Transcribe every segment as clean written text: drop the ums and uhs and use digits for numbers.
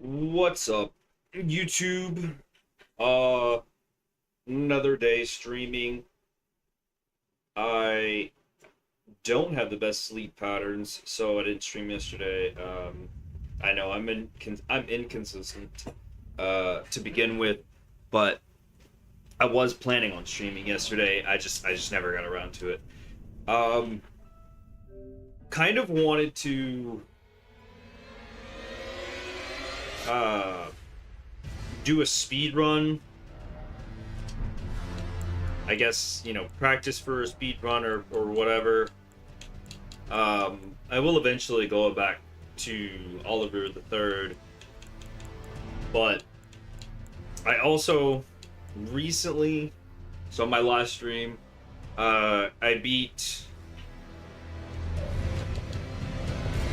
What's up, YouTube? Uh, another day streaming. I don't have the best sleep patterns, so I didn't stream yesterday. I know I'm inconsistent to begin with, but I was planning on streaming yesterday. I just never got around to it. Um, kind of wanted to uh do a speed run. I guess, practice for a speed run or whatever. I will eventually go back to Oliver the Third, but I also recently, so on my last stream, I beat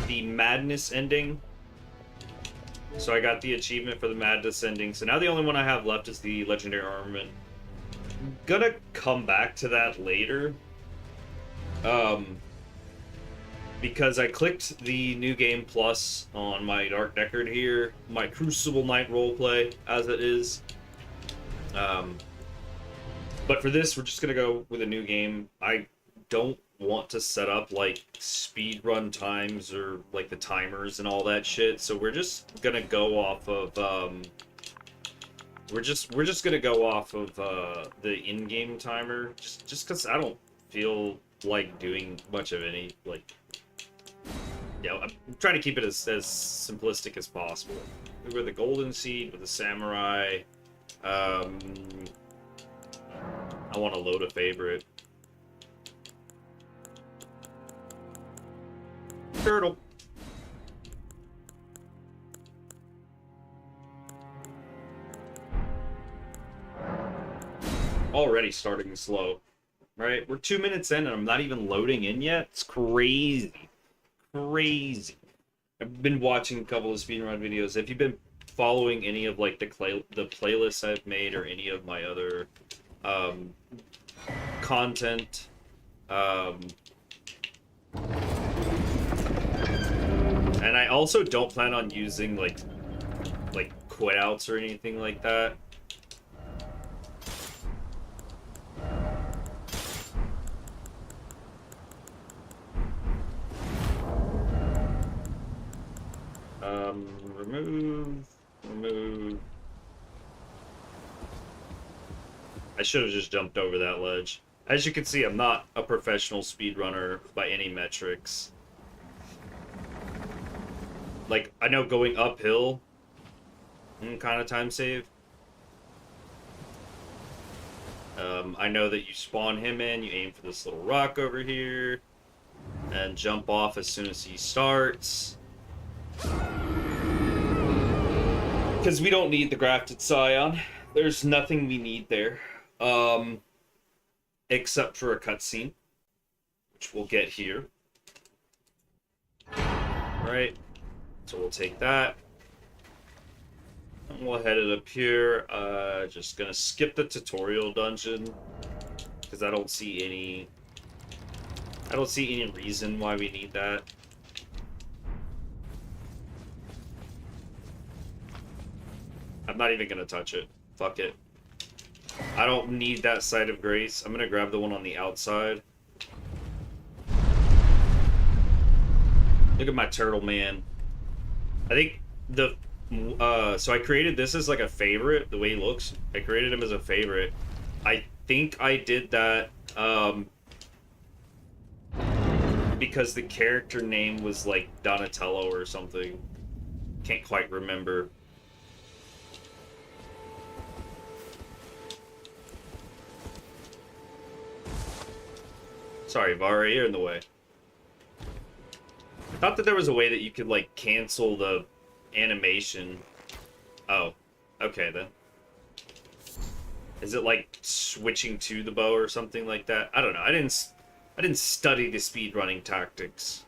the Madness ending. So I got the achievement for the Madness ending. So now the only one I have left is the Legendary Armament. Gonna come back to that later. Um, because I clicked the New Game Plus on my Dark Deckard here, my Crucible Knight roleplay, as it is. But for this, we're just gonna go with a new game. I don't want to set up like speed run times or like the timers and all that shit. So we're just gonna go off of we're just gonna go off of the in-game timer, just because I don't feel like doing much of any like. I'm trying to keep it as simplistic as possible. We were the Golden Seed with the Samurai. I want to load a favorite. Turtle. Already starting slow, right? We're 2 minutes in and I'm not even loading in yet. It's crazy. Crazy. I've been watching a couple of speedrun videos. If you've been following any of like the playlists I've made or any of my other content, and I also don't plan on using like quit outs or anything like that. Remove. I should have just jumped over that ledge. As you can see, I'm not a professional speedrunner by any metrics. Like, I know going uphill kind of time save. I know that you spawn him in, you aim for this little rock over here, and jump off as soon as he starts. Because we don't need the grafted scion. There's nothing we need there. Except for a cutscene, which we'll get here. Right? So we'll take that. And we'll head it up here. Just gonna skip the tutorial dungeon. Because I don't see any reason why we need that. I'm not even gonna touch it. Fuck it. I don't need that site of grace. I'm gonna grab the one on the outside. Look at my turtle, man. I think so I created this as like a favorite, the way he looks. I created him as a favorite. I think I did that because the character name was like Donatello or something. Can't quite remember. Sorry, Vara, you're in the way. I thought that there was a way that you could, like, cancel the animation. Oh, okay, then. Is it, like, switching to the bow or something like that? I don't know. I didn't study the speedrunning tactics.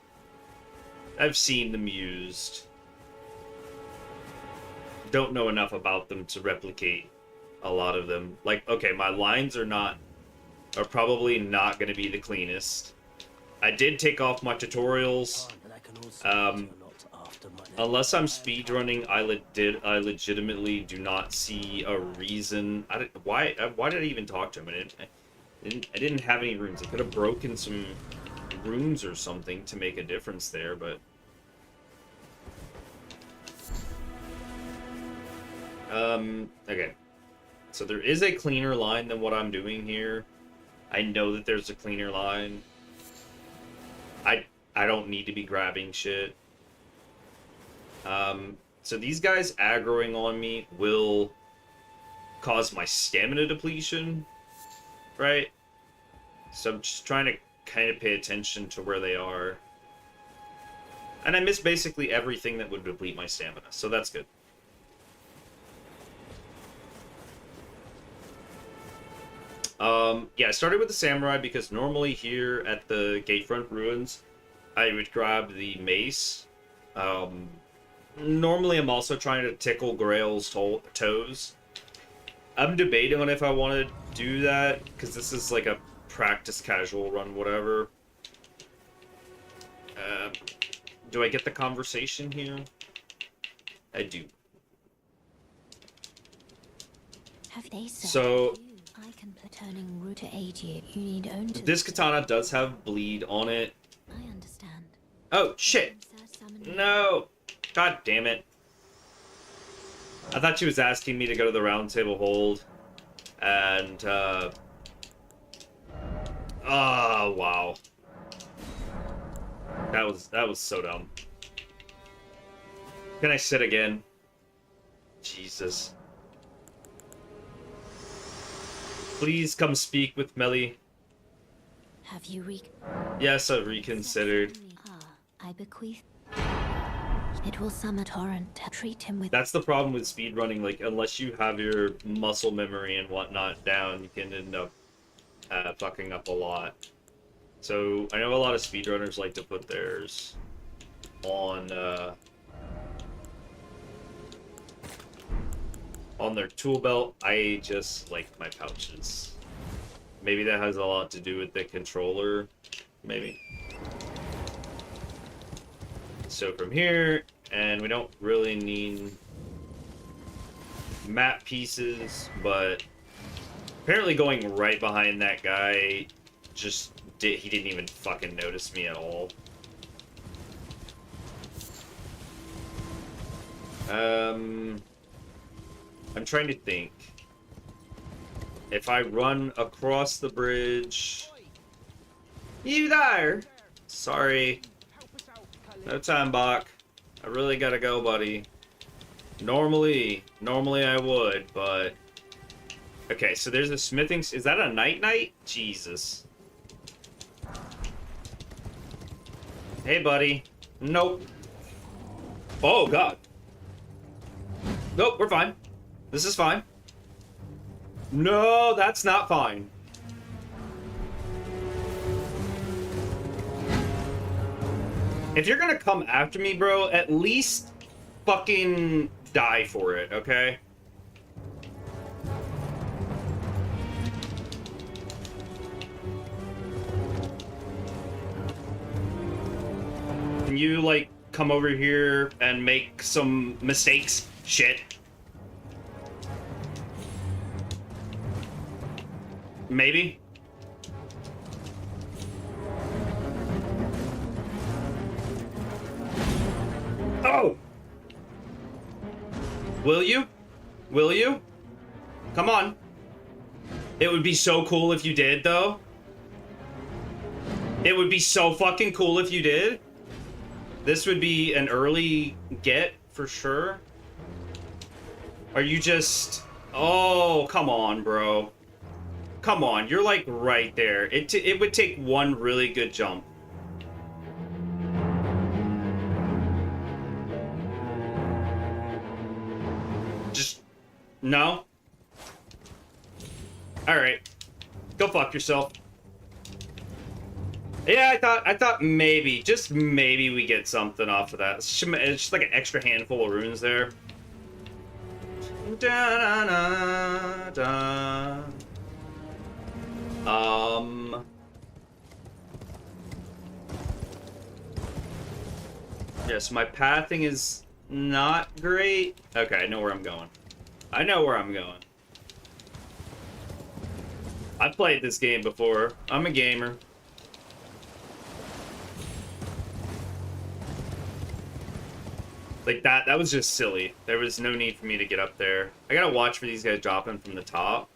I've seen them used. Don't know enough about them to replicate a lot of them. Like, okay, my lines are probably not going to be the cleanest. I did take off my tutorials. Unless I'm speedrunning, I legitimately do not see a reason. Why did I even talk to him? I didn't have any runes. I could have broken some runes or something to make a difference there, but okay. So there is a cleaner line than what I'm doing here. I know that there's a cleaner line. I don't need to be grabbing shit. So these guys aggroing on me will cause my stamina depletion, right? So I'm just trying to kind of pay attention to where they are. And I miss basically everything that would deplete my stamina, so that's good. Yeah, I started with the samurai because normally here at the Gatefront Ruins, I would grab the mace. Normally I'm also trying to tickle Greyoll's toes. I'm debating on if I want to do that, because this is like a practice casual run, whatever. Do I get the conversation here? I do. So, I can turning route to aid you. You need own to this katana does have bleed on it. I understand. Oh, shit! No! God damn it. I thought she was asking me to go to the round table hold. And, oh, wow. That was so dumb. Can I sit again? Jesus. Please come speak with Melly. Have you Yes, I've reconsidered. I bequeath. It will summon torrent to treat him with. That's the problem with speedrunning. Like, unless you have your muscle memory and whatnot down, you can end up fucking up a lot. So I know a lot of speedrunners like to put theirs on their tool belt. I just like my pouches. Maybe that has a lot to do with the controller. Maybe. So from here, and we don't really need map pieces, but apparently going right behind that guy he didn't even fucking notice me at all. I'm trying to think. If I run across the bridge... You there? Sorry. No time, Bach. I really gotta go, buddy. Normally I would, but... Okay, so there's a smithing... Is that a night-night? Jesus. Hey, buddy. Nope. Oh, God. Nope, we're fine. This is fine. No, that's not fine. If you're gonna come after me, bro, at least fucking die for it, okay? Can you, like, come over here and make some mistakes? Shit. Maybe. Oh! Will you? Will you? Come on. It would be so cool if you did, though. It would be so fucking cool if you did. This would be an early get, for sure. Are you just... Oh, come on, bro. Come on, you're like right there. It would take one really good jump. Just... No? Alright. Go fuck yourself. Yeah, I thought maybe, just maybe we get something off of that. It's just like an extra handful of runes there. Da, da, da, da. Yeah, so my pathing is not great. Okay, I know where I'm going. I know where I'm going. I've played this game before. I'm a gamer. Like, that was just silly. There was no need for me to get up there. I gotta watch for these guys dropping from the top.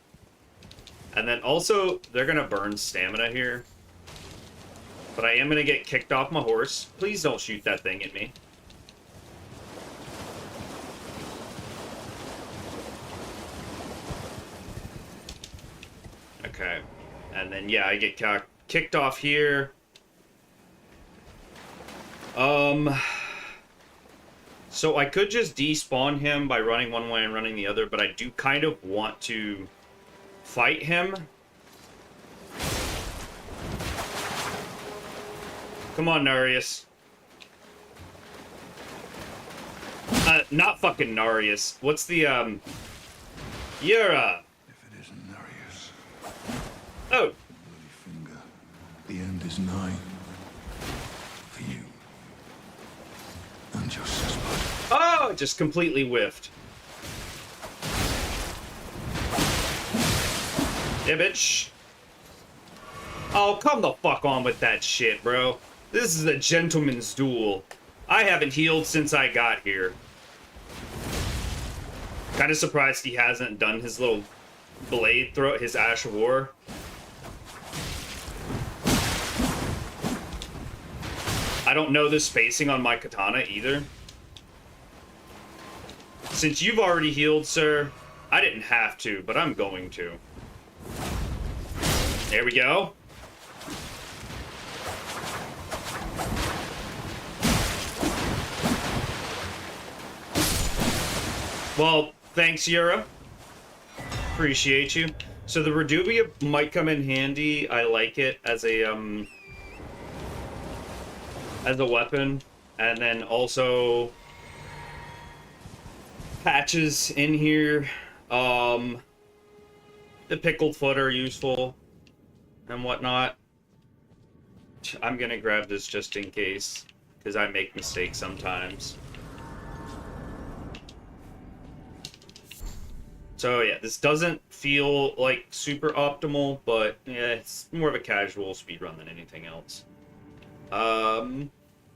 And then also, they're gonna burn stamina here. But I am gonna get kicked off my horse. Please don't shoot that thing at me. Okay. And then, yeah, I get kicked off here. So I could just despawn him by running one way and running the other, but I do kind of want to fight him. Come on, Narius. Not fucking Narius. What's the, Yura. If it isn't Narius. Oh. Bloody finger. The end is nigh. For you. And your sister. Oh, it just completely whiffed. Yeah, bitch. Oh, come the fuck on with that shit, bro. This is a gentleman's duel. I haven't healed since I got here. Kind of surprised he hasn't done his little blade throw, his Ash of War. I don't know the spacing on my katana either. Since you've already healed, sir, I didn't have to, but I'm going to. There we go. Well, thanks, Yura. Appreciate you. So the Redubia might come in handy. I like it as a weapon. And then also patches in here. The pickled foot are useful and whatnot. I'm gonna grab this just in case, because I make mistakes sometimes. So yeah, this doesn't feel like super optimal, but yeah, it's more of a casual speedrun than anything else.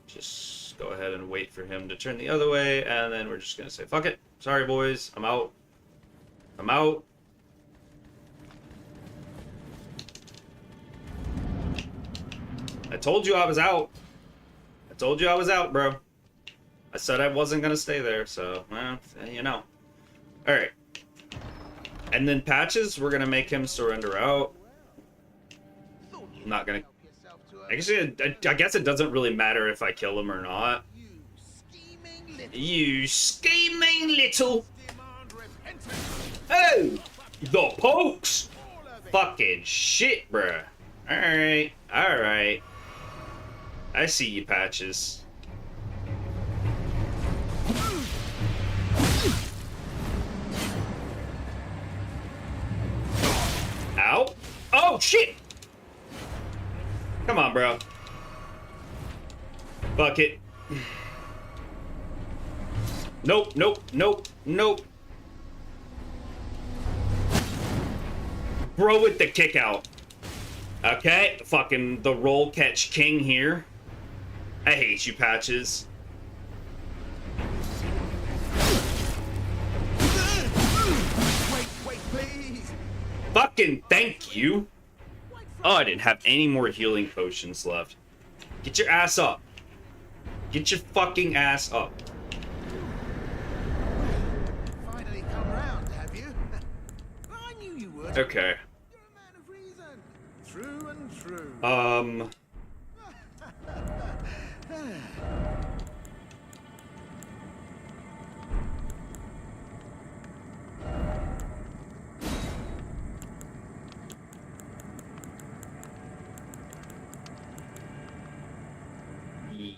Just go ahead and wait for him to turn the other way, and then we're just gonna say, fuck it. Sorry, boys. I'm out. I'm out. I told you I was out. I told you I was out, bro. I said I wasn't gonna stay there, so, well, you know. Alright. And then Patches, we're gonna make him surrender out. I'm not gonna... Actually, I guess it doesn't really matter if I kill him or not. You scheming little... Oh! The pokes! Fucking shit, bruh. Alright, alright. I see you, Patches. Ow! Oh, shit! Come on, bro. Fuck it. Nope, nope, nope, nope. Bro with the kick out. Okay, fucking the roll catch king here. I hate you, Patches. Wait, please. Fucking thank you. Oh, I didn't have any more healing potions left. Get your ass up. Get your fucking ass up. Finally come round, have you? I knew you would. Okay. You're a man of reason. True and true.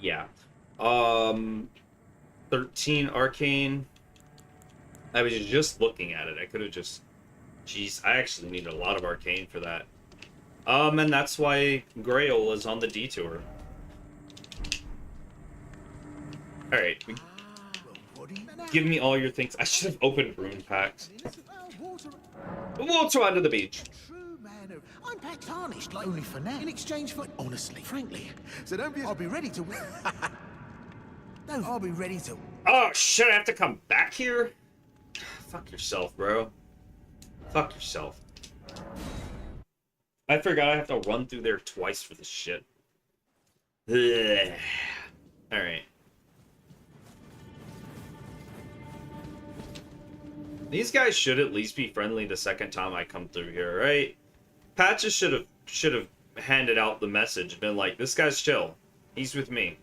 Yeah. 13 arcane. I was just looking at it. I could have just... Jeez, I actually need a lot of arcane for that. And that's why Greyoll is on the detour. Alright. Give me all your things. I should have opened rune packs. Water. Water under the beach. True man of... I'm back tarnished, like only for now. In exchange for... Honestly, frankly. So don't be... I'll be ready to... No, I'll be ready to... Oh, shit, I have to come back here? Fuck yourself, bro. Fuck yourself. I forgot I have to run through there twice for this shit. Ugh. Alright. These guys should at least be friendly the second time I come through here, right? Patches should have handed out the message, been like, this guy's chill. He's with me.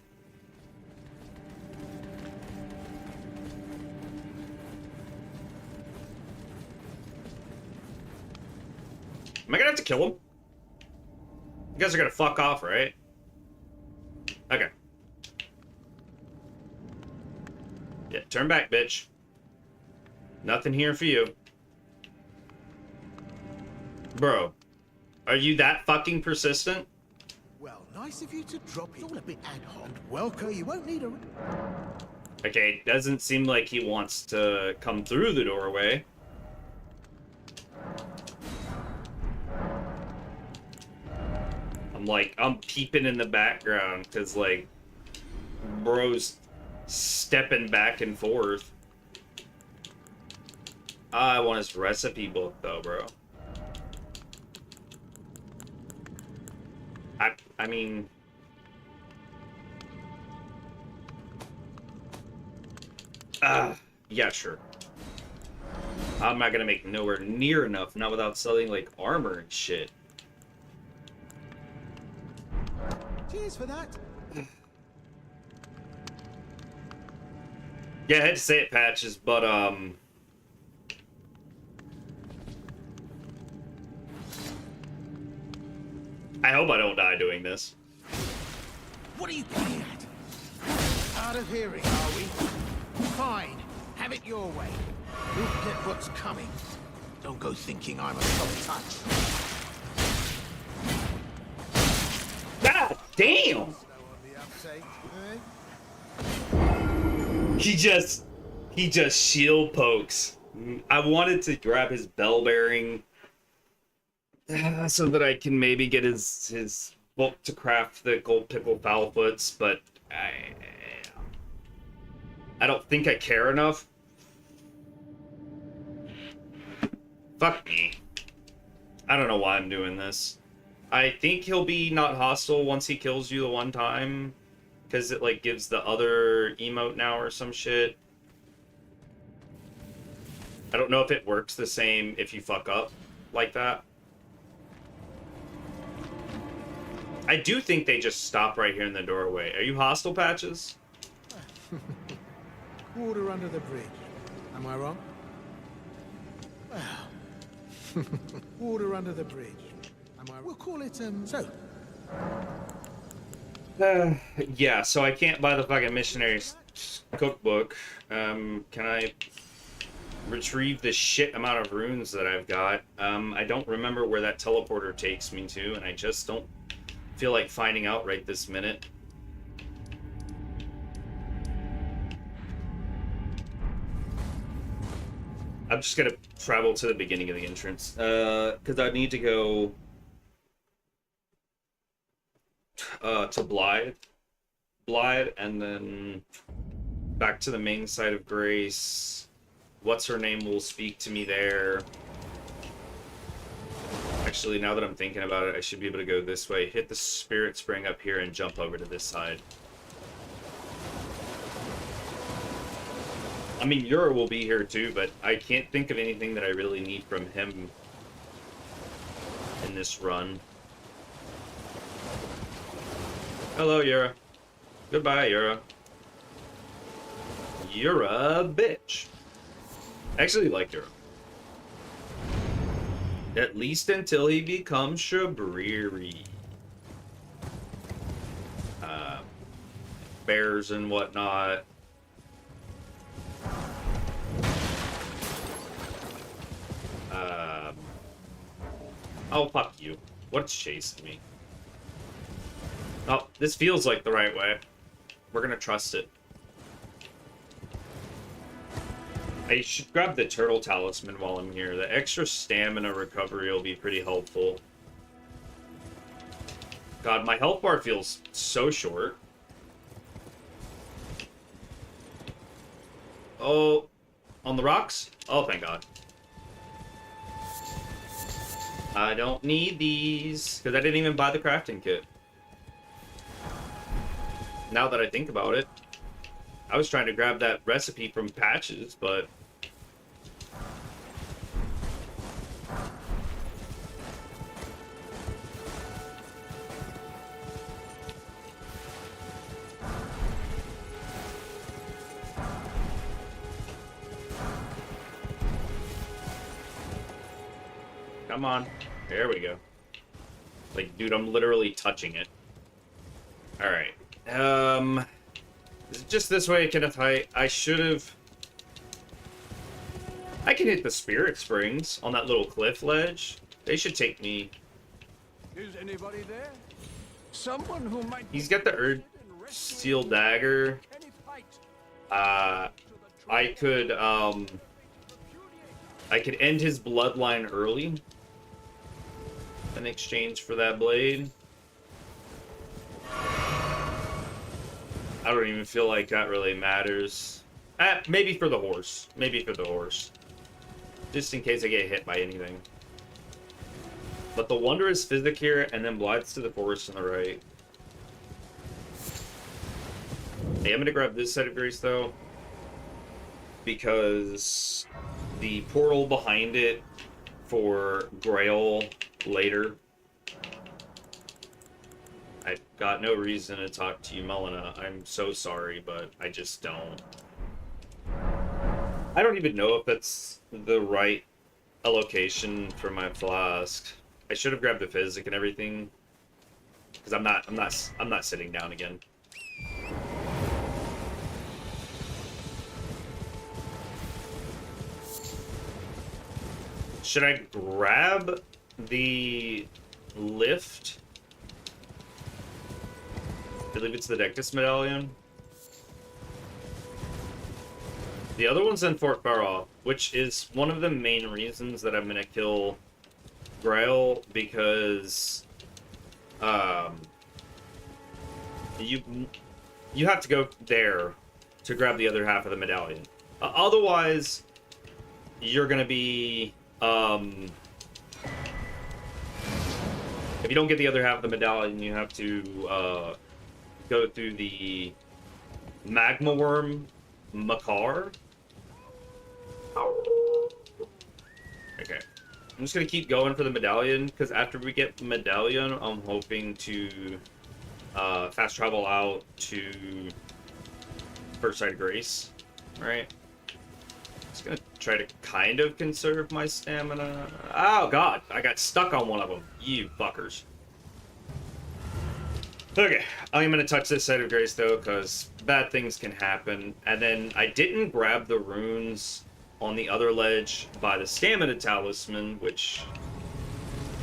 Am I gonna have to kill him? You guys are gonna fuck off, right? Okay. Yeah, turn back, bitch. Nothing here for you. Bro, are you that fucking persistent? Well, nice of you to drop it. It's all a bit ad hoc. Welcome, you won't need a... Okay, doesn't seem like he wants to come through the doorway. I'm peeping in the background because, like, bro's stepping back and forth. I want his recipe book, though, bro. I mean... yeah, sure. I'm not gonna make nowhere near enough, not without selling, like, armor and shit. Cheers for that. Yeah, I had to say it, Patches, but, I hope I don't die doing this. What are you playing at? Out of hearing, are we? Fine. Have it your way. You'll get what's coming. Don't go thinking I'm a soft touch. God damn! He just shield pokes. I wanted to grab his bell bearing so that I can maybe get his book to craft the gold pickle foulfoots, but I don't think I care enough. Fuck me. I don't know why I'm doing this. I think he'll be not hostile once he kills you the one time, because it, like, gives the other emote now or some shit. I don't know if it works the same if you fuck up like that. I do think they just stop right here in the doorway. Are you hostile, Patches? Water under the bridge. Am I wrong? Well, water under the bridge. We'll call it, so. Yeah, so I can't buy the fucking missionary's cookbook. Can I retrieve the shit amount of runes that I've got? I don't remember where that teleporter takes me to, and I just don't feel like finding out right this minute. I'm just gonna travel to the beginning of the entrance, because I need to go to Blythe, and then back to the main site of Grace. What's her name will speak to me there. Actually, now that I'm thinking about it, I should be able to go this way, hit the spirit spring up here, and jump over to this side. I mean, Yura will be here too, but I can't think of anything that I really need from him in this run. Hello, Yura. Goodbye, Yura. You're a bitch. I actually like Yura. At least until he becomes Shabriri. Bears and whatnot. Oh, fuck you. What's chasing me? Oh, this feels like the right way. We're gonna trust it. I should grab the turtle talisman while I'm here. The extra stamina recovery will be pretty helpful. God, my health bar feels so short. Oh, on the rocks? Oh, thank God. I don't need these, because I didn't even buy the crafting kit. Now that I think about it. I was trying to grab that recipe from Patches, but... Come on. There we go. Like, dude, I'm literally touching it. Alright. Is it just this way, Kenneth? I should have... I can hit the Spirit Springs on that little cliff ledge. They should take me... Is anybody there? Someone who might... He's got the Erd Steel Dagger. I could end his bloodline early in exchange for that blade. I don't even feel like that really matters. Maybe for the horse. Maybe for the horse. Just in case I get hit by anything. But the Wondrous Physic here, and then Blights to the Forest on the right. Hey, I'm gonna grab this side of grace, though. Because the portal behind it for Greyoll later. I've got no reason to talk to you, Melina. I'm so sorry, but I just don't. I don't even know if that's the right allocation for my flask. I should have grabbed the physic and everything, because I'm not sitting down again. Should I grab the lift? I believe it's the Dectus Medallion. The other one's in Fort Farah, which is one of the main reasons that I'm gonna kill Greyoll, because you have to go there to grab the other half of the medallion. Otherwise, you're gonna be if you don't get the other half of the medallion, you have to go through the magma worm Makar. Okay. I'm just gonna keep going for the medallion, because after we get the medallion, I'm hoping to fast travel out to First Sight of Grace. Alright. Just gonna try to kind of conserve my stamina. Oh god, I got stuck on one of them. You fuckers. Okay, I'm gonna touch this Site of Grace though, because bad things can happen. And then I didn't grab the runes on the other ledge by the Stamina Talisman, which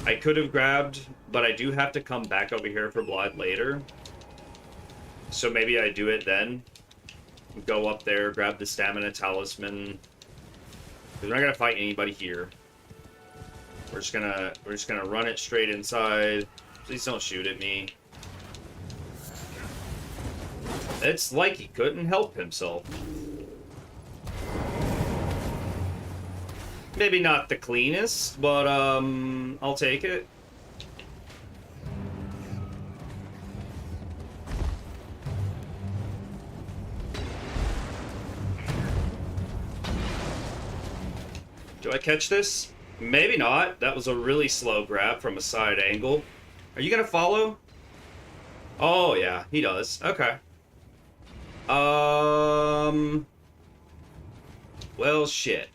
I could have grabbed, but I do have to come back over here for Blood later. So maybe I do it then. Go up there, grab the Stamina Talisman. Because we're not gonna fight anybody here. We're just gonna run it straight inside. Please don't shoot at me. It's like he couldn't help himself. Maybe not the cleanest, but I'll take it. Do I catch this? Maybe not. That was a really slow grab from a side angle. Are you gonna follow? Oh yeah, he does. Okay. Well, shit.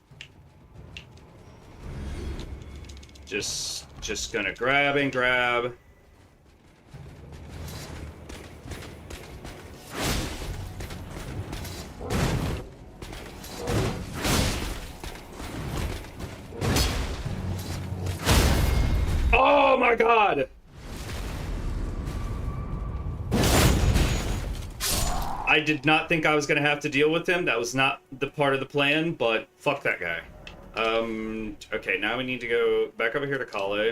Just gonna grab and grab. Oh my god! I did not think I was going to have to deal with him. That was not the part of the plan, but fuck that guy. Okay, now we need to go back over here to Kale.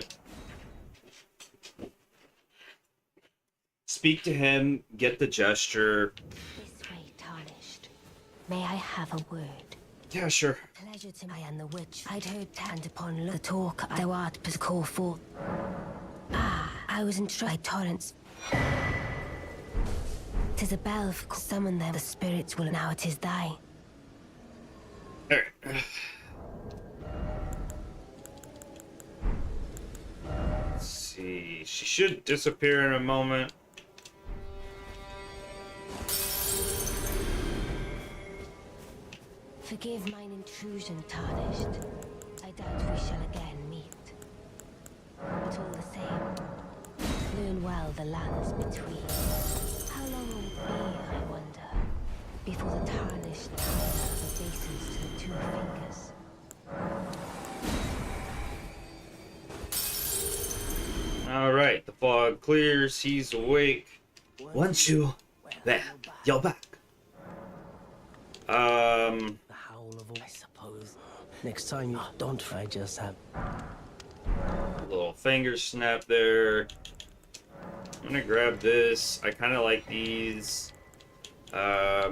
Speak to him, get the gesture. This way, Tarnished. May I have a word? Yeah, sure. Pleasure to I and the witch. I'd heard hand upon the talk thou art but call forth. Ah, I was instructed torrents. 'Tis a bell for summon them. The spirits will now. It is thy. Alright. Let's see. She should disappear in a moment. Forgive mine intrusion, Tarnished. I doubt we shall again meet. But all the same, learn well the lands between. How long will it be, I wonder, before the Tarnished tire the basins to the 2 fingers? Alright, the fog clears, he's awake. Once you... There, you're back. The howl of all, I suppose. Next time you don't try, just have A little finger snap there. I'm gonna grab this. I kind of like these. Are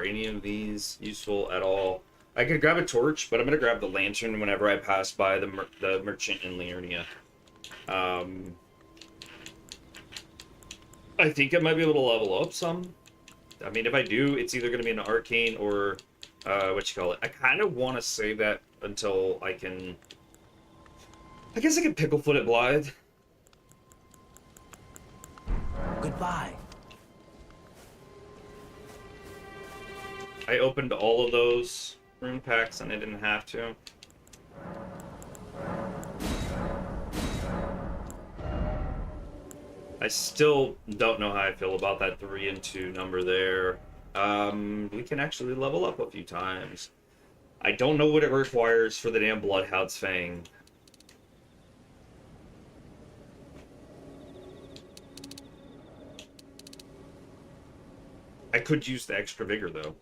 any of these useful at all? I could grab a torch, but I'm gonna grab the lantern whenever I pass by the merchant in Liurnia. I think I might be able to level up some. I mean, if I do, it's either gonna be an arcane or what you call it. I kind of want to save that until I can. I guess I can picklefoot at Blythe. goodbye. I opened all of those rune packs and I didn't have to. I still don't know how I feel about that 3 and 2 number there. We can actually level up a few times. I don't know what it requires for the damn Bloodhound's Fang. I could use the extra vigor though.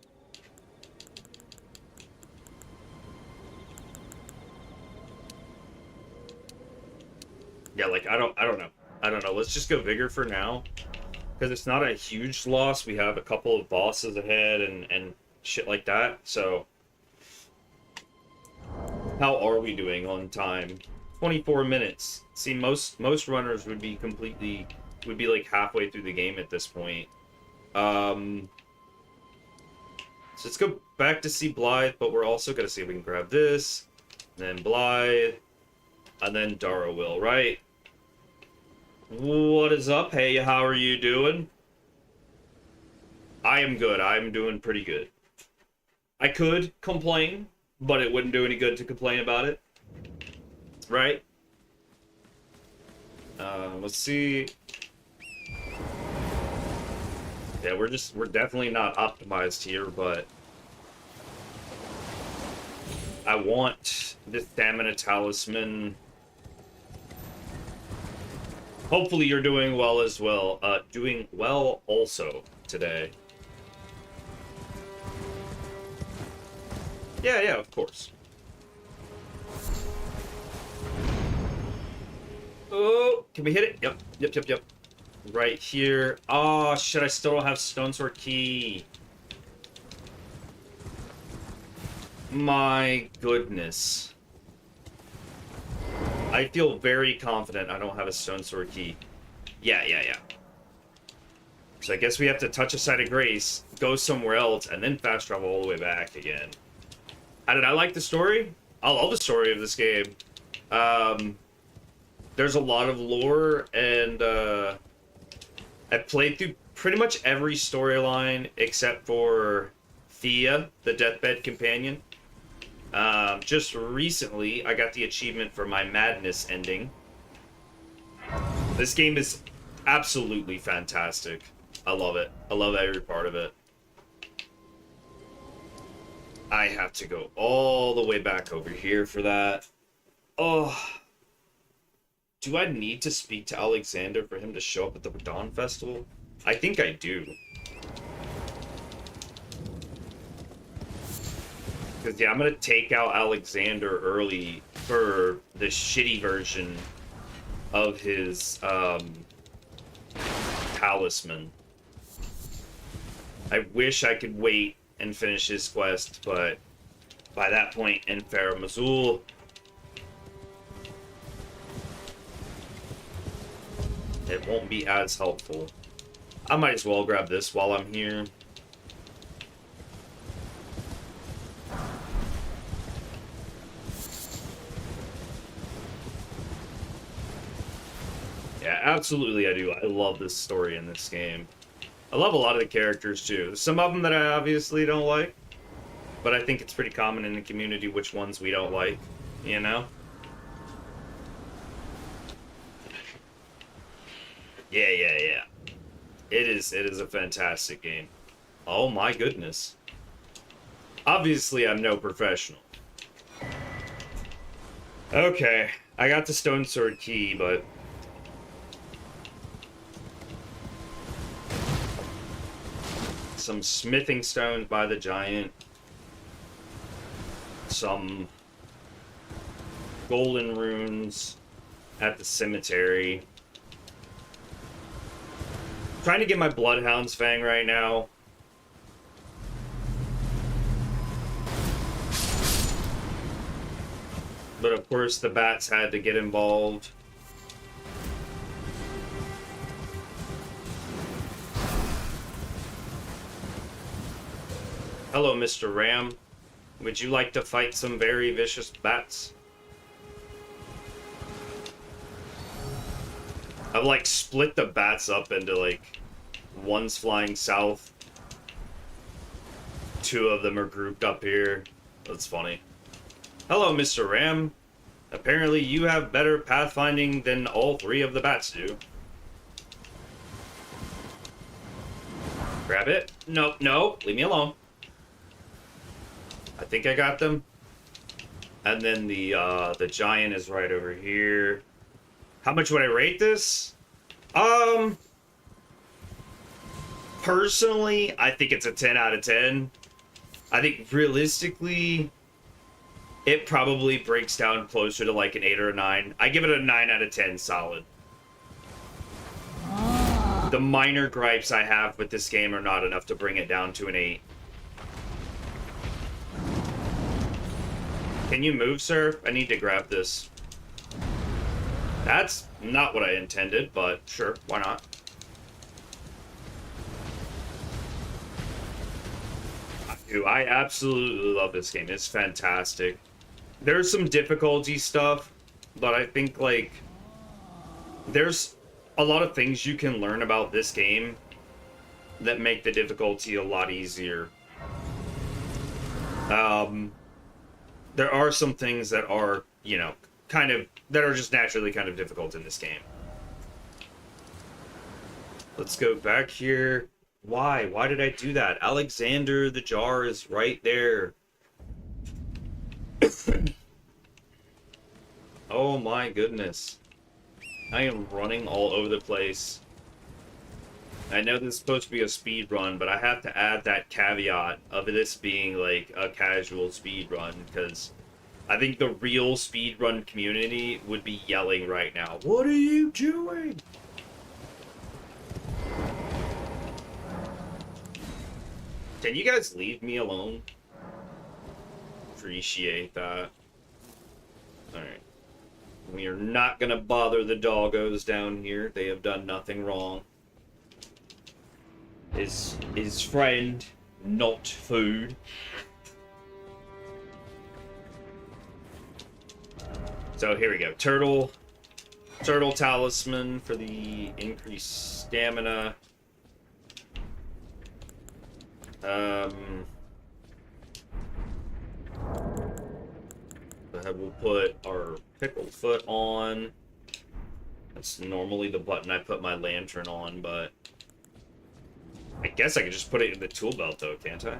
Yeah, like I don't know. Let's just go vigor for now, because it's not a huge loss. We have a couple of bosses ahead and shit like that. So, how are we doing on time? 24 minutes. See, most runners would be like halfway through the game at this point. So let's go back to see Blythe, but we're also gonna see if we can grab this, and then Blythe, and then Dara will, right? What is up? Hey, how are you doing? I am good. I'm doing pretty good. I could complain, but it wouldn't do any good to complain about it. Right? Let's see. Yeah, we're definitely not optimized here, but I want the stamina talisman. Hopefully you're doing well as well. Doing well also today. Yeah, of course. Oh, can we hit it? Yep. Right here. Oh, shit, I still don't have Stone Sword Key. My goodness. I feel very confident I don't have a Stone Sword Key. Yeah. So I guess we have to touch a Site of Grace, go somewhere else, and then fast travel all the way back again. How did I like the story? I love the story of this game. There's a lot of lore, and I've played through pretty much every storyline except for Thea, the Deathbed Companion. Just recently, I got the achievement for my Madness ending. This game is absolutely fantastic. I love it. I love every part of it. I have to go all the way back over here for that. Oh. Do I need to speak to Alexander for him to show up at the Dawn Festival? I think I do. Because, yeah, I'm going to take out Alexander early for the shitty version of his talisman. I wish I could wait and finish his quest, but by that point in Farum Azula, it won't be as helpful. I might as well grab this while I'm here. Yeah, absolutely I do. I love this story in this game. I love a lot of the characters too. Some of them that I obviously don't like, but I think it's pretty common in the community which ones we don't like, you know? Yeah. It is a fantastic game. Oh my goodness. Obviously, I'm no professional. Okay, I got the Stone Sword key, but some smithing stones by the giant. Some golden runes at the cemetery. Trying to get my Bloodhound's Fang right now. But of course the bats had to get involved. Hello, Mr. Ram. Would you like to fight some very vicious bats? I've like split the bats up into like one's flying south. 2 of them are grouped up here. That's funny. Hello, Mr. Ram. Apparently you have better pathfinding than all 3 of the bats do. Grab it. No, leave me alone. I think I got them. And then the giant is right over here. How much would I rate this? Personally, I think it's a 10 out of 10. I think realistically, it probably breaks down closer to like an 8 or a 9. I give it a 9 out of 10 solid. The minor gripes I have with this game are not enough to bring it down to an 8. Can you move, sir? I need to grab this. That's not what I intended, but sure, why not? I absolutely love this game. It's fantastic. There's some difficulty stuff, but I think, like, there's a lot of things you can learn about this game that make the difficulty a lot easier. There are some things that are, you know, that are just naturally kind of difficult in this game. Let's go back here. Why? Why did I do that? Alexander the jar is right there. Oh my goodness. I am running all over the place. I know this is supposed to be a speed run, but I have to add that caveat of this being like a casual speed run, because I think the real speedrun community would be yelling right now, "What are you doing?" Can you guys leave me alone? Appreciate that. Alright. We are not gonna bother the doggos down here. They have done nothing wrong. His friend, not food. So here we go. Turtle talisman for the increased stamina. We'll put our pickled foot on. That's normally the button I put my lantern on, but I guess I could just put it in the tool belt though, can't I?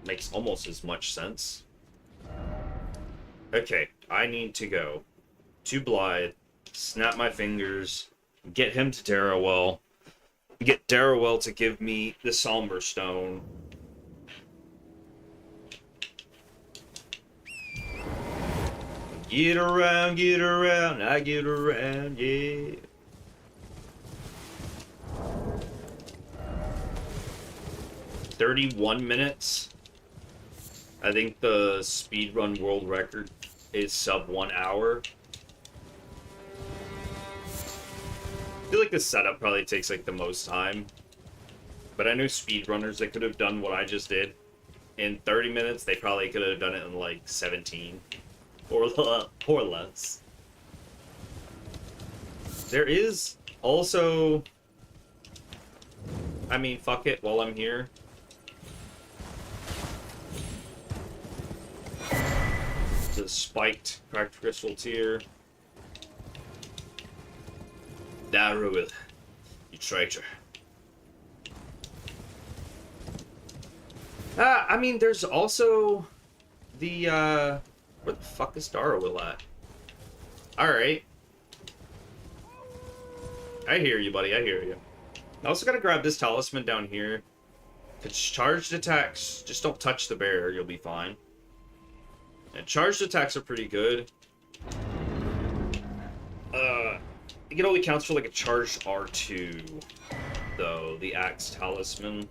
Makes almost as much sense. Okay, I need to go to Blythe, snap my fingers, get him to Darrowell, get Darrowell to give me the Somber Stone, Get around, I get around, yeah. $31 minutes. I think the speedrun world record is sub 1 hour. I feel like the setup probably takes like the most time. But I know speedrunners that could have done what I just did in 30 minutes. They probably could have done it in like 17 or less. There is also, I mean, fuck it while I'm here. The spiked cracked crystal tier. Darrowell, you traitor. I mean, there's also the, where the fuck is Darrowell at? Alright. I hear you, buddy, I hear you. I also gotta grab this talisman down here. It's charged attacks, just don't touch the bear, you'll be fine. And charged attacks are pretty good. It only counts for like a charged R2, though, the axe talisman.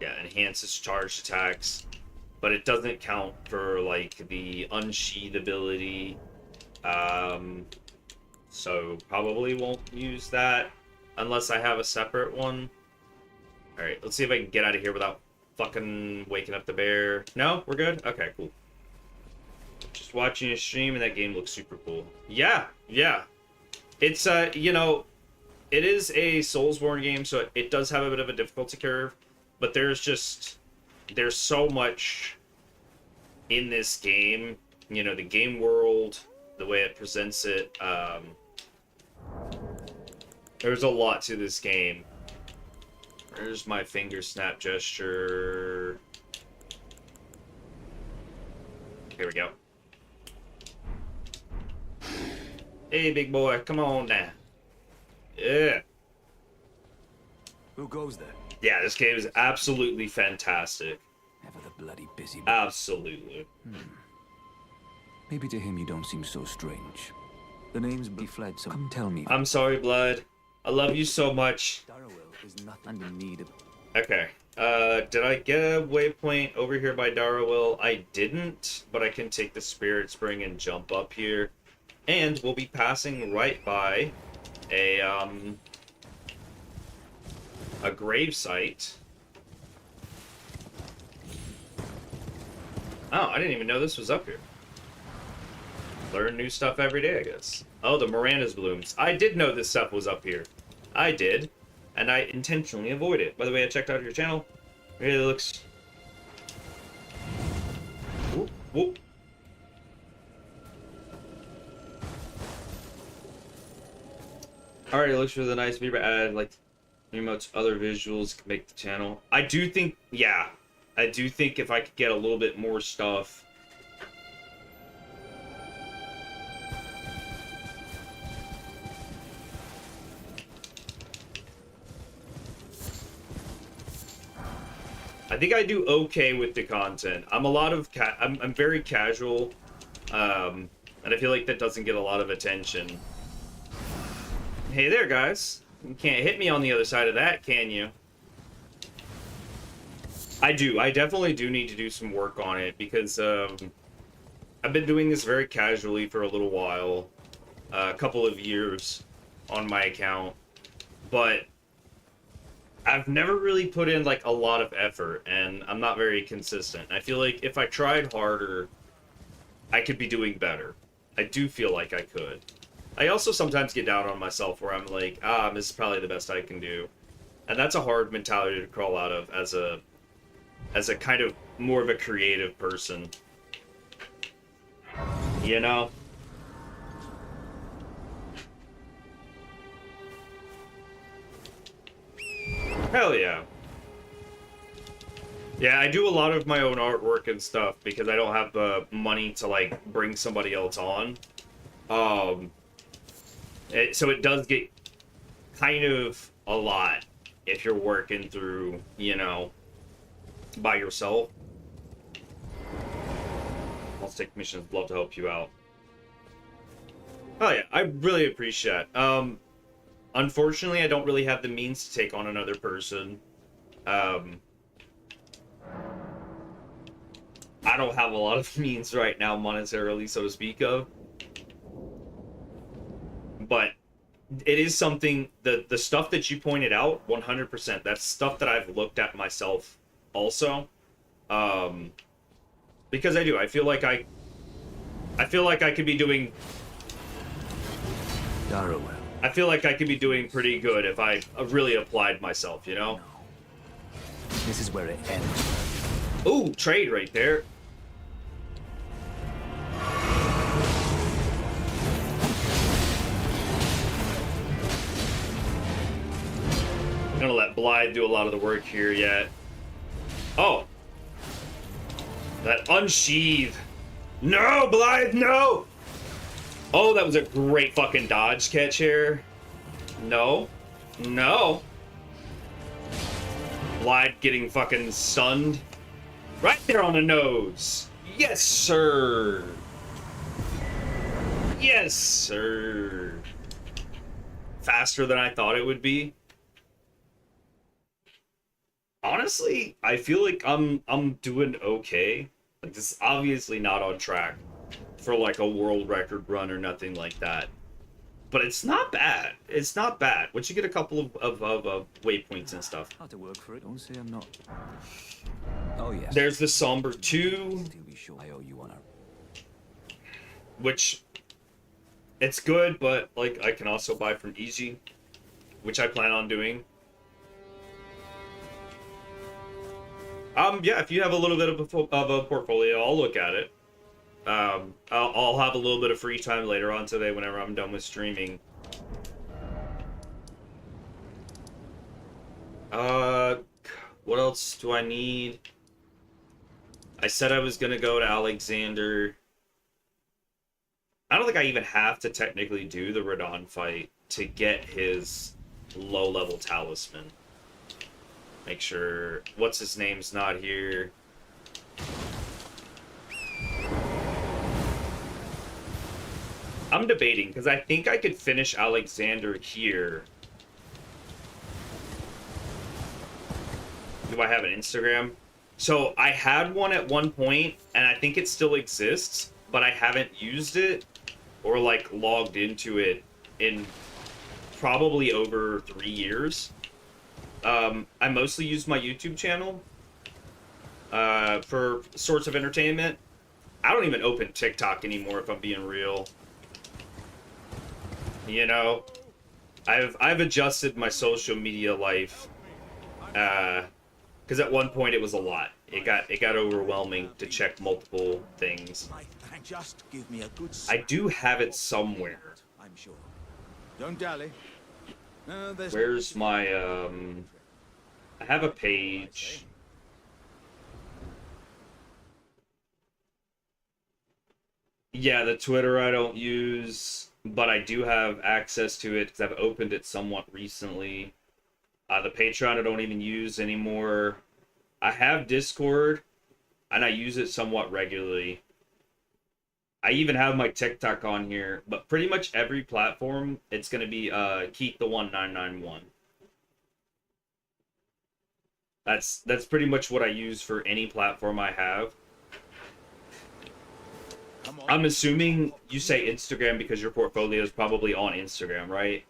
Yeah, enhances charged attacks, but it doesn't count for like the unsheath ability. So probably won't use that unless I have a separate one. Alright, let's see if I can get out of here without fucking waking up the bear. No? We're good? Okay, cool. Just watching a stream and that game looks super cool. Yeah, yeah. It's, you know, it is a Soulsborne game, so it does have a bit of a difficulty curve, but there's so much in this game. You know, the game world, the way it presents it, there's a lot to this game. There's my finger snap gesture. Here we go. Hey, big boy, come on now. Yeah. Who goes there? Yeah, this game is absolutely fantastic. Ever the bloody busy. Absolutely. Maybe to him you don't seem so strange. The name's be fled, so come tell me. I'm sorry, Blood. I love you so much. Darrowell is nothing in need of. Okay. Did I get a waypoint over here by Darrowell? I didn't, but I can take the Spirit Spring and jump up here. And we'll be passing right by a grave site. Oh, I didn't even know this was up here. Learn new stuff every day, I guess. Oh, the Miranda's blooms. I did know this stuff was up here. I did. And I intentionally avoid it. By the way, I checked out your channel. It really looks... Whoop, whoop. Alright, it looks really nice. Maybe add, like, emotes, other visuals, make the channel. I do think, yeah. I do think if I could get a little bit more stuff... I think I do okay with the content. I'm a lot of I'm very casual, and I feel like that doesn't get a lot of attention. Hey there, guys! You can't hit me on the other side of that, can you? I do. I definitely do need to do some work on it because I've been doing this very casually for a little while, a couple of years on my account, but I've never really put in like a lot of effort, and I'm not very consistent. I feel like if I tried harder, I could be doing better. I do feel like I could. I also sometimes get down on myself where I'm like, this is probably the best I can do. And that's a hard mentality to crawl out of as a kind of more of a creative person. You know? Hell yeah. Yeah, I do a lot of my own artwork and stuff because I don't have the money to, like, bring somebody else on. So it does get kind of a lot if you're working through, you know, by yourself. wants to take missions, love to help you out. Oh yeah, I really appreciate that. Unfortunately, I don't really have the means to take on another person. I don't have a lot of means right now, monetarily, so to speak of. But it is something, the stuff that you pointed out, 100%, that's stuff that I've looked at myself also. Because I do, I feel like I could be doing... Darrowell. I feel like I could be doing pretty good if I really applied myself, you know? This is where it ends. Ooh, trade right there. I'm gonna let Blythe do a lot of the work here yet. Oh. That unsheath. No, Blythe, no! Oh, that was a great fucking dodge catch here. No. No. Blythe getting fucking stunned. Right there on the nose. Yes, sir. Yes, sir. Faster than I thought it would be. Honestly, I feel like I'm doing okay. Like, this is obviously not on track for like a world record run or nothing like that. But it's not bad. It's not bad. Once you get a couple of waypoints and stuff. How to work for it? Don't say I'm not. Oh yes. There's the Somber 2, Still be sure I owe you one. which it's good, but like I can also buy from Easy, which I plan on doing. Yeah, if you have a little bit of a portfolio, I'll look at it. I'll have a little bit of free time later on today whenever I'm done with streaming. What else do I need? I said I was gonna go to Alexander. I don't think I even have to technically do the Radon fight to get his low-level talisman. Make sure what's his name's not here. I'm debating because I think I could finish Alexander here. Do I have an Instagram? So I had one at one point and I think it still exists, but I haven't used it or like logged into it in probably over 3 years. I mostly use my YouTube channel for sorts of entertainment. I don't even open TikTok anymore, if I'm being real. You know, I've adjusted my social media life because at one point it was a lot. It got overwhelming to check multiple things. Just give me a good I do have it somewhere. I'm sure. Don't dally. No, there's Where's my I have a page. Yeah, the Twitter I don't use, but I do have access to it because I've opened it somewhat recently. The Patreon I don't even use anymore. I have Discord, and I use it somewhat regularly. I even have my TikTok on here, but pretty much every platform, it's going to be Keith the 1991. That's pretty much what I use for any platform I have. I'm assuming you say Instagram because your portfolio is probably on Instagram, right?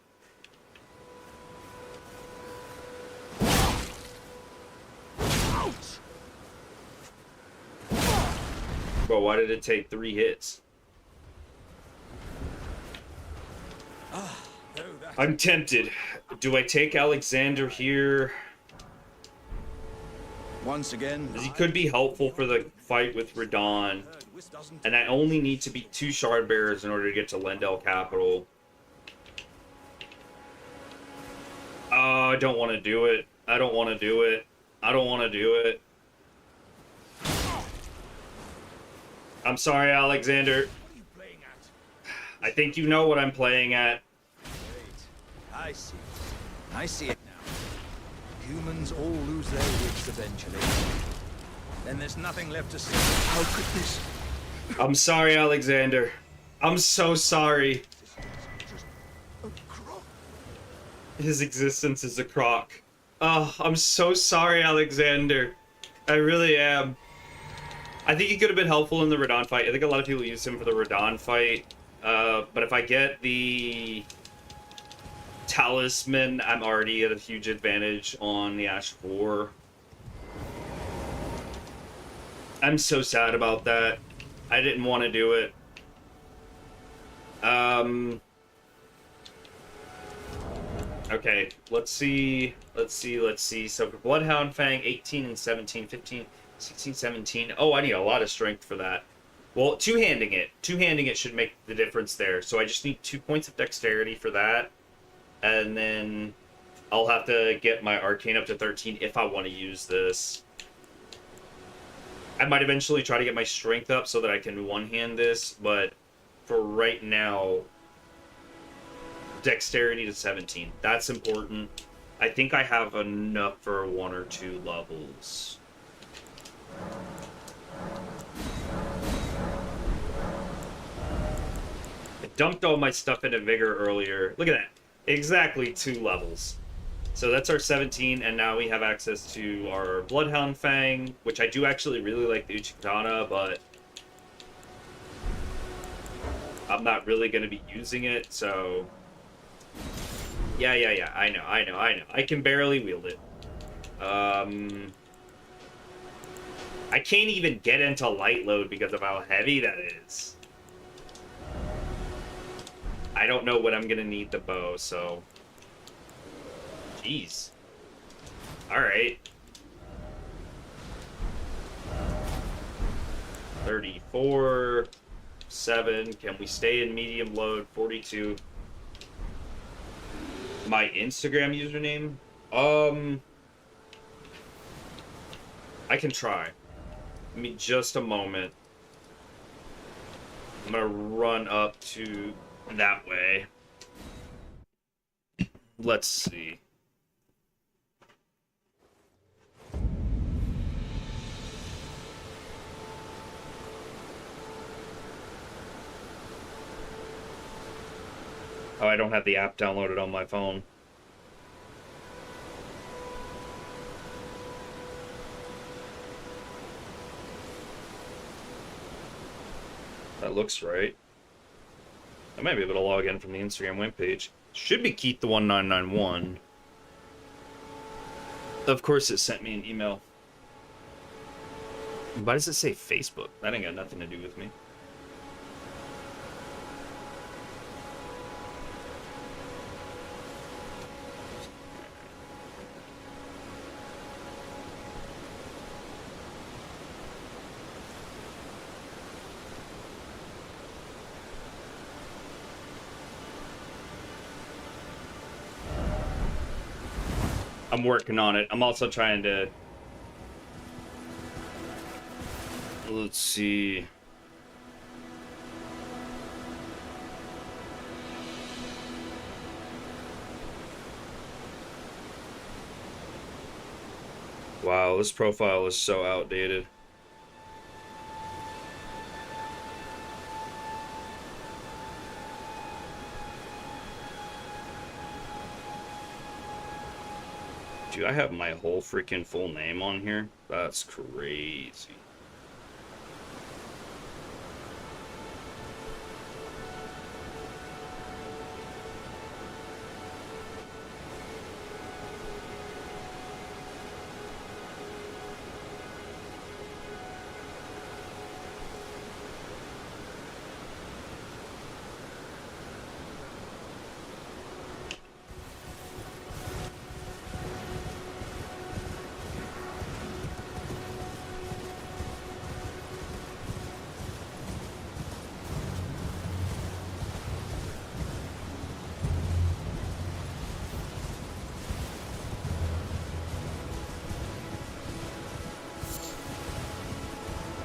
Bro, why did it take 3 hits? I'm tempted. Do I take Alexander here? once again. He could be helpful for the fight with Radon. And I only need to beat 2 shard bearers in order to get to Lendell Capital. Oh, I don't want to do it. I don't want to do it. I don't want to do it. I'm sorry, Alexander. I think you know what I'm playing at. I see. I see it now. Humans all lose their wits eventually. Then there's nothing left to say. How could this I'm sorry, Alexander. I'm so sorry. His existence is a crock. Oh, I'm so sorry, Alexander. I really am. I think he could have been helpful in the Radon fight. I think a lot of people use him for the Radon fight. But if I get the Talisman, I'm already at a huge advantage on the Ash of War. I'm so sad about that. I didn't want to do it. Okay, let's see. So for Bloodhound, Fang, 18 and 17, 15, 16, 17. Oh, I need a lot of strength for that. Well, two-handing it should make the difference there. So I just need 2 points of dexterity for that. And then I'll have to get my arcane up to 13 if I want to use this. I might eventually try to get my strength up so that I can one-hand this, but for right now, dexterity to 17. That's important. I think I have enough for 1 or 2 levels. I dumped all my stuff into Vigor earlier. Look at that. Exactly 2 levels. So that's our 17, and now we have access to our Bloodhound Fang, which I do actually really like the Uchikatana, but I'm not really going to be using it, so... Yeah, I know. I can barely wield it. I can't even get into light load because of how heavy that is. I don't know when I'm going to need the bow, so... Jeez. Alright. 34... 7. Can we stay in medium load? 42. My Instagram username? I can try. Give me just a moment. I'm gonna run up to that way. Let's see. Oh, I don't have the app downloaded on my phone. That looks right. I might be able to log in from the Instagram webpage. Should be Keith1991. Of course it sent me an email. Why does it say Facebook? That ain't got nothing to do with me. I'm working on it. I'm also trying to... Let's see... Wow, this profile is so outdated. Do I have my whole freaking full name on here? That's crazy.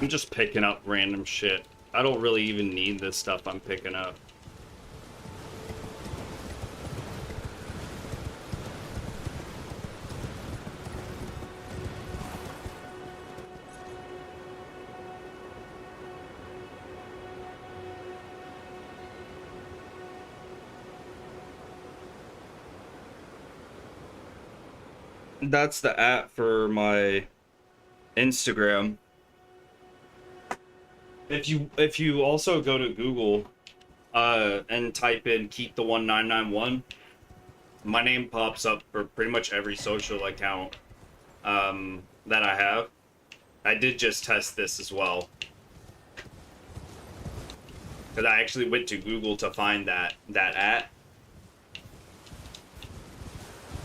I'm just picking up random shit. I don't really even need this stuff I'm picking up. that's the app for my Instagram. If you also go to Google and type in Keith the 1991, my name pops up for pretty much every social account that I have. I did just test this as well. Because I actually went to Google to find that at.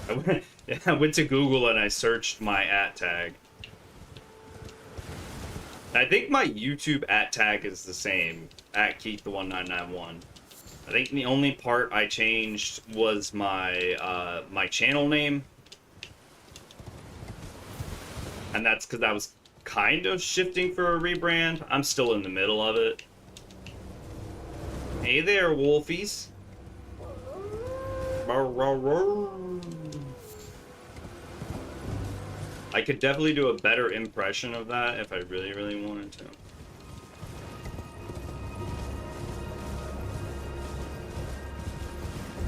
I went to Google and I searched my at tag. I think my YouTube at tag is the same, at Keith the 1991. I think the only part I changed was my my channel name. And that's because I was kind of shifting for a rebrand. I'm still in the middle of it. Hey there, wolfies. I could definitely do a better impression of that if I really, really wanted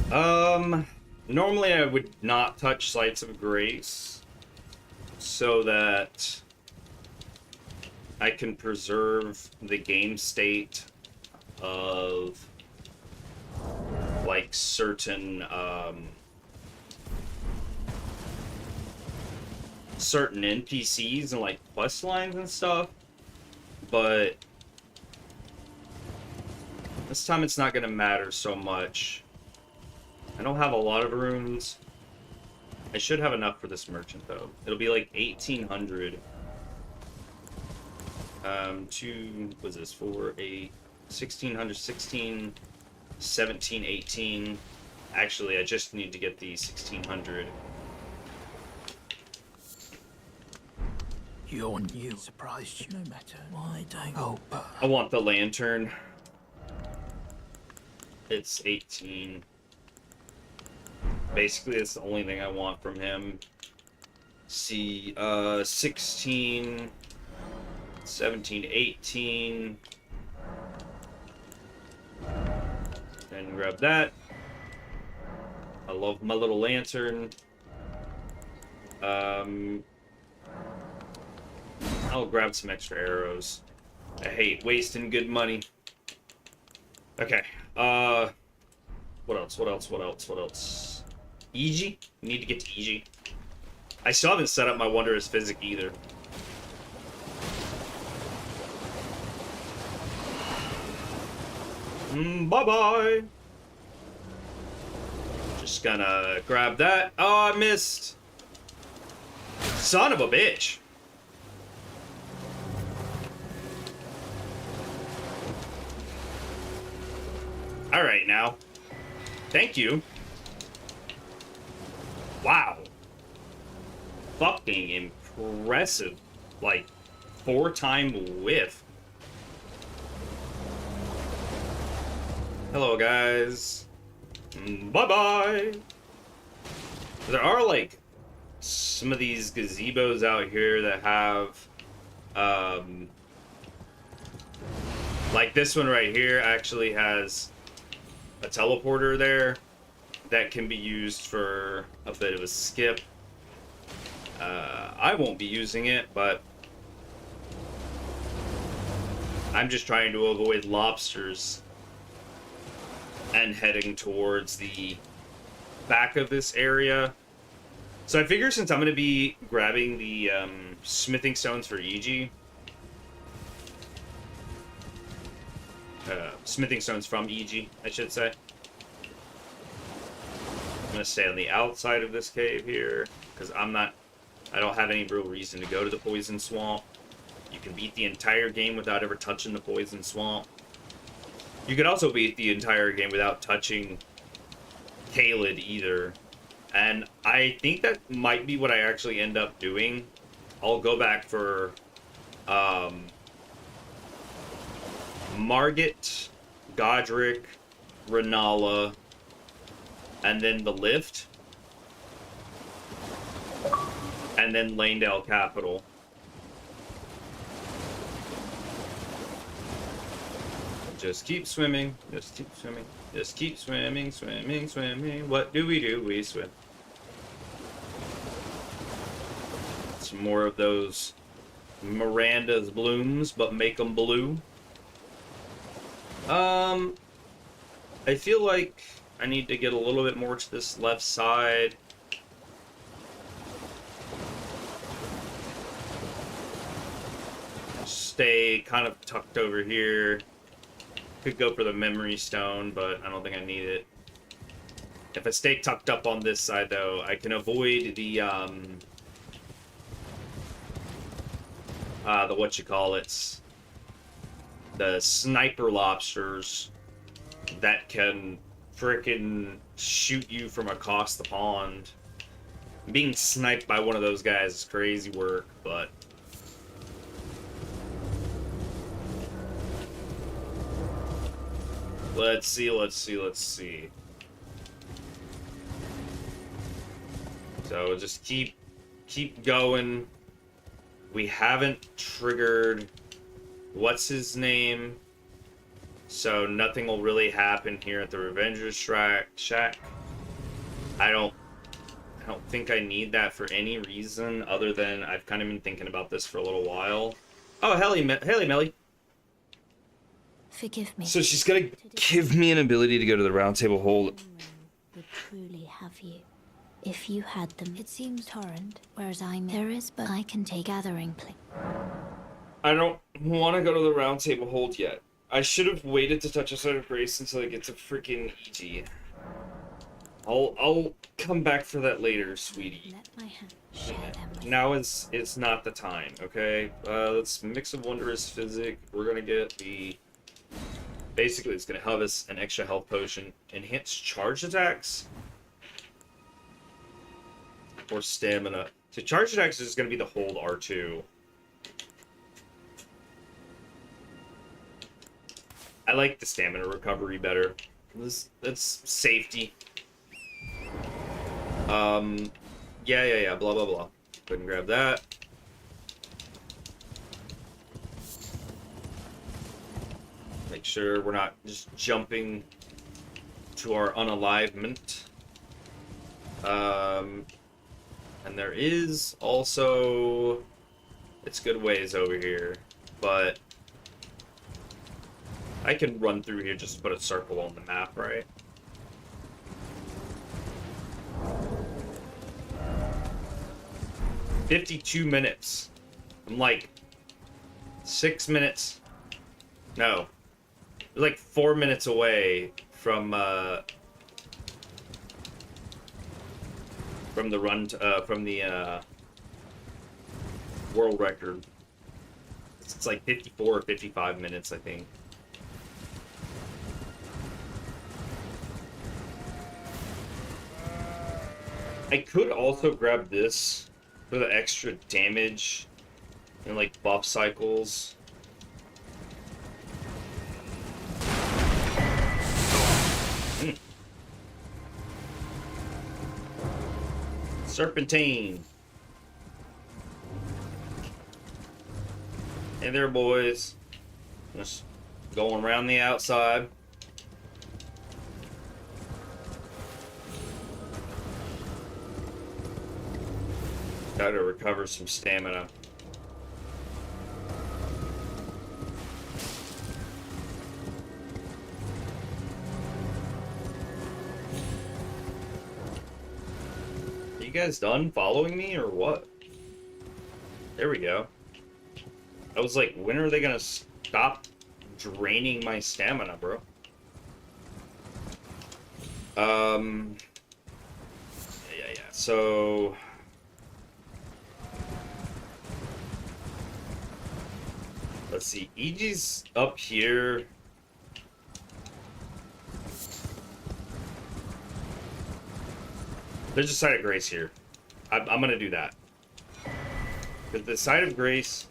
to. Normally I would not touch Sites of Grace so that I can preserve the game state of like certain certain NPCs and like quest lines and stuff, but this time it's not gonna matter so much. I don't have a lot of runes. I should have enough for this merchant though. It'll be like 1800. Was this 4, 8, 1600, 16, 17, 18. Actually, I just need to get the 1600. You're new. Surprised you, no matter. Why don't... Oh, but... I want the lantern. It's 18. Basically, it's the only thing I want from him. See, 16, 17, 18. Then grab that. I love my little lantern. I'll grab some extra arrows. I hate wasting good money. Okay. What else? What else? What else? What else? EG? Need to get to EG. I still haven't set up my Wondrous Physic either. Bye-bye. Just gonna grab that. Oh, I missed. Son of a bitch. Alright now. Thank you. Wow. Fucking impressive. Like, 4-time whiff. Hello, guys. Bye-bye. There are, like, some of these gazebos out here that have, like this one right here actually has a teleporter there that can be used for a bit of a skip. I won't be using it, but I'm just trying to avoid lobsters and heading towards the back of this area. So I figure since I'm going to be grabbing the smithing stones for EG, smithing stones from EG, I should say. I'm going to stay on the outside of this cave here, because I don't have any real reason to go to the poison swamp. You can beat the entire game without ever touching the poison swamp. You could also beat the entire game without touching Caelid either. And I think that might be what I actually end up doing. I'll go back for Margit, Godric, Renala, and then the lift. And then Lanedale Capital. Just keep swimming, just keep swimming, just keep swimming, swimming, swimming. What do? We swim. Some more of those Miranda's blooms, but make them blue. I feel like I need to get a little bit more to this left side. Stay kind of tucked over here. Could go for the memory stone, but I don't think I need it. If I stay tucked up on this side, though, I can avoid the whatchamacallits, the sniper lobsters that can frickin' shoot you from across the pond. Being sniped by one of those guys is crazy work, but let's see. So just keep going. We haven't triggered what's his name, so nothing will really happen here at the Revenger's Shack. I don't think I need that for any reason other than I've kind of been thinking about this for a little while. Oh, Haley Melly. Forgive me. So she's gonna give me an ability to go to the Round Table Hold. Would truly have you. If you had them, it seems torrent, whereas there is, but I can take gathering place. I don't want to go to the Round Table Hold yet. I should have waited to touch a Side of Grace until I get to freaking EG. I'll come back for that later, sweetie. Let my hand share them with Now it's not the time, okay? Let's mix of Wondrous Physic. We're gonna get the... Basically, it's gonna have us an extra health potion. Enhanced charge attacks? Or stamina. So charge attacks is gonna be the hold R2. I like the stamina recovery better. That's safety. Yeah, blah, blah, blah. Go ahead and grab that. Make sure we're not just jumping to our unalivement. And there is also... It's good ways over here, but... I can run through here just to put a circle on the map, right? "52 minutes. I'm like 6 minutes. No. We're like 4 minutes away from the run from the world record. It's like 54 or 55 minutes, I think. I could also grab this for the extra damage and like buff cycles. Serpentine. Hey there, boys. Just going around the outside. Got to recover some stamina. You guys done following me or what? There we go. I was like, when are they gonna stop draining my stamina, bro? Yeah. So let's see. EG's up here. There's a Site of Grace here. I'm gonna do that. Because the Site of Grace,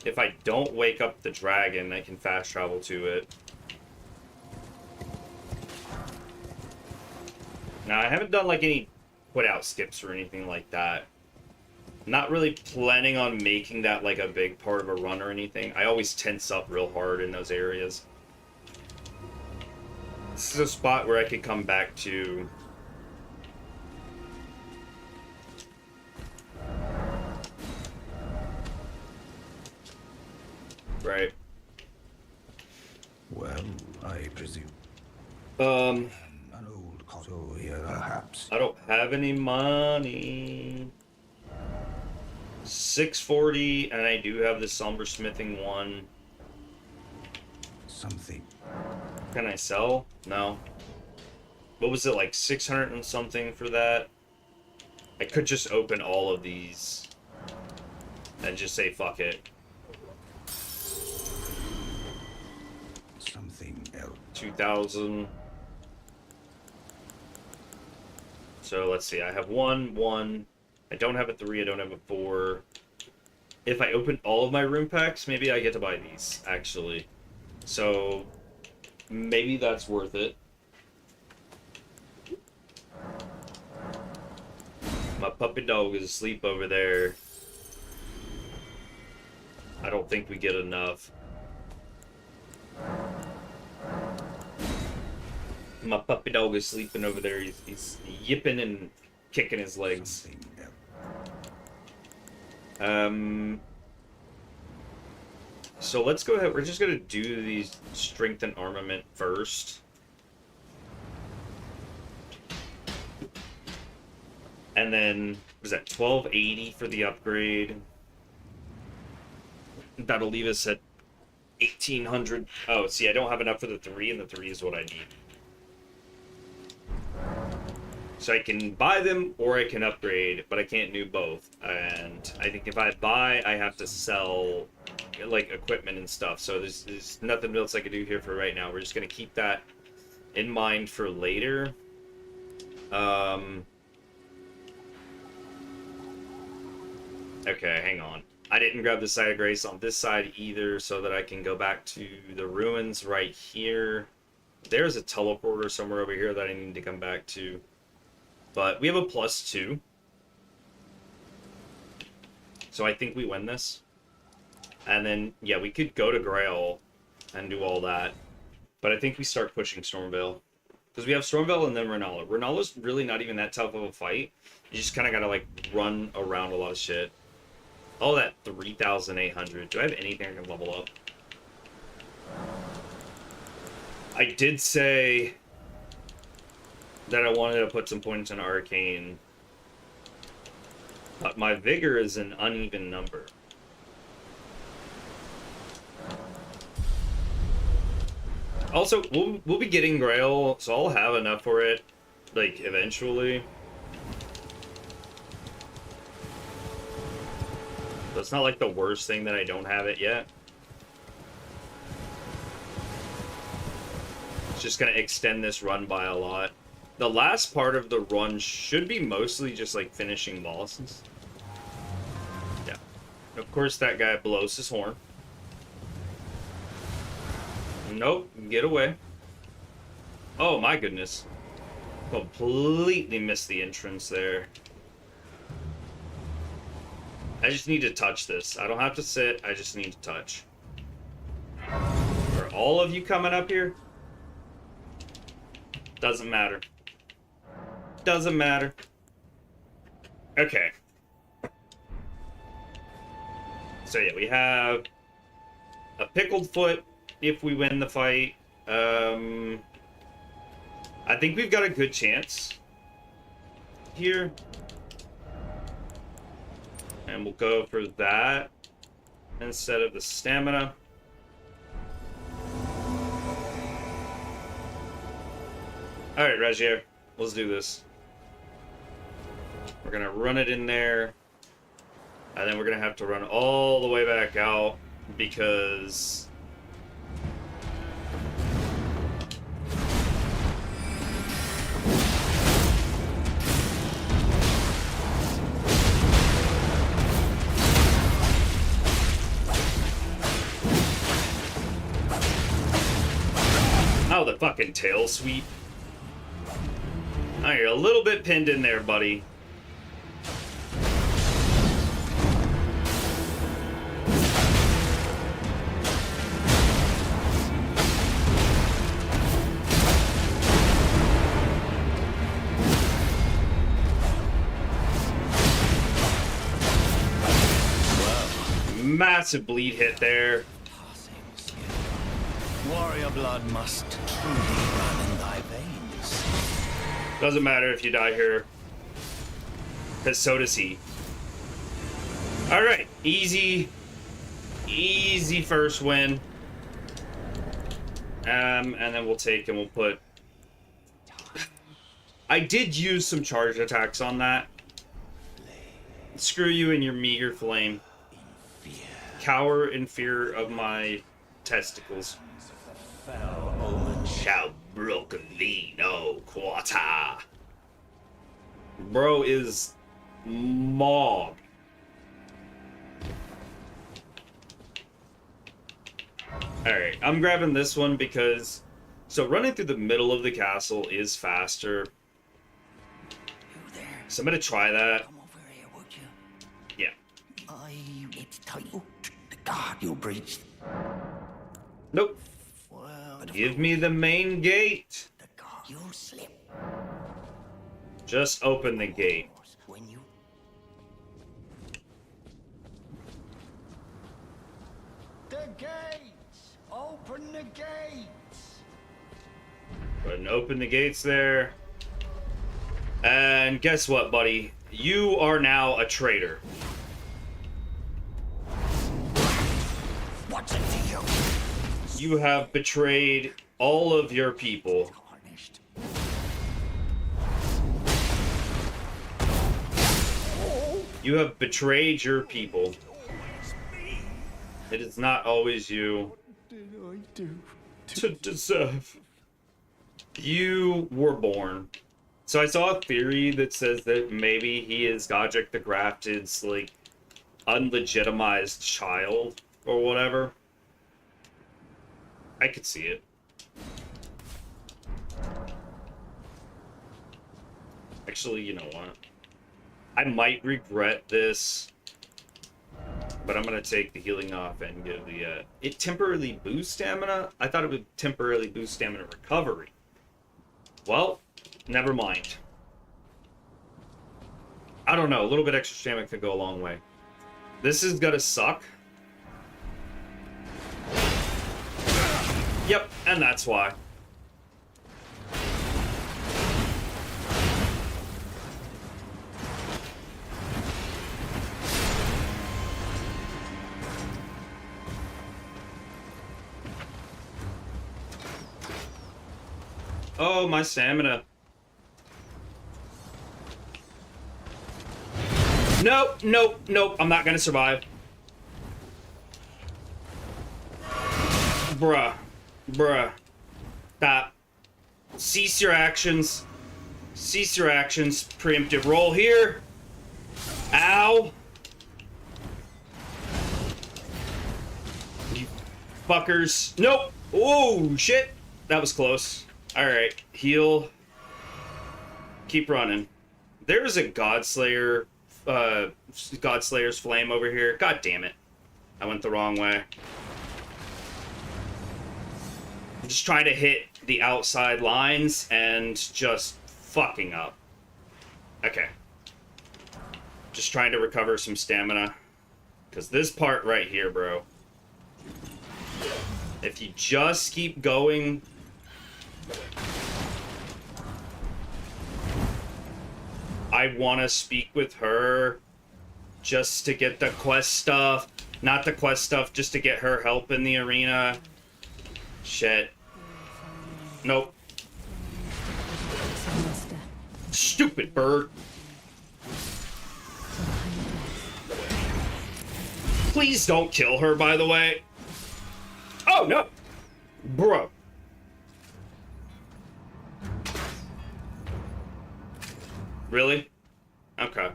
if I don't wake up the dragon, I can fast travel to it. Now, I haven't done like any put out skips or anything like that. I'm not really planning on making that like a big part of a run or anything. I always tense up real hard in those areas. This is a spot where I could come back to. right. Well, I presume. Um, An old so here, perhaps. I don't have any money. 640, and I do have the somber smithing one. Something. Can I sell? No. What was it, like 600 and something for that? I could just open all of these and just say fuck it. Something else. 2,000. So let's see. I have 1. I don't have a 3. I don't have a 4. If I open all of my room packs, maybe I get to buy these, actually. So maybe that's worth it. My puppy dog is asleep over there. I don't think we get enough. My puppy dog is sleeping over there. He's yipping and kicking his legs. Something else. So let's go ahead. We're just gonna do these strength and armament first. And then, was that 1280 for the upgrade? That'll leave us at 1800. Oh, see, I don't have enough for the 3, and the 3 is what I need. So I can buy them, or I can upgrade, but I can't do both. And I think if I buy, I have to sell, like, equipment and stuff. So there's nothing else I can do here for right now. We're just going to keep that in mind for later. Okay, hang on. I didn't grab the Site of Grace on this side either, so that I can go back to the ruins right here. There's a teleporter somewhere over here that I need to come back to. But we have a +2. So I think we win this. And then, yeah, we could go to Greyoll and do all that. But I think we start pushing Stormveil. Because we have Stormveil and then Renala. Renala's really not even that tough of a fight. You just kind of got to, like, run around a lot of shit. Oh, that 3,800. Do I have anything I can level up? I did say that I wanted to put some points in Arcane. But my Vigor is an uneven number. Also, we'll be getting Greyoll, so I'll have enough for it, like, eventually. So it's not like the worst thing that I don't have it yet. It's just gonna extend this run by a lot. The last part of the run should be mostly just like finishing bosses. Yeah. Of course that guy blows his horn. Nope, get away. Oh my goodness. Completely missed the entrance there. I just need to touch this. I don't have to sit, I just need to touch. Are all of you coming up here? Doesn't matter. Doesn't matter. Okay. So yeah, we have a pickled foot if we win the fight. I think we've got a good chance here. And we'll go for that instead of the stamina. Alright, Regier, let's do this. We're gonna run it in there. And then we're gonna have to run all the way back out because oh, the fucking tail sweep. Oh, you're a little bit pinned in there, buddy. Massive bleed hit there. Warrior blood must truly run in thy veins. Doesn't matter if you die here, because so does he. Alright, easy first win. And then we'll take and we'll put... I did use some charged attacks on that. Screw you and your meager flame. Cower in fear of my testicles. Shall broken thee no quarter. Bro is mobbed. Alright, I'm grabbing this one because... So running through the middle of the castle is faster. So I'm gonna try that. Come over here, would you? Yeah. It's title. The guard you breached. Nope. Well, Give me the main gate. the guard you'll slip. Just open the gate. When you The gates! Open the gates! Go ahead and open the gates there. And guess what, buddy? You are now a traitor. what's it to you? You have betrayed all of your people. Tarnished. You have betrayed your people. It is not always you to deserve. You were born. So I saw a theory that says that maybe he is Godric the Grafted's, like, unlegitimized child or whatever. I could see it. Actually, you know what? I might regret this, but I'm gonna take the healing off and give the, it temporarily boosts stamina? I thought it would temporarily boost stamina recovery. Well, never mind. I don't know, a little bit extra stamina could go a long way. This is gonna suck. Yep, and that's why. Oh, my stamina. Nope, nope, nope. I'm not gonna survive. Bruh. Bruh. Stop. Cease your actions. Cease your actions. Preemptive roll here. Ow. You fuckers. Nope. Oh, shit. That was close. Alright. Heal. Keep running. There's a Godslayer, Godslayer's flame over here. God damn it. I went the wrong way. I'm just trying to hit the outside lines and just fucking up. Okay. Just trying to recover some stamina. Because this part right here, bro. If you just keep going... I want to speak with her just to get the quest stuff. Not the quest stuff, just to get her help in the arena. Shit. Nope. Stupid bird. Please don't kill her, by the way. Oh, no. Bro. Really? Okay.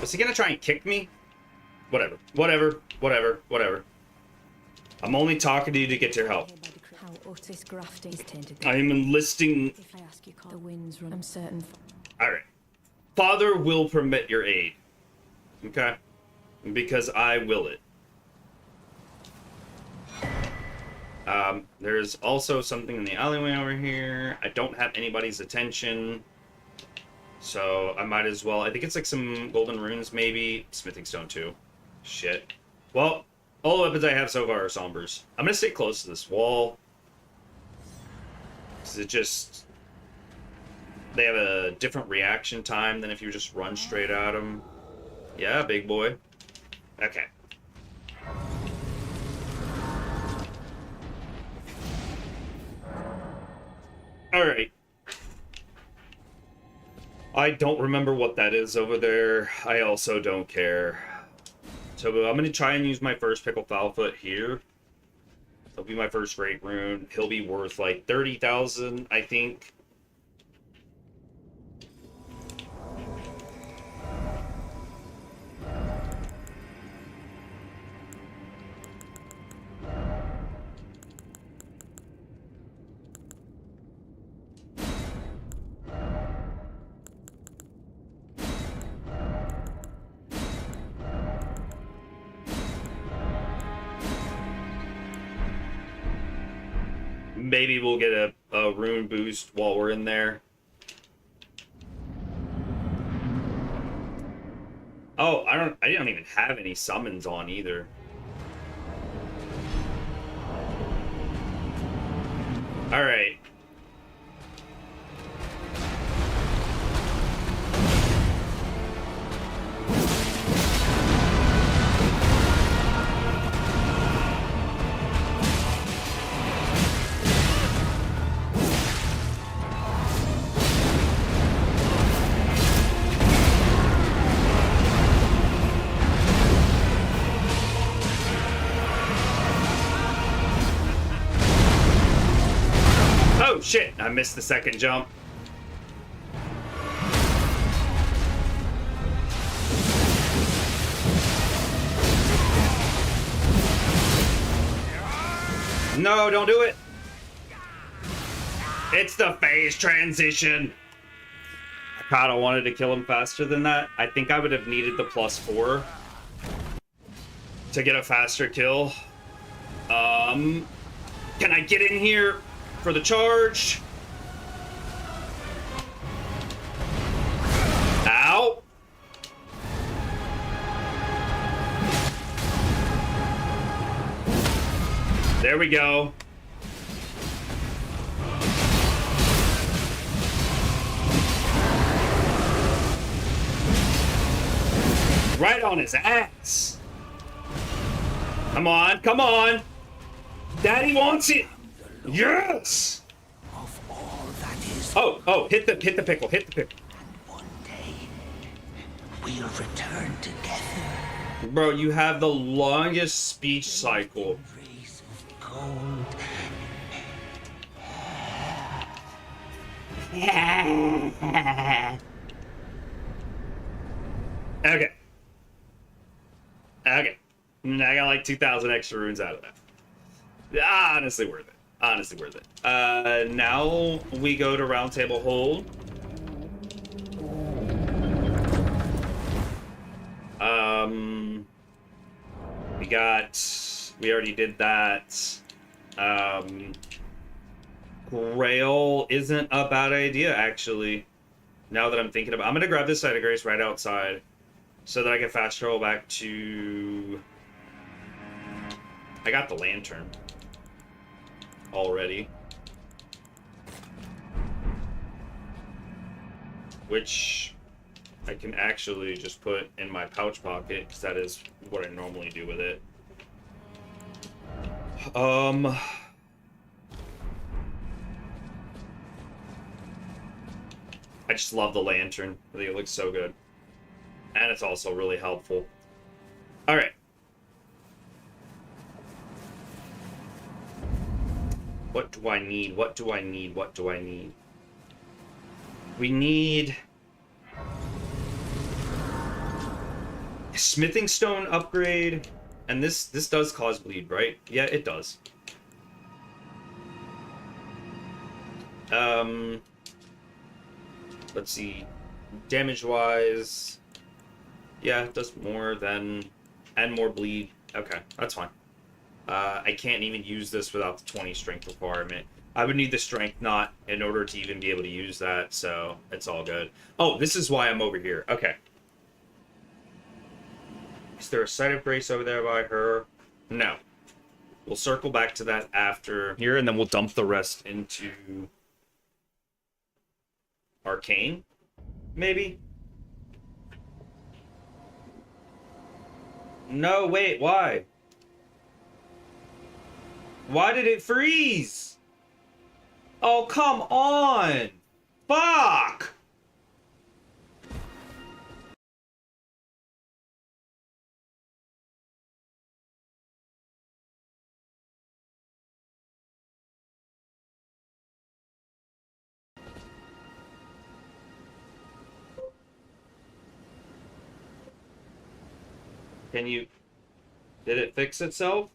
Was he gonna try and kick me? Whatever. Whatever. Whatever. Whatever. I'm only talking to you to get your help. How Otis grafting is tainted. I am enlisting... If I ask you, the winds run. I'm certain. Alright. Father will permit your aid. Okay? Because I will it. There's also something in the alleyway over here. I don't have anybody's attention. So I might as well... I think it's like some golden runes, maybe. Smithing stone, too. Shit. Well, All the weapons I have so far are Sombers. I'm gonna stay close to this wall. Because it just... They have a different reaction time than if you just run straight at them. Yeah, big boy. Okay. Alright. I don't remember what that is over there. I also don't care. So I'm going to try and use my first Pickle Foulfoot here. That'll be my first great rune. He'll be worth like 30,000, I think. Maybe we'll get a rune boost while we're in there. Oh, I don't even have any summons on either. All right. Oh shit, I missed the second jump. No, don't do it. It's the phase transition. I kind of wanted to kill him faster than that. I think I would have needed the +4 to get a faster kill. Can I get in here for the charge? Ow. There we go. Right on his ass. Come on, come on. Daddy wants it. Yes. Of all that is, Oh, hit the pickle, hit the pickle. one day we'll return together. Bro, you have the longest speech cycle. Rays of gold. Okay. Okay. I got like 2,000 extra runes out of that. Honestly worth it. Honestly worth it. Now we go to Round Table Hold. We already did that. Greyoll isn't a bad idea, actually. Now that I'm thinking about it. I'm going to grab this side of Grace right outside so that I can fast travel back to... I got the lantern already. Which I can actually just put in my pouch pocket, because that is what I normally do with it. I just love the lantern. I think it looks so good. And it's also really helpful. Alright. What do I need? What do I need? What do I need? We need... a smithing stone upgrade. And this does cause bleed, right? Yeah, it does. Let's see. Damage-wise... yeah, it does more than... and more bleed. Okay, that's fine. I can't even use this without the 20 strength requirement. I would need the strength knot in order to even be able to use that, so it's all good. Oh, this is why I'm over here. Okay. Is there a site of grace over there by her? No. We'll circle back to that after here, and then we'll dump the rest into Arcane, maybe? No, wait, why? Why did it freeze? Oh, come on! Fuck! Can you... Did it fix itself?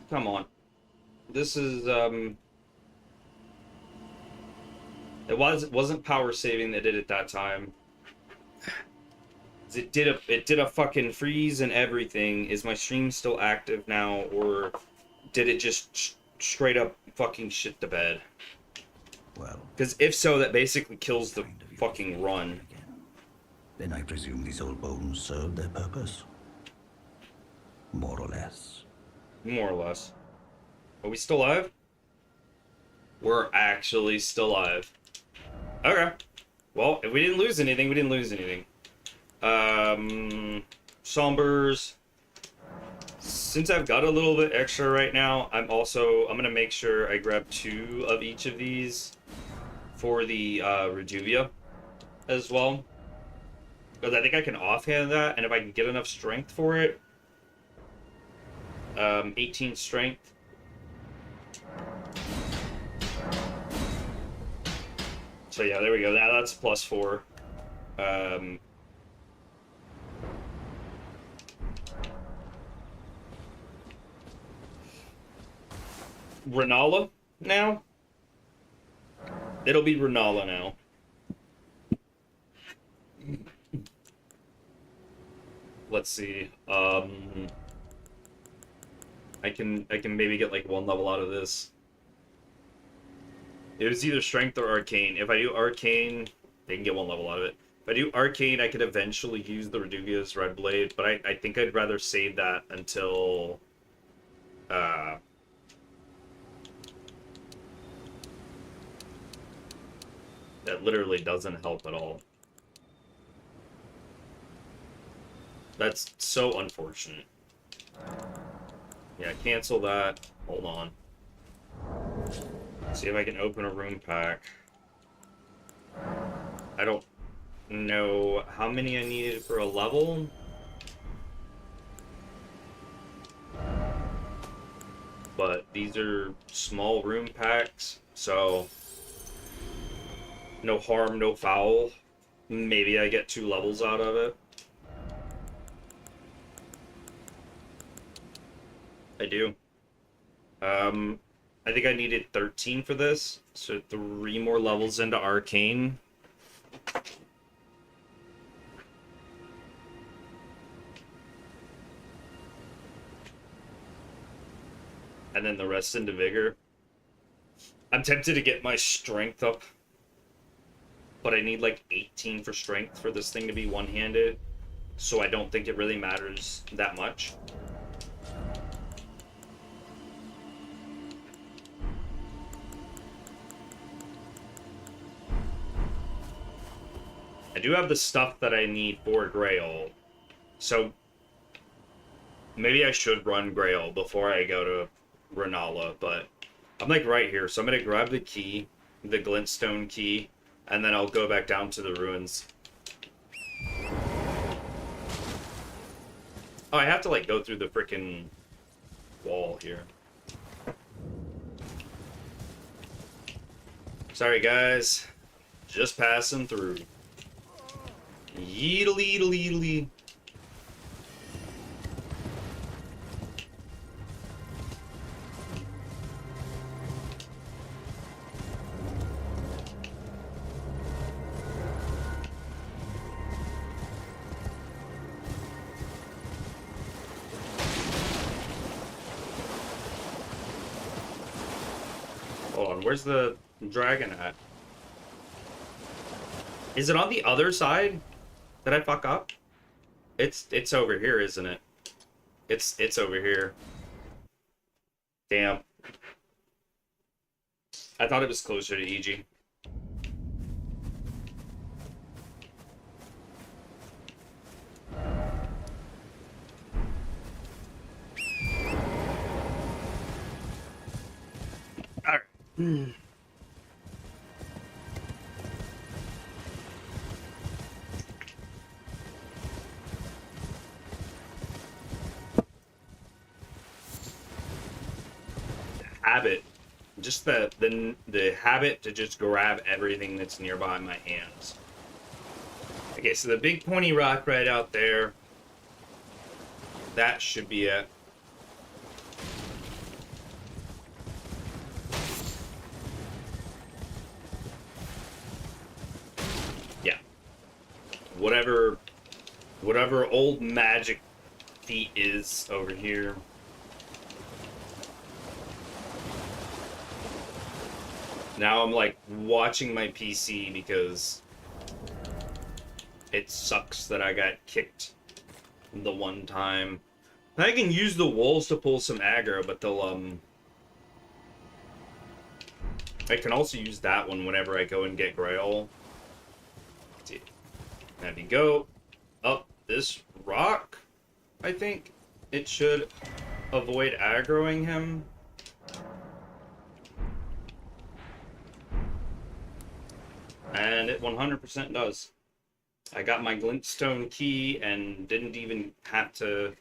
Come on. This is, It wasn't power saving that did it that time. It did a fucking freeze and everything. Is my stream still active now, or did it just straight up fucking shit the bed? Well, Because if so, that basically kills the fucking run. again. Then I presume these old bones served their purpose. More or less. More or less. Are we still alive? We're actually still alive. Okay. Well, if we didn't lose anything, we didn't lose anything. Sombers. Since I've got a little bit extra right now, I'm gonna make sure I grab 2 of each of these for the Reduvia as well. Because I think I can offhand that, and if I can get enough strength for it, 18 strength. So yeah, there we go. Now that's +4. Renala now? It'll be Renala now. Let's see. I can maybe get like 1 level out of this. It was either strength or arcane. If I do arcane, they can get 1 level out of it. If I do arcane, I could eventually use the Redugia's Red Blade, but I think I'd rather save that until that literally doesn't help at all. That's so unfortunate. Yeah, cancel that. Hold on. See if I can open a room pack. I don't know how many I needed for a level. But these are small room packs, so no harm, no foul. Maybe I get 2 levels out of it. I do. I think I needed 13 for this, so 3 more levels into Arcane. And then the rest into Vigor. I'm tempted to get my Strength up, but I need like 18 for Strength for this thing to be one-handed, so I don't think it really matters that much. I do have the stuff that I need for Greyoll, so maybe I should run Greyoll before I go to Renala, but I'm like right here, so I'm gonna grab the key, the glintstone key, and then I'll go back down to the ruins. Oh, I have to like go through the frickin' wall here. Sorry guys, just passing through. Yeedly yeedly. Hold on, where's the dragon at? Is it on the other side? Did I fuck up? It's over here, isn't it? It's over here. Damn. I thought it was closer to EG. Alright. Habit. Just the habit to just grab everything that's nearby my hands. Okay, so the big pointy rock right out there. That should be it. Yeah. Whatever old magic feat is over here. Now I'm like watching my PC because it sucks that I got kicked the one time. I can use the wolves to pull some aggro, but they'll I can also use that one whenever I go and get Greyoll. See. Now if you go up this rock, I think it should avoid aggroing him. And it 100% does. I got my glintstone key and didn't even have to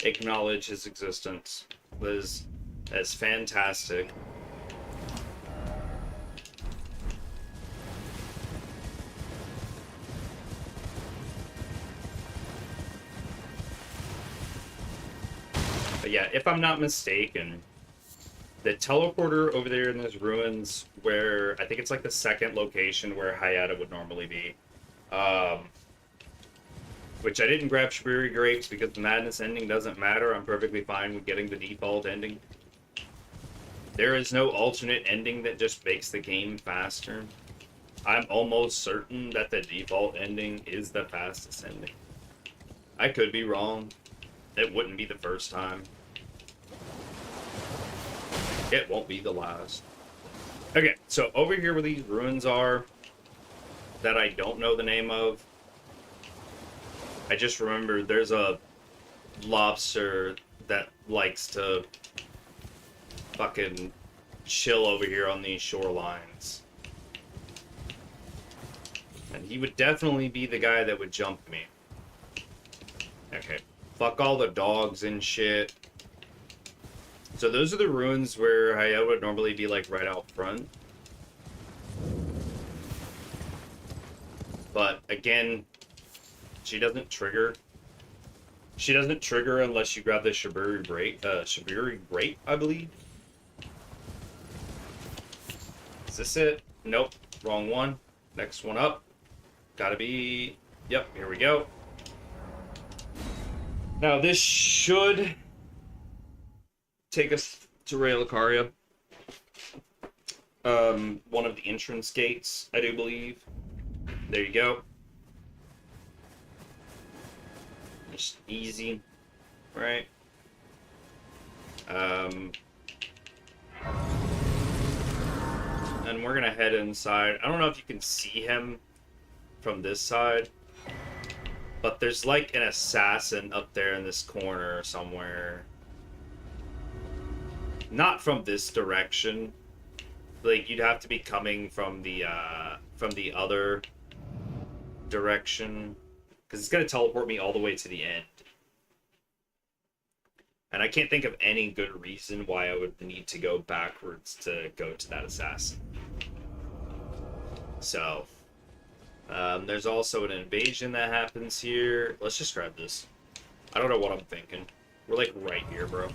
acknowledge his existence. That's fantastic. But yeah, if I'm not mistaken, the teleporter over there in those ruins where I think it's like the second location where Hayata would normally be. Which I didn't grab Shibiri Grapes because the Madness ending doesn't matter. I'm perfectly fine with getting the default ending. There is no alternate ending that just makes the game faster. I'm almost certain that the default ending is the fastest ending. I could be wrong. It wouldn't be the first time. It won't be the last. Okay, so over here where these ruins are, that I don't know the name of, I just remember there's a lobster that likes to fucking chill over here on these shorelines. And he would definitely be the guy that would jump me. Okay, fuck all the dogs and shit. So those are the ruins where Hayata would normally be like right out front. But again, she doesn't trigger. She doesn't trigger unless you grab the Shibiri Grape, I believe. Is this it? Nope, wrong one. Next one up. Gotta be... Yep, here we go. Now this should take us to Relicaria. One of the entrance gates, I do believe. There you go. Just easy, right? And we're gonna head inside. I don't know if you can see him from this side, but there's like an assassin up there in this corner somewhere. Not from this direction. Like, you'd have to be coming from the other direction, because it's going to teleport me all the way to the end. And I can't think of any good reason why I would need to go backwards to go to that assassin. So, there's also an invasion that happens here. Let's just grab this. I don't know what I'm thinking. We're like right here, bro.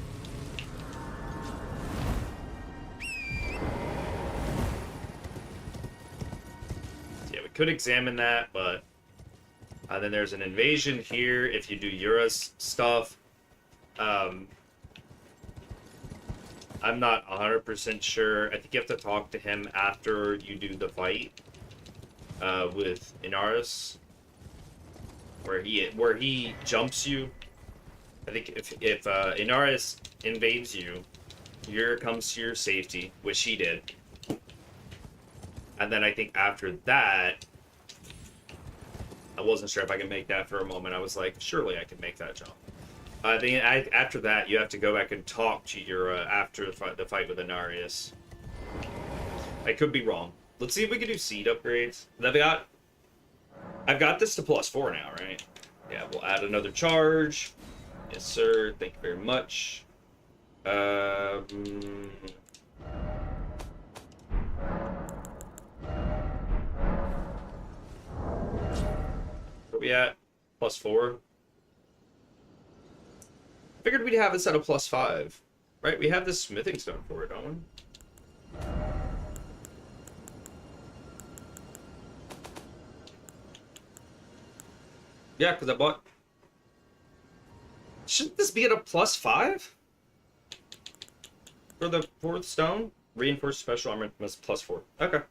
Yeah, we could examine that, but then there's an invasion here if you do Yura's stuff. I'm not 100% sure. I think you have to talk to him after you do the fight with Inaris, where he jumps you I think if Inarius invades you, Yer comes to your safety, which he did. And then I think after that, I wasn't sure if I could make that for a moment. I was like, surely I can make that jump. Then after that, you have to go back and talk to your after the fight with Inarius. I could be wrong. Let's see if we can do seed upgrades. I've got this to +4 now, right? Yeah, we'll add another charge. Yes, sir. Thank you very much. Where we at? +4. Figured we'd have this at a +5. Right? We have this smithing stone for it, don't we? Yeah, because I bought... Shouldn't this be at a +5? For the 4th stone? Reinforced special armor was +4. Okay.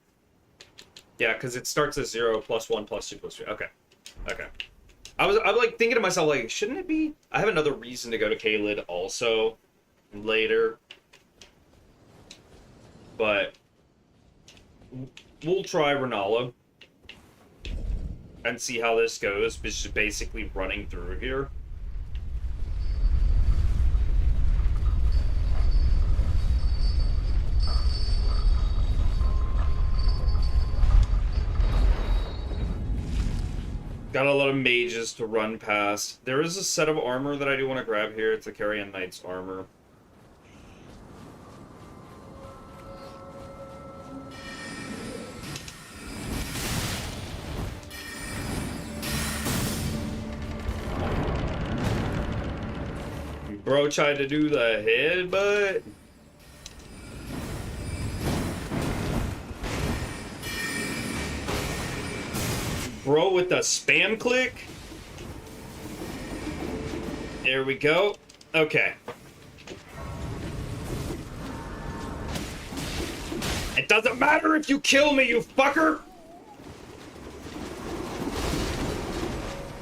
Yeah, because it starts as 0, +1, +2, +3. Okay. Okay. I'm like thinking to myself, like, shouldn't it be? I have another reason to go to Caelid also later. But we'll try Renala and see how this goes. Just basically running through here. Got a lot of mages to run past. There is a set of armor that I do want to grab here. It's a Carrion Knight's armor. Bro tried to do the headbutt. Bro with the spam click. There we go. Okay. It doesn't matter if you kill me, you fucker!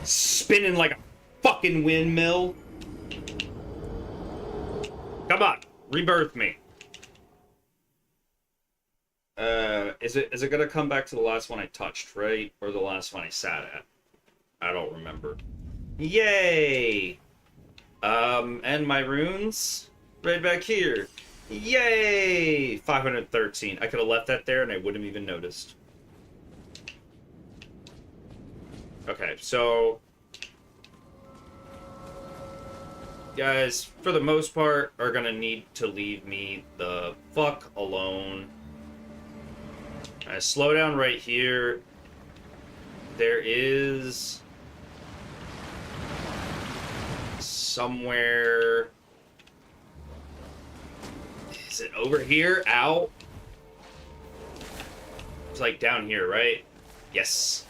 Spinning like a fucking windmill. Come on, rebirth me. Is it gonna come back to the last one I touched, right? Or the last one I sat at? I don't remember. Yay! And my runes? Right back here. Yay! 513. I could have left that there and I wouldn't have even noticed. Okay, so... guys, for the most part, are gonna need to leave me the fuck alone. I slow down right here. There is somewhere. Is it over here? Out? It's like down here, right? Yes.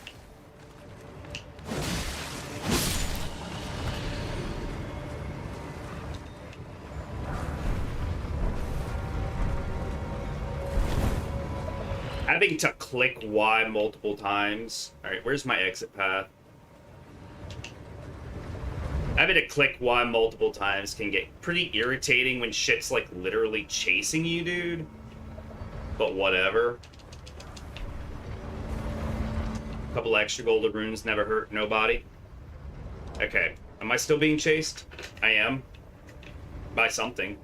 Having to click Y multiple times. Alright, where's my exit path? Having to click Y multiple times can get pretty irritating when shit's like literally chasing you, dude. But whatever. A couple extra golden runes never hurt nobody. Okay, am I still being chased? I am. By something.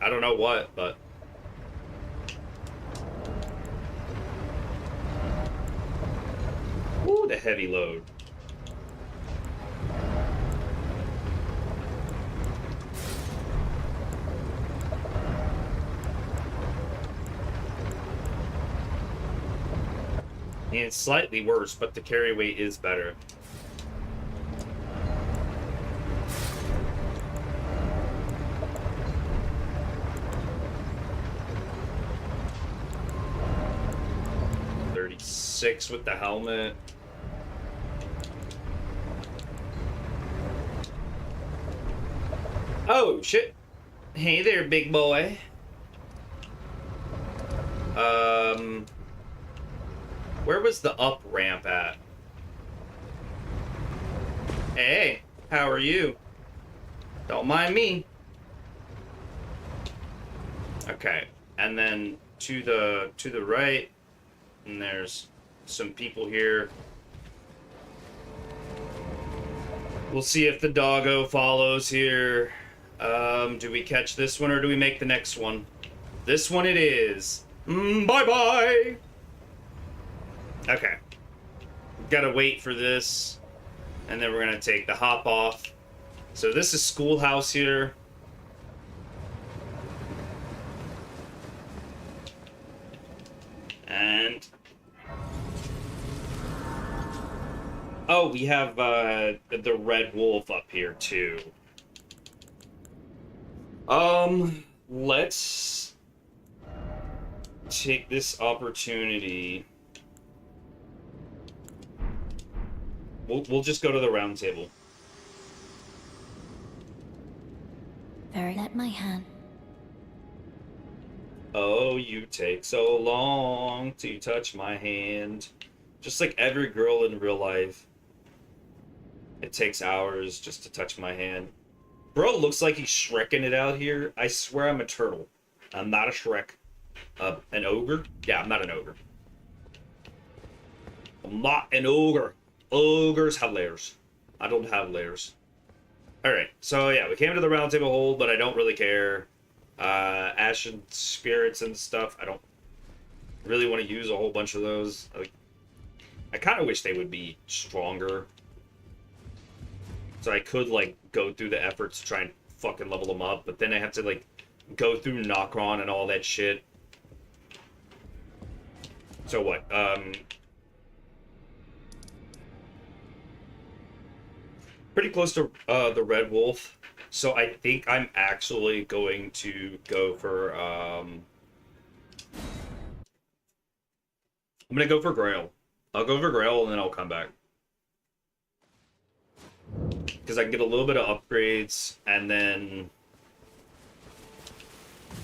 I don't know what, but... Ooh, the heavy load. I mean, it's slightly worse, but the carry weight is better. .36 with the helmet. Oh, shit. Hey there, big boy. Where was the up ramp at? Hey, how are you? Don't mind me. Okay, and then to the right, and there's some people here. We'll see if the doggo follows here. Do we catch this one or do we make the next one? This one it is. Bye-bye! Okay. Gotta wait for this. And then we're gonna take the hop off. So this is Schoolhouse here. And... oh, we have the Red Wolf up here too. Let's take this opportunity. We'll just go to the round table. Very. Let my hand. Oh, you take so long to touch my hand. Just like every girl in real life. It takes hours just to touch my hand. Bro looks like he's Shrekking it out here. I swear I'm a turtle. I'm not a Shrek. An ogre? Yeah, I'm not an ogre. I'm not an ogre. Ogres have layers. I don't have layers. Alright, so yeah, we came to the round table hold, but I don't really care. Ashen spirits and stuff, I don't really want to use a whole bunch of those. I kind of wish they would be stronger. So I could, like, go through the efforts to try and fucking level them up, but then I have to, like, go through Knock-On and all that shit. So what? Pretty close to the Red Wolf. So I think I'm actually going to go for, I'm gonna go for Greyoll. I'll go for Greyoll and then I'll come back. Because I can get a little bit of upgrades, and then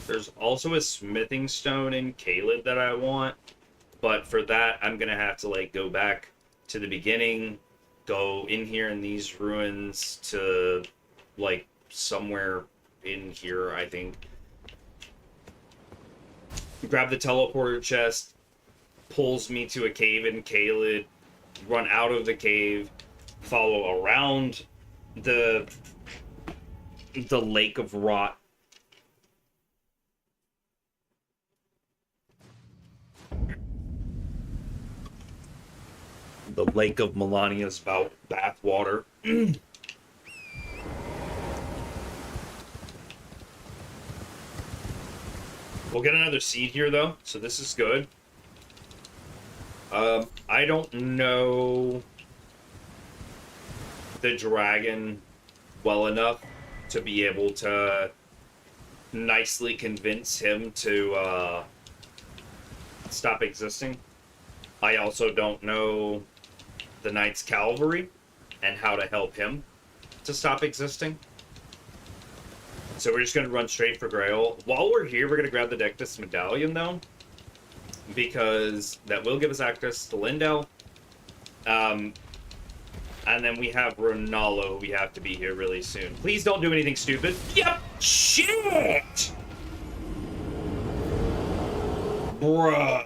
there's also a smithing stone in Caelid that I want, but for that I'm gonna have to like go back to the beginning, go in here in these ruins to like somewhere in here, I think. Grab the teleporter chest, pulls me to a cave in Caelid, run out of the cave, follow around the lake of rot. The lake of Melania's bathwater. We'll get another seed here though, so this is good. I don't know the dragon well enough to be able to nicely convince him to stop existing. I also don't know the Knight's Cavalry and how to help him to stop existing. So we're just going to run straight for Greyoll. While we're here, we're going to grab the Dectus Medallion, though, because that will give us access to Lindell. And then we have Ronaldo, we have to be here really soon. Please don't do anything stupid. Yep! Shit! Bruh.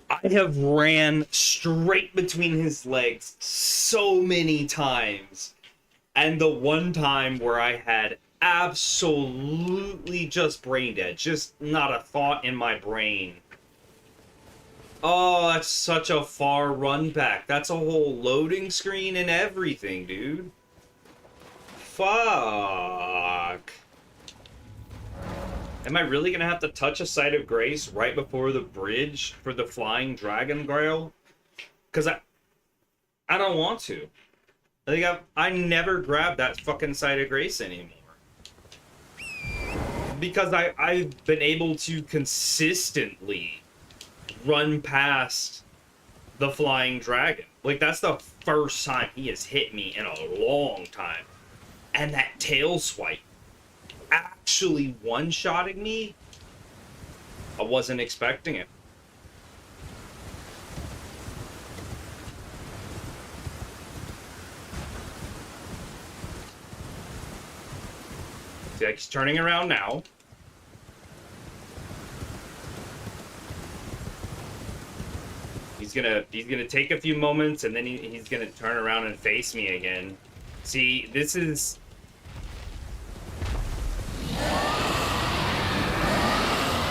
I have ran straight between his legs so many times. And the one time where I had absolutely just brain dead, just not a thought in my brain. Oh, that's such a far run back. That's a whole loading screen and everything, dude. Fuck. Am I really gonna have to touch a Site of Grace right before the bridge for the Flying Dragon Greyoll? Because I don't want to. I never grab that fucking Site of Grace anymore. Because I've been able to consistently run past the Flying Dragon. Like, that's the first time he has hit me in a long time. And that tail swipe actually one-shotting me? I wasn't expecting it. See, like he's turning around now. He's gonna take a few moments, and then he's gonna turn around and face me again. See, this is...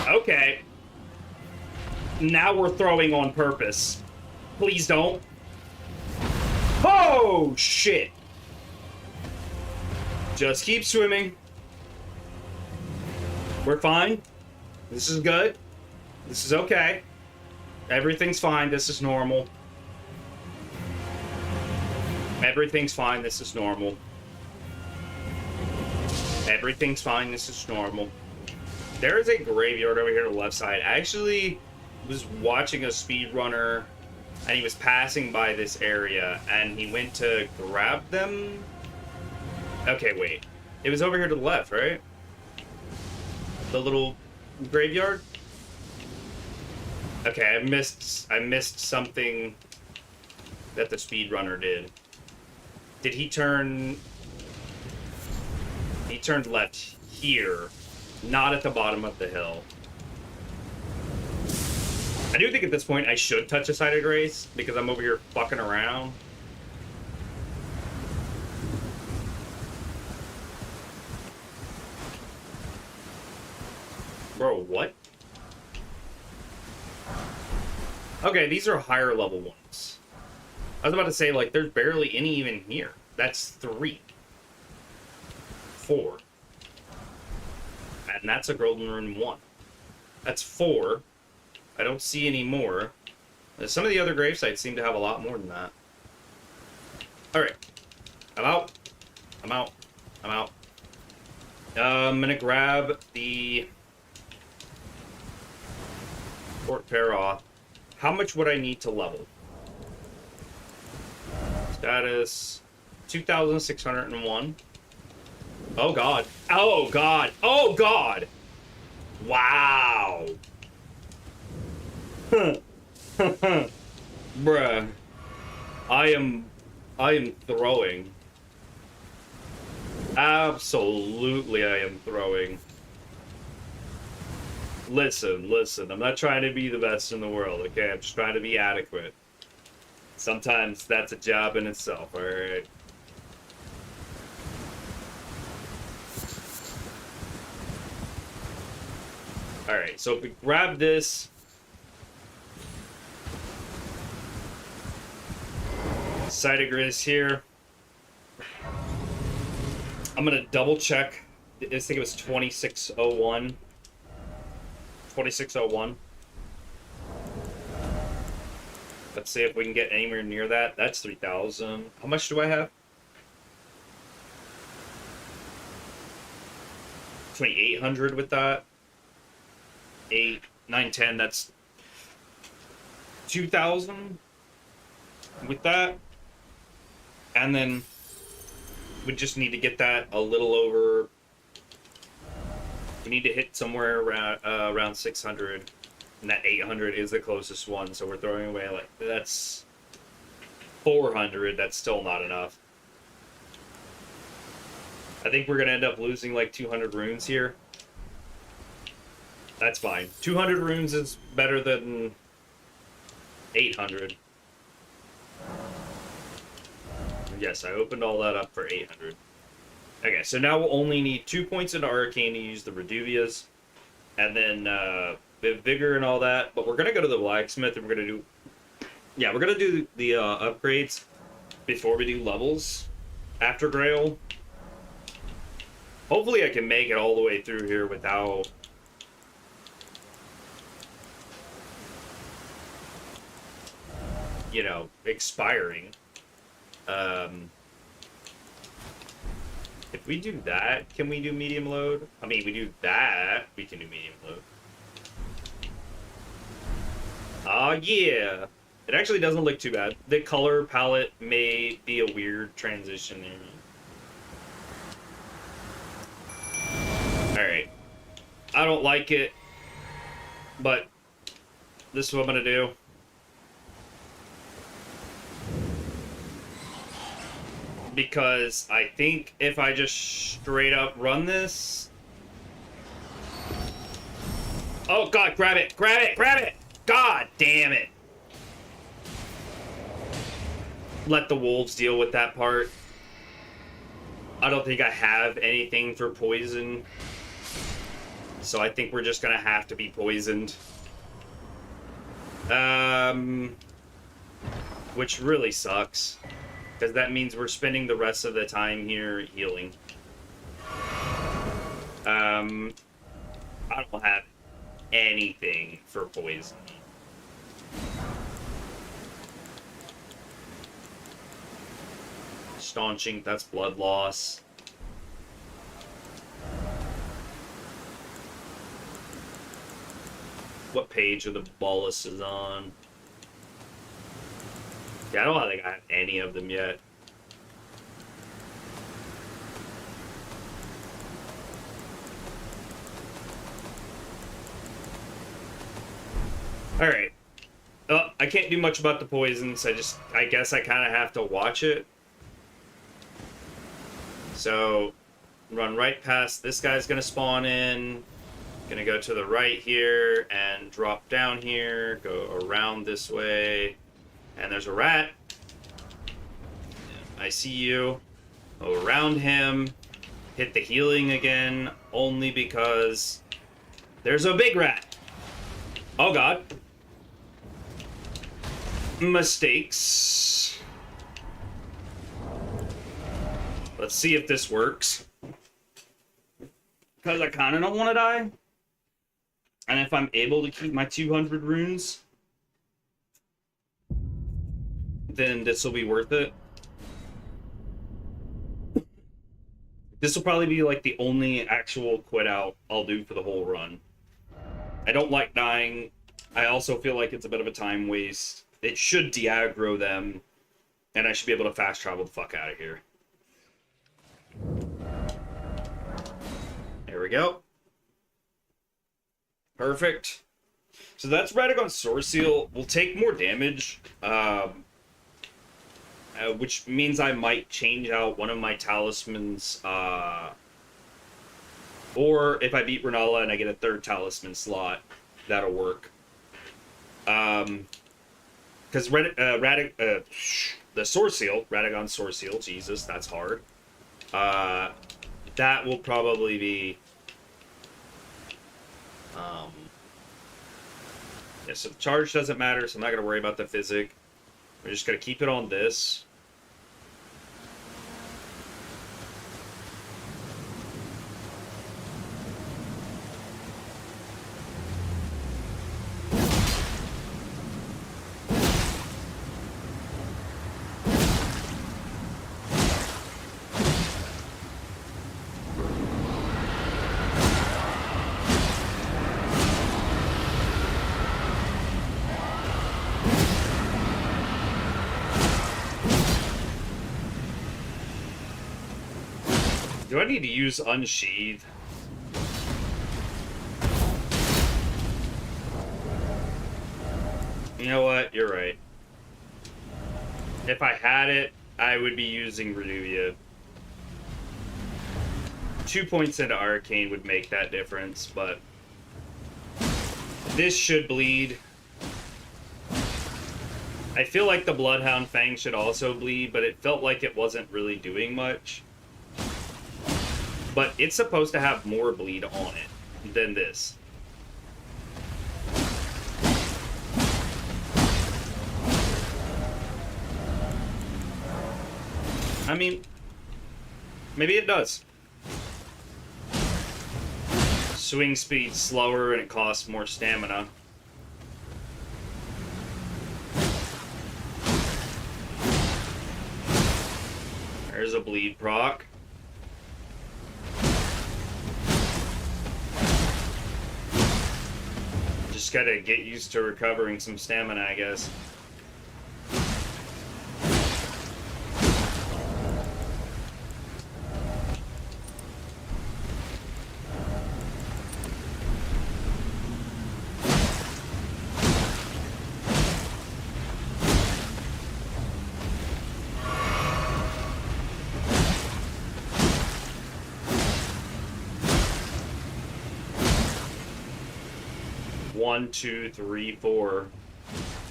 Okay. Now we're throwing on purpose. Please don't. Oh, shit. Just keep swimming. We're fine. This is good. This is okay. Everything's fine. This is normal. Everything's fine. This is normal. Everything's fine. This is normal. There is a graveyard over here on the left side. I actually was watching a speedrunner, and he was passing by this area, and he went to grab them. Okay, wait. It was over here to the left, right? The little graveyard? Okay, I missed something that the speedrunner did. Did he turn... He turned left here, not at the bottom of the hill. I do think at this point I should touch a side of grace, because I'm over here fucking around. Bro, what? Okay, these are higher level ones. I was about to say, like, there's barely any even here. That's 3. 4. And that's a golden rune 1. That's 4. I don't see any more. Some of the other grave sites seem to have a lot more than that. Alright. I'm out. I'm out. I'm out. I'm gonna grab the Fort Paroth. How much would I need to level? Status 2,601. Oh god. Oh god. Oh god. Wow. Bruh. I am throwing. Absolutely I am throwing. Listen, I'm not trying to be the best in the world, okay? I'm just trying to be adequate. Sometimes that's a job in itself, alright? Alright, so if we grab this... Side of Grizz here. I'm gonna double check. I think it was 2601. 2601. Let's see if we can get anywhere near that. That's 3,000. How much do I have? 2,800 with that. 8, 9, 10. That's 2,000 with that. And then we just need to get that a little over. We need to hit somewhere around 600, and that 800 is the closest one. So we're throwing away like that's 400. That's still not enough. I think we're gonna end up losing like 200 runes here. That's fine. 200 runes is better than 800. Yes, I opened all that up for 800. Okay, so now we'll only need 2 points into Arcane to use the Reduvias. And then Vigor and all that. But we're going to go to the Blacksmith and we're going to do... Yeah, we're going to do the upgrades before we do levels after Greyoll. Hopefully I can make it all the way through here without... you know, expiring. If we do that, can we do medium load? I mean, we do that, we can do medium load. Oh, yeah. It actually doesn't look too bad. The color palette may be a weird transition there. Alright. I don't like it, but this is what I'm gonna do. Because I think if I just straight up run this... Oh god, grab it! Grab it! Grab it! God damn it! Let the wolves deal with that part. I don't think I have anything for poison. So I think we're just gonna have to be poisoned. Which really sucks. Because that means we're spending the rest of the time here healing. I don't have anything for poison. Staunching, that's blood loss. What page are the boluses on? Yeah, I don't think I have any of them yet. Alright. I can't do much about the poisons. I guess I kind of have to watch it. So, run right past. This guy's going to spawn in. Going to go to the right here and drop down here. Go around this way. And there's a rat. I see you. Go around him. Hit the healing again. Only because there's a big rat. Oh god. Mistakes. Let's see if this works. Because I kind of don't want to die. And if I'm able to keep my 200 runes, then this will be worth it. This will probably be like the only actual quit out I'll do for the whole run. I don't like dying. I also feel like it's a bit of a time waste. It should de-aggro them, and I should be able to fast travel the fuck out of here. There we go. Perfect. So that's Radagon's Sword Seal. Will take more damage, which means I might change out one of my talismans, or if I beat Renala and I get a third talisman slot, that'll work. Because the Sword Seal, Radagon's Sword Seal, Jesus, that's hard. That will probably be... yeah, so the charge doesn't matter, so I'm not going to worry about the physic. We're just going to keep it on this. Do I need to use Unsheathe? You know what? You're right. If I had it, I would be using Renuvia. 2 points into Arcane would make that difference, but... this should bleed. I feel like the Bloodhound Fang should also bleed, but it felt like it wasn't really doing much. But it's supposed to have more bleed on it than this. I mean, maybe it does. Swing speed's slower and it costs more stamina. There's a bleed proc. Just gotta get used to recovering some stamina, I guess. 1, 2, 3, 4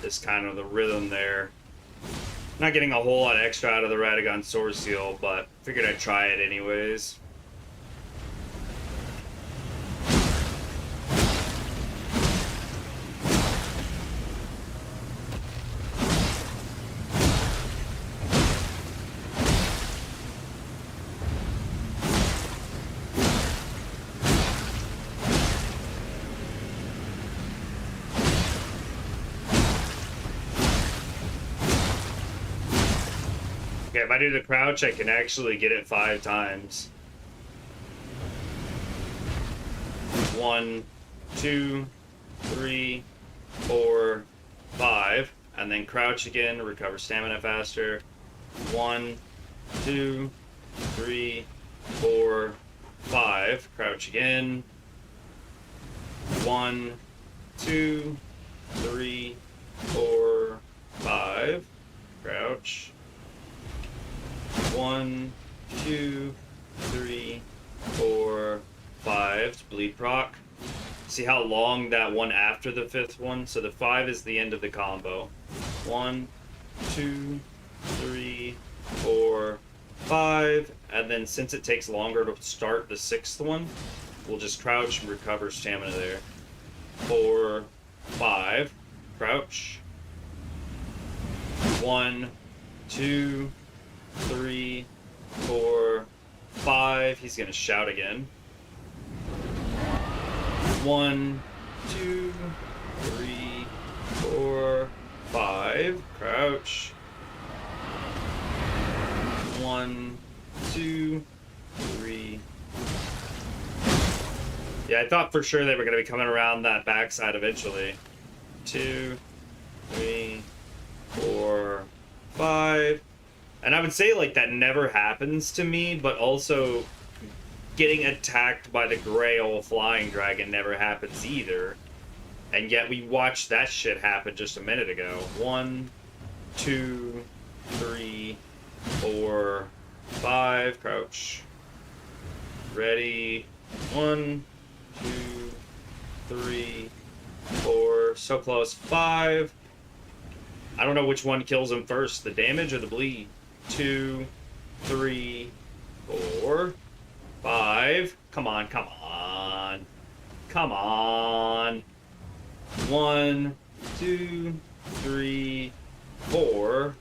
is kind of the rhythm there. Not getting a whole lot extra out of the Radagon Sword Seal, but figured I'd try it anyways. Okay, if I do the crouch, I can actually get it 5 times. 1, 2, 3, 4, 5, and then crouch again to recover stamina faster. 1, 2, 3, 4, 5. Crouch again. 1, 2, 3, 4, 5. Crouch. 1, 2, 3, 4, 5 to bleed proc. See how long that one after the 5th one? So the 5 is the end of the combo. 1, 2, 3, 4, 5. And then since it takes longer to start the 6th one, we'll just crouch and recover stamina there. 4, 5. Crouch. 1, 2, 3, 4, 5. He's gonna shout again. 1, 2, 3, 4, 5. Crouch. 1, 2, 3. Yeah, I thought for sure they were gonna be coming around that backside eventually. 2, 3, 4, 5. And I would say, like, that never happens to me, but also getting attacked by the Greyoll flying dragon never happens either. And yet we watched that shit happen just a minute ago. 1, 2, 3, 4, 5. Crouch. Ready. 1, 2, 3, 4. So close. 5. I don't know which one kills him first, the damage or the bleed. 2, 3, 4, 5. Come on, come on. Come on. 1, 2, 3, 4.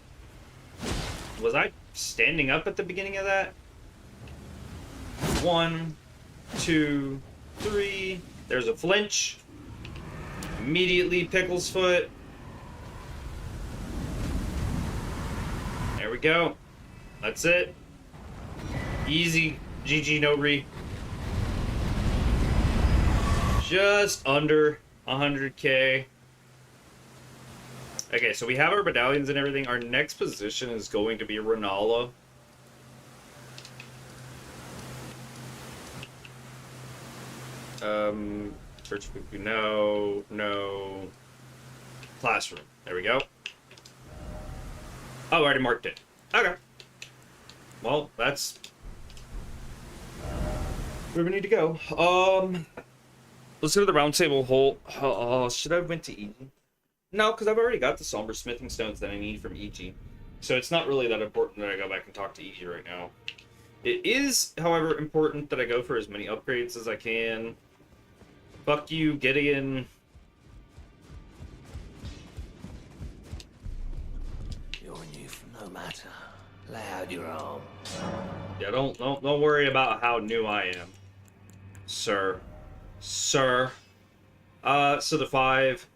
Was I standing up at the beginning of that? 1, 2, 3. There's a flinch. Immediately Pickle's foot. There we go. That's it. Easy. GG, no re. Just under 100k. Okay, so we have our medallions and everything. Our next position is going to be Renala. Search book. No. Classroom. There we go. Oh, I already marked it. Okay. Well, that's where we need to go. Let's go to the round table hole. Should I have went to EG? No, because I've already got the somber smithing stones that I need from EG. So it's not really that important that I go back and talk to EG right now. It is, however, important that I go for as many upgrades as I can. Fuck you, Gideon. You're new from no matter. Lay out your arm. Yeah, don't worry about how new I am, sir. So the 5,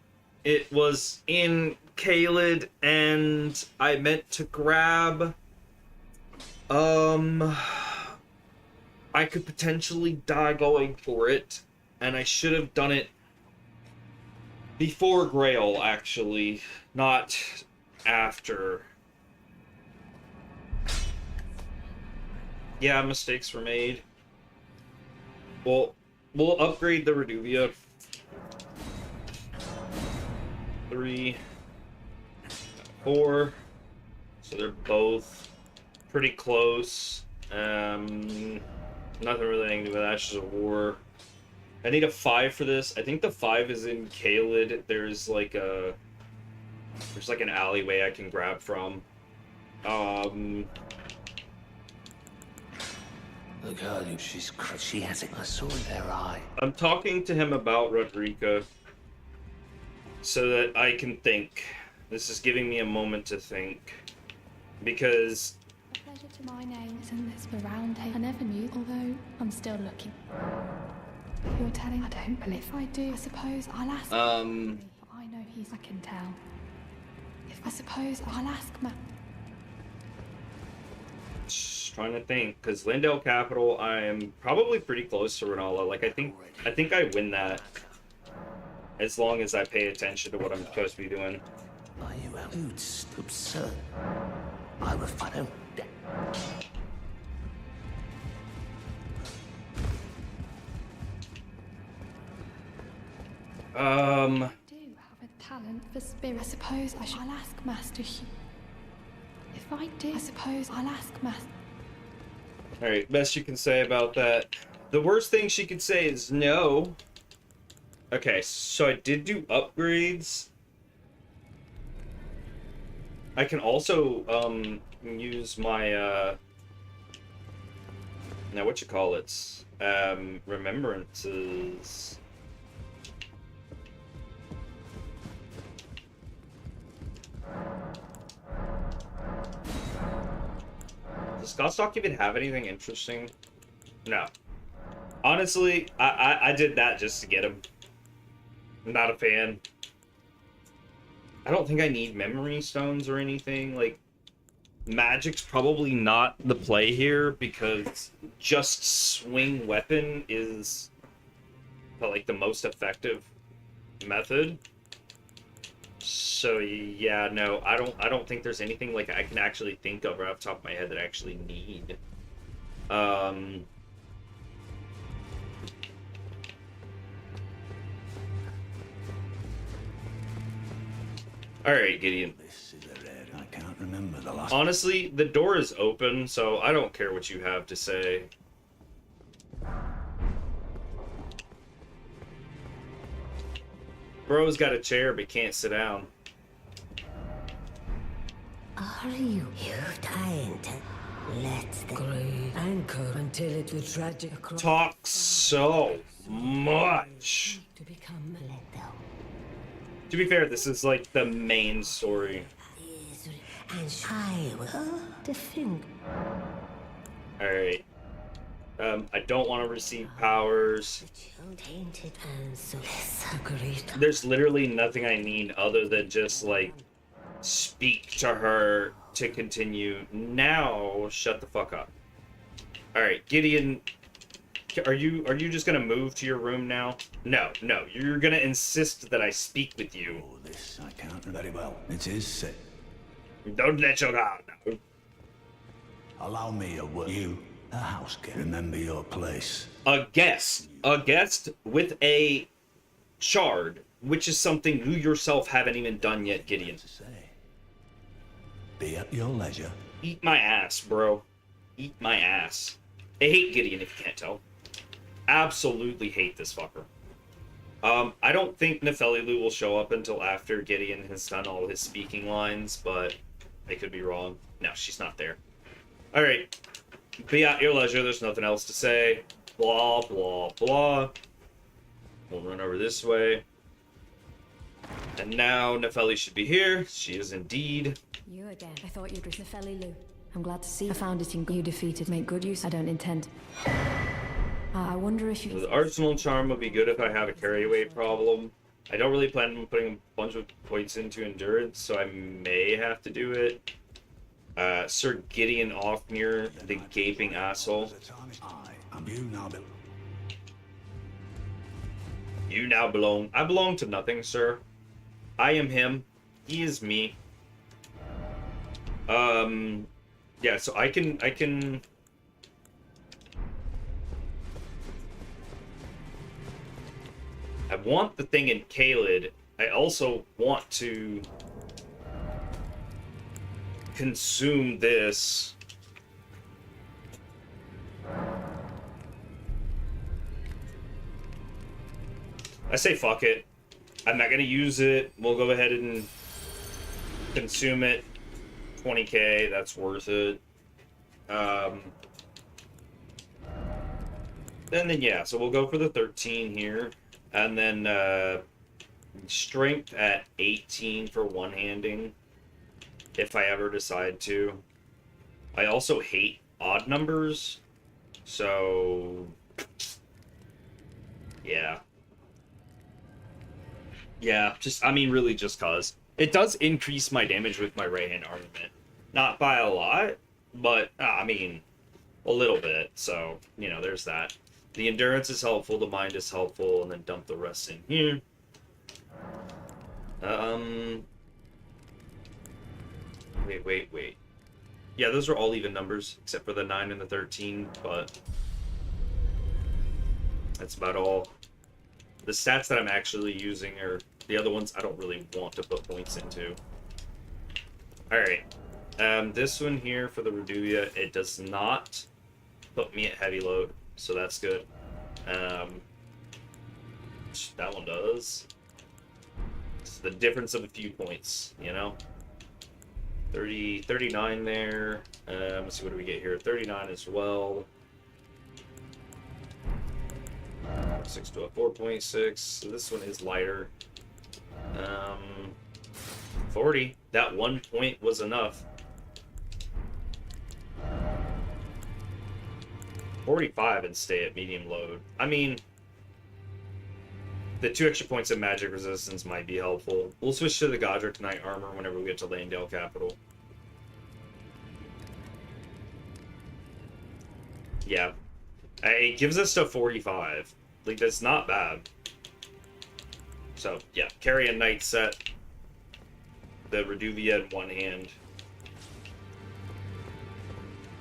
it was in Caelid, and I meant to grab. I could potentially die going for it, and I should have done it before Greyoll, actually, not after. Yeah, mistakes were made. Well, we'll upgrade the Reduvia. 3, 4. So they're both pretty close. Nothing really I can do with Ashes of War. I need a 5 for this. I think the 5 is in Caelid. There's like an alleyway I can grab from. Look at her, she has it. I saw in her eye. I'm talking to him about Rodrika so that I can think. This is giving me a moment to think. Because A pleasure to my name isn't this around here. I never knew, although I'm still looking. You're telling I don't believe. If I do, I suppose I'll ask. But I know I can tell. If I suppose I'll ask just trying to think, because Lindell Capital, I'm probably pretty close to Renala. Like, I think I win that. As long as I pay attention to what I'm supposed to be doing. Are you out? It's absurd. I will follow. I do have a talent for spirit. I suppose I'll ask Master Hugh. If I do, I suppose I'll ask Master. Alright, best you can say about that. The worst thing she could say is no. Okay, so I did do upgrades. I can also, use my, now what you call it? Remembrances. Does Godstock even have anything interesting? No. Honestly, I did that just to get him. I'm not a fan. I don't think I need memory stones or anything. Like, magic's probably not the play here because just swing weapon is like the most effective method. So yeah, no, I don't think there's anything like I can actually think of right off the top of my head that I actually need. Alright, Gideon. This is a rare. I can't remember the last. Honestly, the door is open, so I don't care what you have to say. Bro's got a chair but can't sit down. Are you trying to let the Great anchor until it was tragic across. Talk so much. To become let go? To be fair, this is like the main story. And I will defend. Alright. I don't want to receive powers. Tainted and so There's literally nothing I need other than just like speak to her to continue. Now, shut the fuck up. Alright, Gideon, are you just gonna move to your room now? No, you're gonna insist that I speak with you. Oh, this I can't very well. It is sick. Don't let your guard down. Allow me a word. You, a house guest. Remember your place. A guest with a shard, which is something you yourself haven't even done yet, Gideon. To say. Be at your leisure. Eat my ass, bro. Eat my ass. I hate Gideon, if you can't tell. Absolutely hate this fucker. I don't think Nefelilu will show up until after Gideon has done all his speaking lines, but I could be wrong. No, she's not there. Alright. Be at your leisure, there's nothing else to say. Blah, blah, blah. We'll run over this way. And now Nefeli should be here. She is indeed. You again. I thought you'd reach Nefeli. I'm glad to see I found it in you defeated. Make good use. I don't intend. I wonder if you. The Arsenal Charm would be good if I have a carry weight problem. I don't really plan on putting a bunch of points into endurance, so I may have to do it. Sir Gideon Offmere, the gaping asshole. You now belong. I belong to nothing, sir. I am him. He is me. Yeah, so I can I want the thing in Caelid. I also want to consume this. say fuck it. I'm not gonna use it. We'll go ahead and consume it. 20k, that's worth it. And then yeah, so we'll go for the 13 here, and then strength at 18 for one-handing, if I ever decide to. I also hate odd numbers, so yeah. Yeah, just, I mean, really just cause. It does increase my damage with my right-hand armament. Not by a lot, but, I mean, a little bit. So, you know, there's that. The endurance is helpful, the mind is helpful, and then dump the rest in here. Wait. Yeah, those are all even numbers, except for the 9 and the 13, but that's about all. The stats that I'm actually using are the other ones I don't really want to put points into. Alright. This one here for the Reduvia, it does not put me at heavy load, so that's good. That one does. It's the difference of a few points, you know? 39 there. Let's see, what do we get here? 39 as well. 6 to a 4.6. So this one is lighter. 40. That 1 point was enough. 45 and stay at medium load. I mean, the 2 extra points of magic resistance might be helpful. We'll switch to the Godric Knight armor whenever we get to Landale Capital. Yeah. It gives us to 45. Like, that's not bad. So, yeah. Carry a Knight set. The Reduvia in one hand.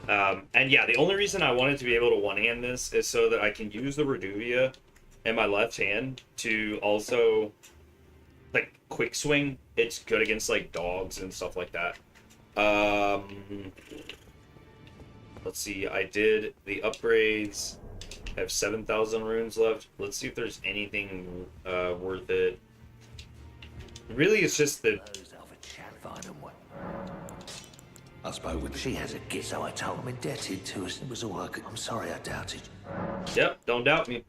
And yeah, the only reason I wanted to be able to one-hand this is so that I can use the Reduvia in my left hand to also, like, quick swing. It's good against, like, dogs and stuff like that. Let's see, I did the upgrades. I have 7,000 runes left. Let's see if there's anything worth it. Really, it's just the... I spoke with... She has a gift, so I told him indebted to us. It was all I could... I'm sorry I doubted. Yep, don't doubt me.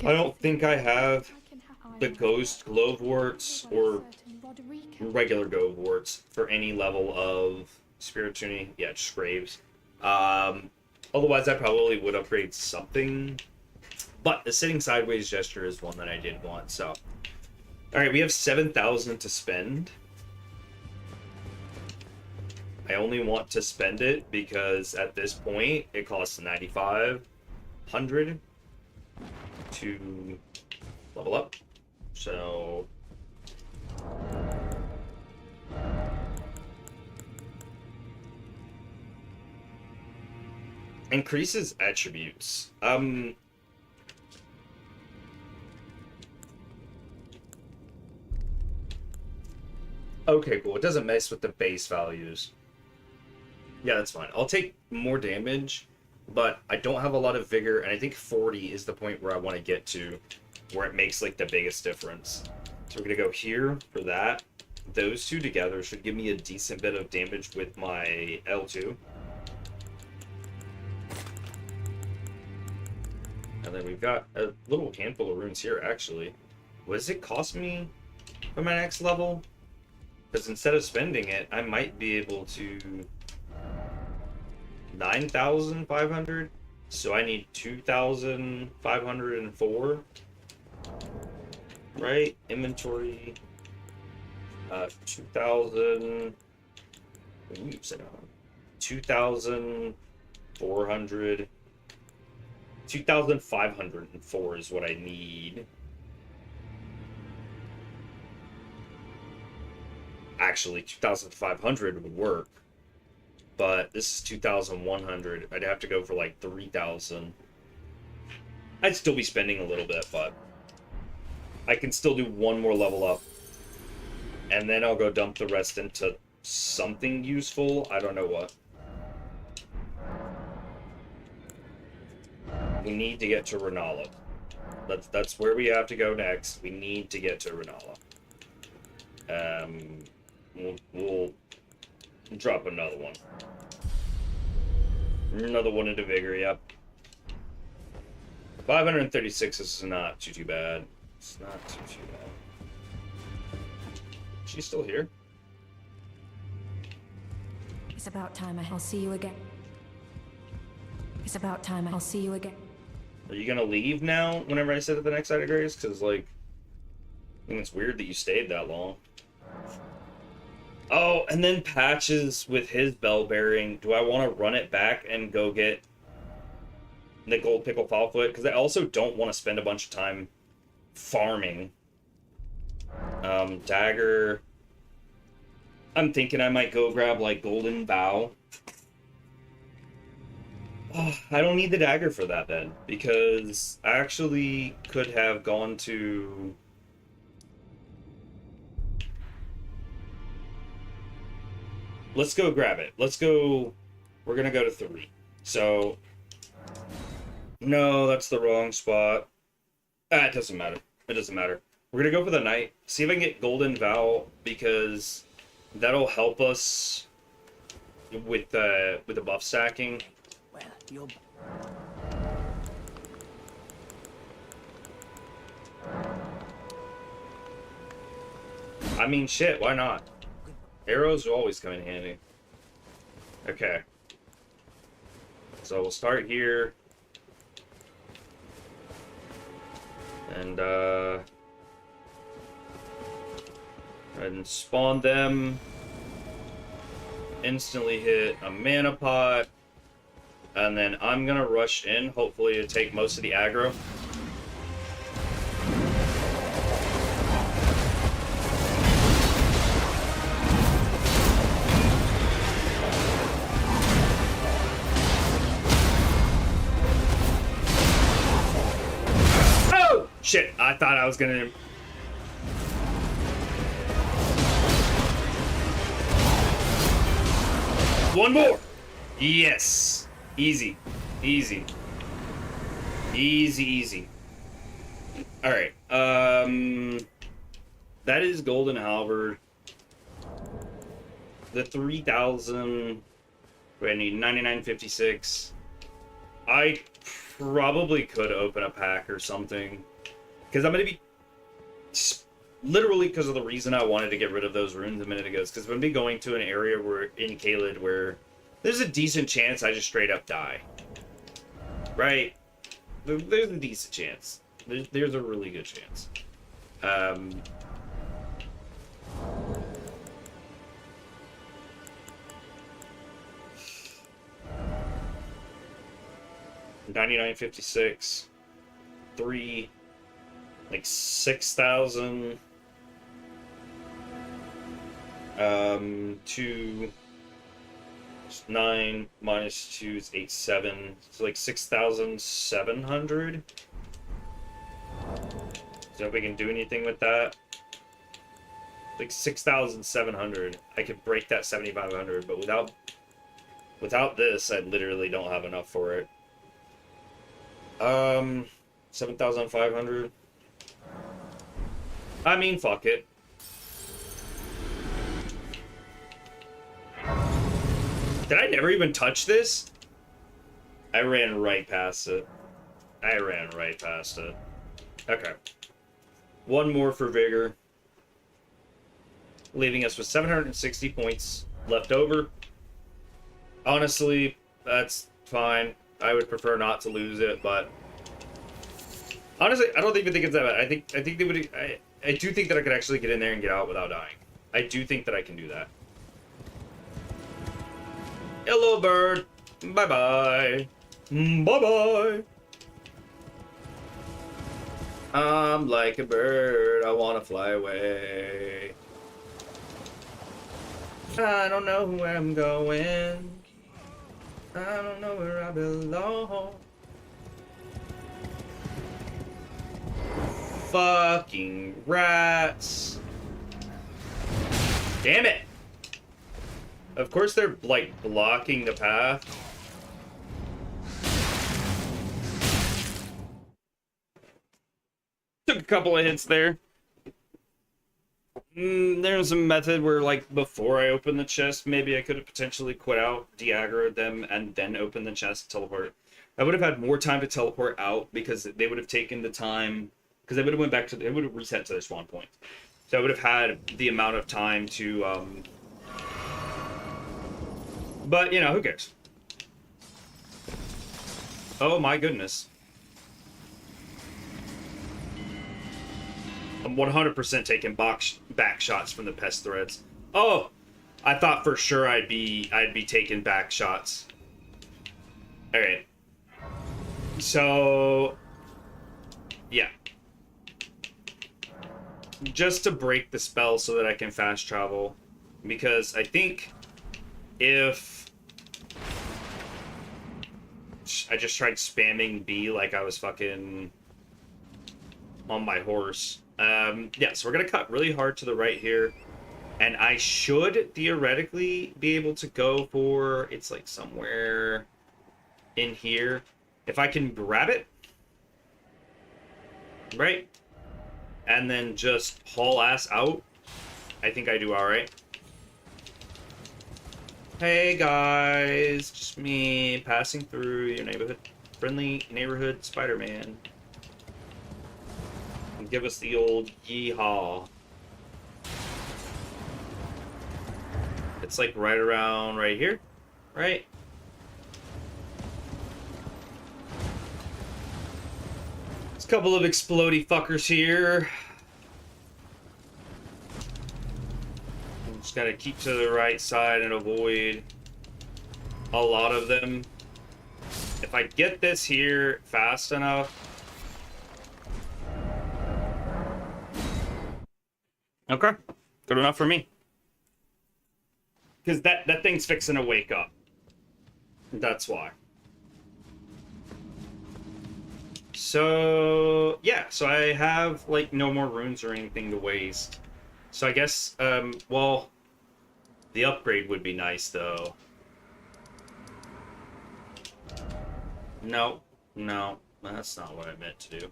I don't think I have the Ghost Gloveworts or regular Gloveworts for any level of Spirit Tuning. Yeah, just Graves. Otherwise, I probably would upgrade something. But the Sitting Sideways Gesture is one that I did want, so... Alright, we have 7,000 to spend. I only want to spend it because at this point, it costs 9,500 to level up. So... Increases attributes. Okay, cool. It doesn't mess with the base values. Yeah, that's fine. I'll take more damage, but I don't have a lot of vigor, and I think 40 is the point where I want to get to, where it makes, like, the biggest difference. So we're going to go here for that. Those two together should give me a decent bit of damage with my L2. And then we've got a little handful of runes here, actually. What does it cost me for my next level? Because instead of spending it, I might be able to... 9,500? So I need 2,504. Right? Inventory. 2,000... Ooh, 2,400... 2,504 is what I need. Actually, 2,500 would work. But this is 2,100. I'd have to go for like 3,000. I'd still be spending a little bit, but I can still do one more level up. And then I'll go dump the rest into something useful. I don't know what. We need to get to Renala. That's where we have to go next. We need to get to Renala. We'll drop another one. Another one into Vigor, yep. 536 is not too bad. It's not too bad. She's still here. It's about time I'll see you again. It's about time I'll see you again. Are you gonna leave now whenever I sit at the next side of Grace? Because, like, I think it's weird that you stayed that long. Oh, and then Patches with his bell bearing. Do I want to run it back and go get the gold pickle Foulfoot? Because I also don't want to spend a bunch of time farming. Dagger. I'm thinking I might go grab, like, Golden Bow. Oh, I don't need the dagger for that then, because I actually could have gone to... Let's go grab it. Let's go... We're gonna go to 3. So... No, that's the wrong spot. It doesn't matter. It doesn't matter. We're gonna go for the night. See if I can get Golden Vow, because that'll help us with the buff stacking. Well, you're... I mean, shit, why not? Arrows will always come in handy. Okay. So we'll start here. And spawn them. Instantly hit a mana pot. And then I'm gonna rush in, hopefully to take most of the aggro. Oh! Shit, I thought I was gonna... One more! Yes! Easy. Easy. Easy, easy. Alright, that is Golden Halberd. The 3,000... I need 9956. I probably could open a pack or something. Because I'm going to be... Literally because of the reason I wanted to get rid of those runes a minute ago. Because I'm going to be going to an area where in Caelid where there's a decent chance I just straight up die. Right? There's a decent chance. There's a really good chance. 9956, 3, like 6,000, 2, 9 minus 2 is 8,700, so like 6,700. So if we can do anything with that, like 6,700, I could break that 7,500, but without this, I literally don't have enough for it. 7,500. I mean, fuck it. Did I never even touch this? I ran right past it. I ran right past it. Okay. One more for Vigor. Leaving us with 760 points left over. Honestly, that's fine. I would prefer not to lose it, but honestly, I don't even think it's that bad. I think they would. I do think that I could actually get in there and get out without dying. I do think that I can do that. Hello, bird. Bye bye. Bye bye. I'm like a bird. I want to fly away. I don't know where I'm going. I don't know where I belong. Fucking rats. Damn it. Of course they're, like, blocking the path. Took a couple of hits there. There's a method where, like, before I open the chest, maybe I could have potentially quit out, de-aggroed them, and then open the chest, teleport. I would have had more time to teleport out because they would have taken the time, because they would have went back to, they would have reset to their spawn point. So I would have had the amount of time to, but, you know, who cares? Oh my goodness. I'm 100% taking back shots from the pest threads. Oh, I thought for sure I'd be taking back shots. All right. So, yeah. Just to break the spell so that I can fast travel, because I think if I just tried spamming B like I was fucking on my horse. Yeah, so we're gonna cut really hard to the right here, and I should theoretically be able to go for, it's like somewhere in here. If I can grab it, right, and then just haul ass out, I think I do all right. Hey guys, just me passing through your neighborhood, friendly neighborhood Spider-Man. Give us the old yeehaw. It's like right around right here, right? There's a couple of explodey fuckers here. Just gotta keep to the right side and avoid a lot of them. If I get this here fast enough. Okay, good enough for me. Because that thing's fixing to wake up. That's why. So, yeah, so I have, like, no more runes or anything to waste. So I guess, well, the upgrade would be nice, though. No, that's not what I meant to do.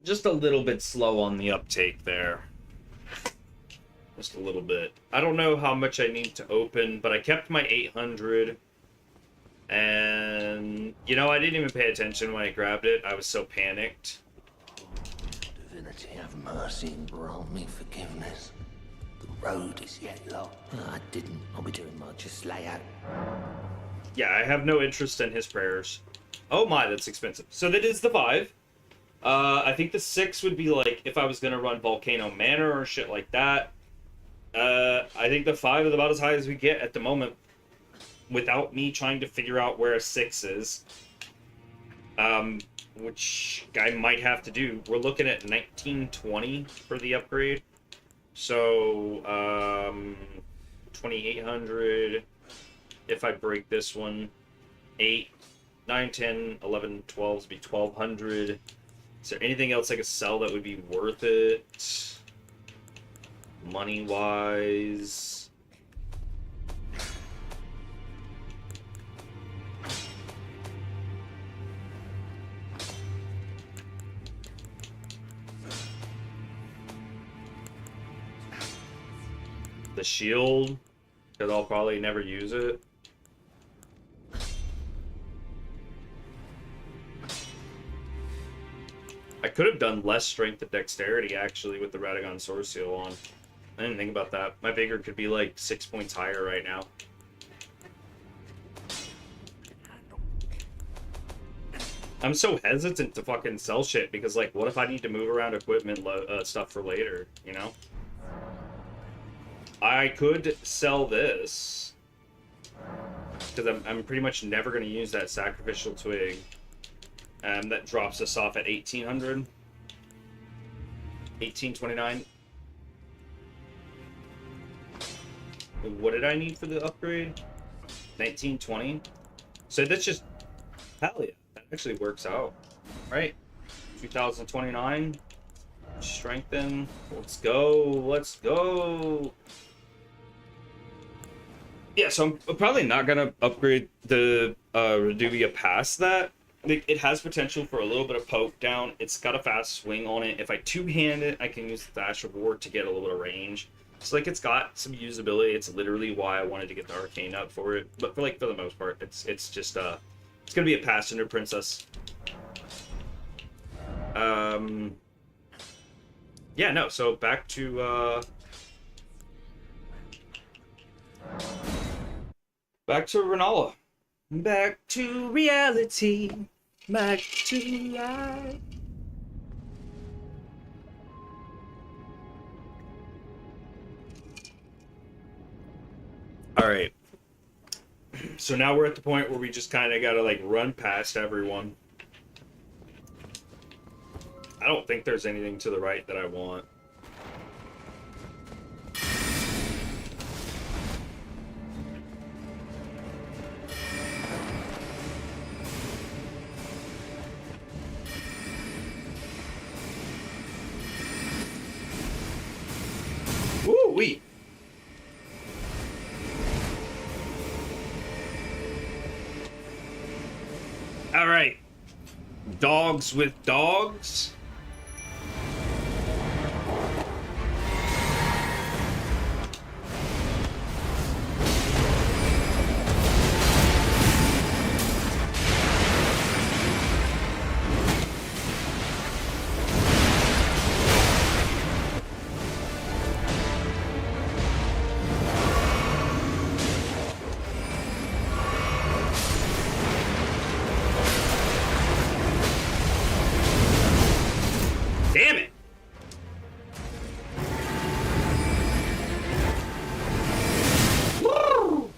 Just a little bit slow on the uptake there. Just a little bit. I don't know how much I need to open, but I kept my 800. And, you know, I didn't even pay attention when I grabbed it. I was so panicked. Divinity, have mercy and grant me forgiveness. The road is yet long. I didn't. I'll be doing much. Just lay out. Yeah, I have no interest in his prayers. Oh my, that's expensive. So that is the 5. I think the 6 would be like if I was gonna run Volcano Manor or shit like that. I think the 5 is about as high as we get at the moment, without me trying to figure out where a 6 is. Which I might have to do. We're looking at 1920 for the upgrade. So, 2800. If I break this one, 8, 9, 10, 11, 12 would be 1200. Is there anything else I could sell that would be worth it? Money-wise. The shield, because I'll probably never use it. I could have done less strength and dexterity, actually, with the Radagon Sword Seal on. I didn't think about that. My vigor could be, like, 6 points higher right now. I'm so hesitant to fucking sell shit, because, like, what if I need to move around equipment stuff for later, you know? I could sell this, because I'm pretty much never going to use that Sacrificial Twig. That drops us off at 1800. 1829. What did I need for the upgrade? 1920. So that's just, hell yeah, that actually works out, right? 2029. Strengthen. Let's go. Let's go. Yeah, so I'm probably not gonna upgrade the Reduvia past that. It has potential for a little bit of poke down. It's got a fast swing on it. If I two-hand it, I can use the Dash of War to get a little bit of range. So like it's got some usability. It's literally why I wanted to get the Arcane up for it. But for the most part, it's just it's gonna be a passenger princess. Yeah, no, so back to Renala. Back to reality. Back to life. Alright. So now we're at the point where we just kind of gotta, like, run past everyone. I don't think there's anything to the right that I want. Woo-wee! Alright. Dogs with dogs. Damn it! Woo!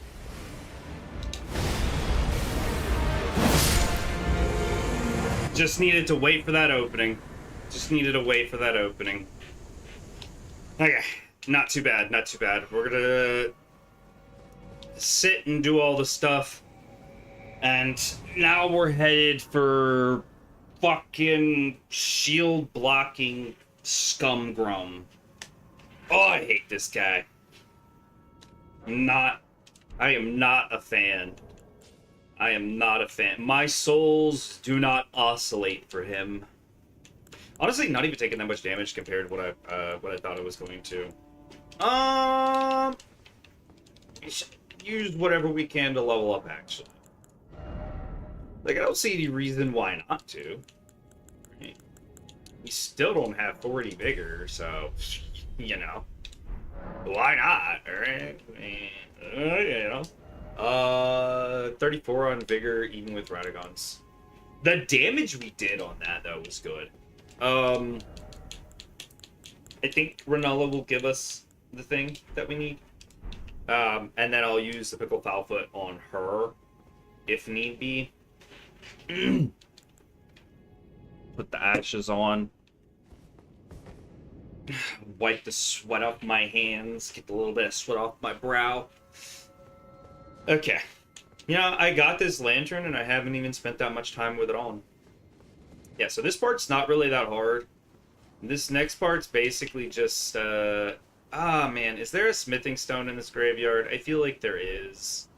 Just needed to wait for that opening. Just needed to wait for that opening. Okay, not too bad, not too bad. We're gonna sit and do all the stuff. And now we're headed for fucking shield blocking Scumgrum. Oh, I hate this guy. I am not a fan. I am not a fan. My souls do not oscillate for him. Honestly, not even taking that much damage compared to what I thought it was going to. Use whatever we can to level up, actually. Like, I don't see any reason why not to. Right? We still don't have 40 vigor, so, you know. Why not, alright? You know. 34 on vigor, even with Radagons. The damage we did on that, though, was good. I think Renala will give us the thing that we need. And then I'll use the Pickle Foulfoot on her, if need be. Put the ashes on. Wipe the sweat off my hands. Get a little bit of sweat off my brow. Okay. You know, I got this lantern and I haven't even spent that much time with it on. Yeah, so this part's not really that hard. This next part's basically just, man, is there a smithing stone in this graveyard? I feel like there is.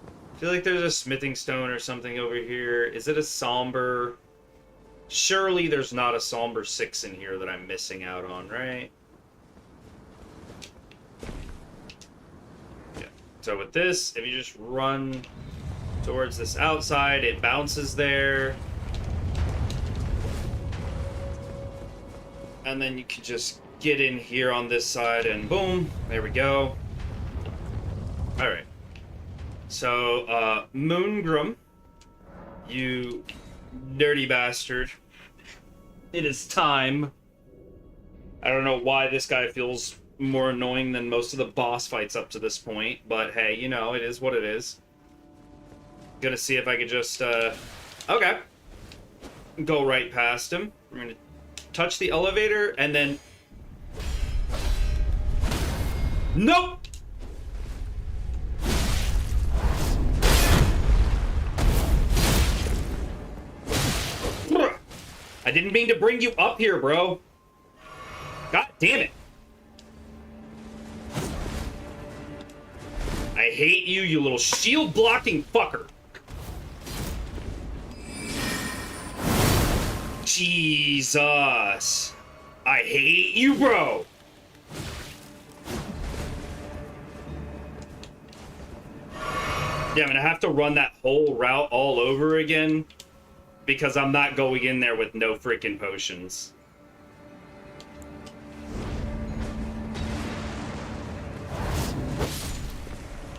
I feel like there's a smithing stone or something over here. Is it a somber? Surely there's not a somber 6 in here that I'm missing out on, right? Yeah. So with this, if you just run towards this outside, it bounces there. And then you can just get in here on this side and boom, there we go. Alright. So, Moongrum, you dirty bastard. It is time. I don't know why this guy feels more annoying than most of the boss fights up to this point, but hey, you know, it is what it is. Gonna see if I could just, okay. Go right past him. We're gonna touch the elevator, and then... Nope! I didn't mean to bring you up here, bro. God damn it. hate you, you little shield-blocking fucker. Jesus. I hate you, bro. Yeah, I'm gonna have to run that whole route all over again because I'm not going in there with no freaking potions.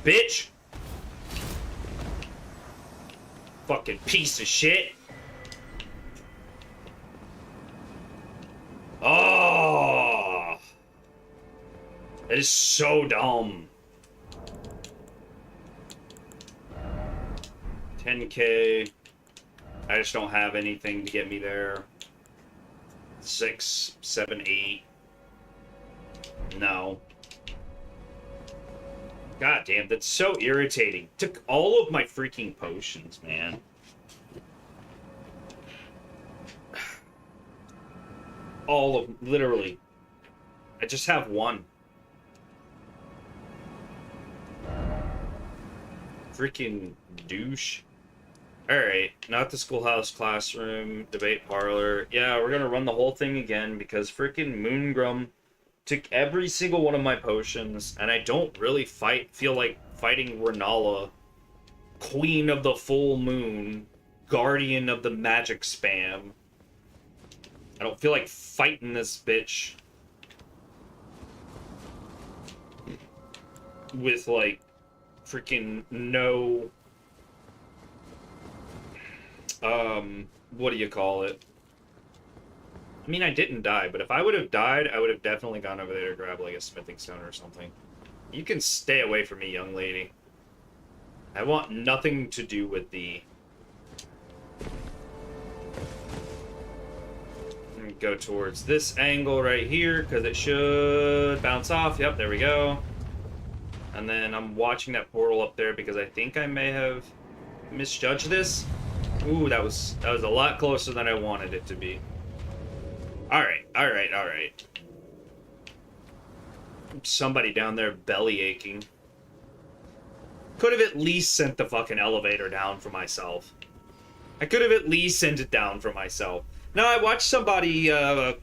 Bitch. Fucking piece of shit. Oh. That is so dumb. 10K. I just don't have anything to get me there. 6, 7, 8. No. God damn, that's so irritating. Took all of my freaking potions, man. All of them, literally. I just have one. Freaking douche. Alright, not the schoolhouse classroom, debate parlor. Yeah, we're gonna run the whole thing again because freaking Moongrum took every single one of my potions, and I don't really feel like fighting Renala, Queen of the Full Moon, Guardian of the Magic Spam. I don't feel like fighting this bitch with, like, freaking no... what do you call it? I mean, I didn't die, but if I would have died, I would have definitely gone over there to grab, like, a smithing stone or something. You can stay away from me, young lady. I want nothing to do with thee. Go towards this angle right here, because it should bounce off. Yep, there we go. And then I'm watching that portal up there, because I think I may have misjudged this. Ooh, that was a lot closer than I wanted it to be. Alright, alright, alright. Somebody down there belly aching. Could have at least sent the fucking elevator down for myself. I could have at least sent it down for myself. Now, I watched somebody that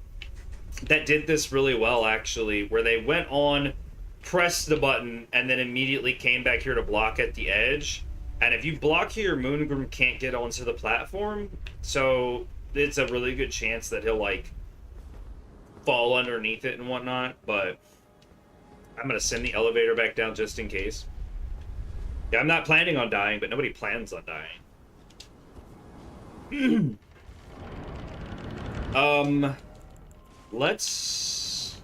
did this really well, actually, where they went on, pressed the button, and then immediately came back here to block at the edge. And if you block here, Moongrim can't get onto the platform, so it's a really good chance that he'll, like, fall underneath it and whatnot, but I'm gonna send the elevator back down just in case. Yeah, I'm not planning on dying, but nobody plans on dying. Let's...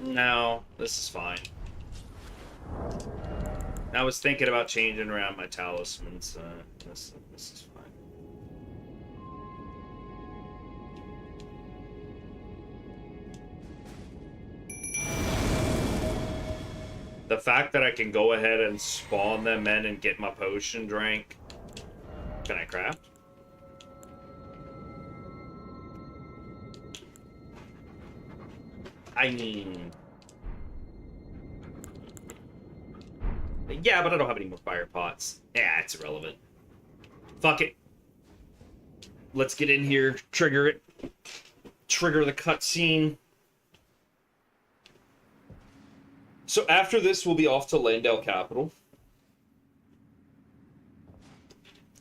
No, this is fine. I was thinking about changing around my talismans. This is fine. The fact that I can go ahead and spawn them in and get my potion drank. Can I craft? I mean... Yeah, but I don't have any more fire pots. Yeah, it's irrelevant. Fuck it. Let's get in here, trigger it. Trigger the cutscene. So after this, we'll be off to Landale Capital.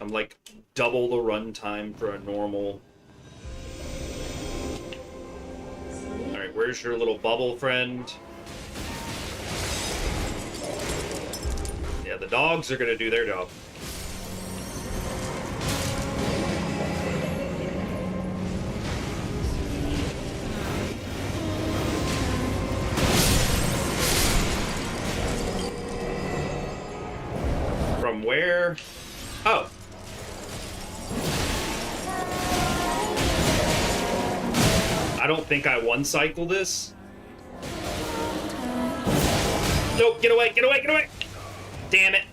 I'm like double the runtime for a normal. Alright, where's your little bubble friend? Yeah, the dogs are gonna do their job. From where? Oh. I don't think I one-cycle this. Nope, get away, get away, get away! Damn it.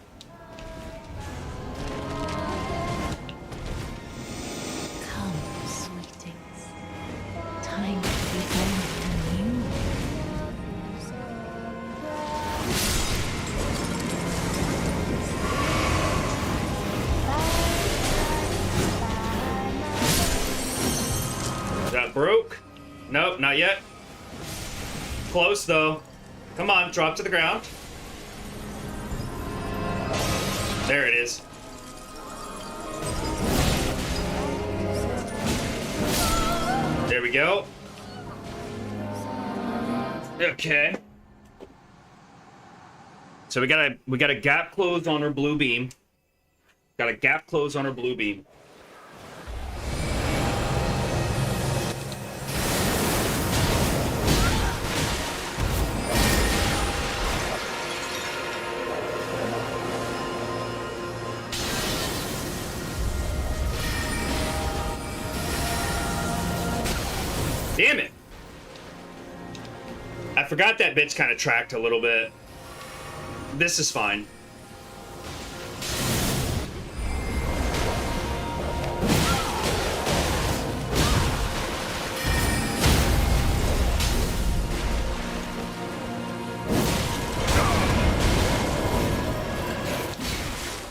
Come, sweetings. Time to begin anew. broke. Nope, not yet. Close, though. Come on, drop to the ground. There it is. There we go. Okay. So we got a gap closed on our blue beam. Got a gap closed on our blue beam. Damn it! I forgot that bitch kind of tracked a little bit. This is fine.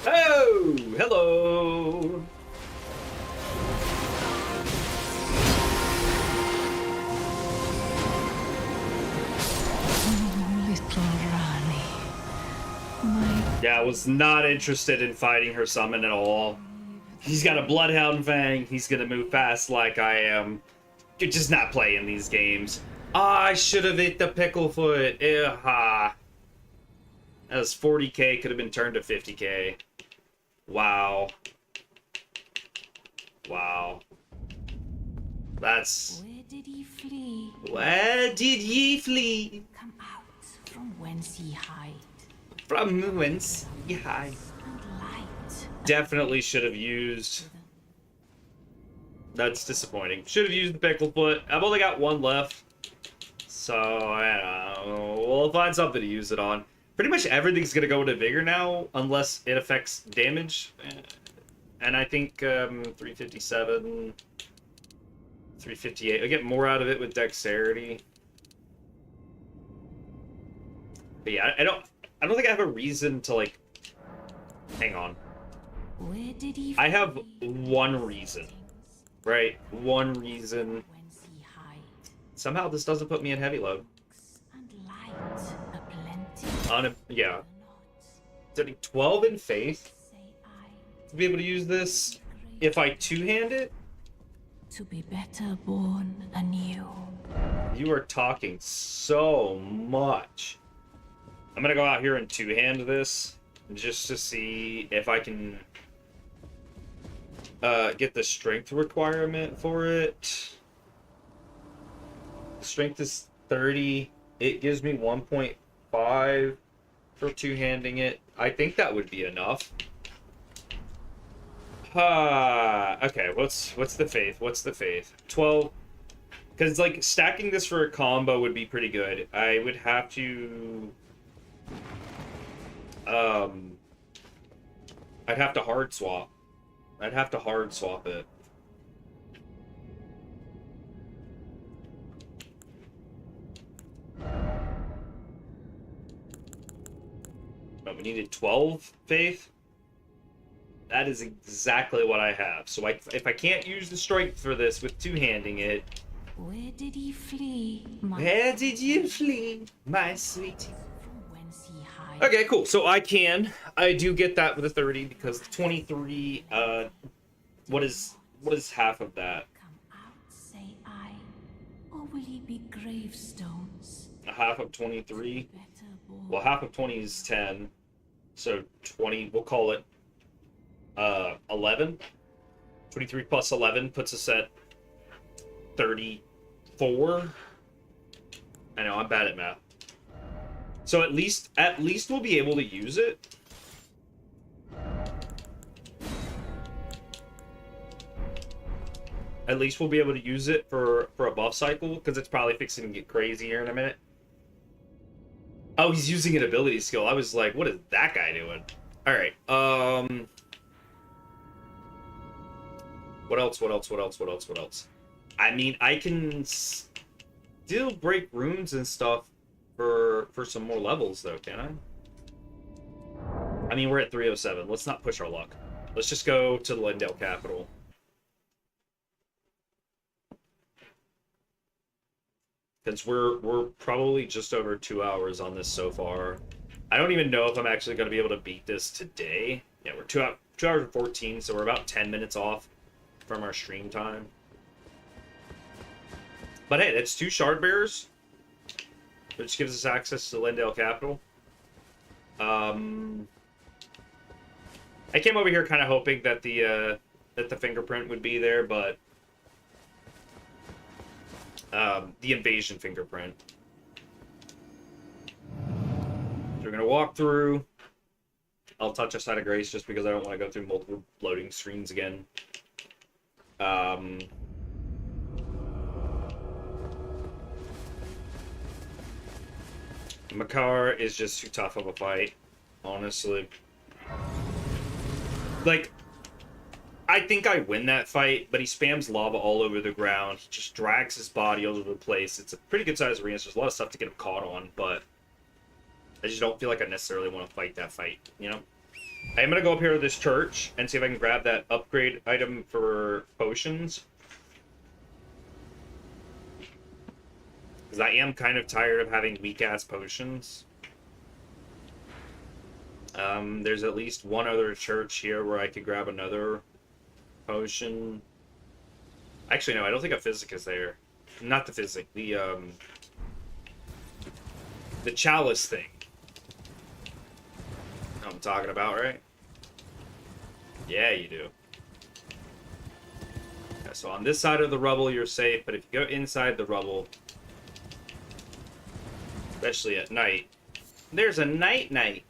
Oh, hello. Yeah, I was not interested in fighting her summon at all. He's got a Bloodhound Fang. He's gonna move fast like I am. You're just not playing these games. I should have hit the Picklefoot. That was 40k, could have been turned to 50k. Wow. Wow. That's... Where did he flee? Where did ye flee? Come out from whence ye hide. From whence ye hide. And light. Definitely should have used... That's disappointing. Should have used the Picklefoot. I've only got one left. So, I don't know. We'll find something to use it on. Pretty much everything's going to go into Vigor now, unless it affects damage. And I think 357, 358. I get more out of it with Dexterity. But yeah, I don't think I have a reason to, like... Hang on. Where did he I have one reason. Right? One reason. Whence he hide. Somehow this doesn't put me in heavy load. And light aplenty. Yeah. Getting 12 in faith Say I, to be able to use this. If I two-hand it, to be better born anew. you are talking so much. I'm gonna go out here and two-hand this just to see if I can get the strength requirement for it. Strength is 30. It gives me 1.5 for two-handing it. I think that would be enough. Okay, what's the faith? What's the faith? 12. Because, like, stacking this for a combo would be pretty good. I would have to... I'd have to hard swap. I'd have to hard swap it. But we needed 12 faith. That is exactly what I have. So if I can't use the strength for this with two-handing it... Where did he flee? Where did you flee, my sweetie? From whence he hide. Okay, cool. So I do get that with a 30 because 23, what is half of that? Come out, say I, or will he be gravestones? A half of 23? Better born. Well, half of 20 is 10. So 20, we'll call it 11. 23 plus 11 puts us at 34. I know, I'm bad at math. So at least we'll be able to use it. At least we'll be able to use it for a buff cycle, because it's probably fixing to get crazy here in a minute. Oh, he's using an ability skill. I was like, what is that guy doing? Alright, what else? I mean, I can still break runes and stuff for some more levels, though, can I? I mean, we're at 307. Let's not push our luck. Let's just go to the Lendale capital. Because we're probably just over 2 hours on this so far. I don't even know if I'm actually going to be able to beat this today. Yeah, we're 2 hours and 14, so we're about 10 minutes off from our stream time. But hey, that's 2 shard bearers, which gives us access to Leyndell Capital. I came over here kind of hoping that the fingerprint would be there, but the invasion fingerprint. So we're gonna walk through. I'll touch a side of grace just because I don't want to go through multiple loading screens again. Makar is just too tough of a fight, honestly. Like, I think I win that fight, but he spams lava all over the ground. He just drags his body all over the place. It's a pretty good sized arena, so there's a lot of stuff to get him caught on, but I just don't feel like I necessarily want to fight that fight, you know? I am going to go up here to this church and see if I can grab that upgrade item for potions. Because I am kind of tired of having weak-ass potions. There's at least one other church here where I could grab another potion. Actually, no, I don't think a physic is there. Not the physic, the chalice thing. Know what I'm talking about, right? Yeah, you do. Yeah, so on this side of the rubble, you're safe, but if you go inside the rubble, especially at night, there's a night-night.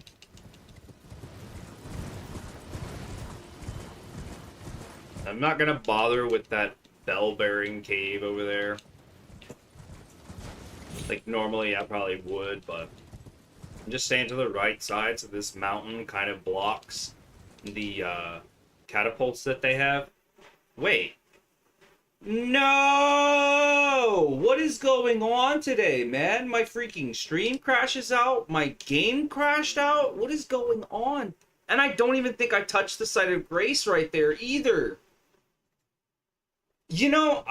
I'm not gonna bother with that bell-bearing cave over there. Like, normally I probably would, but I'm just staying to the right side so this mountain kind of blocks the catapults that they have. Wait. No! What is going on today, man? My freaking stream crashes out. My game crashed out. What is going on? And I don't even think I touched the site of grace right there either. You know,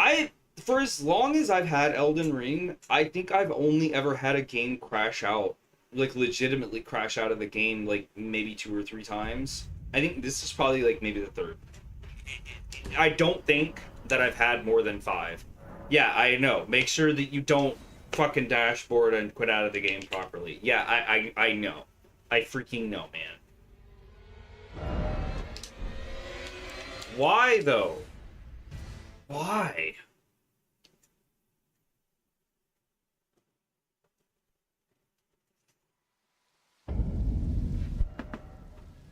for as long as I've had Elden Ring, I think I've only ever had a game crash out. Like, legitimately crash out of the game, like, maybe 2 or 3 times. I think this is probably, like, maybe the 3rd. I don't think that I've had more than 5. Yeah, I know. Make sure that you don't fucking dashboard and quit out of the game properly. Yeah, I know. I freaking know, man. Why, though? Why?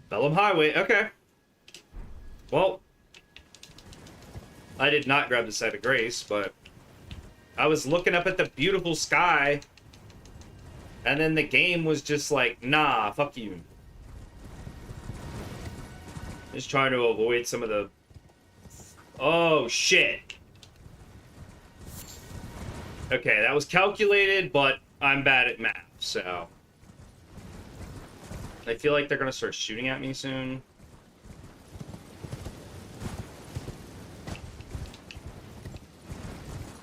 Bellum Highway, okay. Well, I did not grab the site of grace, but I was looking up at the beautiful sky, and then the game was just like, nah, fuck you. Just trying to avoid some of the... Oh, shit. Okay, that was calculated, but I'm bad at math, so... I feel like they're gonna start shooting at me soon.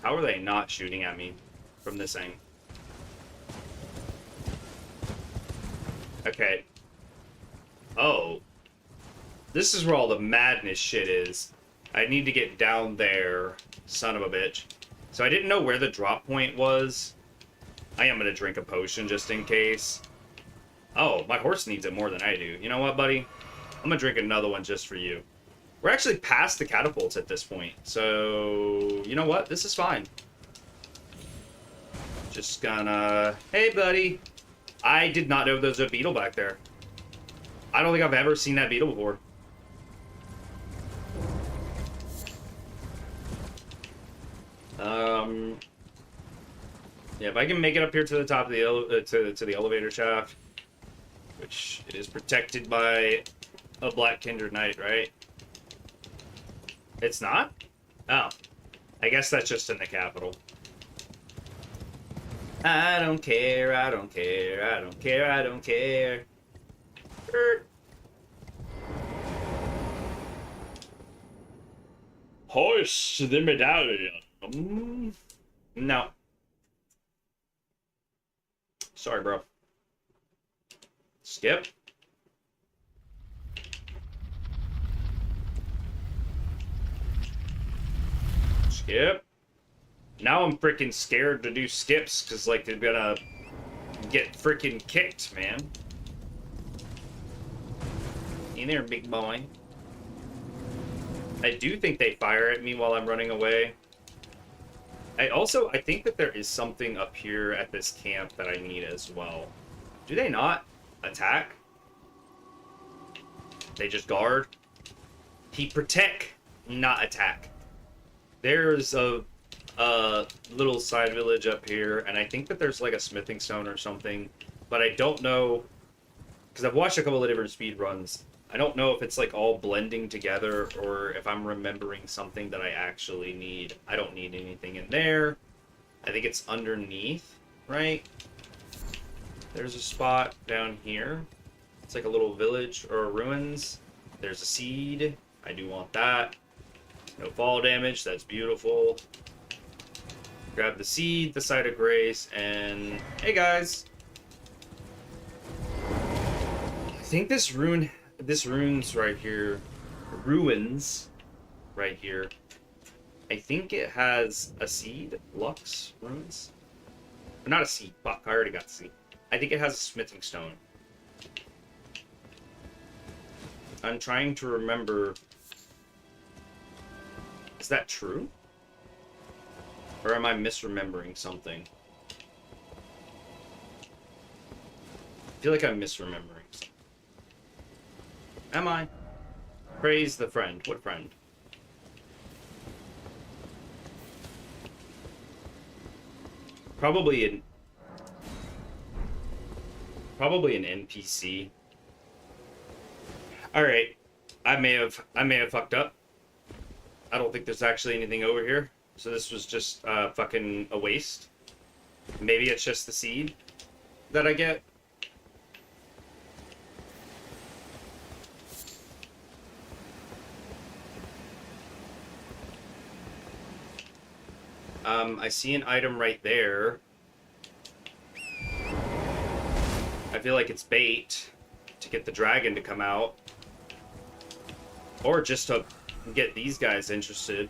How are they not shooting at me from this angle? Okay. Oh. This is where all the madness shit is. I need to get down there. Son of a bitch. So I didn't know where the drop point was. I am gonna drink a potion just in case. Oh, my horse needs it more than I do. You know what, buddy? I'm gonna drink another one just for you. We're actually past the catapults at this point. So, you know what? This is fine. Just gonna... Hey, buddy. I did not know there was a beetle back there. I don't think I've ever seen that beetle before. Yeah, if I can make it up here to the top of the to the elevator shaft, which is protected by a Black Kindred Knight, right? It's not? Oh. I guess that's just in the capital. I don't care, I don't care, I don't care, I don't care. Horse the medallion. No. Sorry, bro. Skip. Skip. Now I'm freaking scared to do skips because, like, they're gonna get freaking kicked, man. In there, big boy. I do think they fire at me while I'm running away. I think that there is something up here at this camp that I need as well. Do they not attack? They just guard? He protect, not attack. There's a little side village up here, and I think that there's like a smithing stone or something, but I don't know, because I've watched a couple of different speed runs. I don't know if it's like all blending together or if I'm remembering something that I actually need. I don't need anything in there. I think it's underneath, right? There's a spot down here. It's like a little village or ruins. There's a seed. I do want that. No fall damage. That's beautiful. Grab the seed, the site of grace, and hey guys. I think this ruins right here. Ruins right here. I think it has a seed. Lux ruins? Or not a seed. Fuck, I already got the seed. I think it has a smithing stone. I'm trying to remember. Is that true? Or am I misremembering something? I feel like I'm misremembering something. Am I? Praise the friend. What friend? Probably an NPC. Alright. I may have fucked up. I don't think there's actually anything over here. So this was just fucking a waste. Maybe it's just the seed that I get. I see an item right there. I feel like it's bait to get the dragon to come out. Or just to get these guys interested.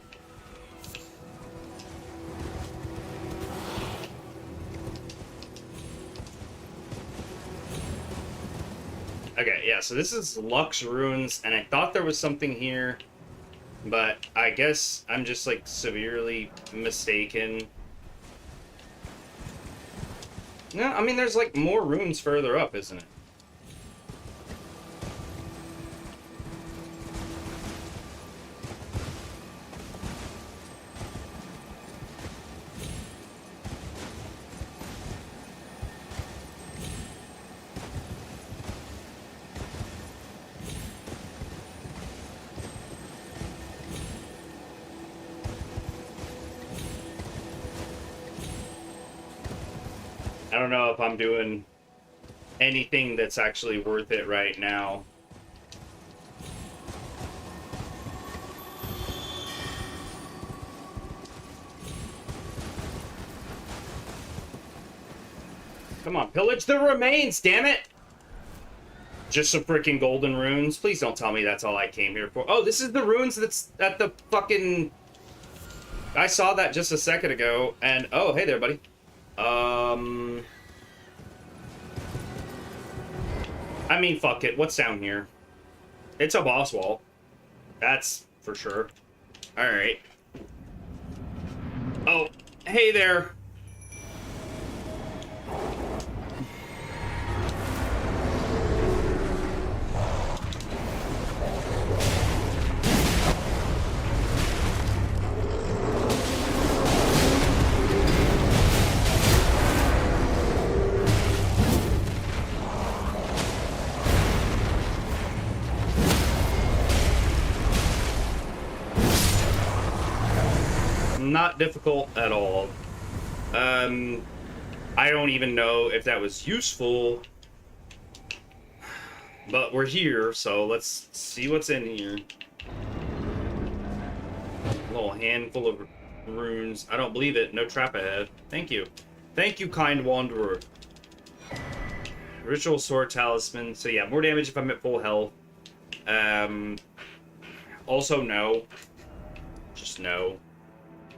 Okay, yeah, so this is Lux Ruins, and I thought there was something here, but I guess I'm just, like, severely mistaken. No, I mean, there's, like, more ruins further up, isn't it? I don't know if I'm doing anything that's actually worth it right now. Come on, pillage the remains, damn it! Just some freaking golden runes. Please don't tell me that's all I came here for. Oh, this is the runes that's at the fucking... I saw that just a second ago, and... Oh, hey there, buddy. I mean, fuck it. What's down here? It's a boss wall. That's for sure. Alright. Oh, hey there. Not difficult at all. I don't even know if that was useful, but we're here, so let's see what's in here. A little handful of runes. I don't believe it. No trap ahead. Thank you. Thank you, kind wanderer. Ritual Sword Talisman. So yeah, more damage if I'm at full health. Also, no. Just no.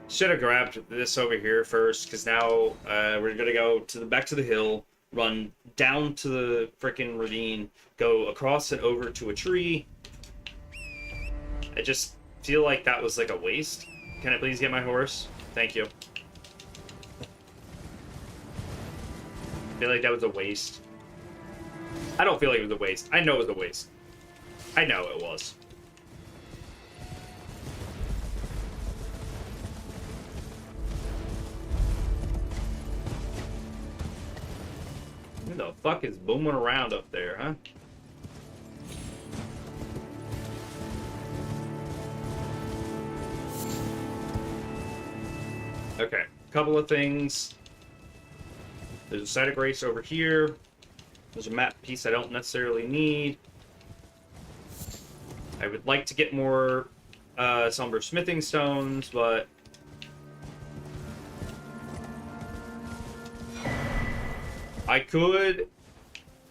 Should have grabbed this over here first, because now we're gonna go to back to the hill, run down to the freaking ravine, go across and over to a tree. I just feel like that was like a waste. Can I please get my horse? Thank you. I feel like that was a waste. I don't feel like it was a waste. I know it was a waste. I know it was. Who the fuck is booming around up there, huh? Okay, couple of things. There's a site of grace over here. There's a map piece I don't necessarily need. I would like to get more somber smithing stones, but I could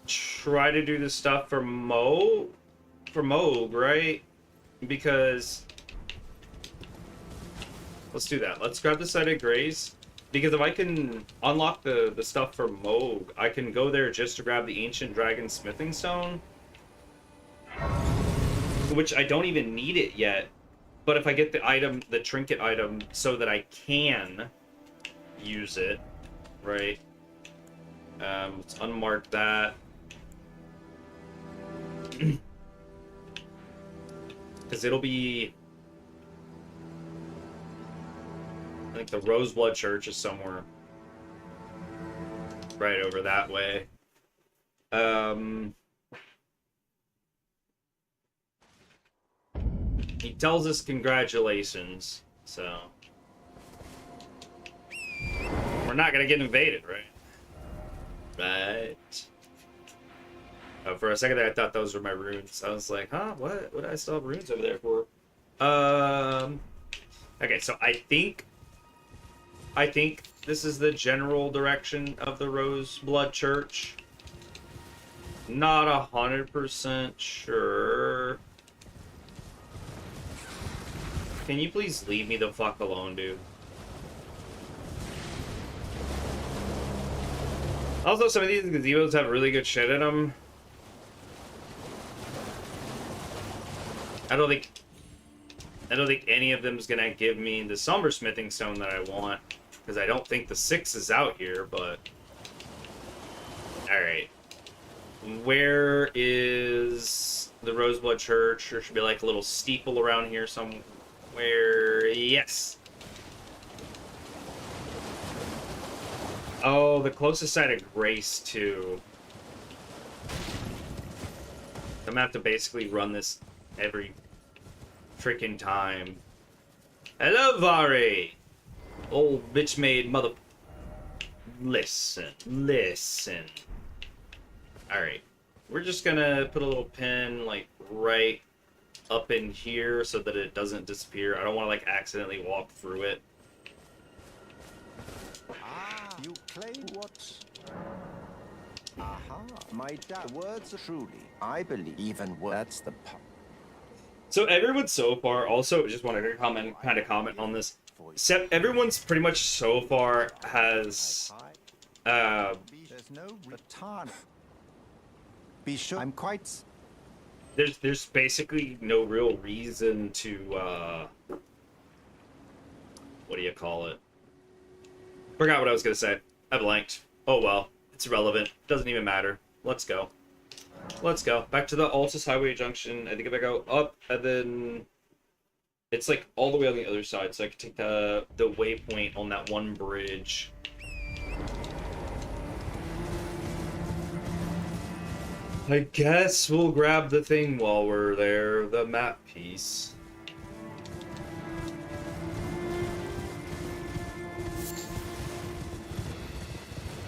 try to do this stuff for Moog, right? Because let's do that. Let's grab the site of grace. Because if I can unlock the stuff for Moog, I can go there just to grab the Ancient Dragon Smithing Stone. Which I don't even need it yet. But if I get the item, the trinket item, so that I can use it, right? Let's unmark that. Because it'll be... I think the Roseblood Church is somewhere right over that way. He tells us congratulations, so we're not gonna get invaded, right? Right. Oh, for a second there, I thought those were my runes. I was like, huh? What? What do I still have runes over there for? Okay, so I think this is the general direction of the Roseblood Church. Not 100% sure. Can you please leave me the fuck alone, dude? Also, some of these gazebos have really good shit in them. I don't think any of them is gonna give me the Somber Smithing Stone that I want. Because I don't think the 6 is out here, but... Alright. Where is the Roseblood Church? There should be like a little steeple around here somewhere. Yes! Oh, the closest site of grace, too. I'm gonna have to basically run this every freaking time. Hello, Vari! Old bitch-made mother... Listen. Alright. We're just gonna put a little pin, like, right up in here so that it doesn't disappear. I don't want to, like, accidentally walk through it. Ah, you claim what? Aha, my dad. Words are truly, I believe, even words. That's the part. So everyone so far, also just wanted to comment on this. Everyone's pretty much so far has There's no return. Be sure I'm quite. There's basically no real reason to what do you call it? Forgot what I was gonna say. I blanked. Oh well, it's irrelevant. Doesn't even matter. Let's go. Let's go back to the Altus Highway Junction. I think if I go up and then it's like all the way on the other side, so I can take the waypoint on that one bridge. I guess we'll grab the thing while we're there, the map piece.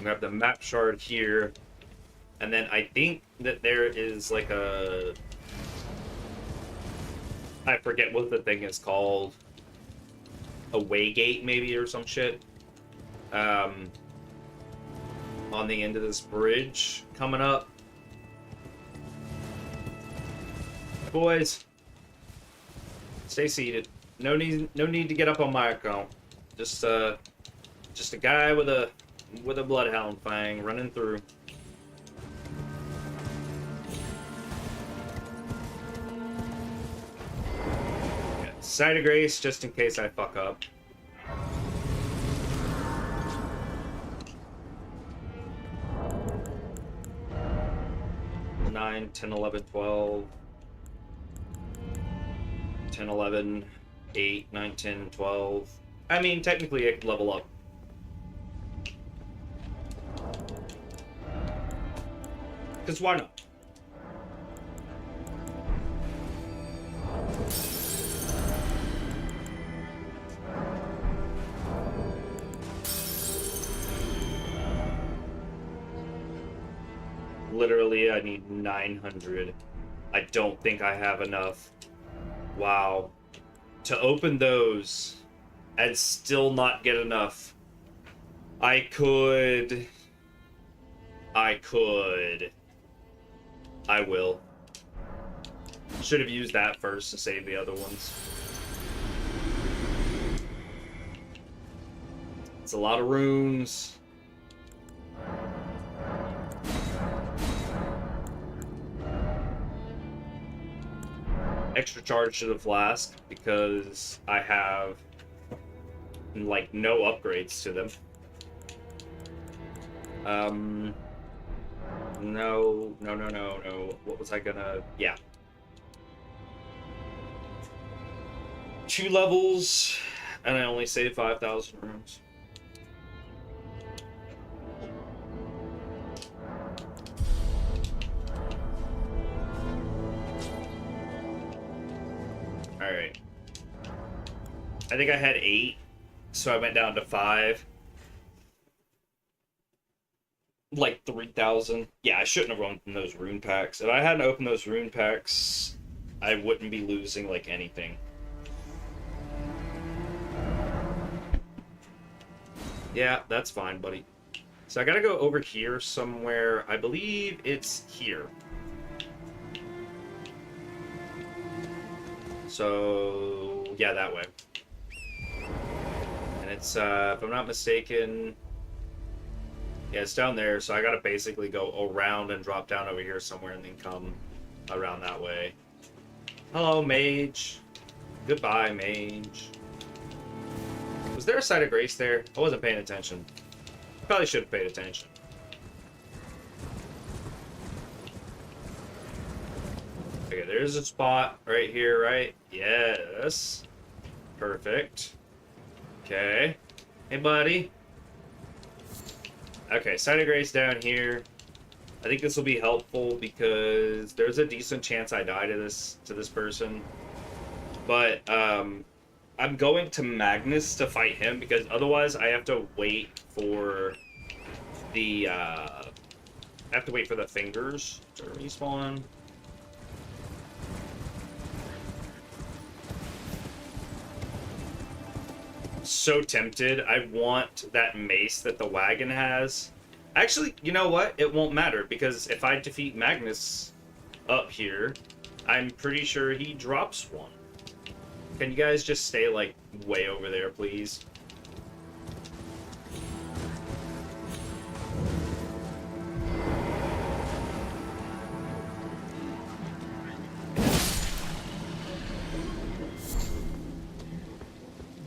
Grab the map shard here, and then I think that there is like a... I forget what the thing is called. A waygate, maybe, or some shit. on the end of this bridge coming up. Boys, stay seated. No need to get up on my account. Just a guy with a Bloodhound Fang running through. Yeah, Side of Grace, just in case I fuck up. Nine, 10, 11, 12. 10, 11, 8, 9, 10, 12. I mean, technically I could level up. Because why not? Literally, I need 900. I don't think I have enough. Wow. To open those and still not get enough. I could. I will. Should have used that first to save the other ones. It's a lot of runes. Extra charge to the flask because I have like no upgrades to them. No. What was I gonna? Yeah. 2 levels, and I only saved 5,000 runes. Alright. I think I had 8, so I went down to 5. Like 3,000. Yeah, I shouldn't have opened those rune packs. If I hadn't opened those rune packs, I wouldn't be losing like anything. Yeah, that's fine, buddy. So I gotta go over here somewhere. I believe it's here. So, yeah, that way. And it's, if I'm not mistaken... Yeah, it's down there, so I gotta basically go around and drop down over here somewhere and then come around that way. Hello, mage. Goodbye, mage. Was there a Side of Grace there? I wasn't paying attention. Probably should have paid attention. Okay, there's a spot right here, right? Yes. Perfect. Okay. Hey, buddy. Okay, Side of Grace down here. I think this will be helpful because there's a decent chance I die to this person. But I'm going to Magnus to fight him because otherwise I have to wait for the fingers to respawn. So tempted. I want that mace that the wagon has. Actually, you know what? It won't matter because if I defeat Magnus up here, I'm pretty sure he drops one. Can you guys just stay like way over there, please?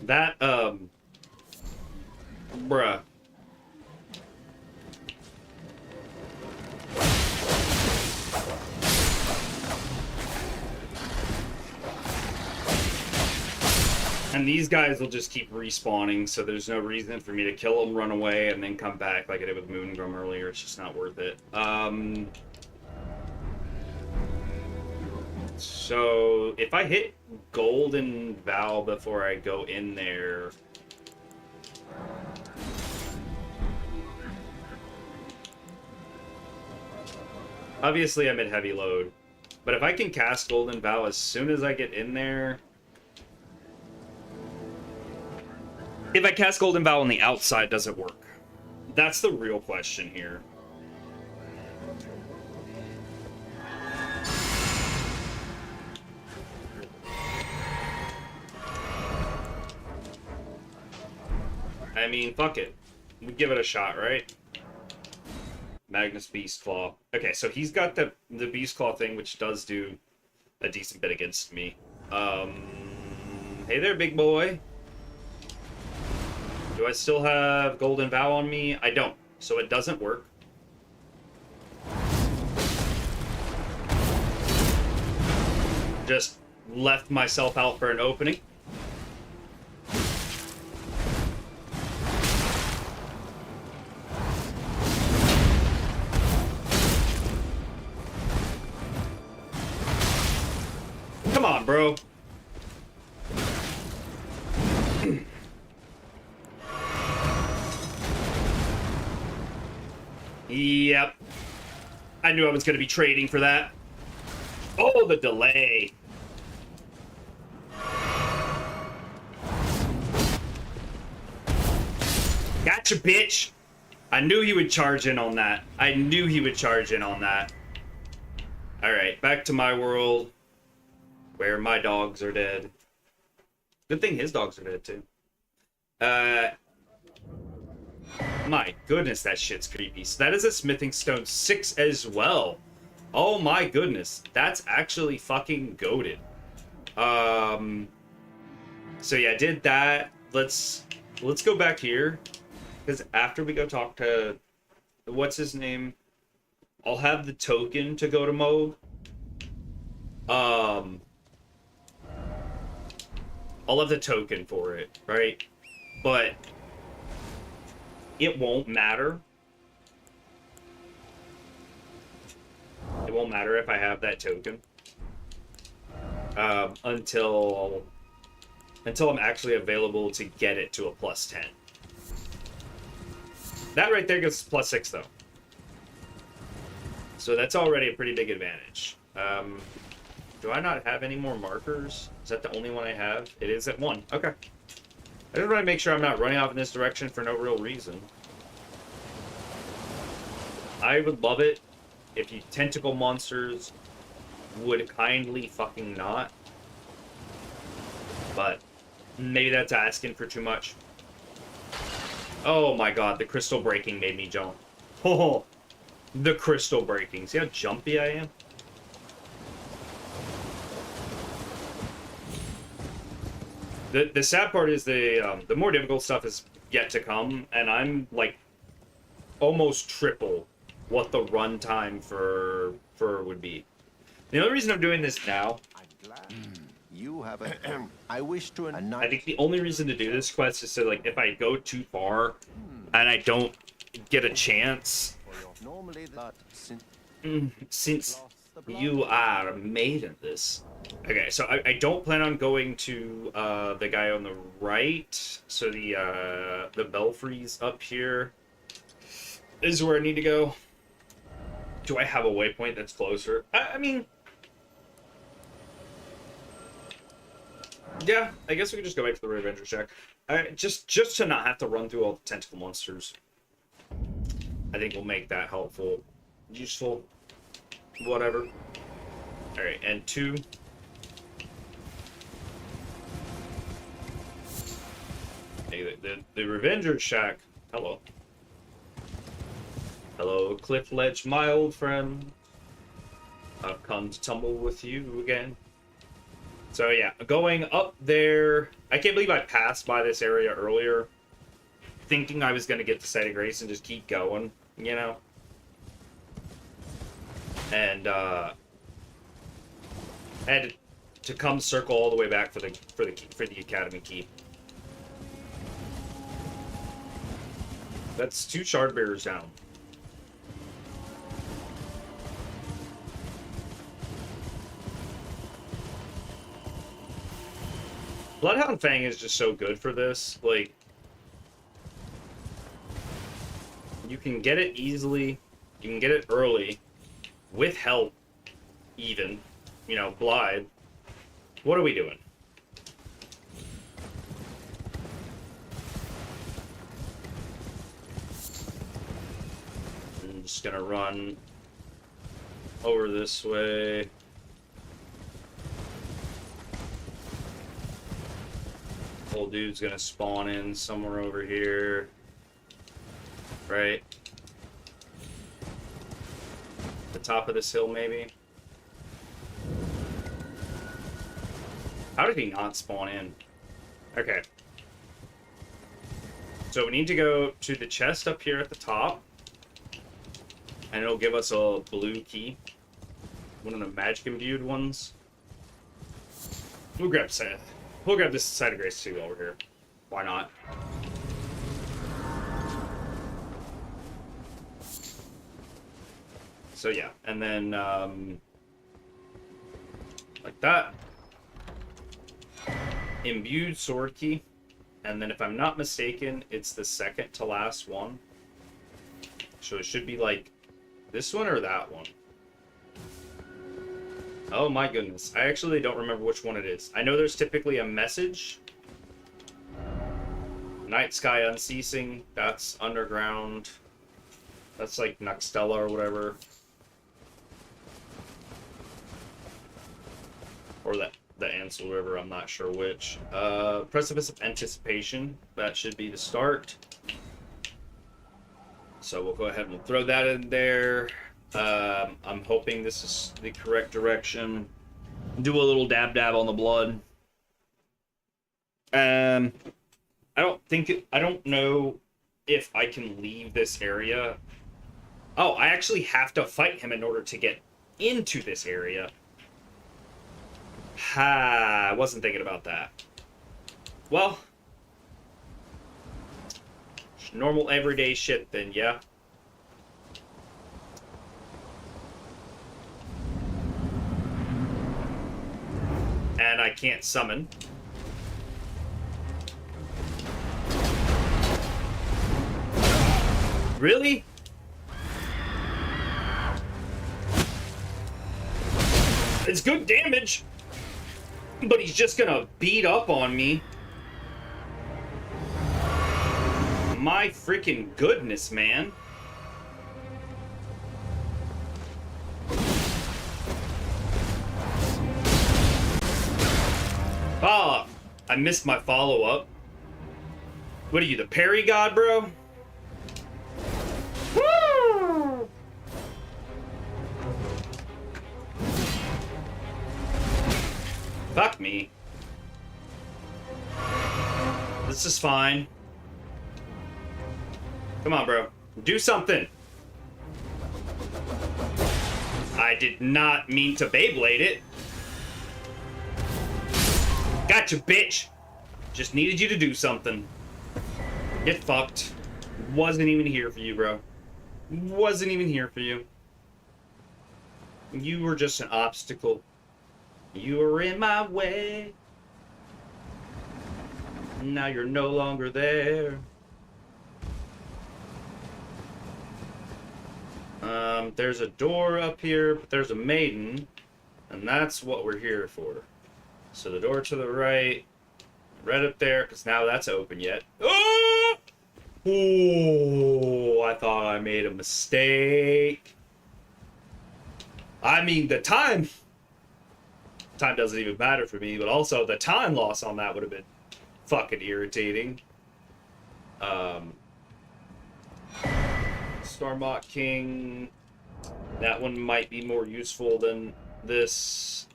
That, bruh. And these guys will just keep respawning, so there's no reason for me to kill them, run away, and then come back like I did with Moongrum earlier. It's just not worth it. So, if I hit Golden Vow before I go in there... Obviously, I'm at heavy load. But if I can cast Golden Vow as soon as I get in there... If I cast Golden Vow on the outside, does it work? That's the real question here. I mean, fuck it. We give it a shot, right? Magnus Beast Claw. Okay, so he's got the Beast Claw thing, which does do a decent bit against me. Hey there, big boy. Do I still have Golden Vow on me? I don't, so it doesn't work. Just left myself out for an opening. Come on, bro. Yep. I knew I was going to be trading for that. Oh, the delay. Gotcha, bitch. I knew he would charge in on that. I knew he would charge in on that. Alright, back to my world. Where my dogs are dead. Good thing his dogs are dead, too. My goodness, that shit's creepy. So that is a Smithing Stone 6 as well. Oh my goodness. That's actually fucking goated. So yeah, I did that. Let's go back here. Because after we go talk to... What's his name? I'll have the token to go to Moog. I'll have the token for it, right? But it won't matter. It won't matter if I have that token. Until I'm actually available to get it to a +10. That right there gets +6 though. So that's already a pretty big advantage. Do I not have any more markers? Is that the only one I have? It is at 1. Okay. I just want to make sure I'm not running off in this direction for no real reason. I would love it if you tentacle monsters would kindly fucking not. But maybe that's asking for too much. Oh my god, the crystal breaking made me jump. Oh, the crystal breaking. See how jumpy I am? The sad part is the more difficult stuff is yet to come, and I'm like almost triple what the runtime for would be. The only reason I'm doing this now, You have a... I wish to... I think the only reason to do this quest is so like if I go too far and I don't get a chance, Normally that... since you are made in this. Okay, so I don't plan on going to the guy on the right. So the belfries up here is where I need to go. Do I have a waypoint that's closer? I mean, yeah, I guess we could just go back to the Revenger Shack. Just to not have to run through all the tentacle monsters. I think will make that helpful, useful, whatever. All right, and 2. Hey, the Revenger Shack. Hello. Hello, Cliff Ledge, my old friend. I've come to tumble with you again. So yeah, going up there. I can't believe I passed by this area earlier, thinking I was going to get the Site of Grace and just keep going, you know? And I had to come circle all the way back for the Academy Key. That's 2 shard bearers down. Bloodhound Fang is just so good for this. Like, you can get it easily, you can get it early, with help, even. You know, Blythe. What are we doing? just gonna run over this way. Old dude's gonna spawn in somewhere over here. Right? The top of this hill, maybe? How did he not spawn in? Okay. So we need to go to the chest up here at the top. And it'll give us a blue key. One of the magic imbued ones. We'll grab this side of grace too while we're here. Why not? So yeah, and then like that. Imbued sword key. And then if I'm not mistaken, it's the second to last one. So it should be like this one or that one. Oh my goodness. I actually don't remember which one it is. I know there's typically a message. Night Sky Unceasing. That's underground. That's like Nuxtella or whatever. Or the Ansel River, I'm not sure which. Precipice of Anticipation. That should be the start. So we'll go ahead and throw that in there. I'm hoping this is the correct direction. Do a little dab on the blood. I don't know if I can leave this area. Oh, I actually have to fight him in order to get into this area. Ha, I wasn't thinking about that. Well, normal everyday shit then, yeah. And I can't summon. Really? It's good damage, but he's just gonna beat up on me. My freaking goodness, man. Ah, I missed my follow-up. What are you, the parry god, bro? Woo! Fuck me. This is fine. Come on, bro. Do something. I did not mean to Beyblade it. Gotcha, bitch. Just needed you to do something. Get fucked. Wasn't even here for you, bro. Wasn't even here for you. You were just an obstacle. You were in my way. Now you're no longer there. There's a door up here, but there's a maiden, and that's what we're here for. So the door to the right up there, because now that's open yet. Oh! Oh, I thought I made a mistake. I mean, the time doesn't even matter for me, but also the time loss on that would have been fucking irritating. Starmont King. That one might be more useful than this.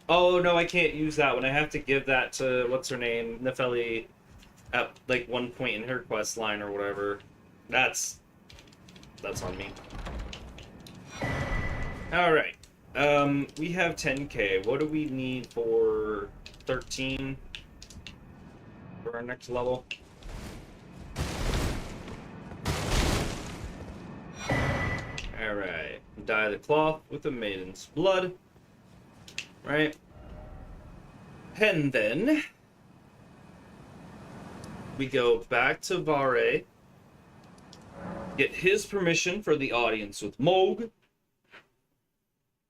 Oh, no, I can't use that one. I have to give that to, what's her name? Nefeli at, like, one point in her quest line or whatever. That's on me. Alright. We have 10k. What do we need for 13? For our next level? Alright. Dye the cloth with the maiden's blood. Right? And then we go back to Vare. Get his permission for the audience with Moog.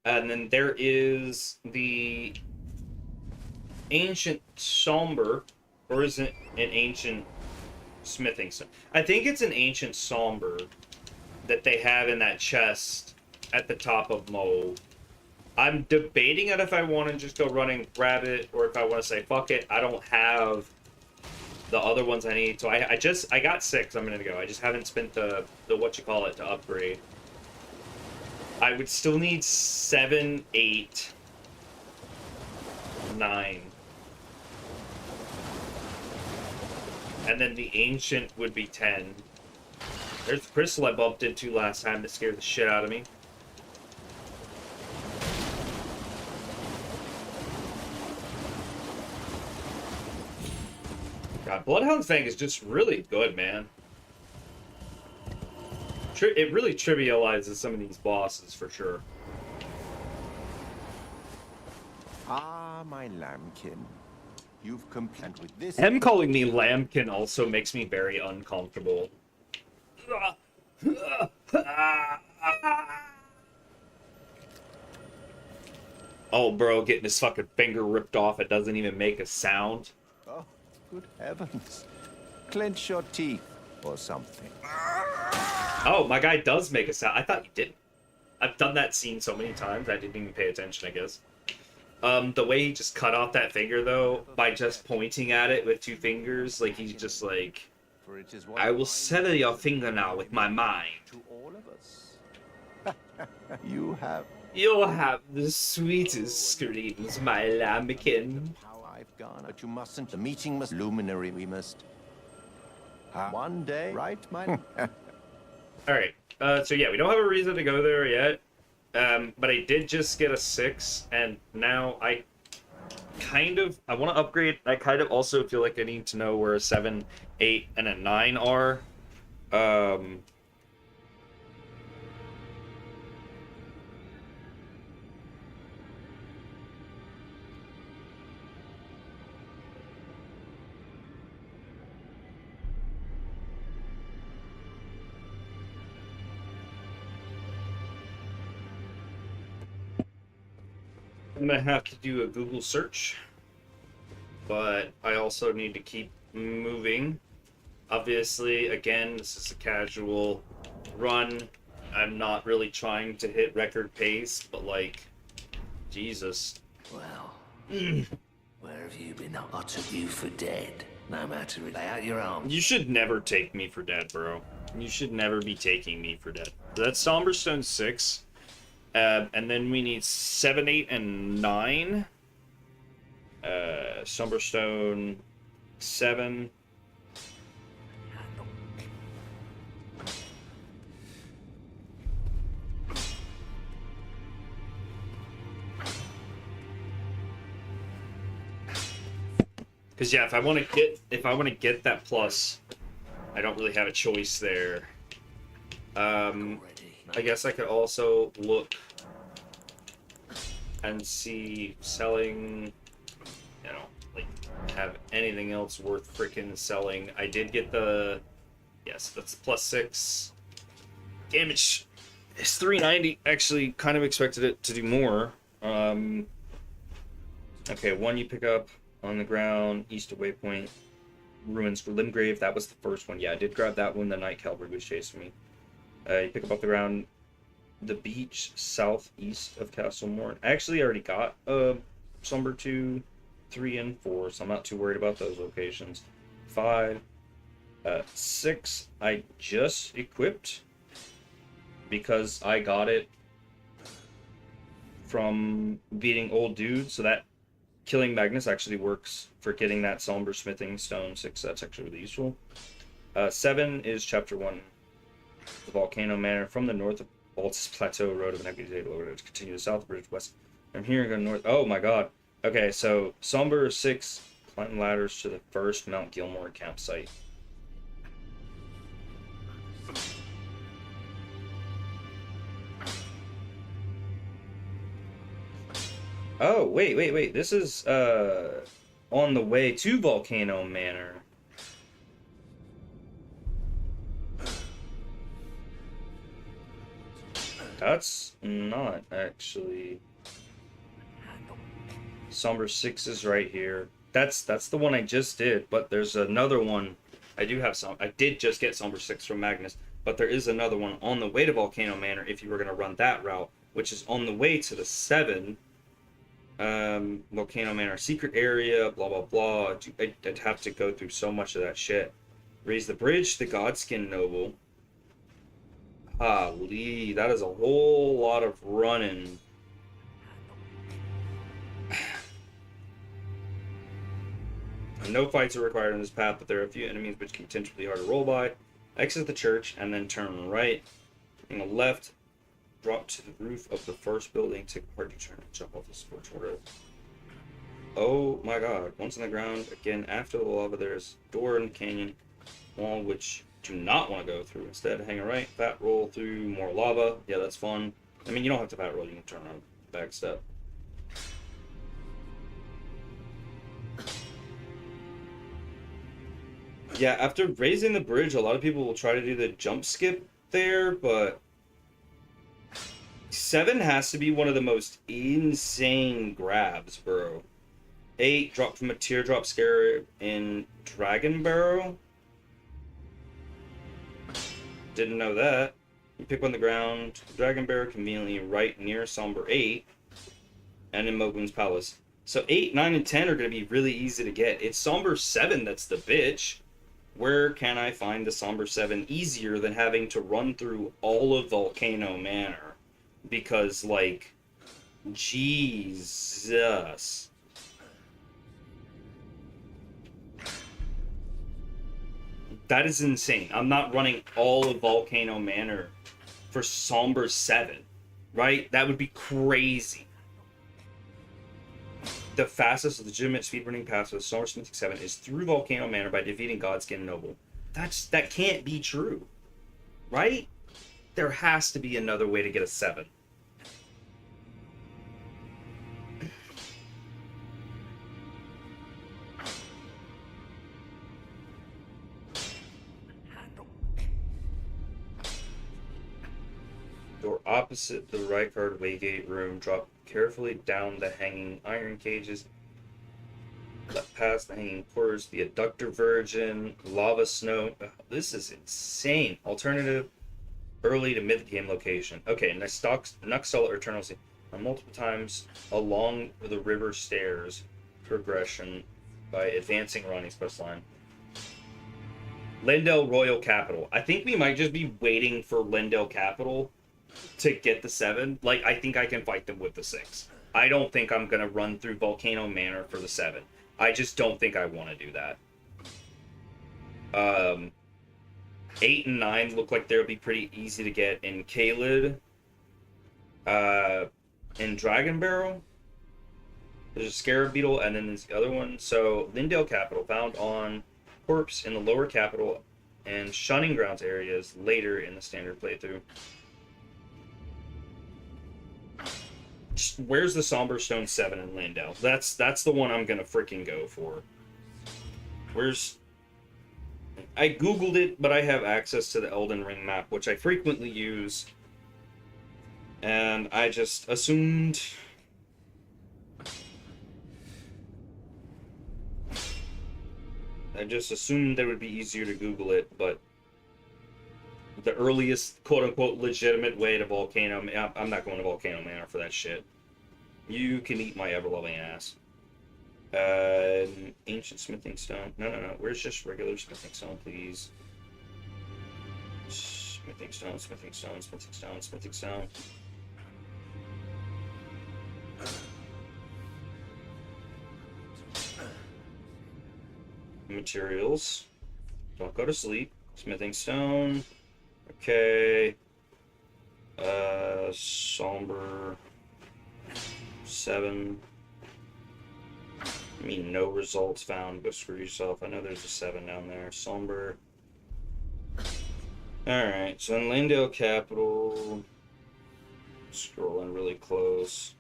And then there is the ancient somber, or is it an ancient smithing stone. I think it's an ancient somber that they have in that chest at the top of Mo. I'm debating on if I want to just go run and grab it, or if I want to say, fuck it, I don't have the other ones I need. So I got 6 a minute ago. I just haven't spent the whatchamacallit to upgrade. I would still need 7, 8, 9. And then the ancient would be 10. There's the crystal I bumped into last time that scared the shit out of me. God, Bloodhound Fang is just really good, man. It really trivializes some of these bosses, for sure. Ah, my lambkin. You've complained with this. Him calling me lambkin also makes me very uncomfortable. Oh, bro, getting his fucking finger ripped off. It doesn't even make a sound. Oh, good heavens. Clench your teeth or something. Oh, my guy does make a sound. I thought you didn't. I've done that scene so many times, I didn't even pay attention, I guess. The way he just cut off that finger, though, by just pointing at it with 2 fingers, like, he's just like, I will sever your finger now with my mind. To all of us. You'll have the sweetest screams, my lambkin. How I've gone. But you mustn't. The meeting must luminary. We must. One day, right, my. Alright, so yeah, we don't have a reason to go there yet. But I did just get a 6, and now I want to upgrade. I kind of also feel like I need to know where a 7, 8, and a 9 are. I'm gonna have to do a Google search, but I also need to keep moving. Obviously, again, this is a casual run. I'm not really trying to hit record pace, but like, Jesus. Well, where have you been? I took you for dead. No matter, lay out your arms. You should never take me for dead, bro. You should never be taking me for dead. That's Somberstone 6. And then we need 7, 8, and 9. Somberstone 7. Because yeah, if I want to get that plus, I don't really have a choice there. I guess I could also look and see selling, you know, like, have anything else worth freaking selling. I did get the, yes, that's plus 6. Damage is 390. Actually, kind of expected it to do more. Okay, 1 you pick up on the ground, east of Waypoint, Ruins for Limgrave. That was the first one. Yeah, I did grab that one. The Night Cavalry was chasing me. You pick up off the ground the beach southeast of Castle Morn. I actually already got Slumber 2, 3, and 4, so I'm not too worried about those locations. 5, 6, I just equipped because I got it from beating old dudes, so that killing Magnus actually works for getting that Somber Smithing Stone 6. That's actually really useful. 7 is Chapter 1. The Volcano Manor from the north of Baltus Plateau Road of an Empty Order to continue to south, bridge west. From here, go north. Oh my god. Okay, so Somber 6, climbing ladders to the first Mount Gilmore campsite. Oh, wait. This is on the way to Volcano Manor. That's not actually. Somber 6 is right here. That's the one I just did, but there's another one I do have some. I did just get Somber 6 from Magnus, but there is another one on the way to Volcano Manor if you were going to run that route, which is on the way to the 7. Volcano Manor secret area, blah, blah, blah. I'd have to go through so much of that shit. Raise the bridge, the Godskin Noble. Lee, that is a whole lot of running. No fights are required on this path, but there are a few enemies which can potentially be hard to roll by. Exit the church and then turn right. Taking a left, drop to the roof of the first building. Take a hard turn and jump off the scorch road. Oh my god. Once on the ground, again, after the lava, there's a door in the canyon wall which do not want to go through. Instead, hang a right, fat roll through more lava. Yeah, that's fun. I mean, you don't have to fat roll, you can turn on back step. Yeah, after raising the bridge, a lot of people will try to do the jump skip there, but 7 has to be one of the most insane grabs, bro. 8, drop from a teardrop scarab in Dragon Barrow. Didn't know that. You pick on the ground, Dragon Barrow conveniently right near Somber 8, and in Mogun's Palace. So 8, 9, and 10 are going to be really easy to get. It's Somber 7 that's the bitch. Where can I find the Somber 7 easier than having to run through all of Volcano Manor? Because, like, Jesus. That is insane. I'm not running all of Volcano Manor for Somber 7, right? That would be crazy. The fastest legitimate speedrunning path with Somber Smithing 7 is through Volcano Manor by defeating Godskin Noble. That can't be true, right? There has to be another way to get a 7. Door opposite the Rykard Waygate room. Drop carefully down the hanging iron cages. Left past the hanging porters, the Adductor Virgin, Lava Snow. Oh, this is insane. Alternative, early to mid-game location. Okay, Nuxtella or Eternal Sea. Multiple times along the river stairs progression by advancing Ronnie's quest line. Lendel Royal Capital. I think we might just be waiting for Lendel Capital to get the 7. Like, I think I can fight them with the 6. I don't think I'm going to run through Volcano Manor for the 7. I just don't think I want to do that. 8 and 9 look like they'll be pretty easy to get in Caelid. In Dragon Barrow. There's a Scarab Beetle, and then there's the other one. So, Lindale Capital, found on Corpse in the lower capital and Shunning Grounds areas later in the standard playthrough. Where's the Somber Stone 7 in Lindale? That's the one I'm gonna freaking go for. Where's... I googled it, but I have access to the Elden Ring map, which I frequently use. And I just assumed... it would be easier to Google it, but the earliest quote-unquote legitimate way to Volcano... I'm not going to Volcano Manor for that shit. You can eat my ever-loving ass. Ancient Smithing Stone. No. Where's just regular Smithing Stone, please? Smithing Stone. Materials. Don't go to sleep. Smithing Stone. Okay. Somber 7. I mean, no results found. Go screw yourself. I know there's a 7 down there. Somber. Alright, so in Landale Capital. Scrolling really close.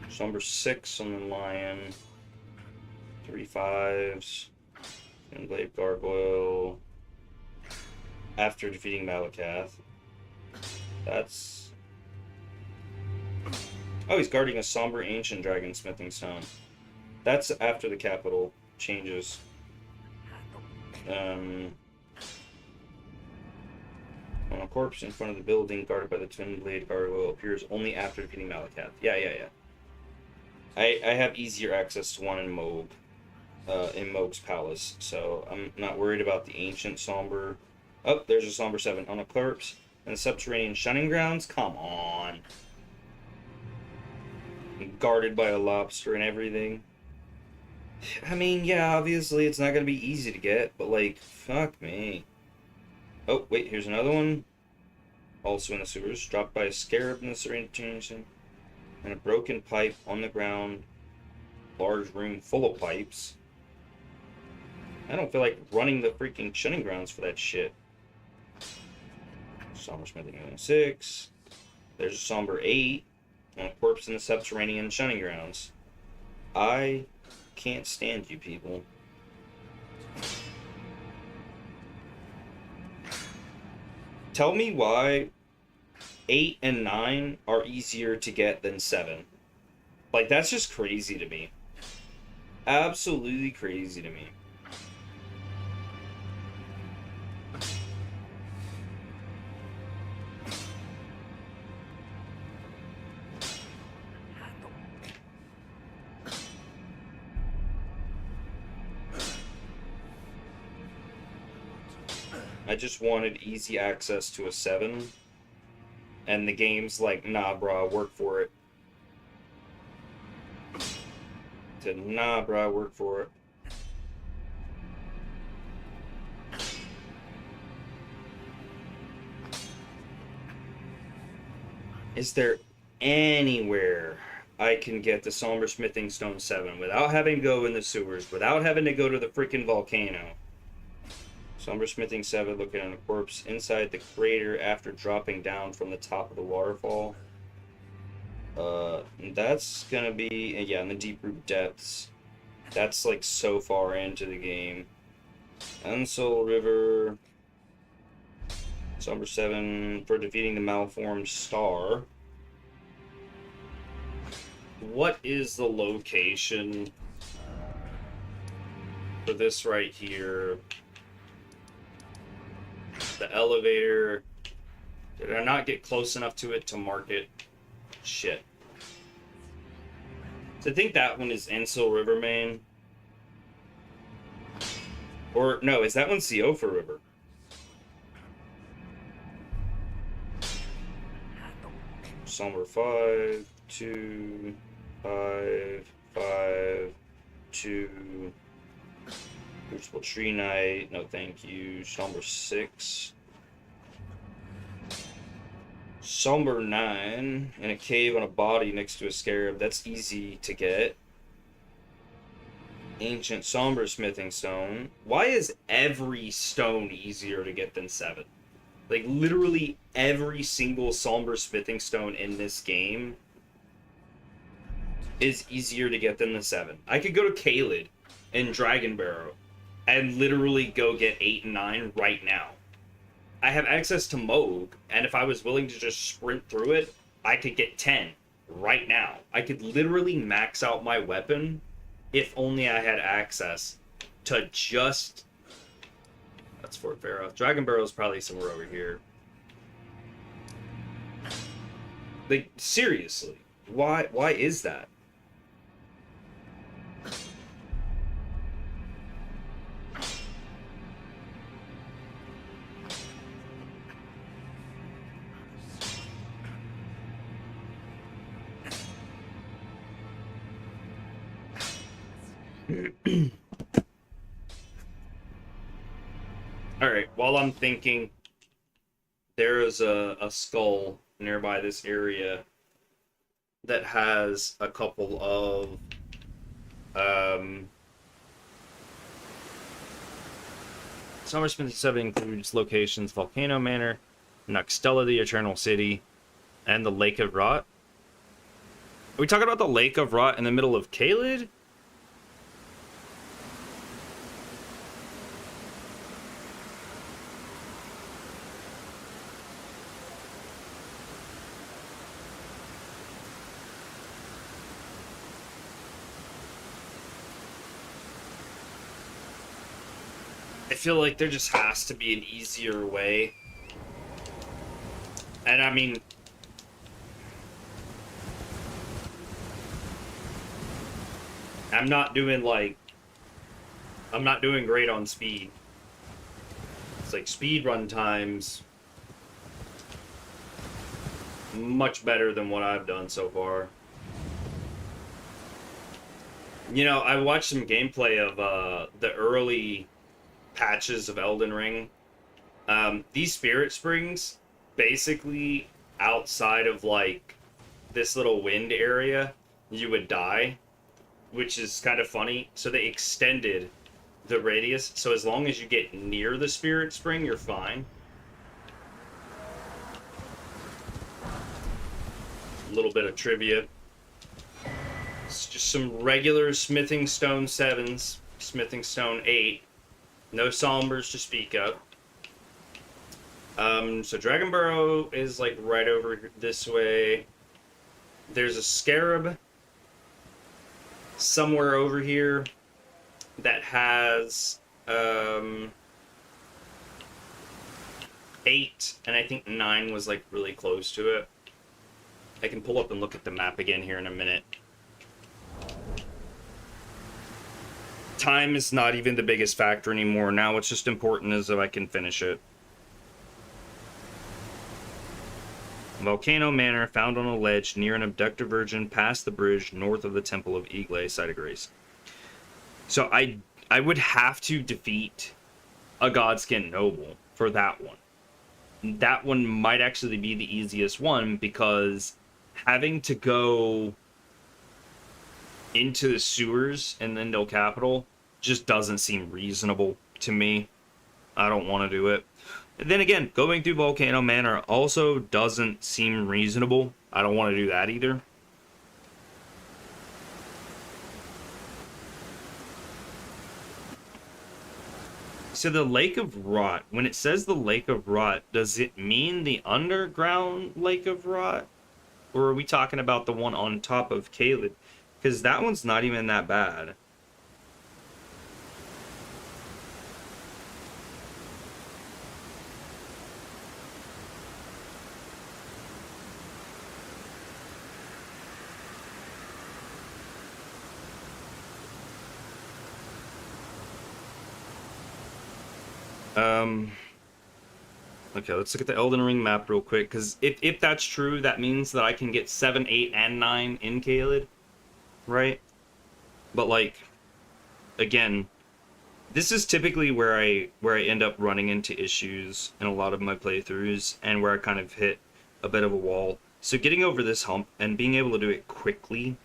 Somber 6 on the Lion. 3 5s. And Blade Gargoyle. After defeating Malakath. That's... Oh, he's guarding a Somber Ancient Dragon Smithing Stone. That's after the capital. changes. On a corpse in front of the building guarded by the twin blade gargoyle appears only after defeating Malakath. Yeah. I have easier access to one in Moog, in Moog's palace, so I'm not worried about the ancient somber. Oh, there's a somber 7 on a corpse in the subterranean shunning grounds. Come on, guarded by a lobster and everything. I mean, yeah, obviously it's not gonna be easy to get, but like, fuck me. Oh, wait, here's another one. Also in the sewers, dropped by a scarab in the subterranean, and a broken pipe on the ground. Large room full of pipes. I don't feel like running the freaking shunning grounds for that shit. Somber smithing 6. There's a somber 8 on a corpse in the subterranean shunning grounds. I can't stand you people. Tell me why 8 and 9 are easier to get than 7. Like, that's just crazy to me. Absolutely crazy to me. I just wanted easy access to a 7. And the game's like, nah, bro, work for it. Nah, bro, work for it. Is there anywhere I can get the Somber Smithing Stone 7 without having to go in the sewers, without having to go to the freaking volcano? Somber Smithing 7 looking at a corpse inside the crater after dropping down from the top of the waterfall. That's gonna be, yeah, in the deep root depths. That's like so far into the game. Unsoul River. Somber 7 for defeating the malformed star. What is the location for this right here? The elevator. Did I not get close enough to it to mark it? Shit. So I think that one is Ensil River Main. Or, no, is that one Siofa River? Somber 5, 2, 5, 5, 2. Crucible Tree Knight, no thank you. Somber 6. Somber 9, in a cave on a body next to a scarab. That's easy to get. Ancient Somber Smithing Stone. Why is every stone easier to get than 7? Like, literally every single Somber Smithing Stone in this game is easier to get than the 7. I could go to Caelid and Dragon Barrow and literally go get 8 and 9 right now. I have access to Moog, and if I was willing to just sprint through it, I could get 10 right now. I could literally max out my weapon if only I had access to just... That's Fort Pharaoh. Dragon Barrow is probably somewhere over here. Like, seriously, why is that? Alright, while I'm thinking, there is a skull nearby this area that has a couple of Summer Smith 7 includes locations Volcano Manor, Nuxtella the Eternal City, and the Lake of Rot. Are we talking about the Lake of Rot in the middle of Caelid? I feel like there just has to be an easier way. And I mean, I'm not doing great on speed. It's like speedrun times much better than what I've done so far. You know, I watched some gameplay of the early patches of Elden Ring. These spirit springs, basically outside of like this little wind area, you would die, which is kind of funny. So they extended the radius, so as long as you get near the spirit spring, you're fine. A little bit of trivia. It's just some regular smithing stone 7s, smithing stone 8. No sombers to speak of. So Dragon Burrow is like right over this way. There's a scarab somewhere over here that has 8, and I think 9 was like really close to it. I can pull up and look at the map again here in a minute. Time is not even the biggest factor anymore. Now what's just important is if I can finish it. Volcano Manor, found on a ledge near an abducted virgin past the bridge north of the Temple of Igle, Site of Grace. So I would have to defeat a Godskin Noble for that one. That one might actually be the easiest one, because having to go into the sewers in Lindell Capital just doesn't seem reasonable to me. I don't want to do it. And then again, going through Volcano Manor also doesn't seem reasonable. I don't want to do that either. So the Lake of Rot, when it says the Lake of Rot, does it mean the underground Lake of Rot? Or are we talking about the one on top of Caelid? Because that one's not even that bad. Okay, let's look at the Elden Ring map real quick, because if that's true, that means that I can get 7, 8, and 9 in Caelid, right? But like, again, this is typically where I end up running into issues in a lot of my playthroughs, and where I kind of hit a bit of a wall. So getting over this hump and being able to do it quickly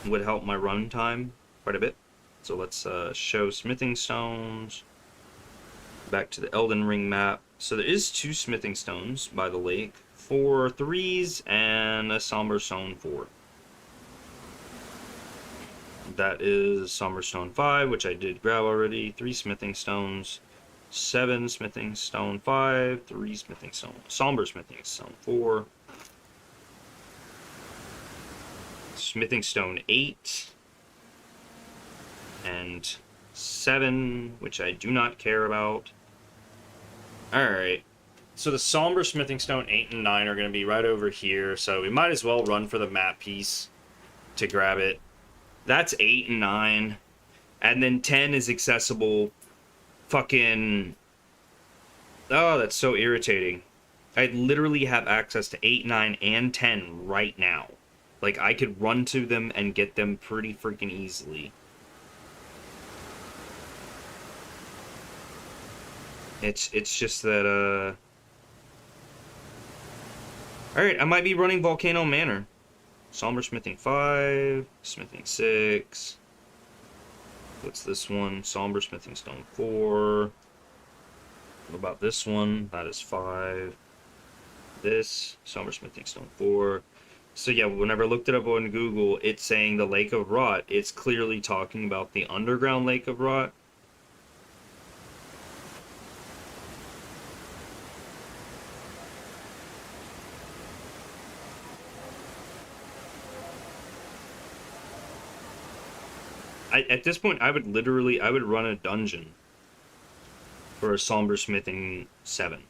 would help my run time quite a bit. So let's show smithing stones. Back to the Elden Ring map. So there is 2 smithing stones by the lake, 4 3s, and a somber stone 4. That is somber stone 5, which I did grab already. 3 smithing stones, 7 smithing stone 5, 3 smithing stone, somber smithing stone 4, smithing stone 8, and 7, which I do not care about. Alright, so the somber smithing stone 8 and 9 are going to be right over here, so we might as well run for the map piece to grab it. That's 8 and 9, and then 10 is accessible. Fucking... oh, that's so irritating. I literally have access to 8, 9, and 10 right now. Like, I could run to them and get them pretty freaking easily. It's just that, alright, I might be running Volcano Manor. Somber smithing 5, smithing 6. What's this one? Somber smithing stone 4. What about this one? That is 5. This, somber smithing stone 4. So yeah, whenever I looked it up on Google, it's saying the Lake of Rot. It's clearly talking about the underground Lake of Rot. At this point, I would run a dungeon for a Somber Smithing 7.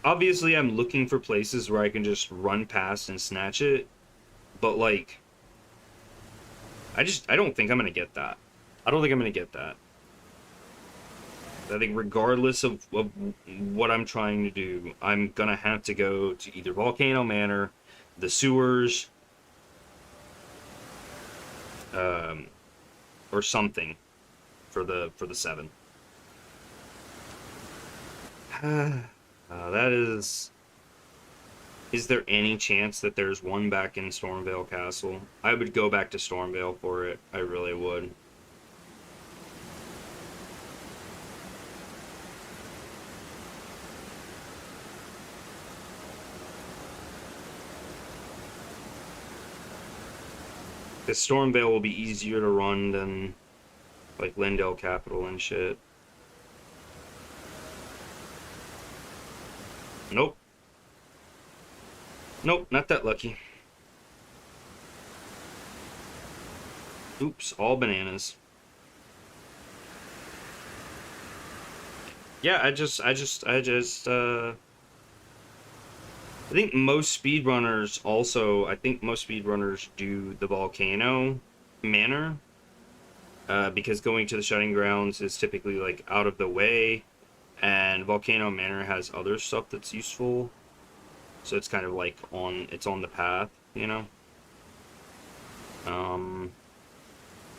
Obviously, I'm looking for places where I can just run past and snatch it, but like, I don't think I'm gonna get that. I don't think I'm gonna get that. I think regardless of what I'm trying to do, I'm gonna have to go to either Volcano Manor, the sewers, or something for the 7. That is... Is there any chance that there's one back in Stormvale Castle? I would go back to Stormvale for it. I really would. Because Stormvale will be easier to run than, like, Lindale Capital and shit. Nope. Nope, not that lucky. Oops, all bananas. Yeah, I think most speedrunners also, do the Volcano Manor. Because going to the Shutting Grounds is typically, like, out of the way. And Volcano Manor has other stuff that's useful. So it's kind of like it's on the path, you know?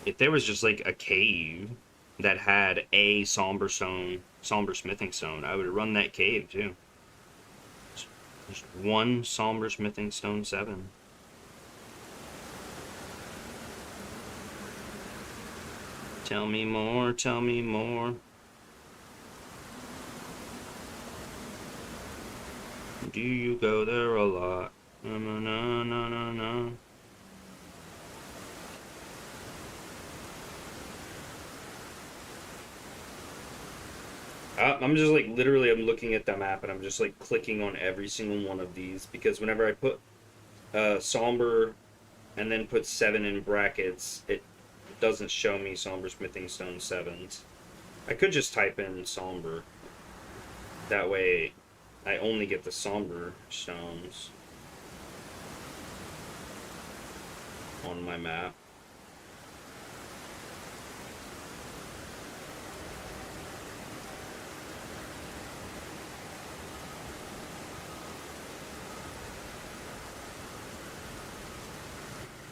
If there was just like a cave that had a somber smithing stone, I would run that cave too. Just one somber smithing stone 7. Tell me more, tell me more. Do you go there a lot? No, no, no, no, no, no. I'm just like, literally, I'm looking at the map and I'm just like clicking on every single one of these because whenever I put Somber and then put 7 in brackets, it doesn't show me Somber Smithing Stone 7s. I could just type in Somber. That way, I only get the Somber stones on my map.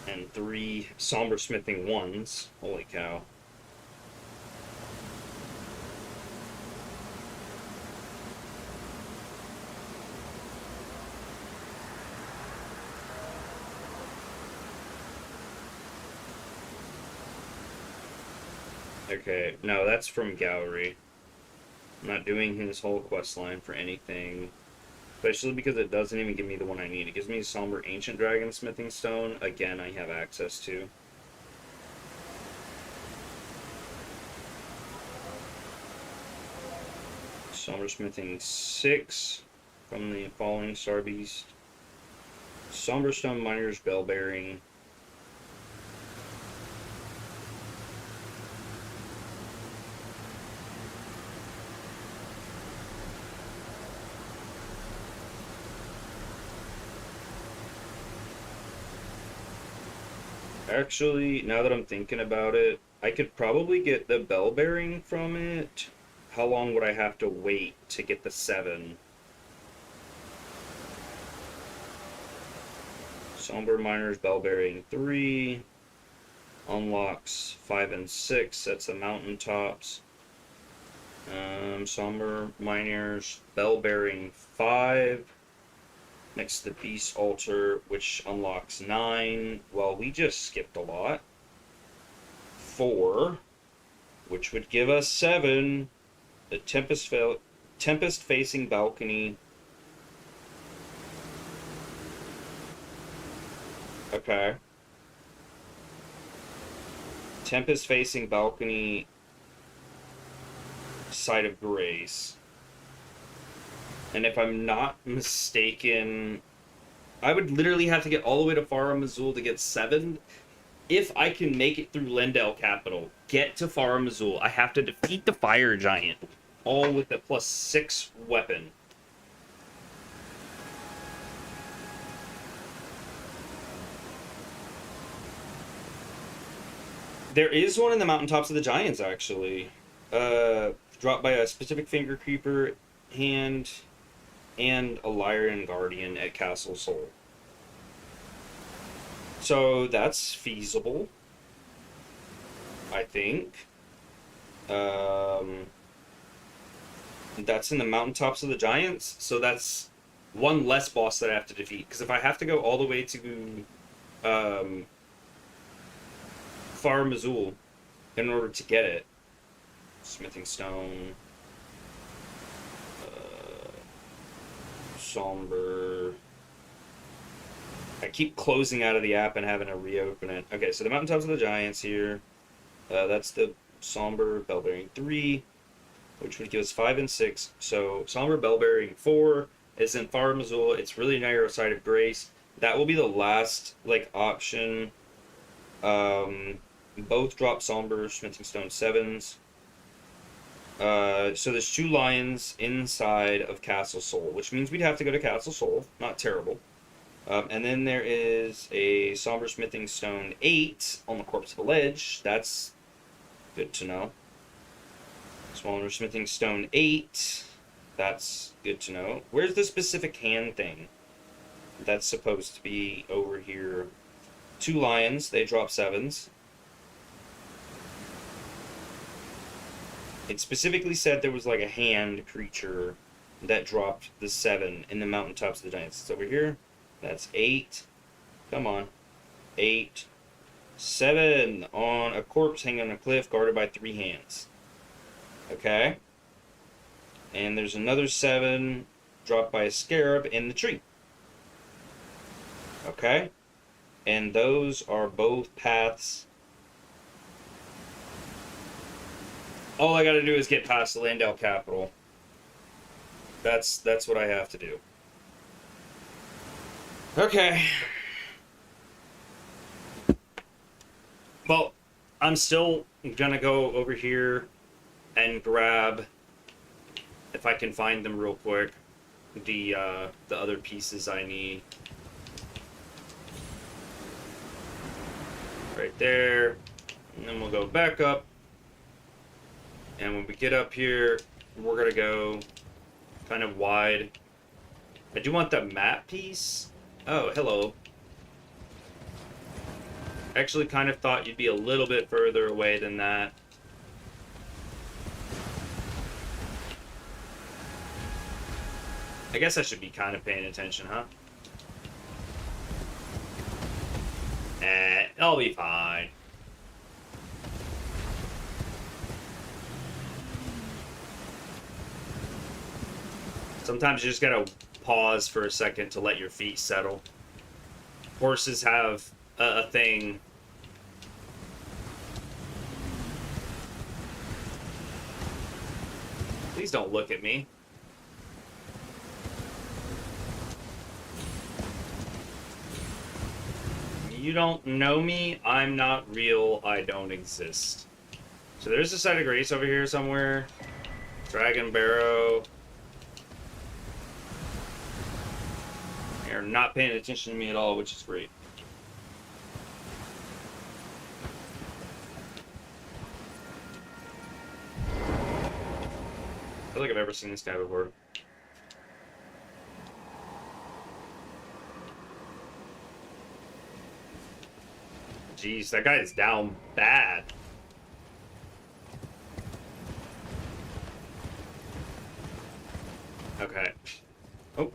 And 3 Somber Smithing 1s. Holy cow. Okay, no, that's from Gowry. I'm not doing his whole quest line for anything. Especially because it doesn't even give me the one I need. It gives me Somber Ancient Dragon Smithing Stone. Again, I have access to. Somber Smithing 6 from the Falling Star Beast. Somber Stone Miner's Bell Bearing. Actually, now that I'm thinking about it, I could probably get the bell bearing from it. How long would I have to wait to get the 7? Somber Miner's Bell Bearing 3. Unlocks 5 and 6. That's the mountaintops. Somber Miner's Bell Bearing 5. Next to the Beast Altar, which unlocks 9. Well, we just skipped a lot. 4, which would give us 7. The Tempest Facing Balcony. Okay. Tempest Facing Balcony. Site of Grace. And if I'm not mistaken, I would literally have to get all the way to Farum Azul to get 7. If I can make it through Lendel Capital, get to Farum Azul, I have to defeat the Fire Giant, all with a +6 weapon. There is one in the Mountaintops of the Giants, actually. Dropped by a specific Finger Creeper hand and a Lyran Guardian at Castle Sol. So that's feasible, I think. That's in the Mountaintops of the Giants, so that's one less boss that I have to defeat. Because if I have to go all the way to Farum Azul in order to get it, Smithing Stone, Somber. I keep closing out of the app and having to reopen it. Okay, so the Mountaintops of the Giants here. That's the Somber Bellbearing 3, which would give us 5 and 6. So Somber Bellbearing 4 is in Farum Azul. It's really narrow side of Grace. That will be the last option. Both drop Somber Smithing Stone 7s. So there's 2 lions inside of Castle Sol, which means we'd have to go to Castle Sol. Not terrible. And then there is a Somber Smithing Stone 8 on the Corpse of the Ledge. That's good to know. Somber Smithing Stone 8. That's good to know. Where's the specific hand thing? That's supposed to be over here. 2 lions. They drop 7s. It specifically said there was like a hand creature that dropped the 7 in the Mountaintops of the Giants. It's over here. That's 8. Come on. 8. 7 on a corpse hanging on a cliff guarded by 3 hands. Okay. And there's another 7 dropped by a scarab in the tree. Okay. And those are both paths. All I gotta do is get past the Lendel Capital. That's what I have to do. Okay. Well, I'm still gonna go over here and grab, if I can find them real quick, the other pieces I need. Right there. And then we'll go back up. And when we get up here, we're gonna go kind of wide. I do want the map piece. Oh, hello. I actually kind of thought you'd be a little bit further away than that. I guess I should be kind of paying attention, huh? I'll be fine. Sometimes you just gotta pause for a second to let your feet settle. Horses have a thing. Please don't look at me. You don't know me, I'm not real, I don't exist. So there's a site of grace over here somewhere. Dragon Barrow. You're not paying attention to me at all, which is great. I feel like I've ever seen this guy before. Jeez, that guy is down bad. Okay. Oh.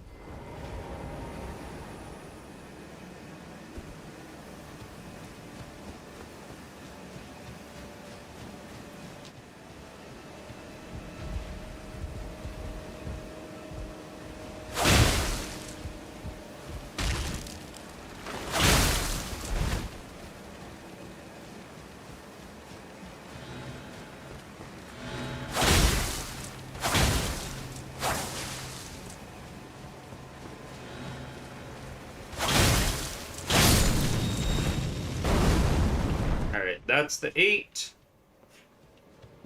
that's the 8.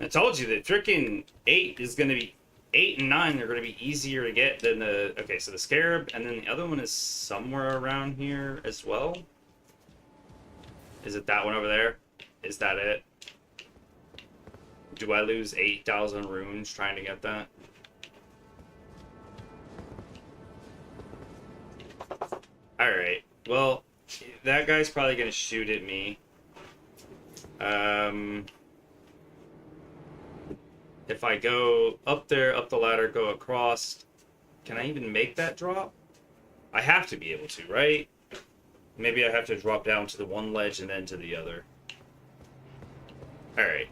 I told you that freaking 8 is going to be... 8 and 9 are going to be easier to get than the... Okay, so the Scarab, and then the other one is somewhere around here as well. Is it that one over there? Is that it? Do I lose 8,000 runes trying to get that? Alright, well, that guy's probably going to shoot at me. If I go up there, up the ladder, go across, can I even make that drop? I have to be able to, right? Maybe I have to drop down to the one ledge and then to the other. Alright.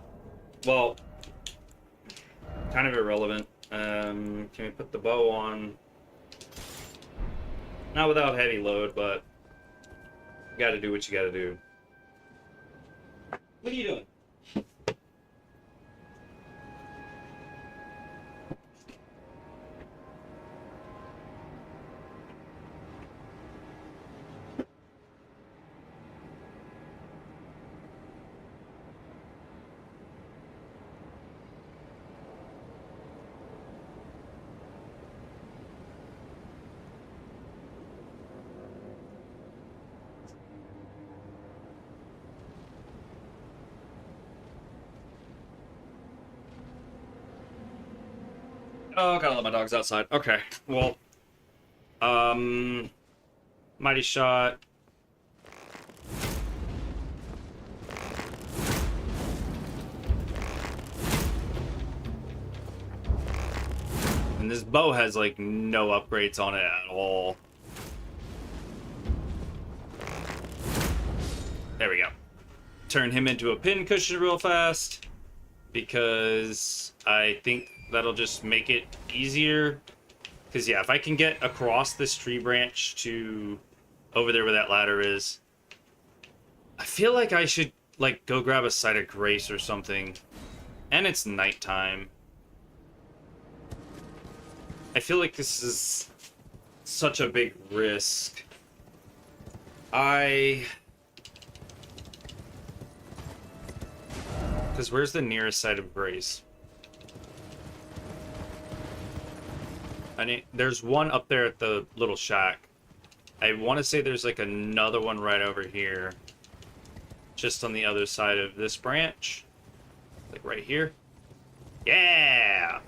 Well, kind of irrelevant. Can we put the bow on? Not without heavy load, but you gotta do what you gotta do. What are you doing? Oh, gotta let my dogs outside. Okay, well, mighty shot. And this bow has, like, no upgrades on it at all. There we go. Turn him into a pin cushion real fast, because I think that'll just make it easier. Because, yeah, if I can get across this tree branch to over there where that ladder is, I feel like I should, like, go grab a site of grace or something. And it's nighttime. I feel like this is such a big risk. Because where's the nearest site of grace? There's one up there at the little shack. I want to say there's like another one right over here. Just on the other side of this branch. Like right here. Yeah!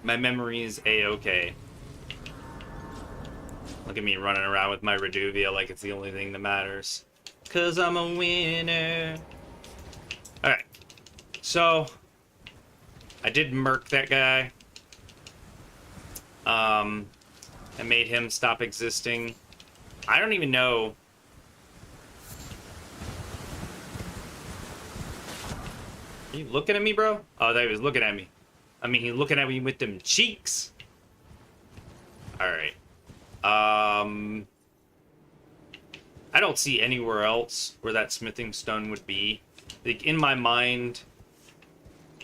My memory is A-okay. Look at me running around with my Reduvia like it's the only thing that matters. 'Cause I'm a winner. Alright. So, I did murk that guy. I made him stop existing. I don't even know. Are you looking at me, bro? Oh, that he was looking at me. I mean, he's looking at me with them cheeks. Alright. I don't see anywhere else where that smithing stone would be. Like, in my mind,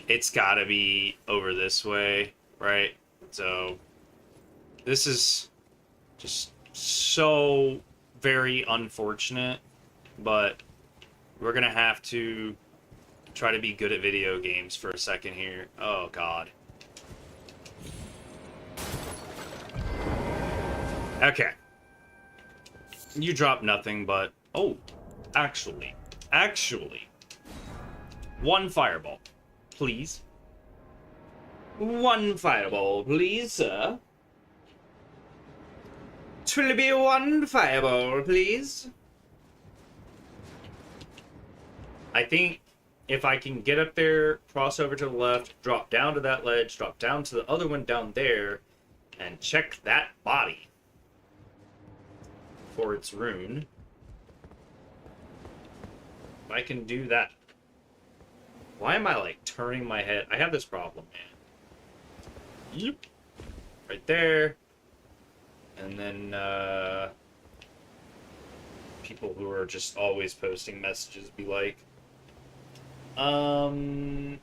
it's gotta be over this way, right? So, this is just so very unfortunate, but we're gonna have to try to be good at video games for a second here. Oh, God. Okay. You dropped nothing, but... Oh, actually. One fireball, please. One fireball, please, sir. 'Twill be one fireball, please. I think if I can get up there, cross over to the left, drop down to that ledge, drop down to the other one down there, and check that body for its rune. If I can do that. Why am I, like, turning my head? I have this problem, man. Yep. Right there. And then, people who are just always posting messages be like, I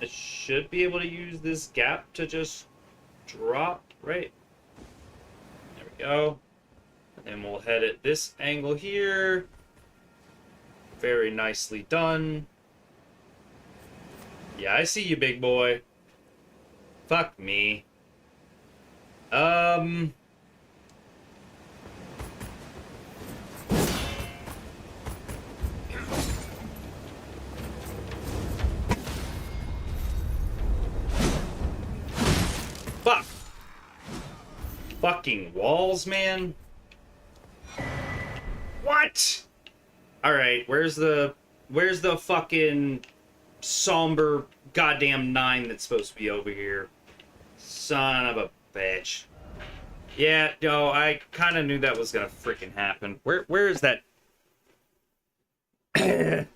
should be able to use this gap to just drop, right? There we go. And then we'll head at this angle here. Very nicely done. Yeah, I see you, big boy. Fuck me. Fuck. Fucking walls, man. What? Alright, where's the fucking somber goddamn 9 that's supposed to be over here? Son of a bitch. Yeah, no, I kind of knew that was gonna freaking happen. Where is that? 8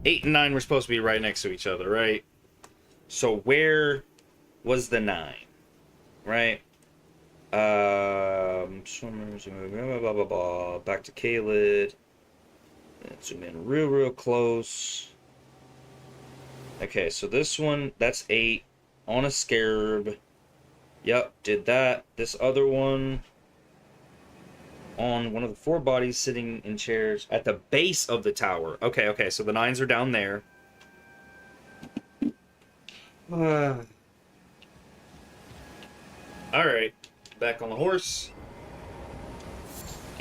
and 9 were supposed to be right next to each other, right? So where was the 9? Right? Blah, blah, blah, blah. Back to Kaled. Zoom in real close. Okay, so this one, that's 8 on a scarab. Yep, did that. This other one on one of the 4 bodies sitting in chairs at the base of the tower. Okay, so the 9s are down there. Alright, back on the horse.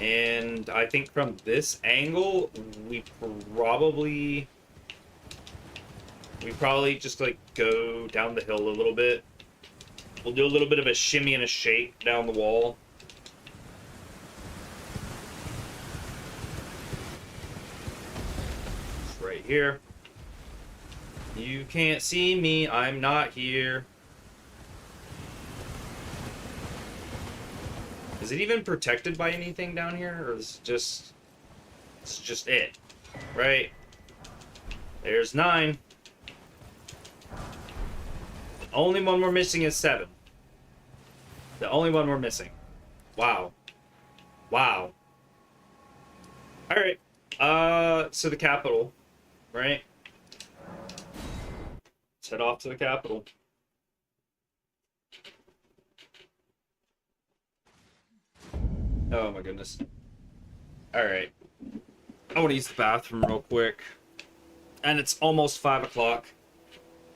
And I think from this angle, we probably just like go down the hill a little bit. We'll do a little bit of a shimmy and a shake down the wall. It's right here. You can't see me, I'm not here. Is it even protected by anything down here, or is it just... It's just it, right? There's 9. The only one we're missing is 7. The only one we're missing. Wow. Wow. Alright. So the capital, right? Let's head off to the capital. Oh my goodness. Alright. I want to use the bathroom real quick. And it's almost 5 o'clock.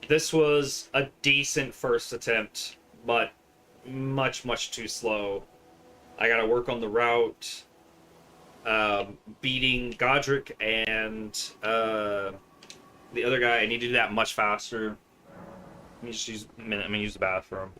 This was a decent first attempt, but much too slow. I gotta work on the route. Beating Godric and the other guy, I need to do that much faster. Let me just use a minute. I'm gonna use the bathroom.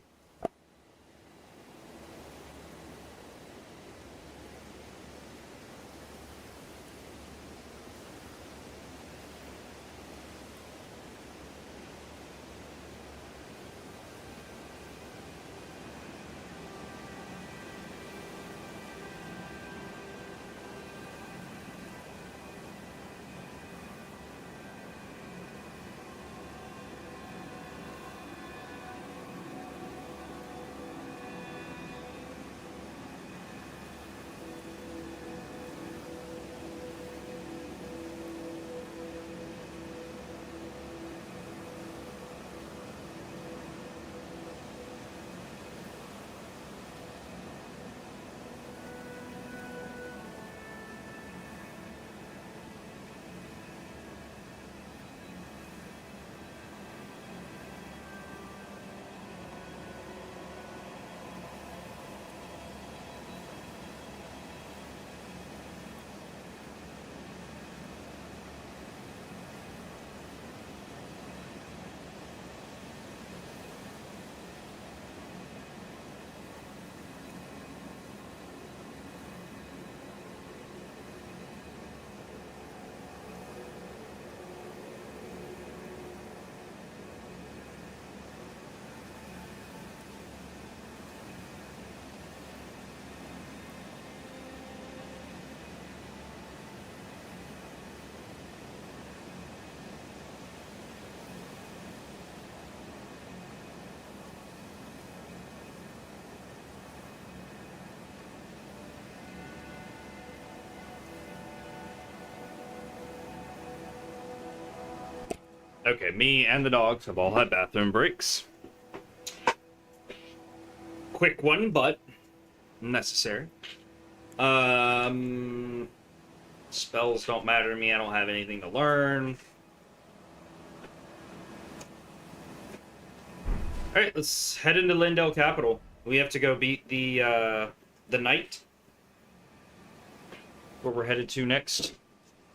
Okay, me and the dogs have all had bathroom breaks. Quick one, but necessary. So Spells don't matter to me. I don't have anything to learn. Alright, let's head into Lindell Capital. We have to go beat the knight. Where we're headed to next.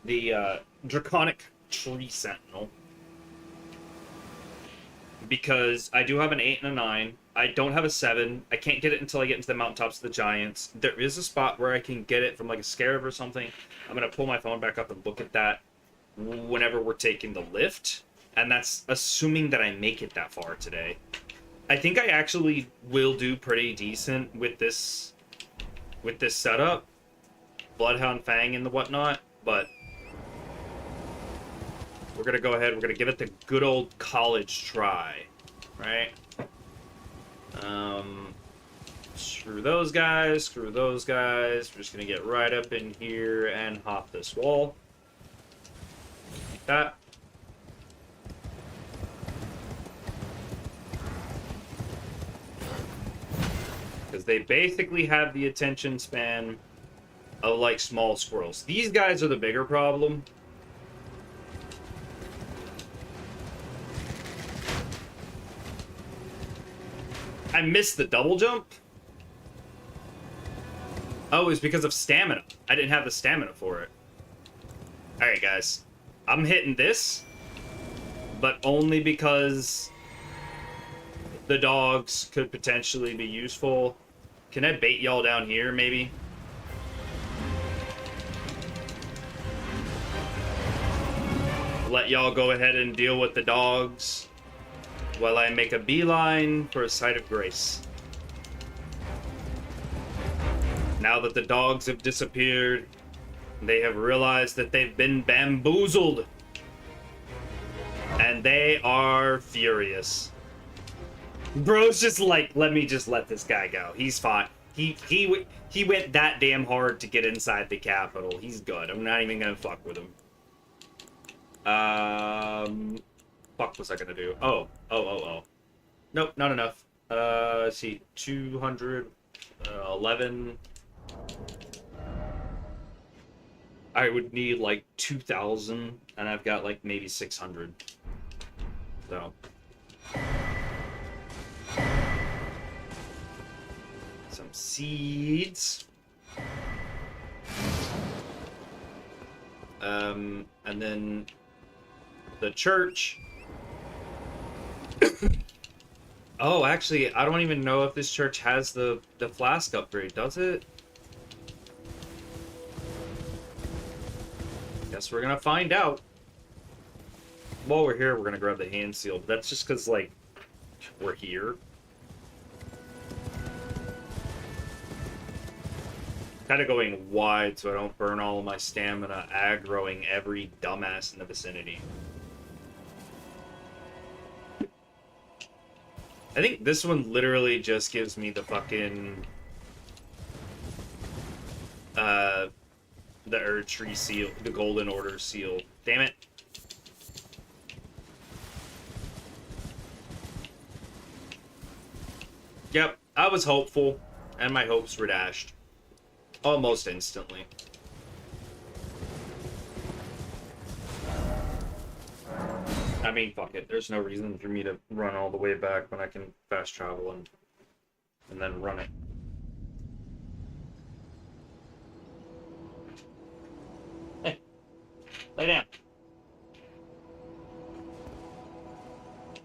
The Draconic Tree Sentinel. Because I do have an 8 and a 9. I don't have a 7. I can't get it until I get into the mountaintops of the giants. There is a spot where I can get it from like a scarab or something. I'm going to pull my phone back up and look at that whenever we're taking the lift. And that's assuming that I make it that far today. I think I actually will do pretty decent with this setup. Bloodhound, Fang, and the whatnot. But we're going to go ahead. We're going to give it the good old college try. Right? Screw those guys. Screw those guys. We're just going to get right up in here and hop this wall. Like that. Because they basically have the attention span of, like, small squirrels. These guys are the bigger problem. I missed the double jump? Oh, it's because of stamina. I didn't have the stamina for it. Alright, guys. I'm hitting this, but only because the dogs could potentially be useful. Can I bait y'all down here, maybe? Let y'all go ahead and deal with the dogs while I make a beeline for a site of grace. Now that the dogs have disappeared, they have realized that they've been bamboozled. And they are furious. Bro's just like, let me just let this guy go. He's fine. He went that damn hard to get inside the capital. He's good. I'm not even gonna fuck with him. Fuck was I gonna do? Oh. Nope, not enough. Let's see, 211. I would need like 2,000, and I've got like maybe 600. So. Some seeds. And then the church. Oh, actually, I don't even know if this church has the flask upgrade, does it? Guess we're gonna find out. While we're here, we're gonna grab the hand seal, but that's just because, like, we're here. Kind of going wide so I don't burn all of my stamina aggroing every dumbass in the vicinity. I think this one literally just gives me the fucking the Erdtree seal, the Golden Order seal. Damn it. Yep, I was hopeful, and my hopes were dashed. Almost instantly. I mean, fuck it. There's no reason for me to run all the way back when I can fast travel and then run it. Hey, lay down.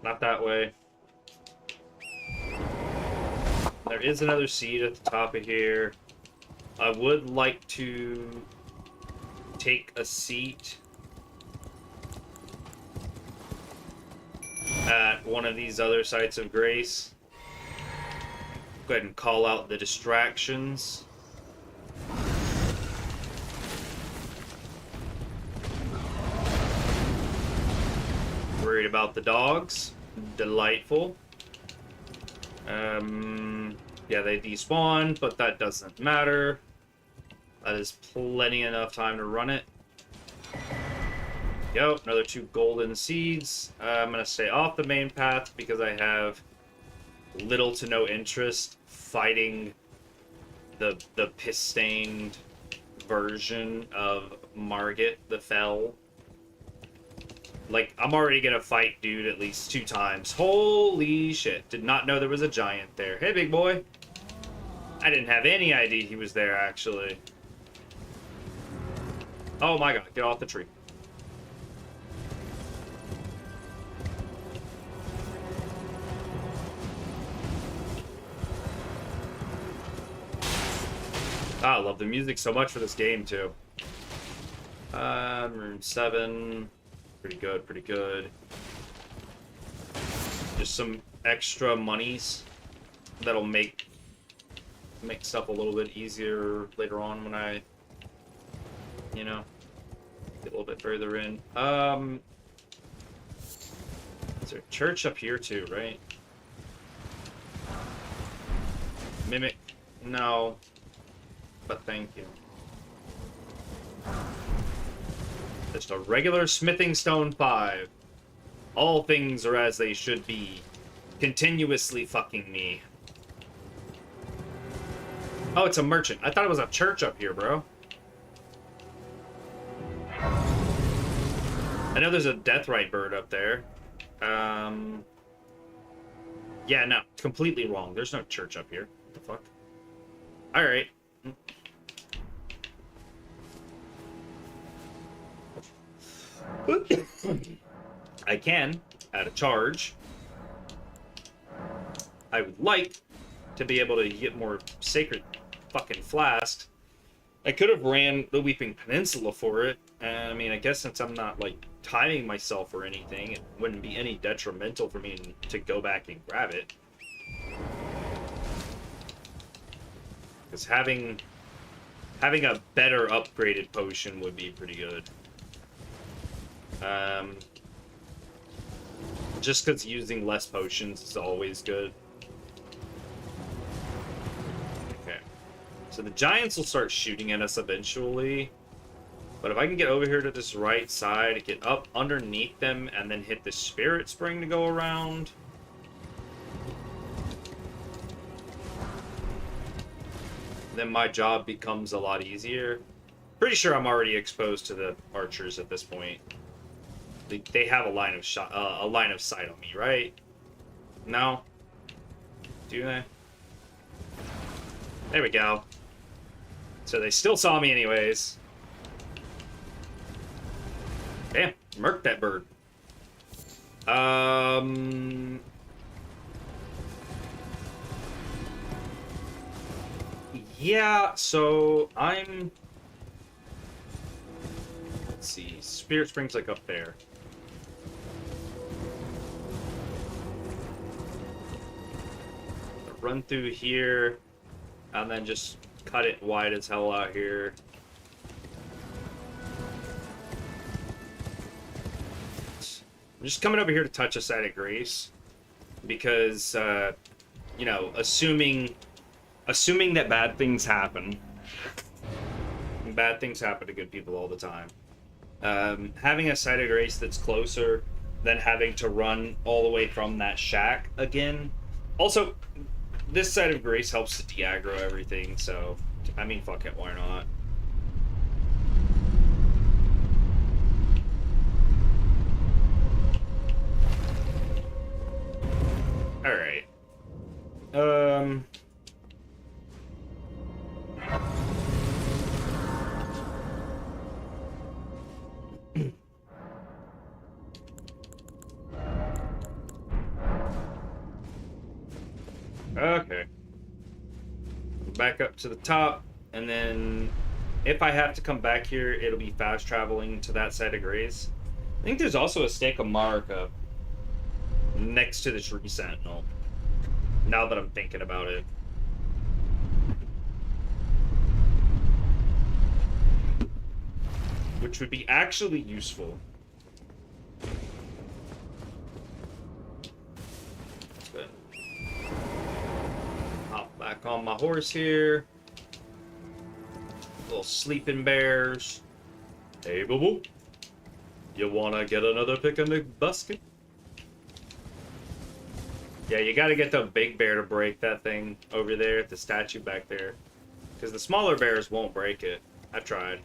Not that way. There is another seat at the top of here. I would like to take a seat at one of these other sites of grace. Go ahead and call out the distractions. Worried about the dogs. Delightful. Yeah, they despawn, but that doesn't matter. That is plenty enough time to run it. Yo, another 2 golden seeds. I'm gonna stay off the main path because I have little to no interest fighting the piss-stained version of Margit the Fell. Like, I'm already gonna fight dude at least 2 times. Holy shit. Did not know there was a giant there. Hey, big boy. I didn't have any idea he was there, actually. Oh my god, get off the tree. I love the music so much for this game, too. Room 7. Pretty good, pretty good. Just some extra monies that'll make stuff a little bit easier later on when I, you know, get a little bit further in. Is there a church up here, too, right? Mimic. No. But thank you. Just a regular smithing stone 5. All things are as they should be. Continuously fucking me. Oh, it's a merchant. I thought it was a church up here, bro. I know there's a deathrite bird up there. Yeah, no. Completely wrong. There's no church up here. What the fuck? Alright. I can add a charge. I would like to be able to get more sacred fucking flasks. I could have ran the Weeping Peninsula for it. I mean, I guess since I'm not like timing myself or anything, it wouldn't be any detrimental for me to go back and grab it. Because having a better upgraded potion would be pretty good. Just because using less potions is always good. Okay. So the giants will start shooting at us eventually. But if I can get over here to this right side, get up underneath them, and then hit the spirit spring to go around. Then my job becomes a lot easier. Pretty sure I'm already exposed to the archers at this point. They have a line of sight on me, right? No? Do they? There we go. So they still saw me anyways. Damn, murked that bird. Yeah, so I'm... Let's see, Spirit Spring's like up there. Run through here, and then just cut it wide as hell out here. I'm just coming over here to touch a site of grace, because, you know, assuming that bad things happen. Bad things happen to good people all the time. Having a site of grace that's closer than having to run all the way from that shack again. Also, this site of grace helps to de-aggro everything, so, I mean, fuck it, why not? Alright. Okay. Back up to the top, and then if I have to come back here, it'll be fast traveling to that side of grace. I think there's also a stake of Marika next to the tree sentinel, now that I'm thinking about it. Which would be actually useful. Good. Hop back on my horse here. Little sleeping bears. Hey, boo-boo. You wanna get another pick in the basket? Yeah, you gotta get the big bear to break that thing over there at the statue back there. Because the smaller bears won't break it. I've tried.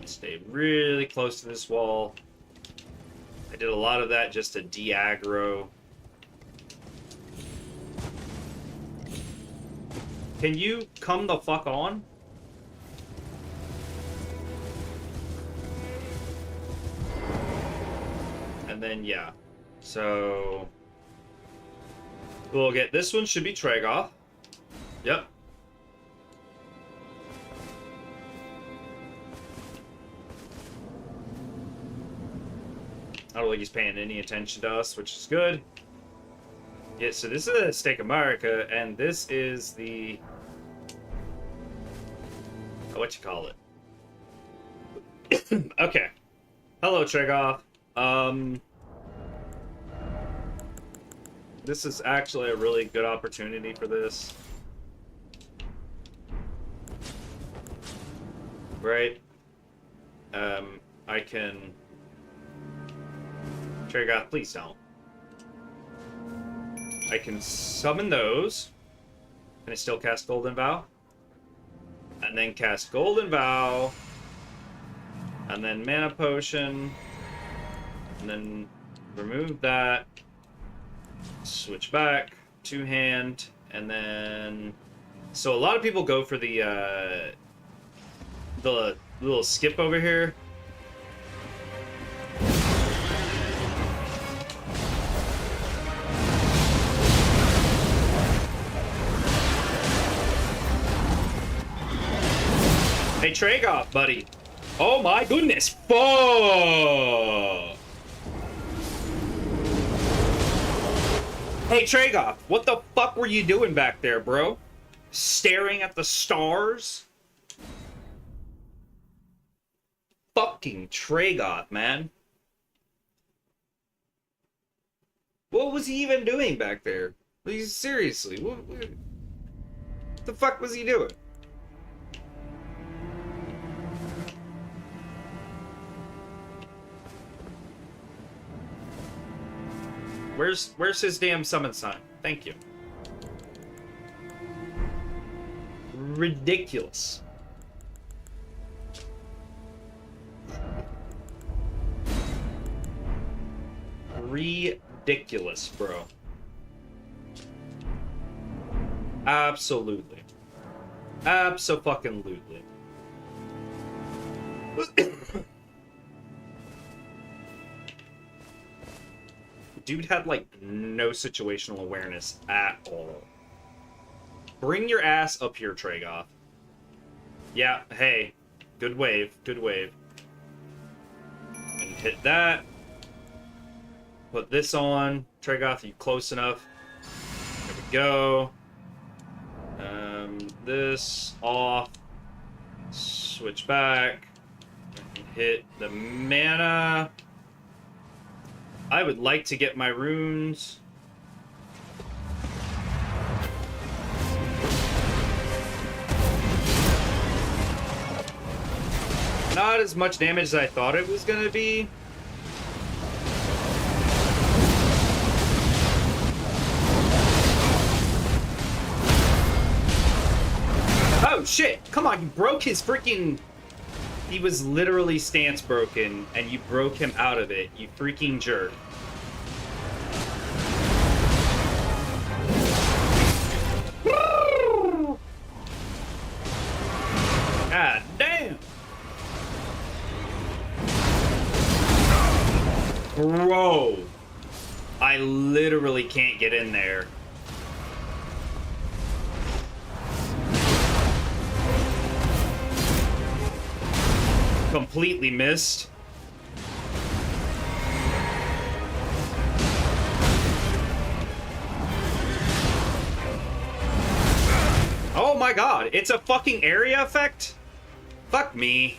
Stay really close to this wall. I did a lot of that just to de-aggro. Can you come the fuck on? And then, yeah. So... we'll get... this one should be Tragoth. Yep. I don't think he's paying any attention to us, which is good. Yeah, so this is a Stake of Marika, and this is the... what you call it? Okay. Hello, Tragoth. This is actually a really good opportunity for this. Right? I can... Tragoth, please don't. I can summon those. Can I still cast Golden Vow? And then cast Golden Vow. And then Mana Potion. And then remove that. Switch back. Two-hand. And then... so a lot of people go for the little skip over here. Hey, Tragoth, buddy. Oh my goodness. Fuck. Hey, Tragoth, what the fuck were you doing back there, bro? Staring at the stars? Fucking Tragoth, man. What was he even doing back there? Seriously, what the fuck was he doing? Where's his damn summon sign? Thank you. Ridiculous. Ridiculous, bro. Absolutely. Abso-fucking-lutely. Dude had, like, no situational awareness at all. Bring your ass up here, Tragoth. Yeah, hey. Good wave. Good wave. And hit that. Put this on. Tragoth, are you close enough? There we go. This off. Switch back. Hit the mana. I would like to get my runes. Not as much damage as I thought it was gonna be. Oh shit! Come on, you broke his freaking... he was literally stance broken, and you broke him out of it, you freaking jerk. God damn! Bro! I literally can't get in there. Completely missed. Oh my god, it's a fucking area effect? Fuck me.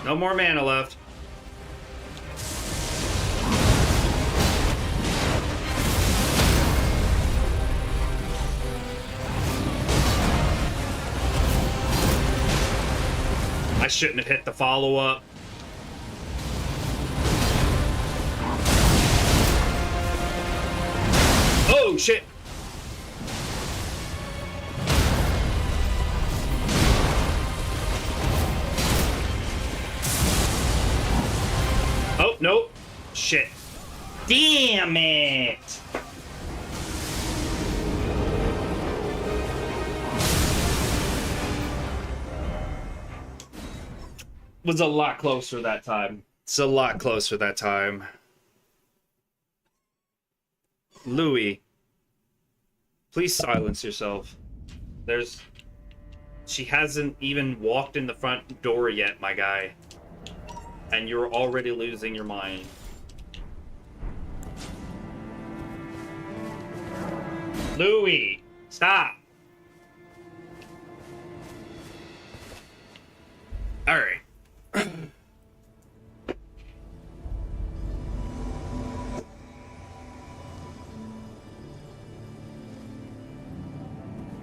No more mana left. I shouldn't have hit the follow-up. Oh, shit. Nope, nope. Shit. Damn it! Was a lot closer that time. It's a lot closer that time. Louis, please silence yourself. She hasn't even walked in the front door yet, my guy. And you're already losing your mind. Louis, stop. All right.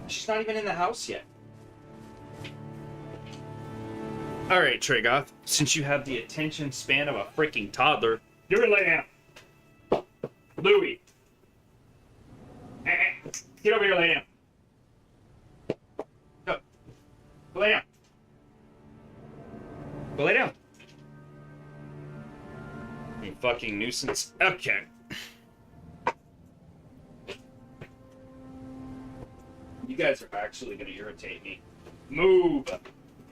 She's not even in the house yet. All right, Tragoth, since you have the attention span of a freaking toddler, you're gonna lay down. Louis. Get over here, lay down. Go. Go lay down. Go lay down. You fucking nuisance. Okay. You guys are actually gonna irritate me. Move.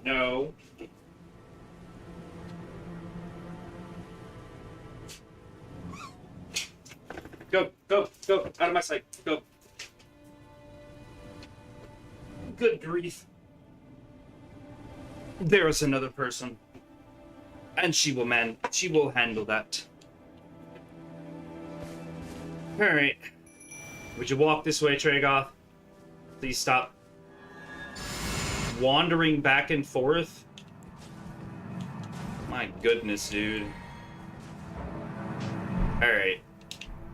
No. Go, go, go. Out of my sight. Go. Good grief. There is another person. And she will handle that. Alright. Would you walk this way, Tragoth? Please stop wandering back and forth. My goodness, dude. Alright.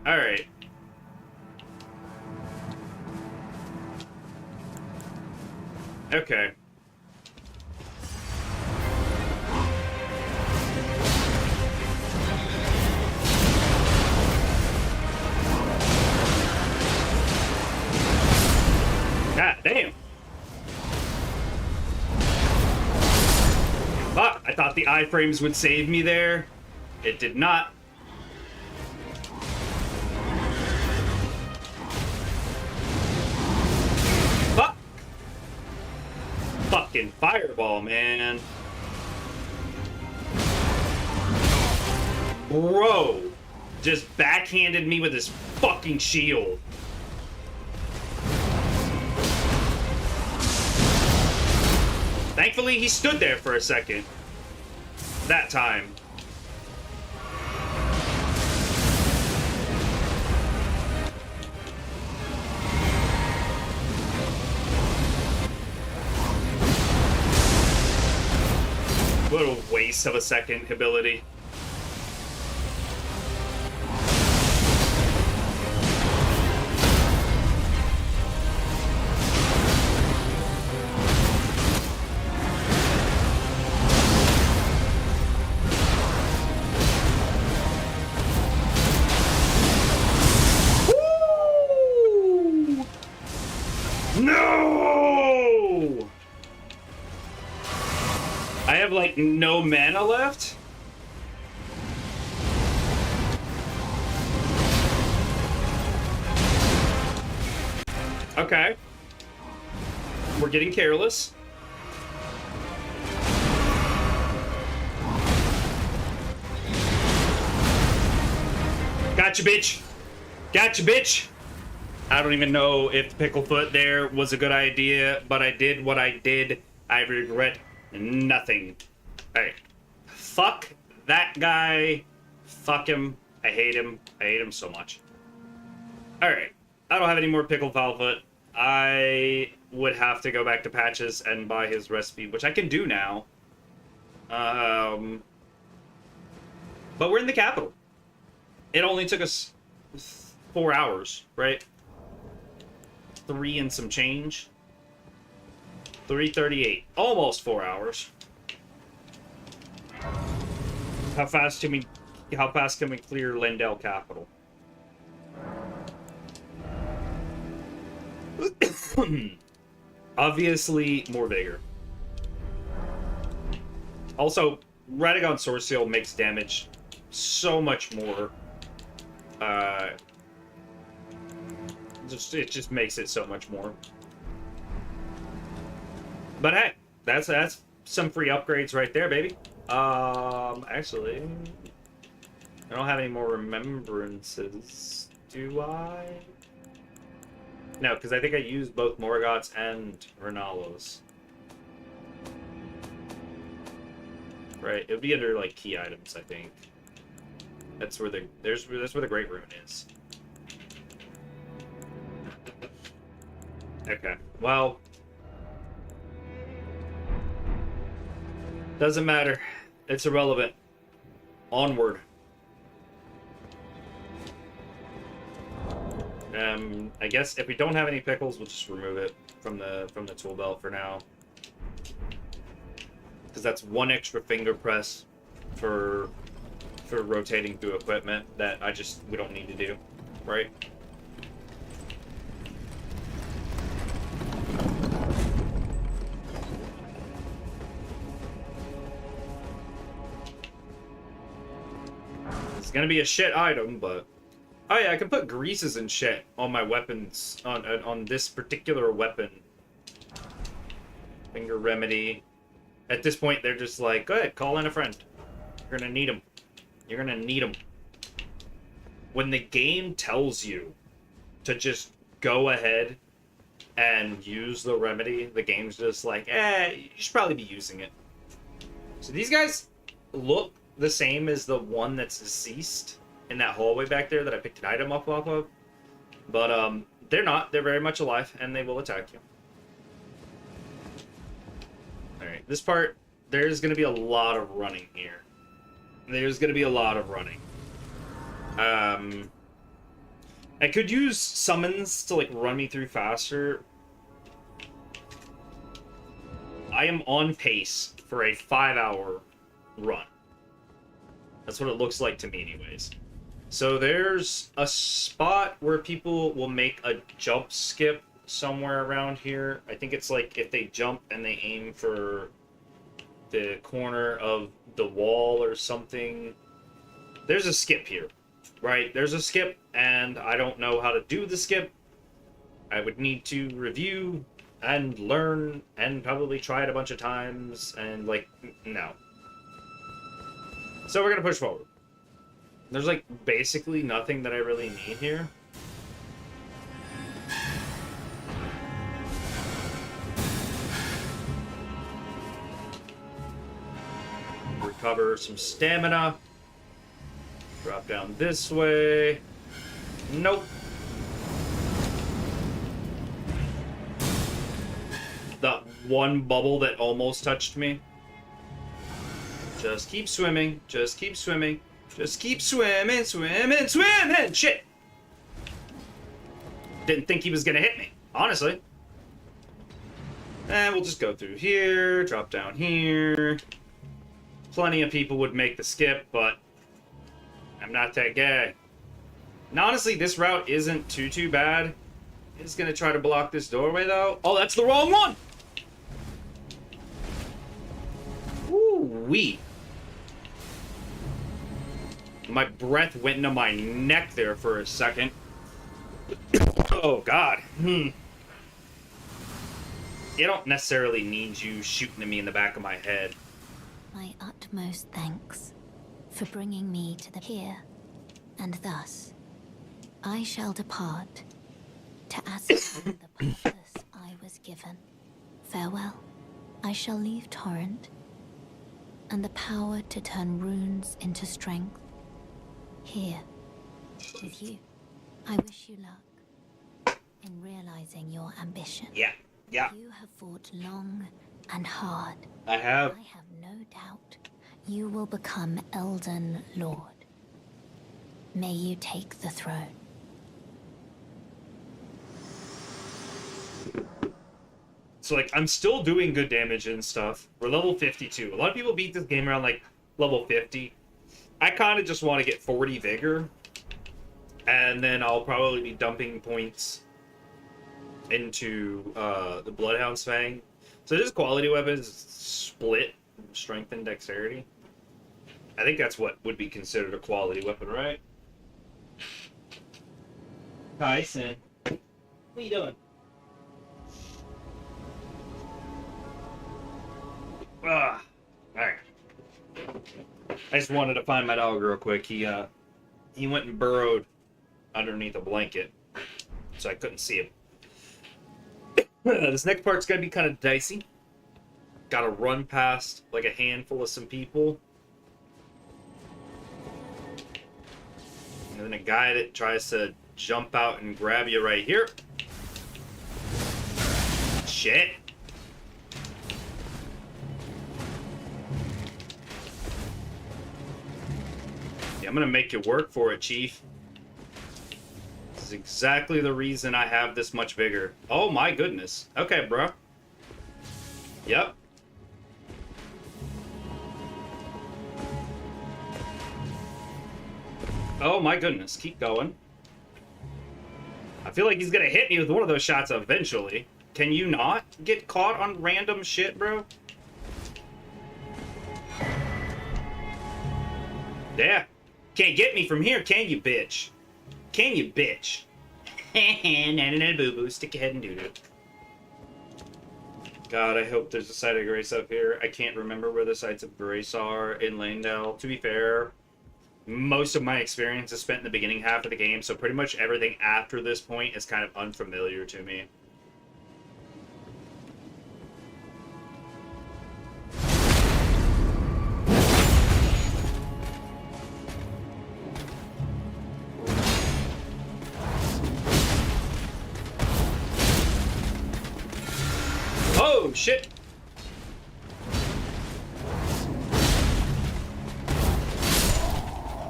Alright. Okay. God damn. Fuck, I thought the iframes would save me there. It did not. Fuck. Fucking fireball, man. Bro just backhanded me with his fucking shield. Thankfully, he stood there for a second. That time. What a waste of a second ability. No! I have like no mana left. Okay. We're getting careless. Gotcha, bitch. Gotcha, bitch. I don't even know if Picklefoot there was a good idea, but I did what I did. I regret nothing. Alright. Fuck that guy. Fuck him. I hate him. I hate him so much. Alright. I don't have any more Pickle Foulfoot. I would have to go back to Patches and buy his recipe, which I can do now. But we're in the capital. It only took us 4 hours, right? 3 and some change. 3:38. Almost 4 hours. How fast can we clear Lendell Capital? Obviously, more vigor. Also, Radagon Sword Seal makes damage so much more. It just makes it so much more. But hey, that's some free upgrades right there, baby. Actually, I don't have any more remembrances, do I? No, because I think I used both Morgoth's and Renalos. Right, it would be under like key items, I think. That's where that's where the Great Rune is. Okay, well, doesn't matter. It's irrelevant. Onward. I guess if we don't have any pickles, we'll just remove it from the tool belt for now. Because that's one extra finger press for rotating through equipment that we don't need to do, right? It's gonna be a shit item, but oh yeah, I can put greases and shit on my weapons on this particular weapon. Finger remedy. At this point, they're just like, go ahead, call in a friend. You're gonna need them. You're gonna need them. When the game tells you to just go ahead and use the remedy, the game's just like, you should probably be using it. So these guys look the same as the one that's deceased in that hallway back there that I picked an item up off of. But they're not. They're very much alive, and they will attack you. Alright, this part, there's going to be a lot of running here. There's going to be a lot of running. I could use summons to, like, run me through faster. I am on pace for a 5-hour run. That's what it looks like to me anyways. So there's a spot where people will make a jump skip somewhere around here. I think it's like if they jump and they aim for the corner of the wall or something. There's a skip here, right? There's a skip, and I don't know how to do the skip. I would need to review and learn and probably try it a bunch of times, and like, no. So we're gonna push forward. There's like basically nothing that I really need here. Recover some stamina. Drop down this way. Nope. That one bubble that almost touched me. Just keep swimming. Just keep swimming. Just keep swimming, swimming, swimming! Shit! Didn't think he was gonna hit me, honestly. And we'll just go through here, drop down here. Plenty of people would make the skip, but I'm not that guy. And honestly, this route isn't too bad. It's gonna try to block this doorway, though. Oh, that's the wrong one! Ooh-wee. My breath went into my neck there for a second. Oh, God. You don't necessarily need you shooting at me in the back of my head. My utmost thanks for bringing me to the here, and thus I shall depart to ascertain the purpose I was given. Farewell. I shall leave Torrent, and the power to turn runes into strength. Here, with you. I wish you luck in realizing your ambition. Yeah. You have fought long and hard. I have. I have no doubt you will become Elden Lord. May you take the throne. So, like, I'm still doing good damage and stuff. We're level 52. A lot of people beat this game around, like, level 50. I kind of just want to get 40 vigor. And then I'll probably be dumping points into the Bloodhound's Fang. So this quality weapons split strength and dexterity. I think that's what would be considered a quality weapon, right? Tyson, what are you doing? All right. I just wanted to find my dog real quick. He went and burrowed underneath a blanket, so I couldn't see him. This next part's gonna be kind of dicey. Gotta run past like a handful of some people. And then a guy that tries to jump out and grab you right here. Shit. Yeah, I'm gonna make you work for it, Chief. This is exactly the reason I have this much vigor. Oh my goodness. Okay, bro. Yep. Oh my goodness, keep going. I feel like he's gonna hit me with one of those shots eventually. Can you not get caught on random shit, bro? Yeah. Can't get me from here, can you, bitch? Can you, bitch? Na boo boo, stick your head in doo doo. God, I hope there's a site of grace up here. I can't remember where the sites of grace are in Lanedale. To be fair, most of my experience is spent in the beginning half of the game, so pretty much everything after this point is kind of unfamiliar to me. Oh, shit!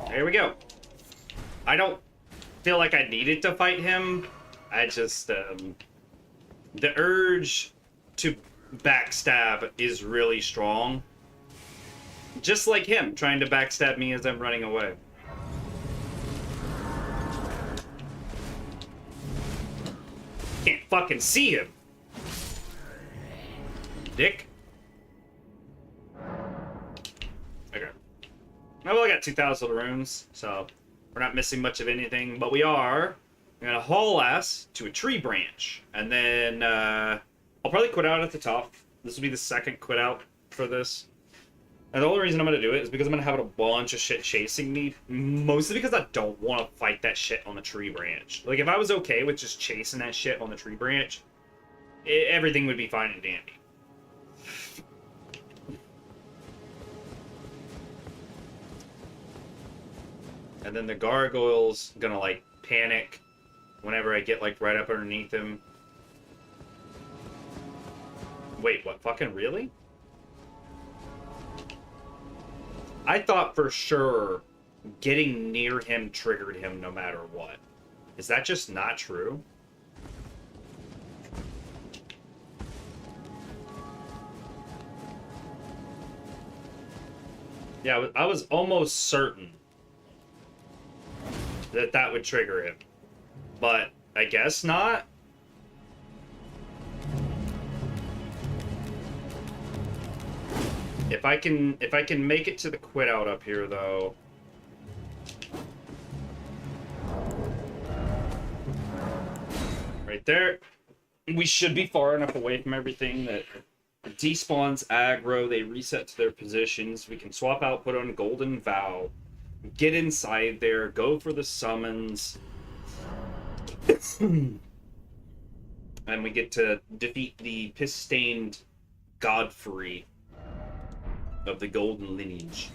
There we go. I don't feel like I needed to fight him. I just, the urge to backstab is really strong. Just like him, trying to backstab me as I'm running away. Can't fucking see him. Dick. Okay. Well, I got 2,000 runes, so we're not missing much of anything, but we are gonna haul ass to a tree branch, and then I'll probably quit out at the top. This will be the second quit out for this. And the only reason I'm gonna do it is because I'm gonna have a bunch of shit chasing me, mostly because I don't want to fight that shit on the tree branch. Like, if I was okay with just chasing that shit on the tree branch, everything would be fine and dandy. And then the gargoyle's gonna, like, panic whenever I get, like, right up underneath him. Wait, what? Fucking really? I thought for sure getting near him triggered him no matter what. Is that just not true? Yeah, I was almost certain that that would trigger him, but I guess not. If I can make it to the quit out up here though. Right there. We should be far enough away from everything that despawns aggro, they reset to their positions. We can swap out, put on Golden Vow, get inside there, go for the summons. And we get to defeat the piss-stained Godfrey of the Golden Lineage.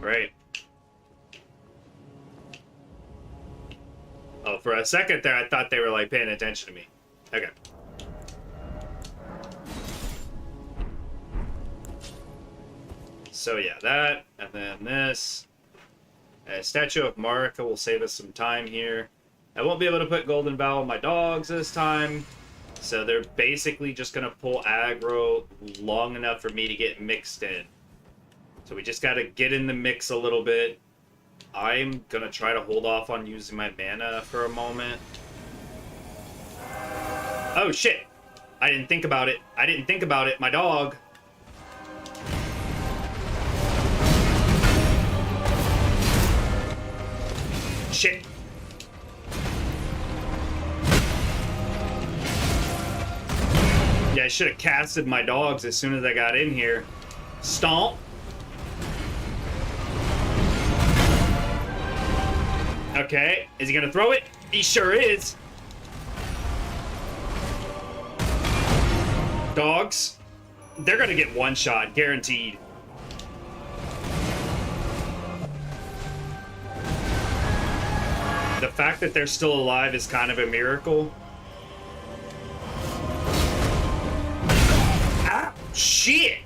Right. Oh, for a second there, I thought they were, like, paying attention to me. Okay. So, yeah, that, and then this. Statue of Marika will save us some time here. I won't be able to put Golden Vow on my dogs this time. So they're basically just going to pull aggro long enough for me to get mixed in. So we just got to get in the mix a little bit. I'm gonna try to hold off on using my mana for a moment. Oh shit! I didn't think about it. I didn't think about it. My dog. Shit. Yeah, I should have casted my dogs as soon as I got in here. Stomp. Okay, is he gonna throw it? He sure is. Dogs, they're gonna get one shot, guaranteed. The fact that they're still alive is kind of a miracle. Ah, shit!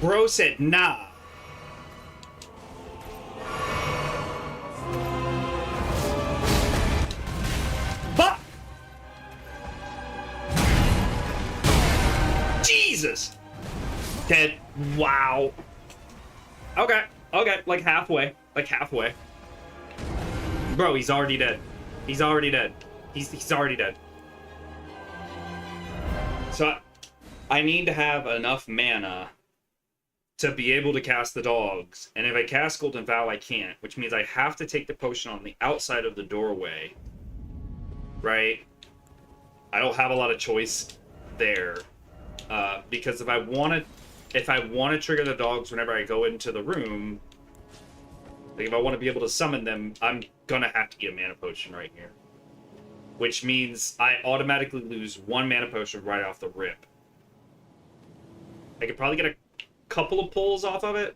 Bro said nah. Fuck! Jesus! Dead. Wow. Okay, okay, like halfway. Like halfway. Bro, he's already dead. He's already dead. He's already dead. So I need to have enough mana to be able to cast the dogs. And if I cast Golden Vow, I can't, which means I have to take the potion on the outside of the doorway. Right? I don't have a lot of choice there. Because if I want to trigger the dogs whenever I go into the room, like if I want to be able to summon them, I'm gonna have to get a mana potion right here. Which means I automatically lose one mana potion right off the rip. I could probably get a couple of pulls off of it.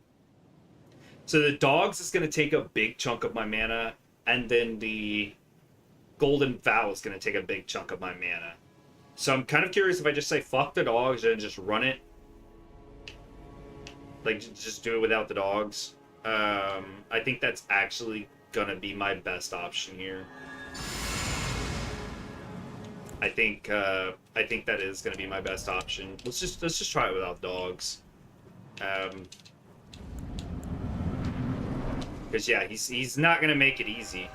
So the dogs is gonna take a big chunk of my mana, and then the Golden Vow is gonna take a big chunk of my mana. So I'm kind of curious if I just say fuck the dogs and just run it. Like, just do it without the dogs. I think that's actually gonna be my best option here. I think that is gonna be my best option. Let's just try it without dogs. Because yeah, he's not gonna make it easy.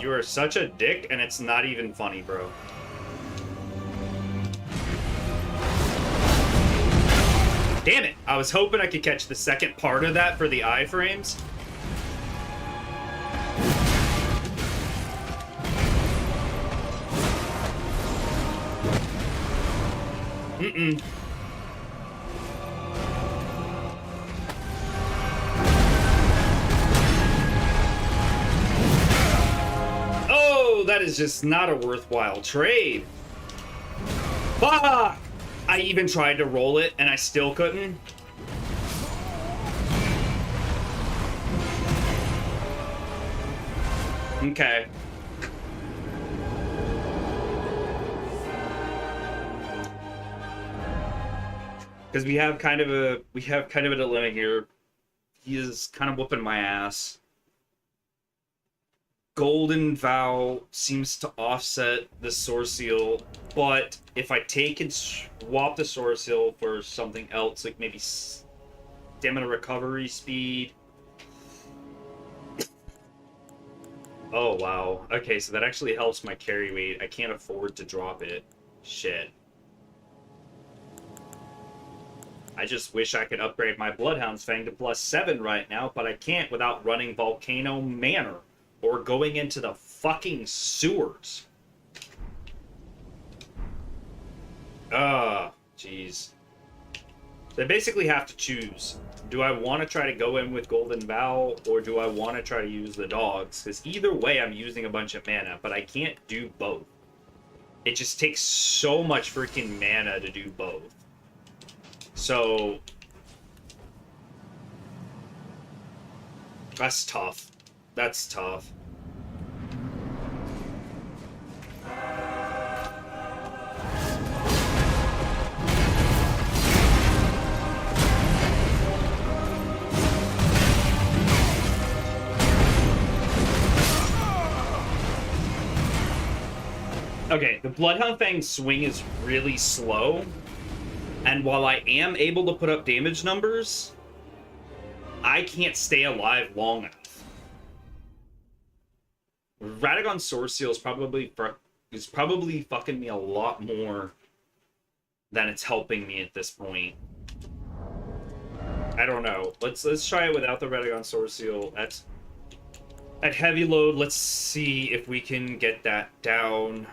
You are such a dick, and it's not even funny, bro. Damn it! I was hoping I could catch the second part of that for the iframes. Mm-mm. That is just not a worthwhile trade. Fuck! I even tried to roll it and I still couldn't. Okay. Because we have kind of a dilemma here. He is kind of whooping my ass. Golden Vow seems to offset the Source Seal, but if I take and swap the Source Seal for something else, like maybe stamina recovery speed. Oh, wow. Okay, so that actually helps my carry weight. I can't afford to drop it. Shit. I just wish I could upgrade my Bloodhound's Fang to +7 right now, but I can't without running Volcano Manor. Or going into the fucking sewers. Jeez. They basically have to choose. Do I want to try to go in with Golden Vow, or do I want to try to use the dogs? Because either way, I'm using a bunch of mana, but I can't do both. It just takes so much freaking mana to do both. So... that's tough. That's tough. Okay, the Bloodhound Fang's swing is really slow, and while I am able to put up damage numbers, I can't stay alive long enough. Radagon Sword Seal is probably fucking me a lot more than it's helping me at this point. I don't know. Let's try it without the Radagon Sword Seal. At heavy load, let's see if we can get that down.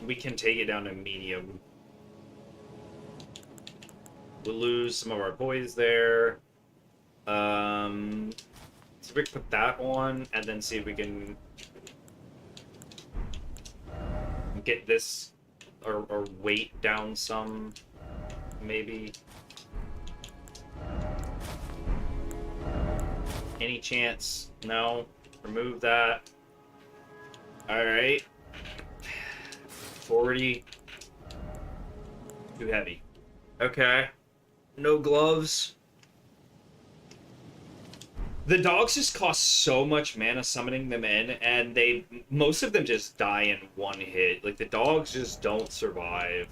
We can take it down to medium. We'll lose some of our poise there. So we can put that on, and then see if we can get this or weight down some, maybe. Any chance? No. Remove that. Alright. 40. Too heavy. Okay. No gloves. The dogs just cost so much mana summoning them in, and most of them just die in one hit. Like, the dogs just don't survive.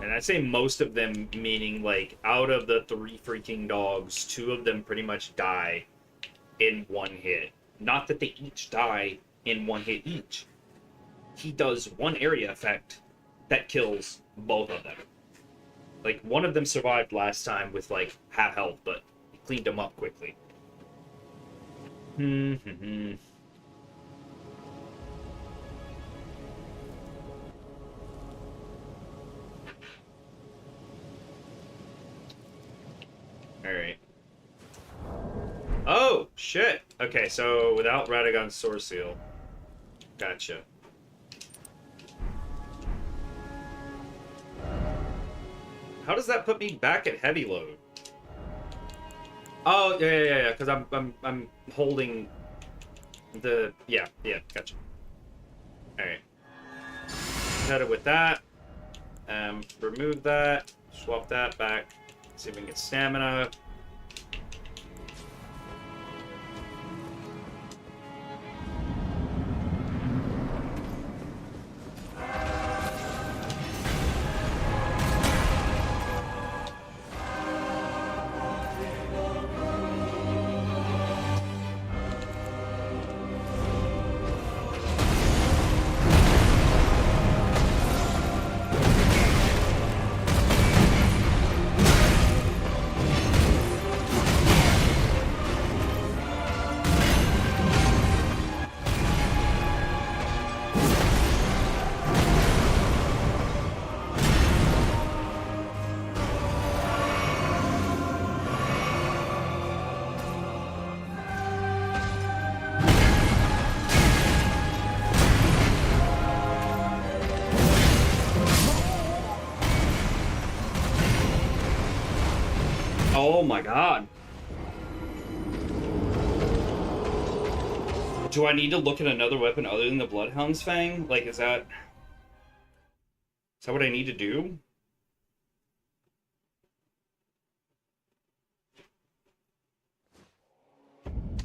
And I say most of them, meaning, like, out of the 3 freaking dogs, 2 of them pretty much die in one hit. Not that they each die in one hit each. He does one area effect that kills both of them. Like, one of them survived last time with, like, half health, but he cleaned them up quickly. Alright. Oh, shit! Okay, so without Radagon Sword Seal. Gotcha. How does that put me back at heavy load? Oh, yeah, because I'm holding the... Yeah, gotcha. Alright. Cut it with that. Remove that. Swap that back. See if we can get stamina. Oh my god. Do I need to look at another weapon other than the Bloodhound's Fang? Like, is that what I need to do?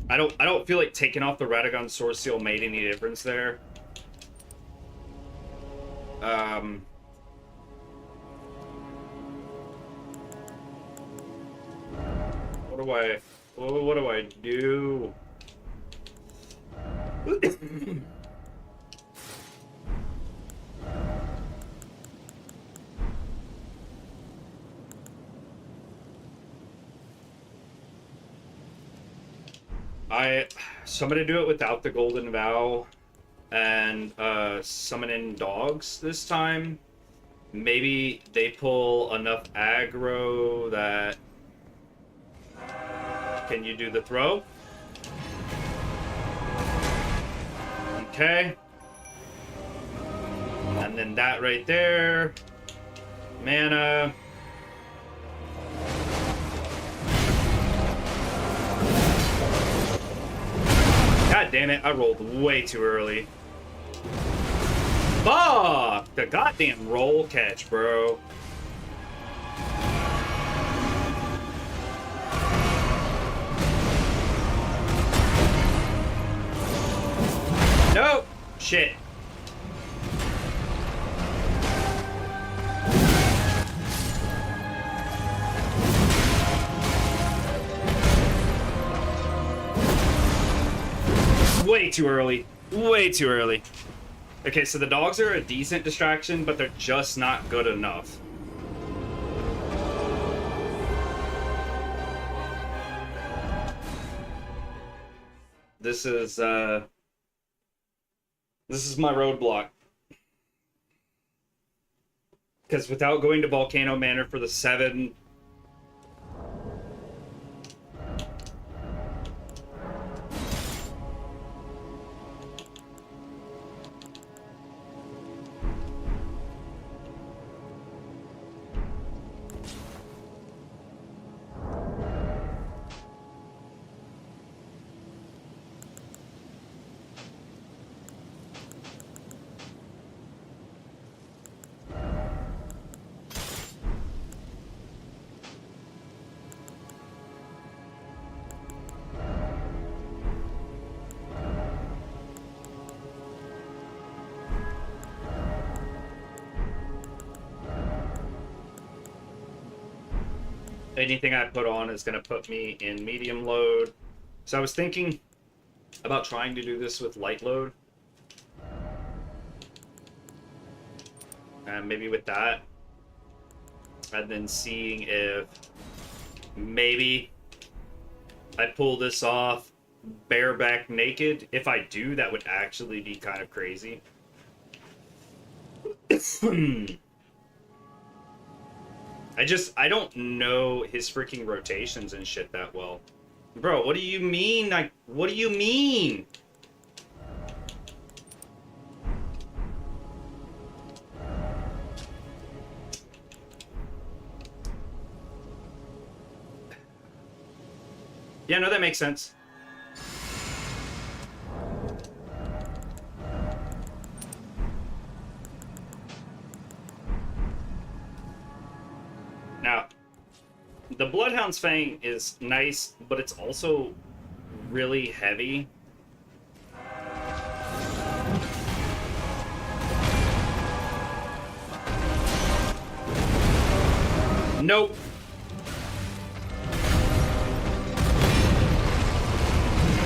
I don't feel like taking off the Radagon Sword Seal made any difference there. What do I do? So I'm gonna do it without the Golden Vow and summon in dogs this time. Maybe they pull enough aggro that... Can you do the throw? Okay. And then that right there. Mana. God damn it, I rolled way too early. Fuck! The goddamn roll catch, bro. Shit. Way too early. Way too early. Okay, so the dogs are a decent distraction, but they're just not good enough. This is my roadblock. Because without going to Volcano Manor for the 7... anything I put on is going to put me in medium load. So I was thinking about trying to do this with light load. And maybe with that. And then seeing if maybe I pull this off bareback naked. If I do, that would actually be kind of crazy. I don't know his freaking rotations and shit that well. Bro, what do you mean? Like, what do you mean? Yeah, no, that makes sense. Now, the Bloodhound's Fang is nice, but it's also really heavy. Nope.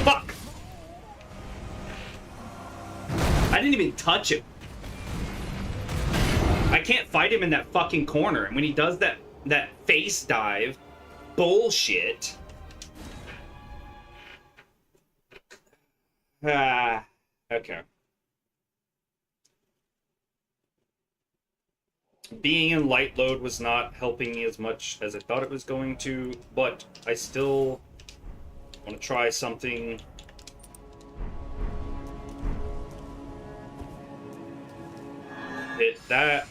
Fuck! I didn't even touch him. I can't fight him in that fucking corner, and when he does that face dive bullshit. Okay. Being in light load was not helping me as much as I thought it was going to, but I still want to try something. Hit that.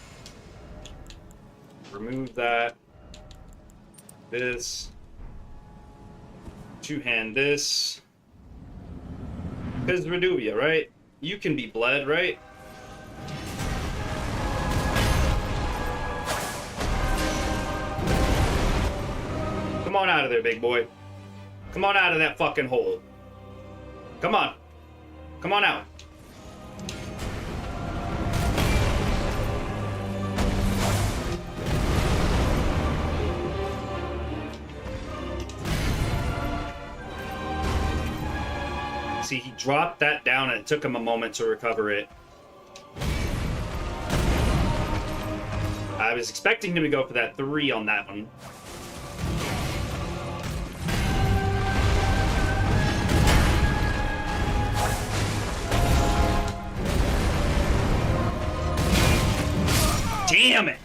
Remove that. This. Two-hand this. Because Reduvia, right? You can be bled, right? Come on out of there, big boy. Come on out of that fucking hole. Come on. Come on out. See, he dropped that down and it took him a moment to recover it. I was expecting him to go for that 3 on that one. Damn it!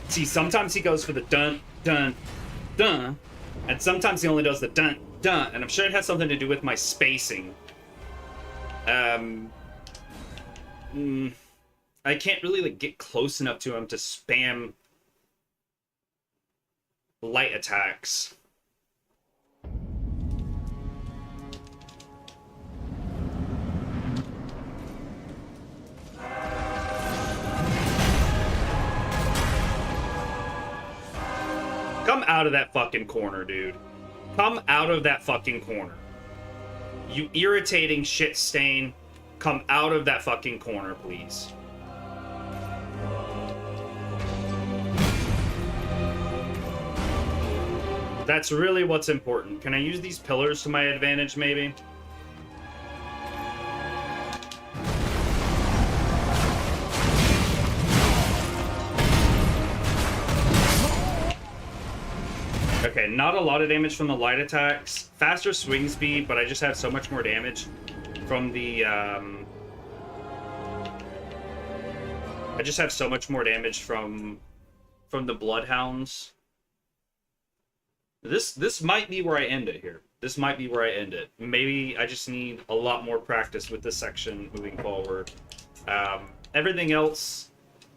See, sometimes he goes for the dun, dun, dun, and sometimes he only does the dun, dun, and I'm sure it has something to do with my spacing. I can't really like get close enough to him to spam light attacks. Come out of that fucking corner, dude. Come out of that fucking corner. You irritating shit stain. come out of that fucking corner, please. That's really what's important. Can I use these pillars to my advantage, maybe? Okay, not a lot of damage from the light attacks. Faster swing speed, but I just have so much more damage from the, I just have so much more damage from the Bloodhounds. This might be where I end it here. This might be where I end it. Maybe I just need a lot more practice with this section moving forward. Everything else,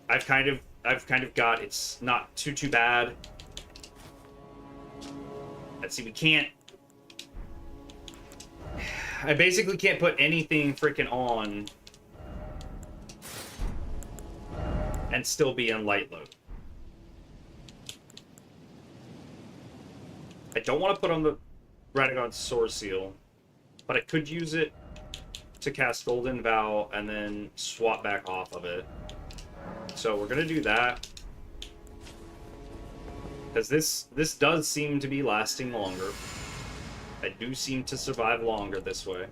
I've kind of got. It's not too bad. Let's see, we can't... I basically can't put anything freaking on and still be in light load. I don't want to put on the Radagon Sword Seal, but I could use it to cast Golden Vow and then swap back off of it. So we're going to do that. Because this does seem to be lasting longer. I do seem to survive longer this way.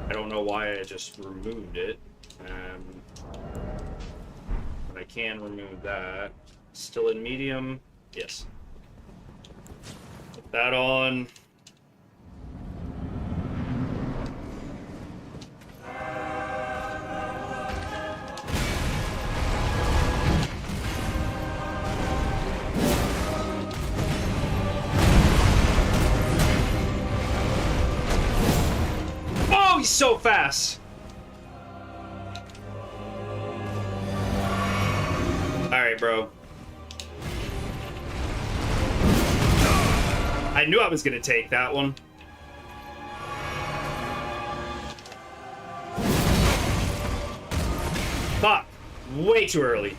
I don't know why I just removed it. But I can remove that. Still in medium. Yes. Put that on. He's so fast. Alright, bro. I knew I was gonna take that one. Fuck. Way too early.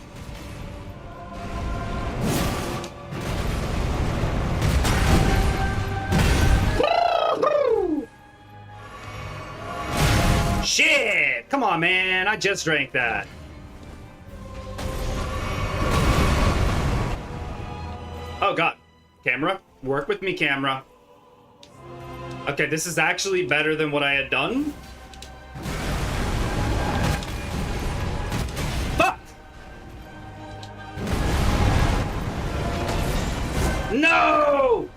Shit! Come on, man. I just drank that. Oh, God. Camera? Work with me, camera. Okay, this is actually better than what I had done. Fuck! No!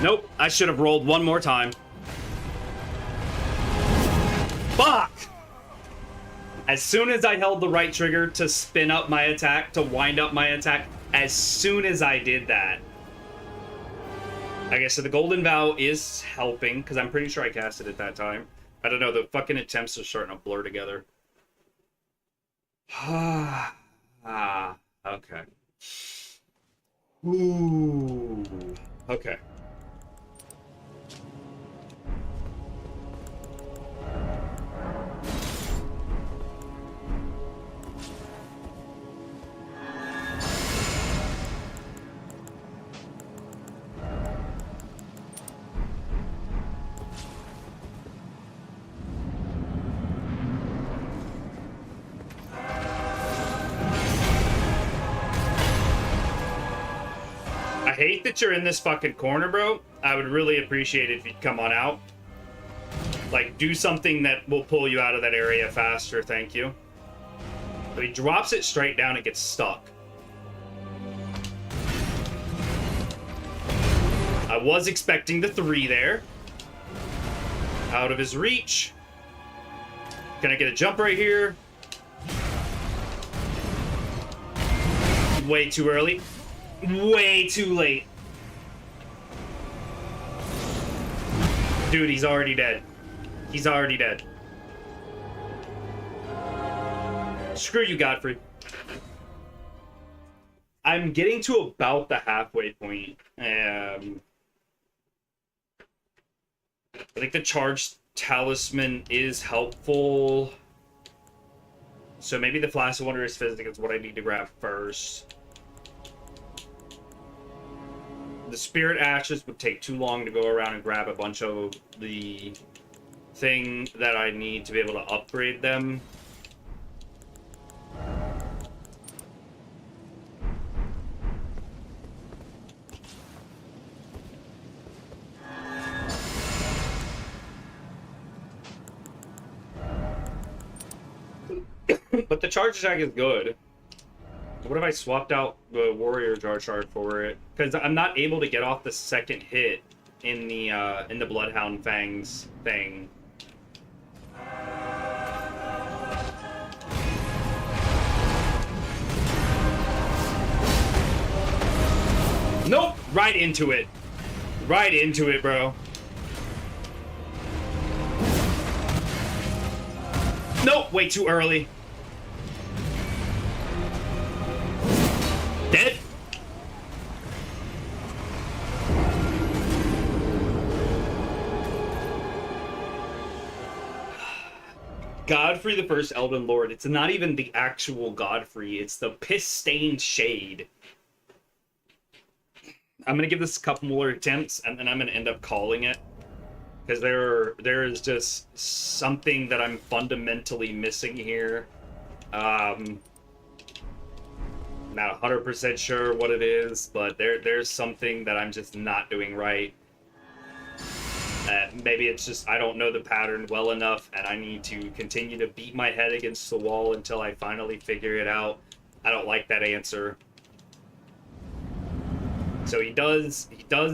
Nope, I should have rolled one more time. Fuck! As soon as I held the right trigger to spin up my attack, to wind up my attack, as soon as I did that. Okay, so the Golden Vow is helping, because I'm pretty sure I cast it at that time. I don't know, the fucking attempts are starting to blur together. Okay. Ooh. Okay. I hate that you're in this fucking corner, bro. I would really appreciate it if you'd come on out. Like, do something that will pull you out of that area faster, thank you. But he drops it straight down, it gets stuck. I was expecting the 3 there. Out of his reach. Can I get a jump right here? Way too early. Way too late. Dude, he's already dead. He's already dead. Screw you, Godfrey. I'm getting to about the halfway point. I think the charged talisman is helpful. So maybe the Flask of Wondrous Physic is what I need to grab first. the spirit ashes would take too long to go around and grab a bunch of the thing that I need to be able to upgrade them. But the charge attack is good. What if I swapped out the warrior charge shard for it? Because I'm not able to get off the second hit in the Bloodhound Fang's thing. Nope! Right into it. Right into it, bro. Nope! Way too early. Dead? Godfrey the First Elden Lord. It's not even the actual Godfrey. It's the piss-stained shade. I'm gonna give this a couple more attempts, and then I'm gonna end up calling it. Because there is just something that I'm fundamentally missing here. Not 100% sure what it is, but there's something that I'm just not doing right. Maybe it's just I don't know the pattern well enough, and I need to continue to beat my head against the wall until I finally figure it out. I don't like that answer. So he does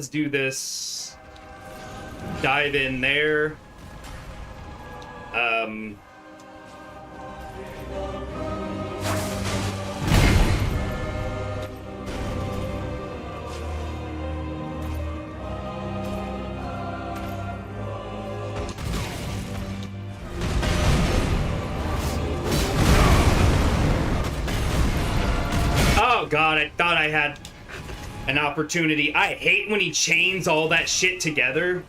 do this. Dive in there. Oh god, I thought I had an opportunity. I hate when he chains all that shit together.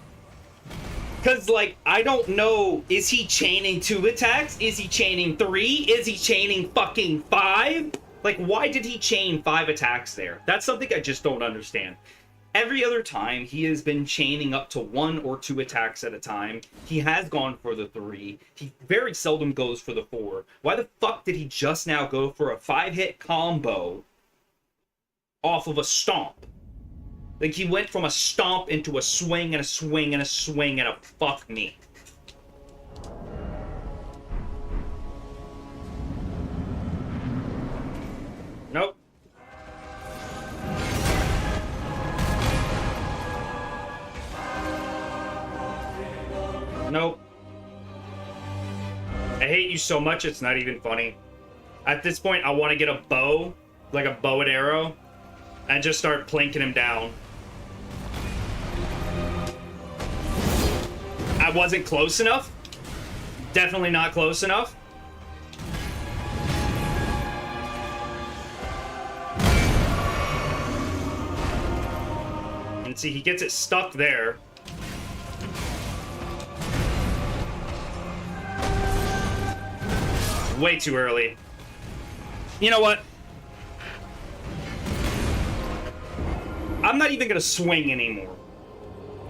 Cause like, I don't know, is he chaining 2 attacks? Is he chaining 3? Is he chaining fucking 5? Like, why did he chain 5 attacks there? That's something I just don't understand. Every other time, he has been chaining up to 1 or 2 attacks at a time. He has gone for the 3. He very seldom goes for the 4. Why the fuck did he just now go for a 5-hit combo off of a stomp? Like, he went from a stomp into a swing and a swing and a swing and a fuck me. Nope. Nope. I hate you so much, it's not even funny. At this point, I want to get a bow, like a bow and arrow, and just start planking him down. I wasn't close enough. Definitely not close enough. And see, he gets it stuck there. Way too early. You know what? I'm not even gonna swing anymore.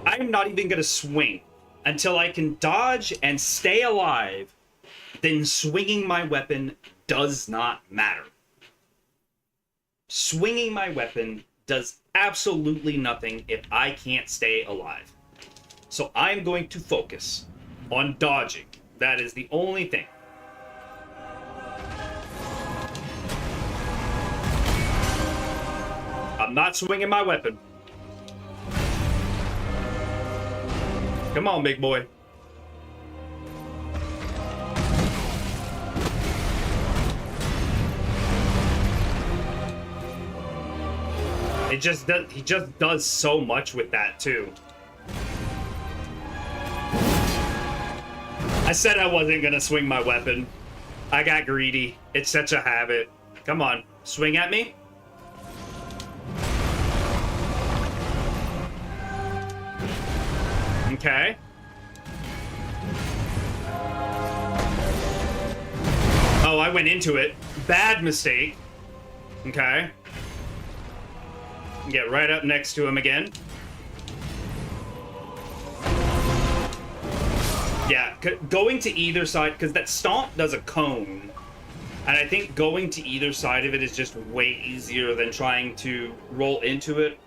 I'm not even gonna swing until I can dodge and stay alive. Then swinging my weapon does not matter. Swinging my weapon does absolutely nothing if I can't stay alive. So I'm going to focus on dodging. That is the only thing. I'm not swinging my weapon. Come on, big boy. He just does so much with that too. I said I wasn't gonna swing my weapon. I got greedy. It's such a habit. Come on, swing at me. Okay. Oh, I went into it. Bad mistake. Okay. Get right up next to him again. Yeah, going to either side, because that stomp does a cone. And I think going to either side of it is just way easier than trying to roll into it.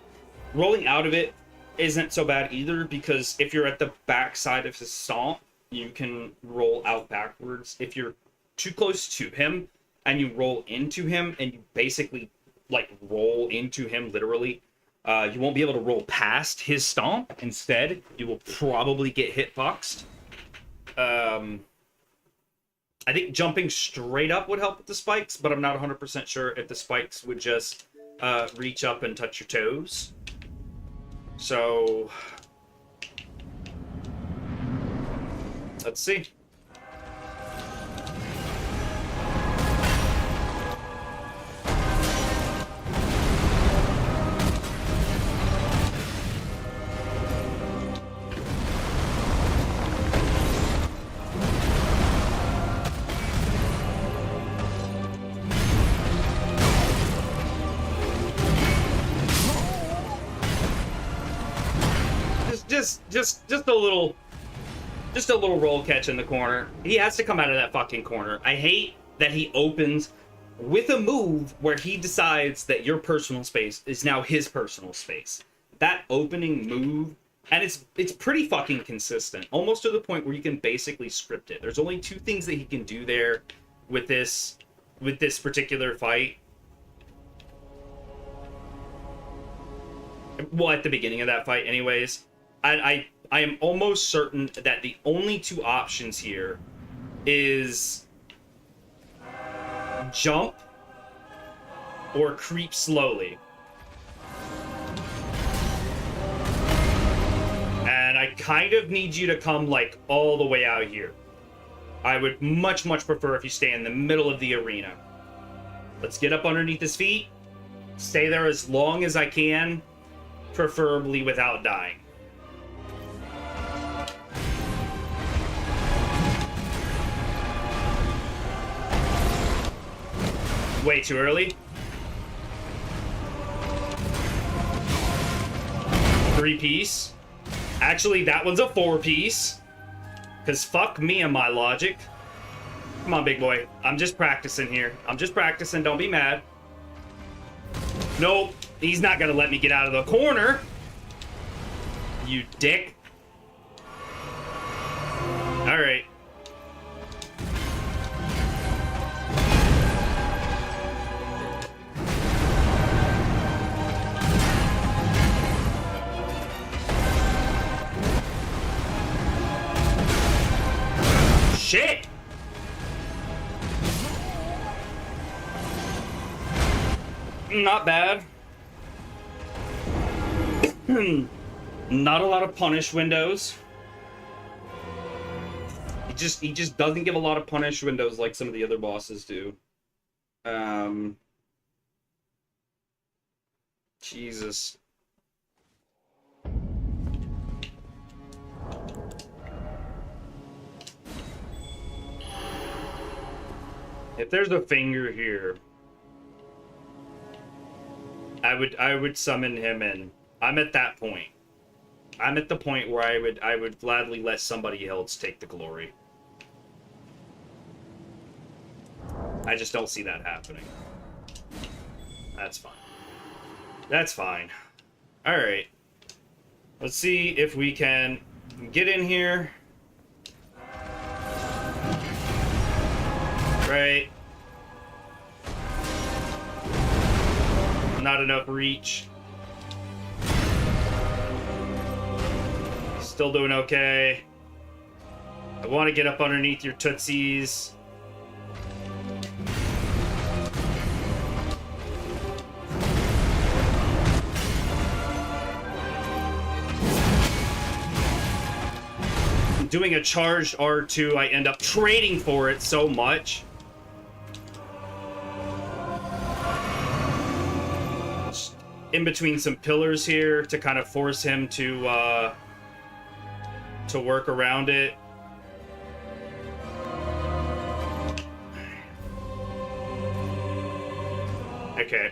Rolling out of it isn't so bad either, because if you're at the back side of his stomp, you can roll out backwards. If you're too close to him and you roll into him and you basically like roll into him literally, you won't be able to roll past his stomp. Instead, you will probably get hitboxed. I think jumping straight up would help with the spikes, but I'm not 100% sure if the spikes would just reach up and touch your toes. So let's see. Just a little roll catch in the corner. He has to come out of that fucking corner. I hate that he opens with a move where he decides that your personal space is now his personal space. That opening move, and it's pretty fucking consistent, almost to the point where you can basically script it. There's only two things that he can do there with this particular fight. Well, at the beginning of that fight anyways. I am almost certain that the only two options here is jump or creep slowly. And I kind of need you to come like all the way out here. I would much prefer if you stay in the middle of the arena. Let's get up underneath his feet. Stay there as long as I can, preferably without dying. Way too early. 3-piece. Actually, that one's a 4-piece. Because fuck me and my logic. Come on, big boy. I'm just practicing here. I'm just practicing. Don't be mad. Nope. He's not going to let me get out of the corner. You dick. Alright. Shit! Not bad. Not a lot of punish windows. He just doesn't give a lot of punish windows like some of the other bosses do. Jesus. If there's a finger here, I would summon him in. I'm at that point. I'm at the point where I would gladly let somebody else take the glory. I just don't see that happening. That's fine. That's fine. Alright. Let's see if we can get in here. Right. Not enough reach. Still doing okay. I want to get up underneath your tootsies. Doing a charged R2, I end up trading for it so much. Just in between some pillars here to kind of force him to work around it. Okay.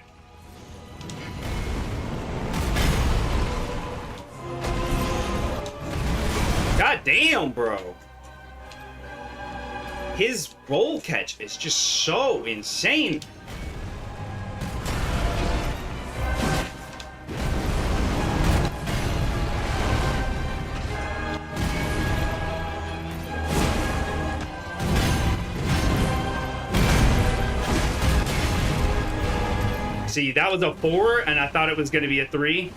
God damn, bro. His roll catch is just so insane. See, that was a 4, and I thought it was going to be a 3.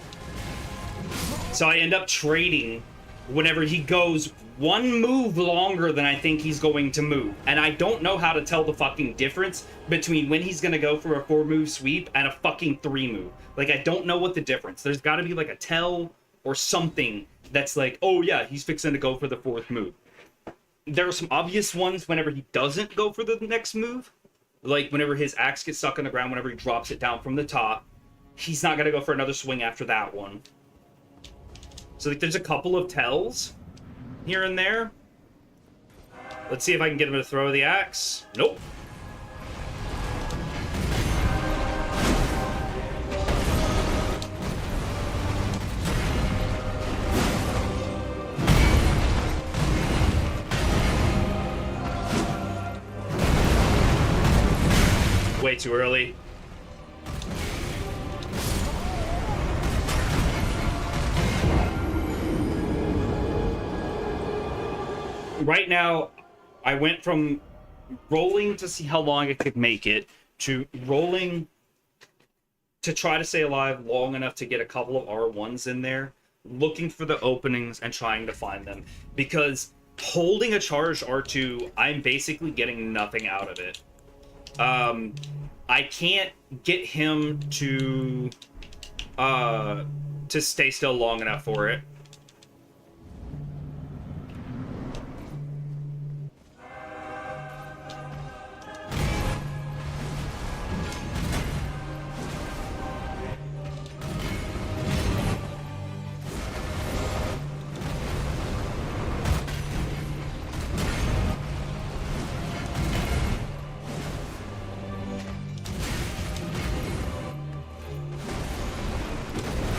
So I end up trading whenever he goes one move longer than I think he's going to move. And I don't know how to tell the fucking difference between when he's going to go for a 4-move sweep and a fucking 3-move. Like, I don't know what the difference. There's got to be, like, a tell or something that's like, oh, yeah, he's fixing to go for the 4th move. There are some obvious ones whenever he doesn't go for the next move. Like, whenever his axe gets stuck on the ground, whenever he drops it down from the top, he's not going to go for another swing after that one. So, like, there's a couple of tells here and there. Let's see if I can get him to throw the axe. Nope. Way too early. Right now, I went from rolling to see how long I could make it to rolling to try to stay alive long enough to get a couple of R1s in there, looking for the openings and trying to find them. Because holding a charged R2, I'm basically getting nothing out of it. I can't get him to stay still long enough for it.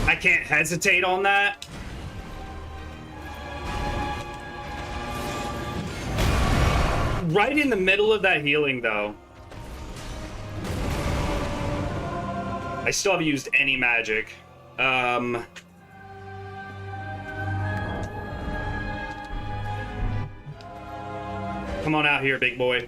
I can't hesitate on that. Right in the middle of that healing, though. I still haven't used any magic. Come on out here, big boy.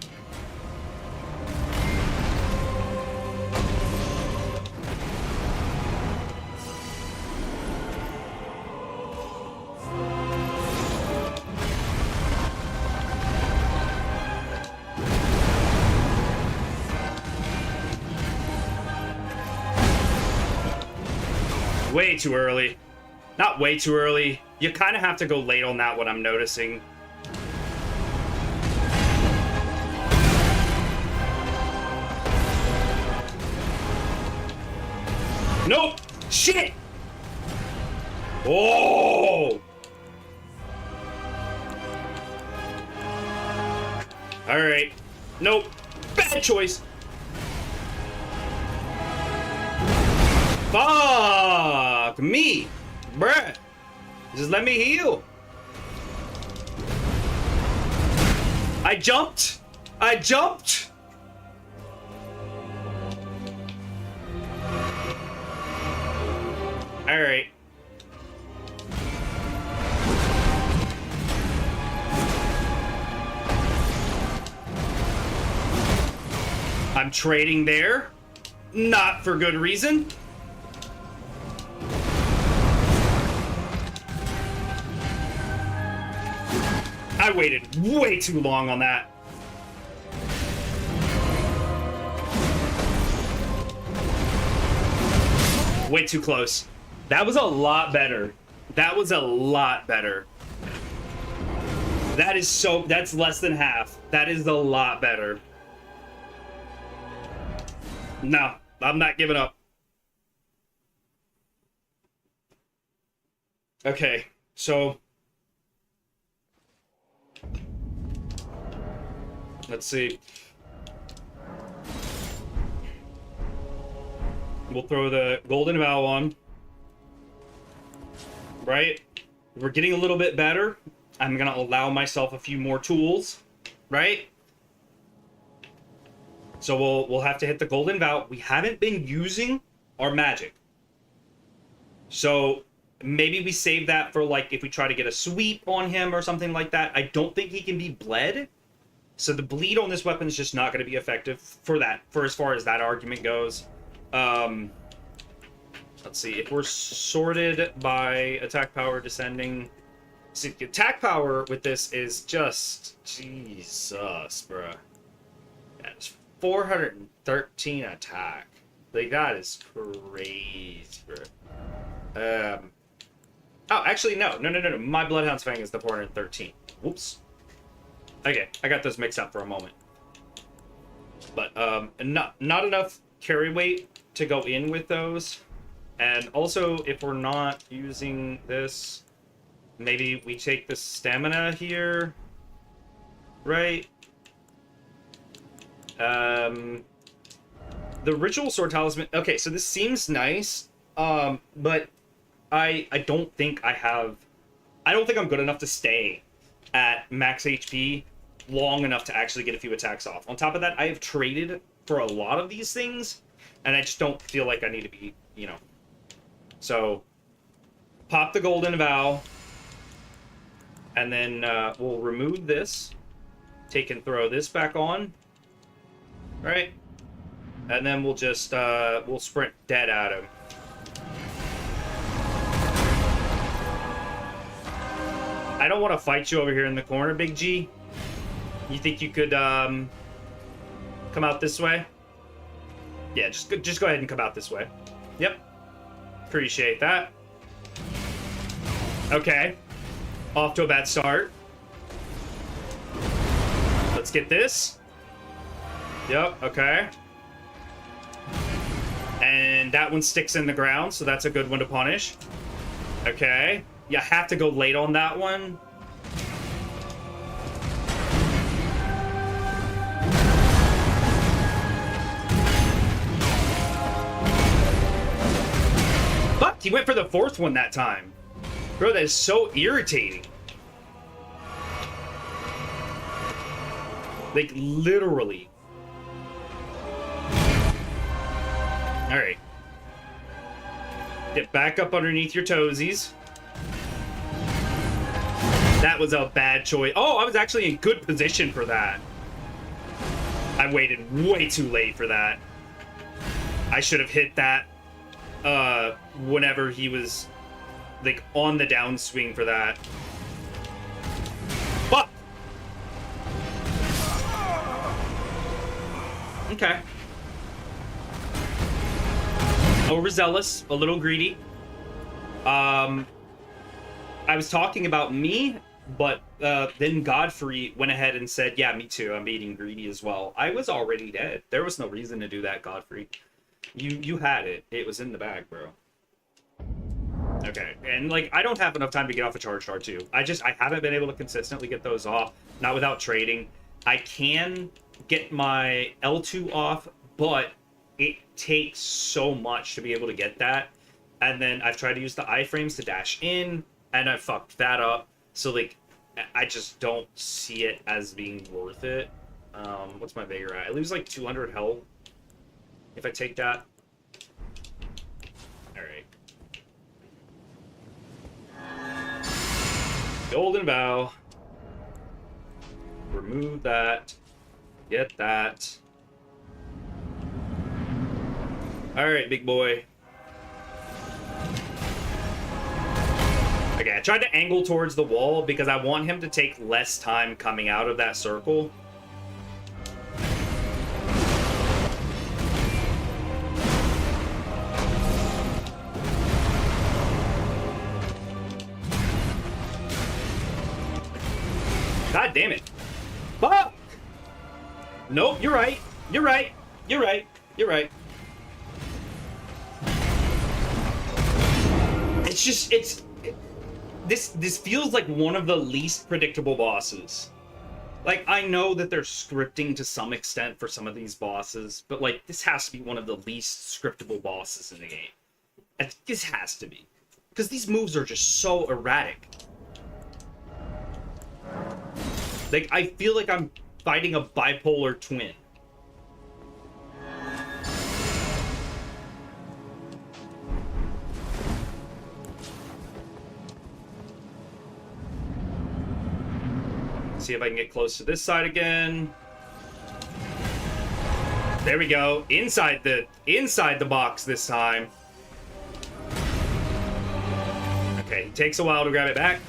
Way too early. Not way too early. You kind of have to go late on that one, I'm noticing. Nope! Shit! Oh! Alright. Nope. Bad choice! Fuck me, bruh. Just let me heal. I jumped. I jumped. All right. I'm trading there. Not for good reason. I waited way too long on that. Way too close. That was a lot better. That was a lot better. That is so... That's less than half. That is a lot better. No, I'm not giving up. Okay, so... Let's see. We'll throw the golden vow on. Right? We're getting a little bit better. I'm gonna allow myself a few more tools, right? So we'll have to hit the Golden Vow. We haven't been using our magic. So maybe we save that for, like, if we try to get a sweep on him or something like that. I don't think he can be bled. So the bleed on this weapon is just not going to be effective for that, for as far as that argument goes. Let's see. If we're sorted by attack power descending... See, the attack power with this is just... Jesus, bruh. That's 413 attack. Like, that is crazy, bruh. Oh, actually, no. My Bloodhound's Fang is the 413. Whoops. Okay, I got those mixed up for a moment. But, not enough carry weight to go in with those. And also, if we're not using this, maybe we take the stamina here, right? The Ritual Sword Talisman... Okay, so this seems nice, but I don't think I have... I don't think I'm good enough to stay at max HP long enough to actually get a few attacks off. On top of that, I have traded for a lot of these things, and I just don't feel like I need to be, you know... So, pop the Golden Vow, and then we'll remove this, take and throw this back on, right? And then we'll just, we'll sprint dead at him. I don't want to fight you over here in the corner, Big G. You think you could, come out this way? Yeah, just go ahead and come out this way. Yep. Appreciate that. Okay. Off to a bad start. Let's get this. Yep, okay. And that one sticks in the ground, so that's a good one to punish. Okay. You have to go late on that one. But he went for the fourth one that time. Bro, that is so irritating. Like, literally. Alright. Get back up underneath your toesies. That was a bad choice. Oh, I was actually in good position for that. I waited way too late for that. I should have hit that whenever he was, like, on the downswing for that. Fuck! Okay. Overzealous, a little greedy. I was talking about me, but then Godfrey went ahead and said, yeah, me too, I'm being greedy as well. I was already dead. There was no reason to do that, Godfrey. You had it. It was in the bag, bro. Okay, and, like, I don't have enough time to get off a charge shard, too. I haven't been able to consistently get those off, not without trading. I can get my L2 off, but it takes so much to be able to get that. And then I've tried to use the iframes to dash in, and I fucked that up. So, like, I just don't see it as being worth it. What's my Vigor at? I lose, like, 200 health if I take that. Alright. Golden Vow. Remove that. Get that. Alright, big boy. Okay, I tried to angle towards the wall because I want him to take less time coming out of that circle. God damn it. Fuck! Nope, you're right. You're right. You're right. You're right. It's just, this feels like one of the least predictable bosses. Like, I know that they're scripting to some extent for some of these bosses, but, like, this has to be one of the least scriptable bosses in the game. And this has to be. Because these moves are just so erratic. Like, I feel like I'm fighting a bipolar twin. See if I can get close to this side again. There we go. Inside the box this time. Okay, it takes a while to grab it back.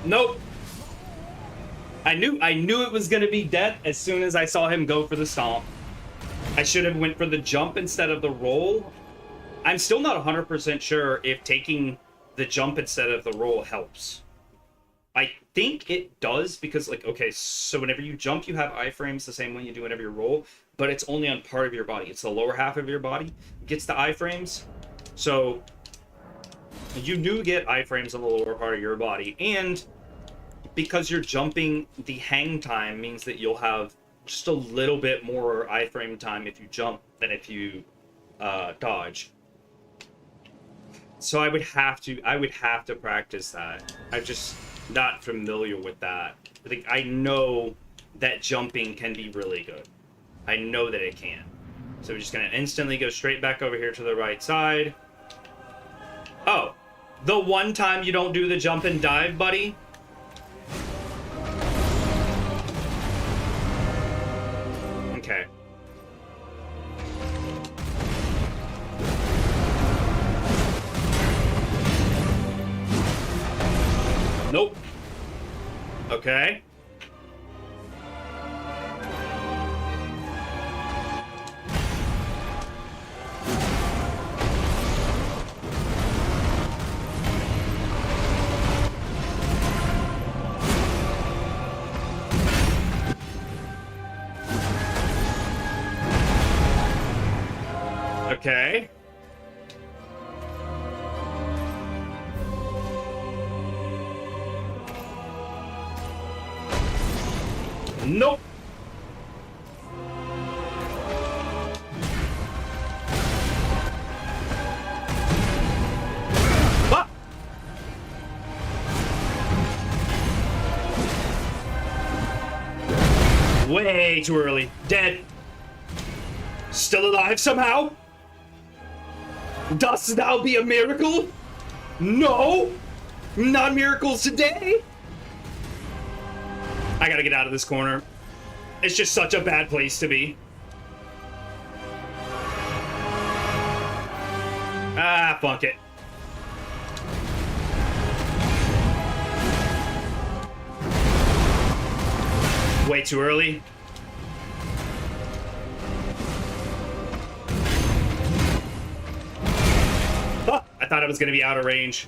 Nope. I knew it was gonna be death as soon as I saw him go for the stomp. I should have went for the jump instead of the roll. I'm still not 100% sure if taking the jump instead of the roll helps. I think it does because, like, okay, so whenever you jump, you have iframes the same way you do whenever you roll, but it's only on part of your body. It's the lower half of your body gets the iframes. So you do get iframes on the lower part of your body, and because you're jumping, the hang time means that you'll have just a little bit more iframe time if you jump than if you dodge. So I would have to practice that. I'm just not familiar with that. I know that jumping can be really good. I know that it can. So we're just gonna instantly go straight back over here to the right side. Oh, the one time you don't do the jump and dive, buddy? Okay. Nope. Okay. Okay. Nope. What? Way too early. Dead. Still alive somehow? Dost thou be a miracle? No! Not miracles today! I gotta get out of this corner. It's just such a bad place to be. Ah, fuck it. Way too early. Oh, I thought it was gonna be out of range.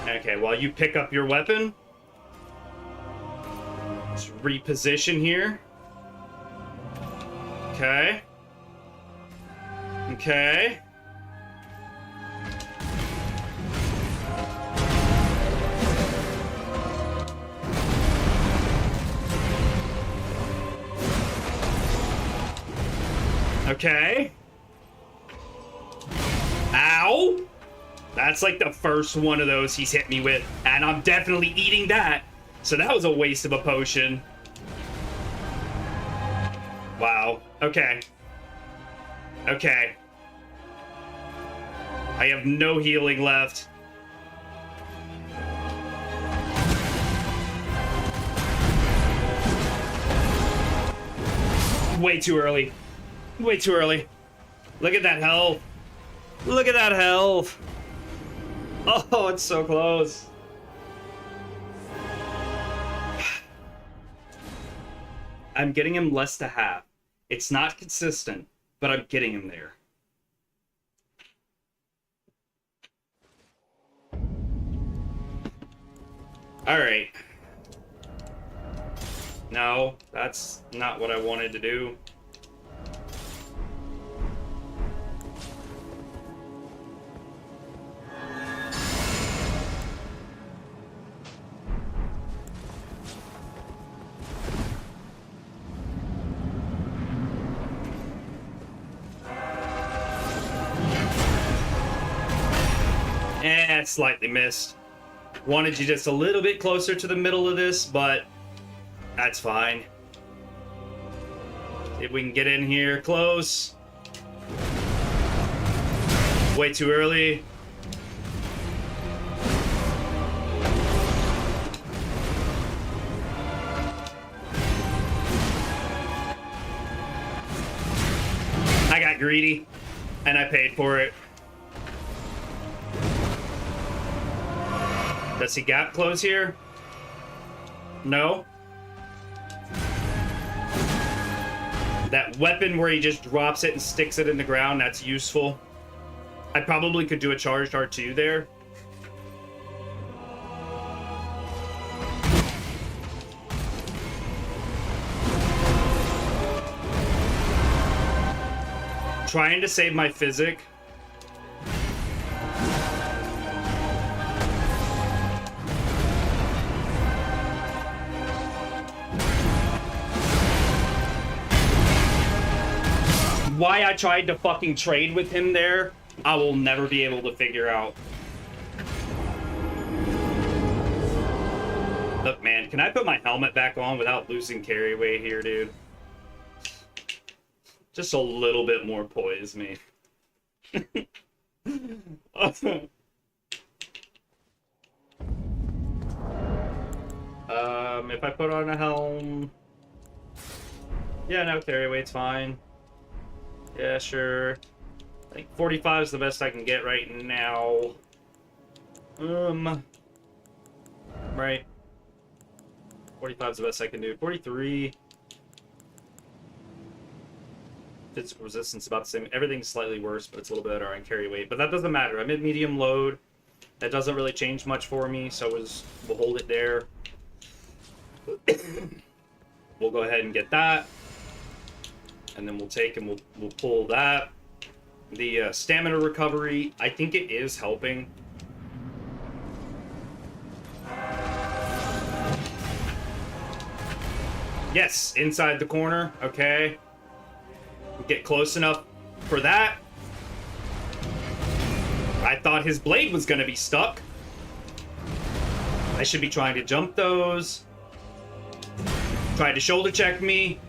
Okay, while you pick up your weapon, let's reposition here. Okay. Okay. Okay. Ow! That's like the first one of those he's hit me with, and I'm definitely eating that. So that was a waste of a potion. Wow. Okay. Okay. I have no healing left. Way too early. Way too early. Look at that health. Look at that health. Oh, it's so close. I'm getting him less to half. It's not consistent, but I'm getting him there. All right. No, that's not what I wanted to do. Slightly missed. Wanted you just a little bit closer to the middle of this, but that's fine. See if we can get in here close. Way too early. I got greedy, and I paid for it. Does he gap close here? No. That weapon where he just drops it and sticks it in the ground, that's useful. I probably could do a charged R2 there. Trying to save my physic. Why I tried to fucking trade with him there, I will never be able to figure out. Look, man, can I put my helmet back on without losing carry weight here, dude? Just a little bit more poise, me. If I put on a helm... Yeah, no, carry weight's fine. Yeah, sure. I think 45 is the best I can get right now. Right. 45 is the best I can do. 43. Physical resistance about the same. Everything's slightly worse, but it's a little bit better on carry weight. But that doesn't matter. I'm at medium load. That doesn't really change much for me, so we'll hold it there. We'll go ahead and get that. And then we'll take and we'll pull that. The stamina recovery, I think it is helping. Yes, inside the corner. Okay. Get close enough for that. I thought his blade was going to be stuck. I should be trying to jump those. Tried to shoulder check me.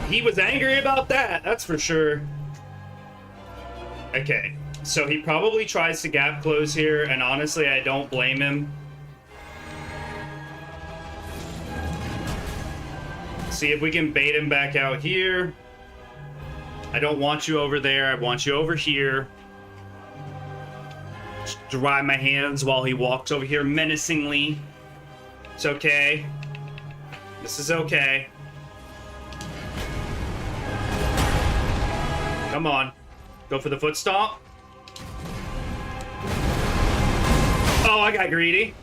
He was angry about that, that's for sure. Okay, so he probably tries to gap close here, and honestly, I don't blame him. See if we can bait him back out here. I don't want you over there, I want you over here. Just dry my hands while he walks over here menacingly. It's okay. This is okay. Come on. Go for the foot stomp. Oh, I got greedy.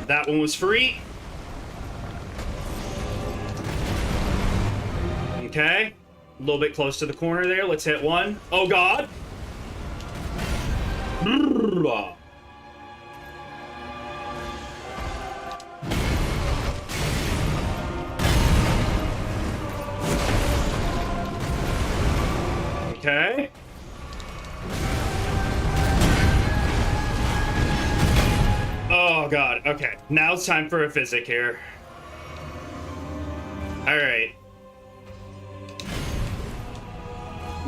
That one was free. Okay. A little bit close to the corner there. Let's hit one. Oh, God. Okay. Oh, God. Okay. Now it's time for a physic here. All right.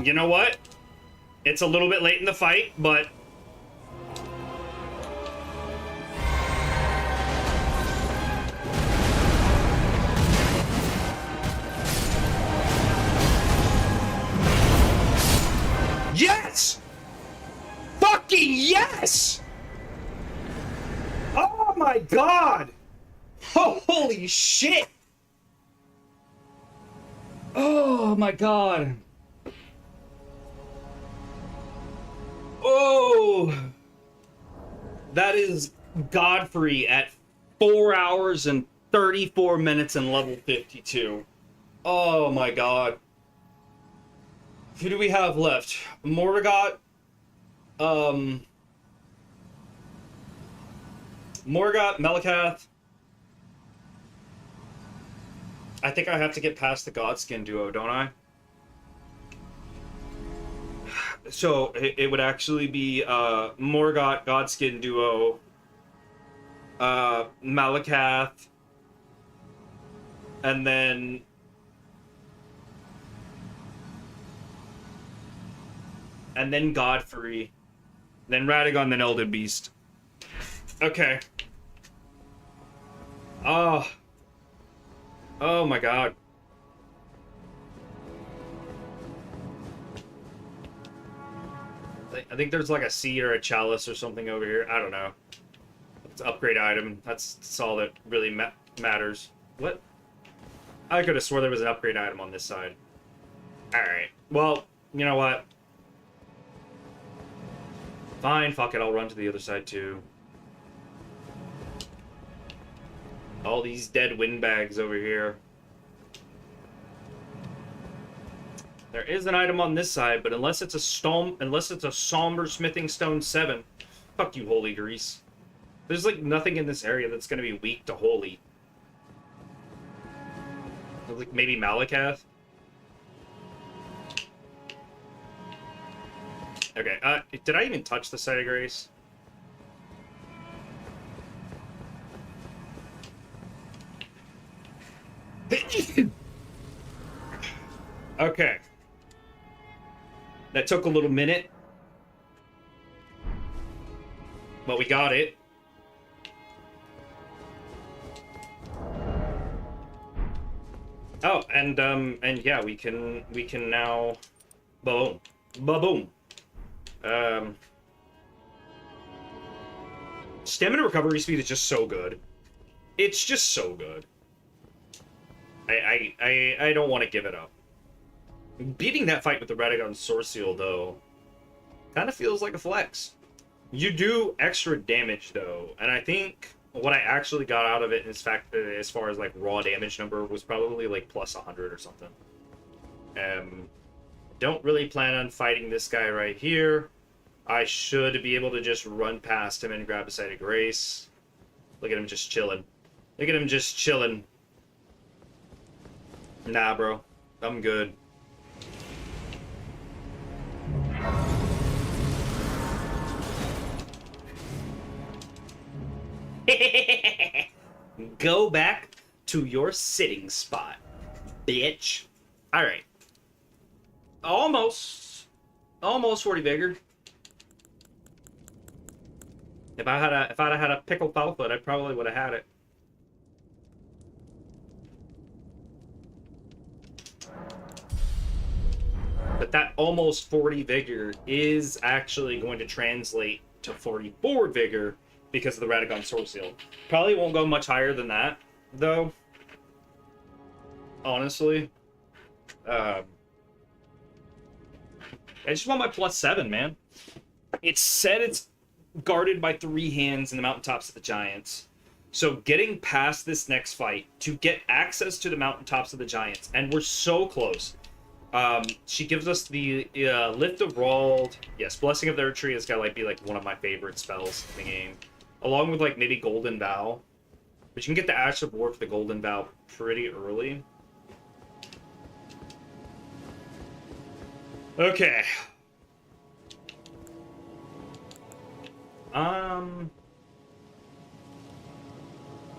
You know what? It's a little bit late in the fight, but... Yes! Fucking yes! my god! Oh, holy shit! Oh my god. Oh! That is Godfrey at 4 hours and 34 minutes and level 52. Oh my god. Who do we have left? Morgott. Morgott, Melikath. I think I have to get past the Godskin duo, don't I? So it would actually be Morgott, Godskin duo, Malakath, and then Godfrey, then Radagon, then Elden Beast. Okay. Oh my god. I think there's like a seed or a chalice or something over here. I don't know. It's an upgrade item. That's all that really matters. What? I could have swore there was an upgrade item on this side. Alright. Well, you know what? Fine, fuck it. I'll run to the other side too. All these dead windbags over here. There is an item on this side, but unless it's a somber smithing stone 7, fuck you, holy grease. There's like nothing in this area that's gonna be weak to holy. Like maybe Malakath. Okay, did I even touch the site of grace? Okay. That took a little minute. But we got it. Oh, and yeah, we can now boom. Ba-boom. Stamina recovery speed is just so good. It's just so good. I don't want to give it up. Beating that fight with the Radagon Sourceal, though, kind of feels like a flex. You do extra damage, though, and I think what I actually got out of it, in fact, as far as like raw damage number, was probably like plus 100 or something. Don't really plan on fighting this guy right here. I should be able to just run past him and grab a Site of Grace. Look at him just chilling. Look at him just chilling. Nah, bro. I'm good. Go back to your sitting spot, bitch. Alright. Almost 40 vigor. If I'd have had a pickled foul-foot, I probably would have had it. But that almost 40 vigor is actually going to translate to 44 vigor because of the Radagon Sourceal. Probably won't go much higher than that, though. Honestly. I just want my +7, man. It said it's guarded by 3 hands in the mountaintops of the Giants. So getting past this next fight to get access to the mountaintops of the Giants, and we're so close. She gives us the Lift of Rald. Yes, Blessing of the Earth Tree is gonna be like one of my favorite spells in the game, along with like maybe Golden Vow. But you can get the Ash of War for the Golden Vow pretty early. Okay.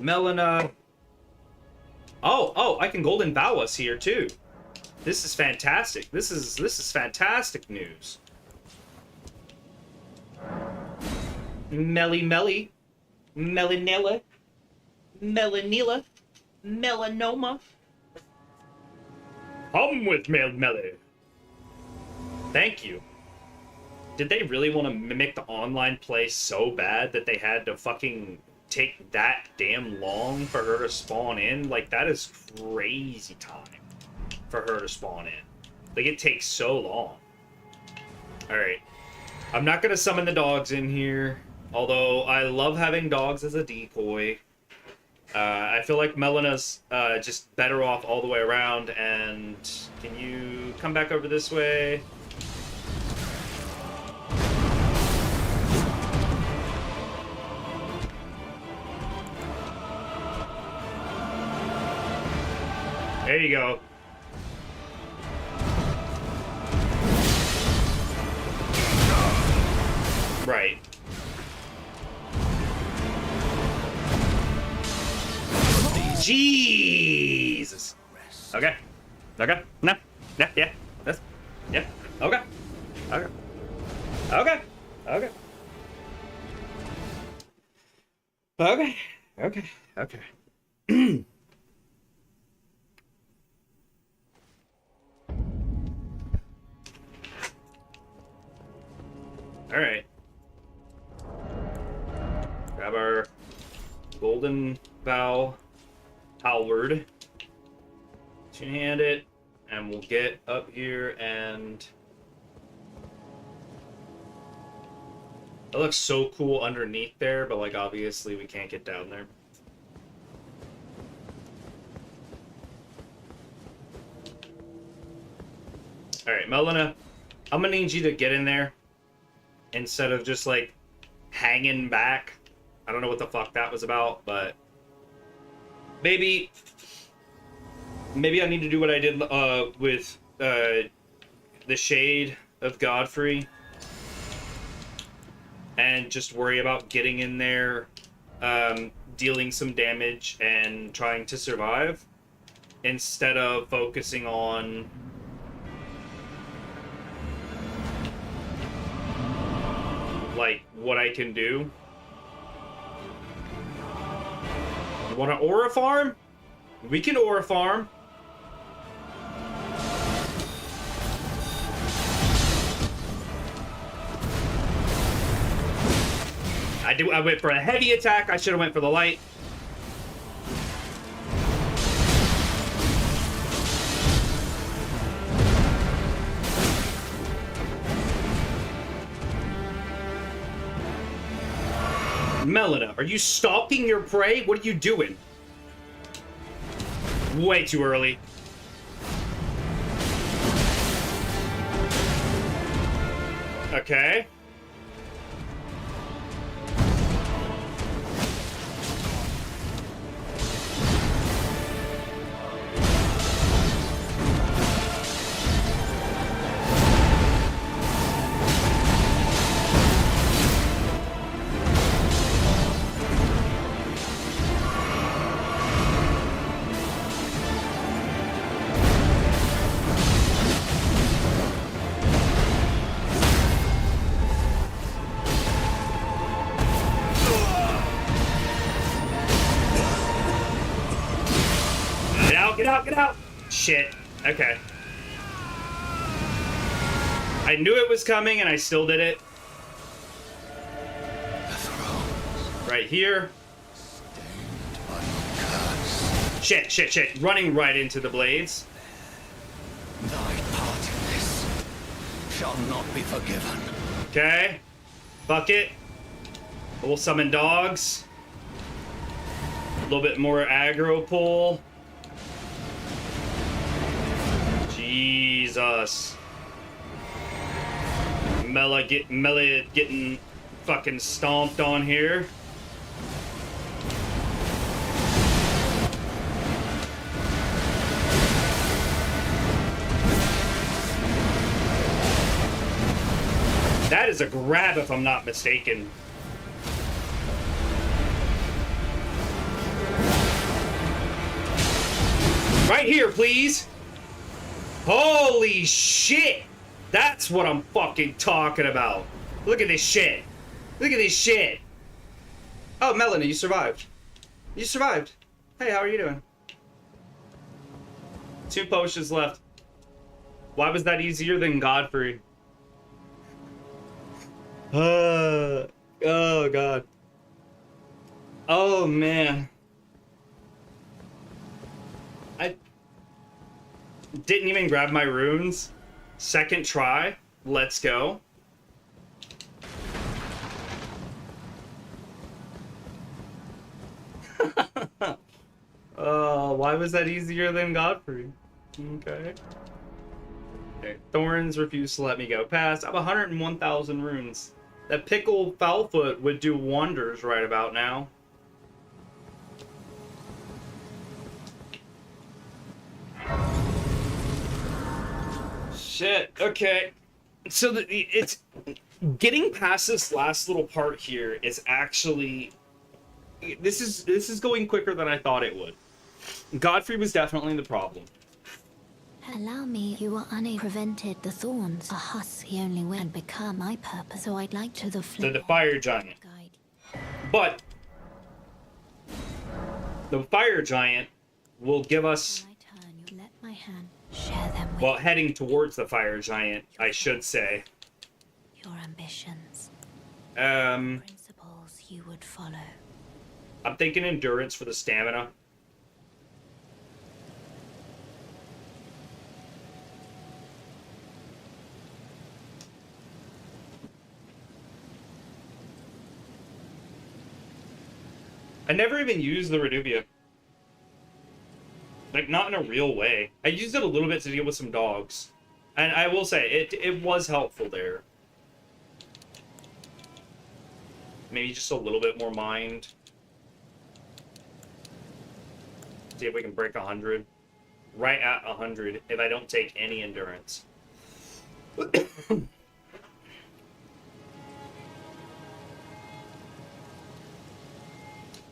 Melina. Oh, I can Golden Vow us here too. This is fantastic. This is fantastic news. Melanilla, melanoma. Come with Melly. Thank you. Did they really want to mimic the online play so bad that they had to fucking take that damn long for her to spawn in. Like, that is crazy time for her to spawn in. Like, it takes so long. Alright. I'm not going to summon the dogs in here, although I love having dogs as a decoy. I feel like Melena's just better off all the way around, and can you come back over this way? There you go. Right. Jesus. Okay. Okay. No. Yeah. Yeah. That's. Yeah. Okay. Okay. Okay. Okay. Okay. Okay. Okay. All right. Grab our golden bow halberd, two-hand it, and we'll get up here and it looks so cool underneath there, but like obviously we can't get down there. All right, Melina, I'm gonna need you to get in there instead of just like hanging back. I don't know what the fuck that was about, but maybe I need to do what I did with the Shade of Godfrey and just worry about getting in there, dealing some damage and trying to survive instead of focusing on like what I can do. You want to aura farm? We can aura farm. I went for a heavy attack. I should have went for the light. Melina, are you stalking your prey? What are you doing? Way too early. Okay. Get out! Shit. Okay. I knew it was coming and I still did it. Right here. Shit. Running right into the blades. Thy part in this shall not be forgiven. Okay. Fuck it. We'll summon dogs. A little bit more aggro pull. Jesus. Mela getting fucking stomped on here. That is a grab if I'm not mistaken. Right here, please. Holy shit! That's what I'm fucking talking about. Look at this shit. Look at this shit. Oh, Melanie, you survived. You survived. Hey, how are you doing? 2 potions left. Why was that easier than Godfrey? Oh, God. Oh, man. I didn't even grab my runes. Second try. Let's go. Why was that easier than Godfrey? Okay. Okay. Thorns refuse to let me go past. I have 101,000 runes. That pickle Foulfoot would do wonders right about now. Shit. Okay. So it's getting past this last little part here is actually this is going quicker than I thought it would. Godfrey was definitely the problem. Allow me, you were unable prevented the thorns. A husk the only way and become my purpose, so I'd like to the fire giant. But the fire giant will give us let my hand share them with well, heading towards the fire giant, I should say. your ambitions. Principles you would follow. I'm thinking endurance for the stamina. I never even used the Reduvia. Like, not in a real way. I used it a little bit to deal with some dogs. And I will say, it was helpful there. Maybe just a little bit more mind. See if we can break 100. Right at 100, if I don't take any endurance.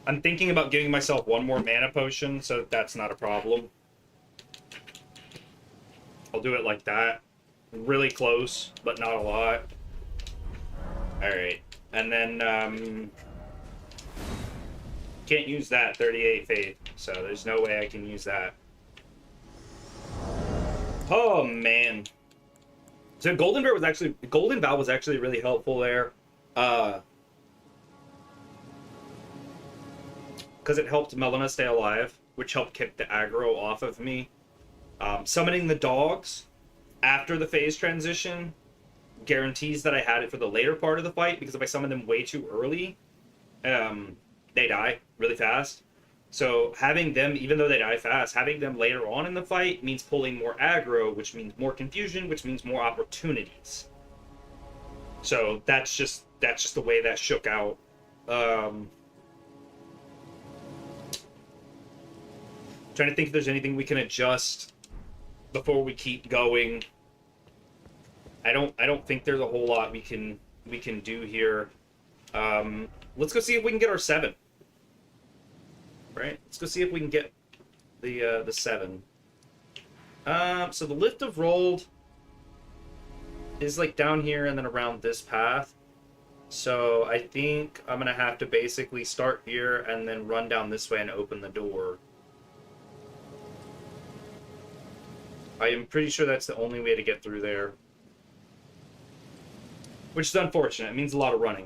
I'm thinking about giving myself one more mana potion, so that's not a problem. I'll do it like that. Really close, but not a lot. Alright. And then, can't use that 38 faith, so there's no way I can use that. Oh, man. So Golden Vow was actually really helpful there. Because it helped Melina stay alive, which helped kick the aggro off of me. Summoning the dogs after the phase transition guarantees that I had it for the later part of the fight, because if I summon them way too early, they die really fast. So having them, even though they die fast, having them later on in the fight means pulling more aggro, which means more confusion, which means more opportunities. So that's just the way that shook out. Trying to think if there's anything we can adjust before we keep going. I don't think there's a whole lot we can do here. Let's go see if we can get our 7. Right? Let's go see if we can get the 7. So the lift of rolled is like down here and then around this path. So I think I'm gonna have to basically start here and then run down this way and open the door. I am pretty sure that's the only way to get through there. Which is unfortunate. It means a lot of running.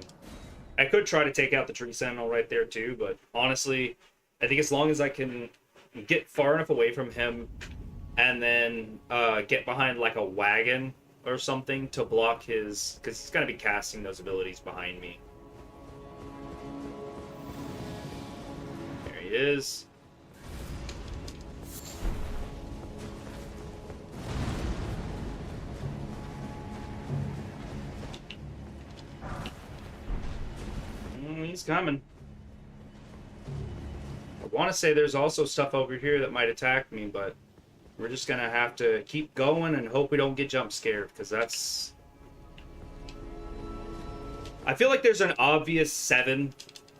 I could try to take out the tree sentinel right there too, but honestly, I think as long as I can get far enough away from him and then get behind like a wagon or something to block his... because he's going to be casting those abilities behind me. There he is. He's coming. I want to say there's also stuff over here that might attack me, but we're just going to have to keep going and hope we don't get jump scared, because that's... I feel like there's an obvious 7,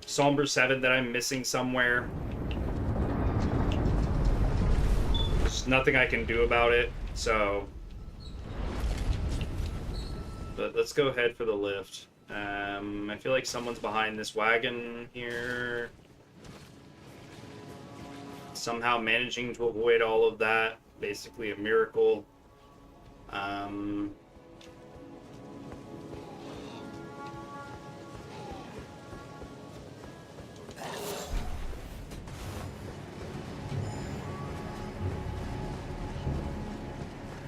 Somber 7, that I'm missing somewhere. There's nothing I can do about it, so... But let's go ahead for the lift. I feel like someone's behind this wagon here. Somehow managing to avoid all of that. Basically a miracle.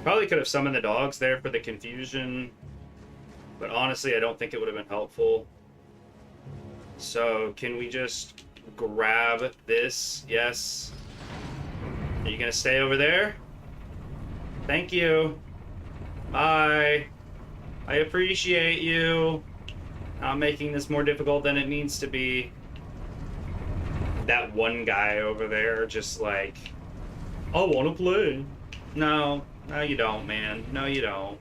Probably could have summoned the dogs there for the confusion, but honestly, I don't think it would have been helpful. So, can we just grab this? Yes. Are you gonna stay over there? Thank you. Bye. I appreciate you. Not making this more difficult than it needs to be. That one guy over there just like, I want to play. No, you don't, man. No, you don't.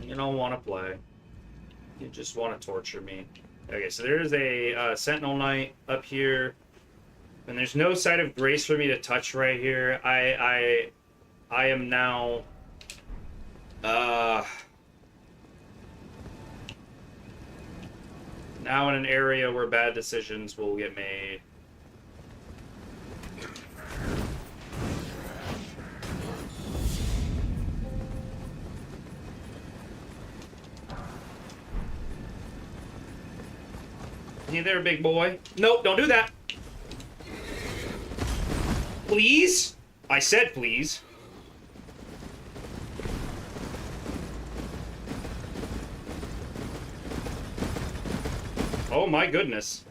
You don't want to play. You just want to torture me. Okay, so there's a Sentinel Knight up here. And there's no site of grace for me to touch right here. I am now... now in an area where bad decisions will get made. Hey there, big boy. Nope, don't do that. Please? I said please. Oh my goodness.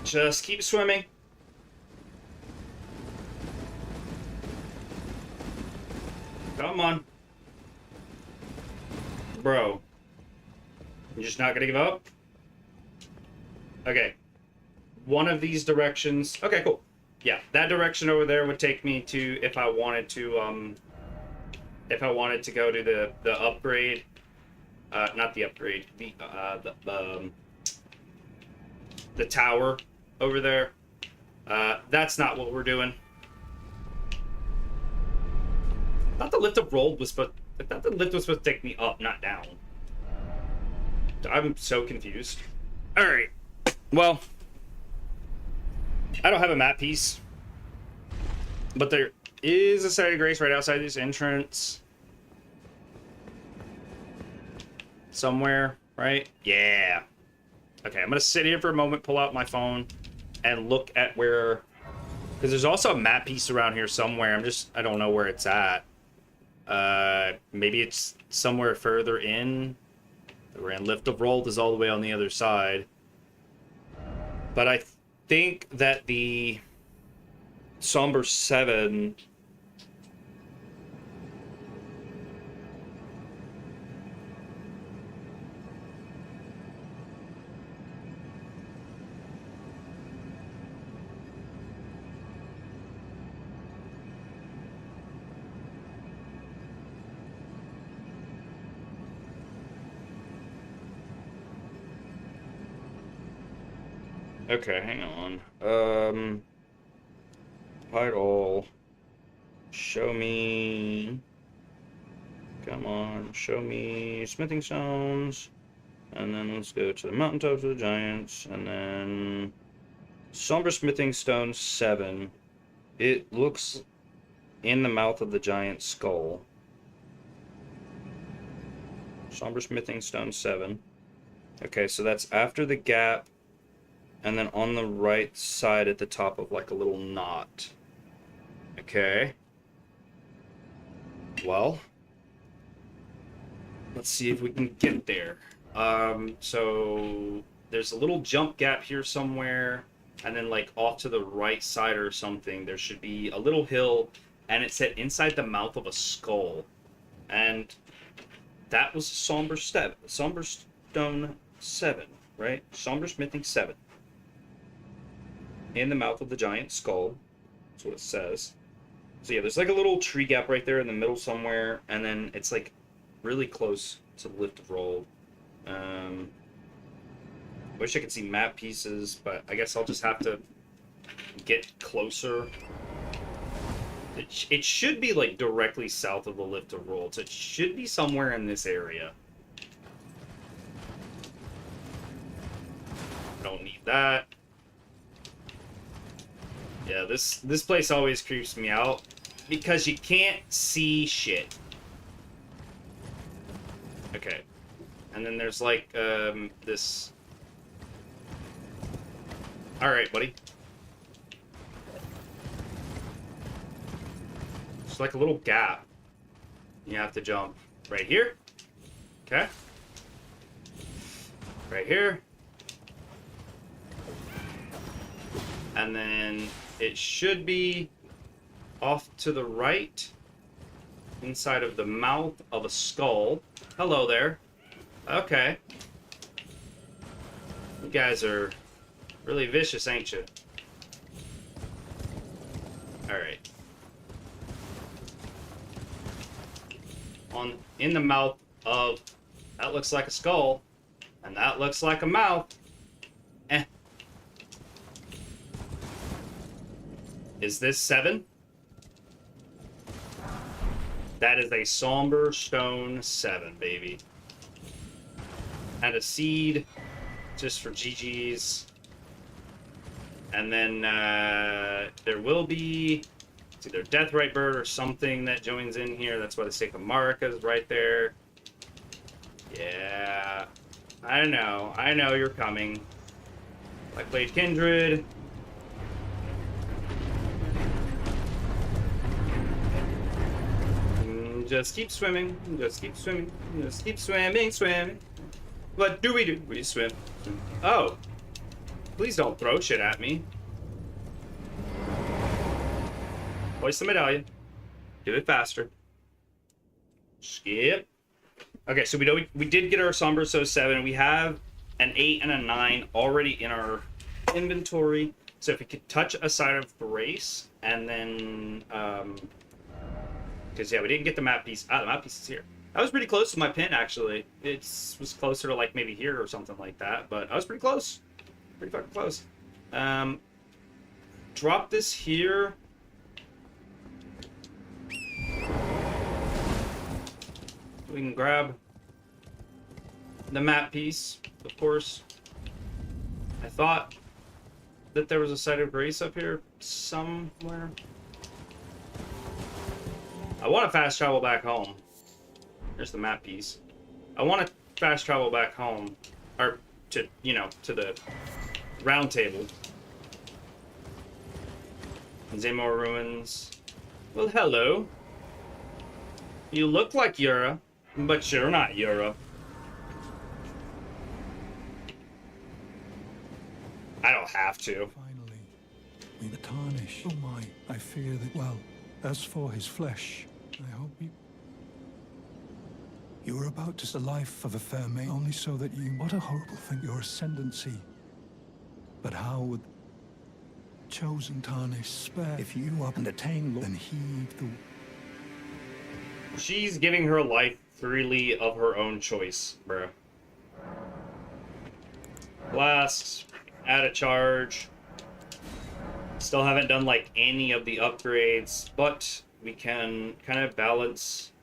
Just keep swimming. Come on. Bro. You're just not gonna give up? Okay. One of these directions. Okay, cool. Yeah, that direction over there would take me to, if I wanted to go to the upgrade. Not the upgrade. The tower over there. That's not what we're doing. I thought the lift of roll was supposed. I thought the lift was supposed to take me up, not down. I'm so confused. All right. Well, I don't have a map piece, but there is a site of grace right outside this entrance. Somewhere, right? Yeah. Okay, I'm gonna sit here for a moment, pull out my phone, and look at where... Because there's also a map piece around here somewhere. I don't know where it's at. Maybe it's somewhere further in. The Grand Lift of Rold is all the way on the other side. But I think that the Somber 7... Okay, hang on. Title. Show me. Come on, show me smithing stones. And then let's go to the mountaintops of the giants. And then Somber Smithing Stone 7. It looks in the mouth of the giant skull. Somber Smithing Stone 7. Okay, so that's after the gap. And then on the right side at the top of like a little knot. Okay. Well. Let's see if we can get there. So there's a little jump gap here somewhere. And then like off to the right side or something, there should be a little hill. And it said inside the mouth of a skull. And that was Somber Stone 7, right? Somber Smithing 7. In the mouth of the giant skull. That's what it says. So yeah, there's like a little tree gap right there in the middle somewhere, and then it's like really close to the Lift of Roll. Wish I could see map pieces, but I guess I'll just have to get closer. It should be like directly south of the Lift of Roll, so it should be somewhere in this area. Don't need that. Yeah, this place always creeps me out because you can't see shit. Okay. And then there's like this... Alright, buddy. There's like a little gap. You have to jump right here. Okay. Right here. And then it should be off to the right, inside of the mouth of a skull. Hello there. Okay. You guys are really vicious, ain't you? Alright. In the mouth of... That looks like a skull. And that looks like a mouth. Eh. Is this 7? That is a somber stone 7, baby. And a seed, just for GG's. And then there will be, it's either Deathrite Bird or something that joins in here. That's why the Stake of Marika is right there. Yeah, I know you're coming. I played Kindred. Just keep swimming, just keep swimming, just keep swimming, swimming. What do? We swim. Oh. Please don't throw shit at me. Hoist the medallion. Do it faster. Skip. Okay, so we know we did get our Somber So 7. We have an 8 and a 9 already in our inventory. So if we could touch a side of Grace, and then... because, yeah, we didn't get the map piece. Ah, the map piece is here. I was pretty close to my pin, actually. It was closer to, like, maybe here or something like that. But I was pretty close. Pretty fucking close. Drop this here. We can grab the map piece, of course. I thought that there was a site of Grace up here somewhere. I want to fast travel back home. There's the map piece. I want to fast travel back home. Or to, you know, to the round table. Zamor ruins. Well, hello. You look like Yura, but you're not Yura. I don't have to. Finally, we the tarnish. Oh my, I fear that, well, as for his flesh, I hope you were about to the life of a fair maid, only so that you... What a horrible thing, your ascendancy. But how would chosen tarnish spare if you up and attain then heed the... She's giving her life freely of her own choice, bro. Flasks, add a charge. Still haven't done like any of the upgrades, but we can kind of balance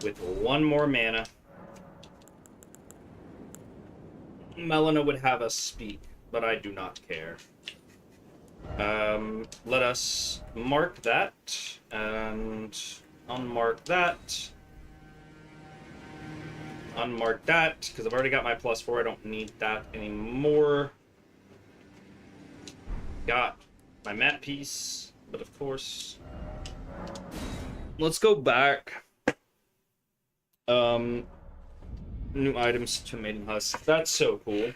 with one more mana. Melina would have us speak, but I do not care. Let us mark that and unmark that. Unmark that, because I've already got my +4. I don't need that anymore. Got my map piece, but of course... Let's go back. New items to Maiden Husk. That's so cool.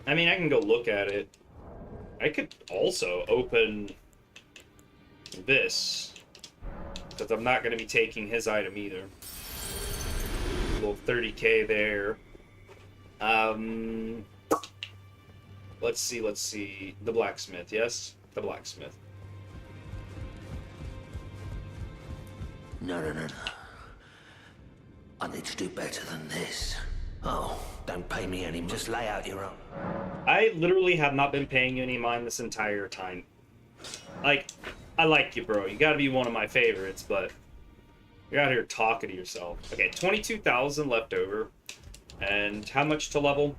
I mean, I can go look at it. I could also open this, because I'm not going to be taking his item either. A little 30k there. Let's see. The blacksmith, yes? The blacksmith. No. I need to do better than this. Oh, don't pay me any. Just lay out your own. I literally have not been paying you any mind this entire time. Like, I like you, bro. You gotta be one of my favorites, but you're out here talking to yourself. Okay, 22,000 left over. And how much to level?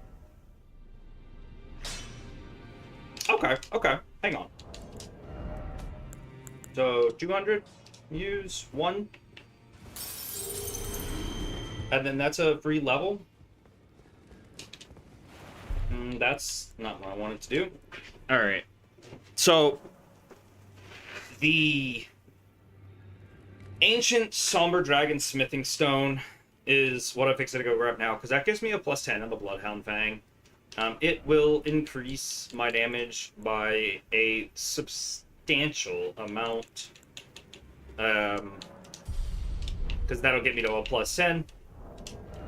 Okay. Hang on. So, 200. Use 1. And then that's a free level. That's not what I wanted to do. Alright. So, The Ancient Somber Dragon Smithing Stone is what I'm fixing to go grab now, because that gives me a +10 on the Bloodhound Fang. It will increase my damage by a substantial amount. Because that'll get me to a +10.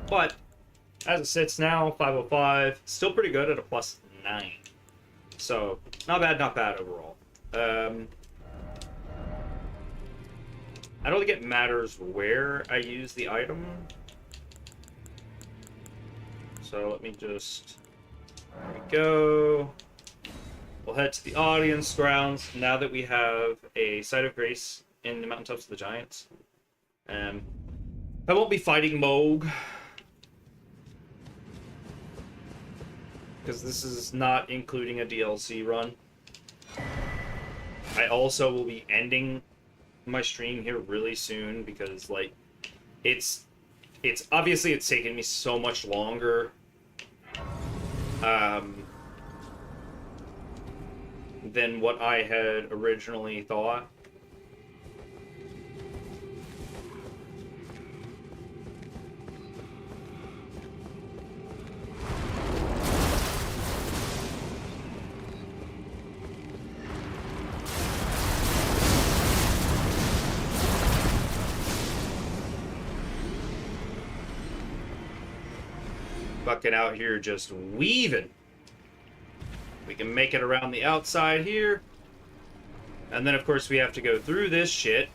But, as it sits now, 505, still pretty good at a +9. So, not bad overall. I don't think it matters where I use the item. So let me just... There we go. We'll head to the audience grounds now that we have a Site of Grace in the Mountaintops of the Giants. I won't be fighting Moog, because this is not including a DLC run. I also will be ending my stream here really soon, because like it's obviously it's taken me so much longer than what I had originally thought. Fucking out here just weaving. We can make it around the outside here. And then, of course, we have to go through this shit.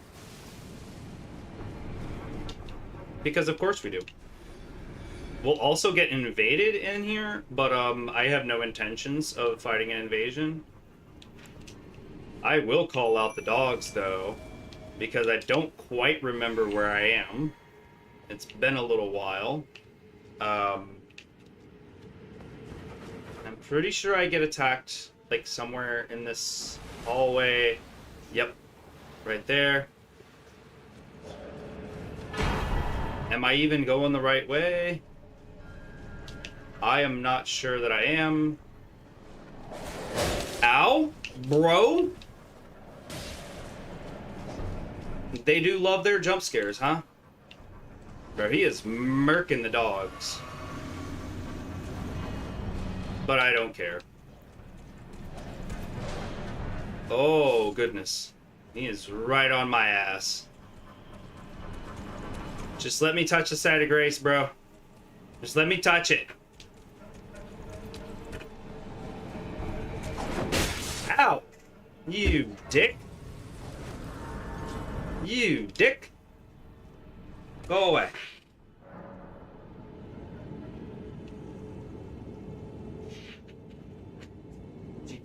Because, of course, we do. We'll also get invaded in here, but I have no intentions of fighting an invasion. I will call out the dogs, though, because I don't quite remember where I am. It's been a little while. I'm pretty sure I get attacked, like, somewhere in this hallway. Yep. Right there. Am I even going the right way? I am not sure that I am. Ow? Bro? They do love their jump scares, huh? Bro, he is murking the dogs. But I don't care. Oh, goodness. He is right on my ass. Just let me touch the Site of Grace, bro. Just let me touch it. Ow! You dick. You dick. Go away.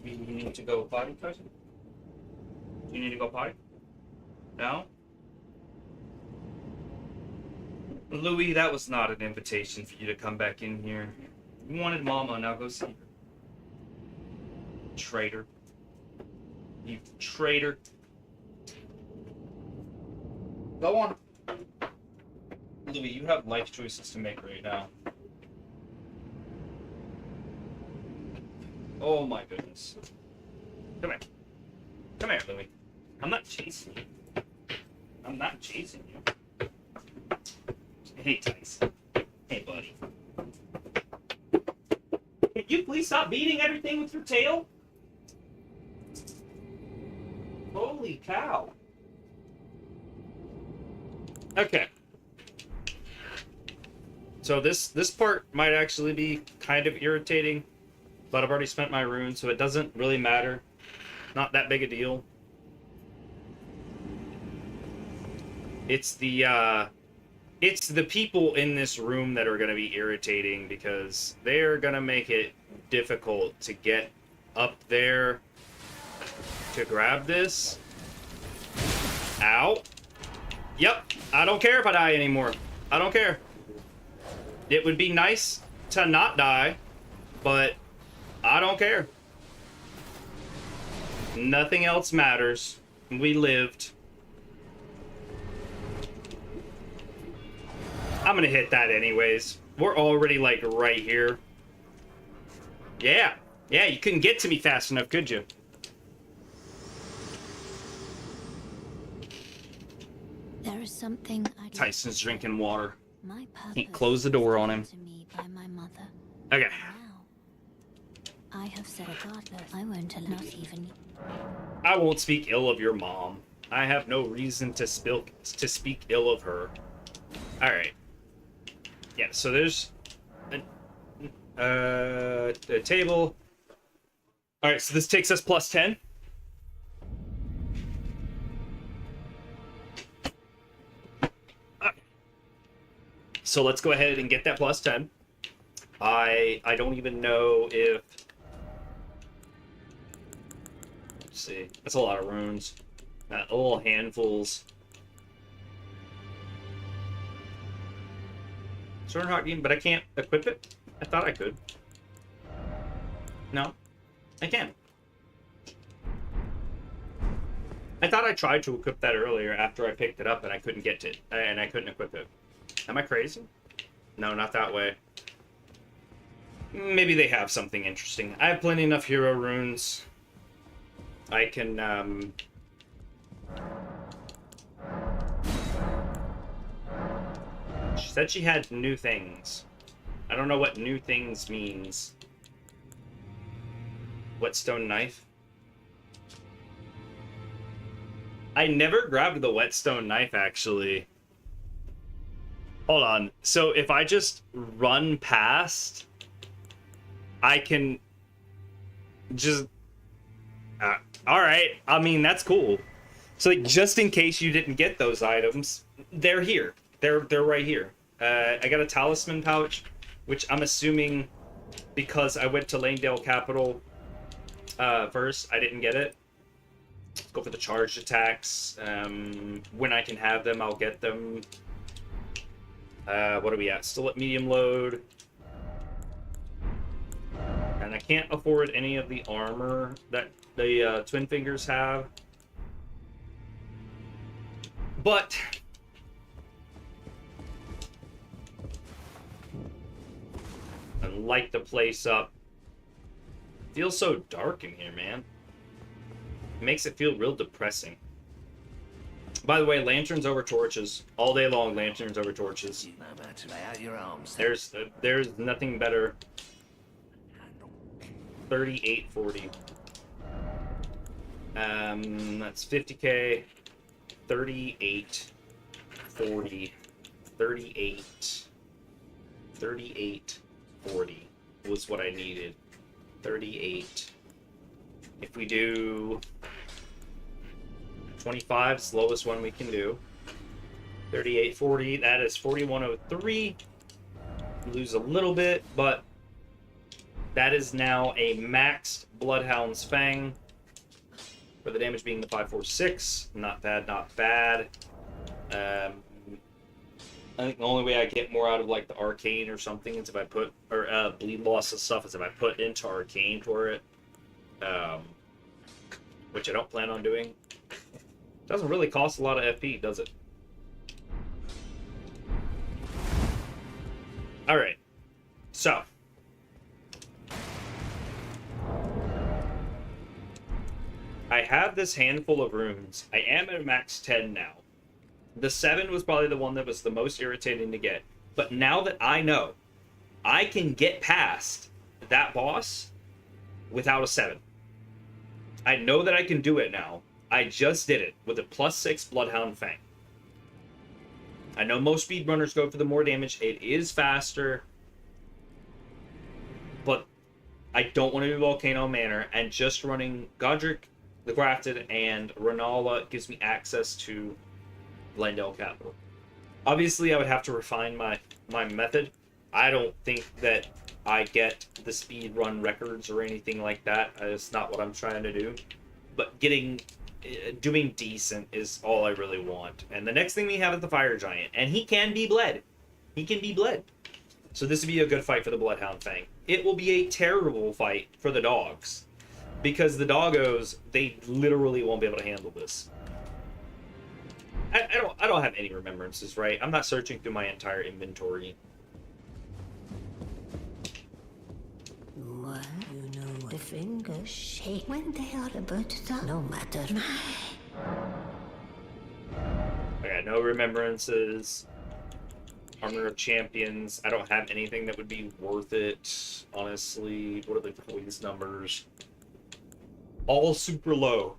You need to go potty, cousin? You need to go potty? No? Louis, that was not an invitation for you to come back in here. You wanted Mama, now go see her. Traitor. You traitor. Go on. Louis, you have life choices to make right now. Oh my goodness. Come here. Come here, Louis. I'm not chasing you. I'm not chasing you. Hey, Tyson. Hey, buddy. Can you please stop beating everything with your tail? Holy cow. Okay. So this part might actually be kind of irritating, but I've already spent my runes, so it doesn't really matter. Not that big a deal. It's the people in this room that are going to be irritating, because they're going to make it difficult to get up there to grab this. Ow. Yep, I don't care if I die anymore. I don't care. It would be nice to not die, but I don't care. Nothing else matters. We lived. I'm gonna hit that anyways. We're already, like, right here. Yeah. Yeah, you couldn't get to me fast enough, could you? There is something I'd Tyson's drinking water. My Can't close the door on him. to me by my mother. Okay. Now, I have said regardless, I won't allow not even. I won't speak ill of your mom. I have no reason to speak ill of her. All right. Yeah. So there's a table. All right. So this takes us plus 10. So let's go ahead and get that plus 10. I don't even know if... Let's see. That's a lot of runes. Little handfuls. Sword Heart Demon, but I can't equip it? I thought I could. No, I can't. I thought I tried to equip that earlier after I picked it up and I couldn't get to it, and I couldn't equip it. Am I crazy? No, not that way. Maybe they have something interesting. I have plenty enough hero runes. I can, She said she had new things. I don't know what new things means. Whetstone knife? I never grabbed the whetstone knife, actually. Hold on. So if I just run past, I can just... all right. I mean, that's cool. So like, just in case you didn't get those items, they're here. They're right here. I got a talisman pouch, which I'm assuming because I went to Langdale Capital first, I didn't get it. Go for the charged attacks. When I can have them, I'll get them. What are we at? Still at medium load. And I can't afford any of the armor that the Twin Fingers have. But... I light the place up. Feels so dark in here, man. It makes it feel real depressing. By the way, lanterns over torches. All day long, lanterns over torches. There's nothing better. 3840. That's 50k. 3840. 3840 was what I needed. 38. If we do 25, it's the lowest one we can do. 3840, that is 4103. Lose a little bit, but that is now a maxed Bloodhound's Fang. For the damage being the 546. Not bad, not bad. I think the only way I get more out of like the arcane or something is if I put, or bleed loss and stuff, is if I put into arcane for it. Which I don't plan on doing. Doesn't really cost a lot of FP, does it? Alright. So. I have this handful of runes. I am at max 10 now. The 7 was probably the one that was the most irritating to get. But now that I know, I can get past that boss without a 7. I know that I can do it now. I just did it with a +6 Bloodhound Fang. I know most speedrunners go for the more damage. It is faster. But I don't want to do Volcano Manor. And just running Godric, the Grafted, and Renala gives me access to Glendale Capital. Obviously, I would have to refine my method. I don't think that I get the speedrun records or anything like that. It's not what I'm trying to do. But doing decent is all I really want. And the next thing we have is the Fire Giant. And he can be bled. He can be bled. So this would be a good fight for the Bloodhound Fang. It will be a terrible fight for the dogs. Because the doggos, they literally won't be able to handle this. I don't have any remembrances, right? I'm not searching through my entire inventory. Well, you know, the fingers shake when they are about to start. No matter. I got no remembrances. Armor of Champions. I don't have anything that would be worth it, honestly. What are the poise numbers? All super low.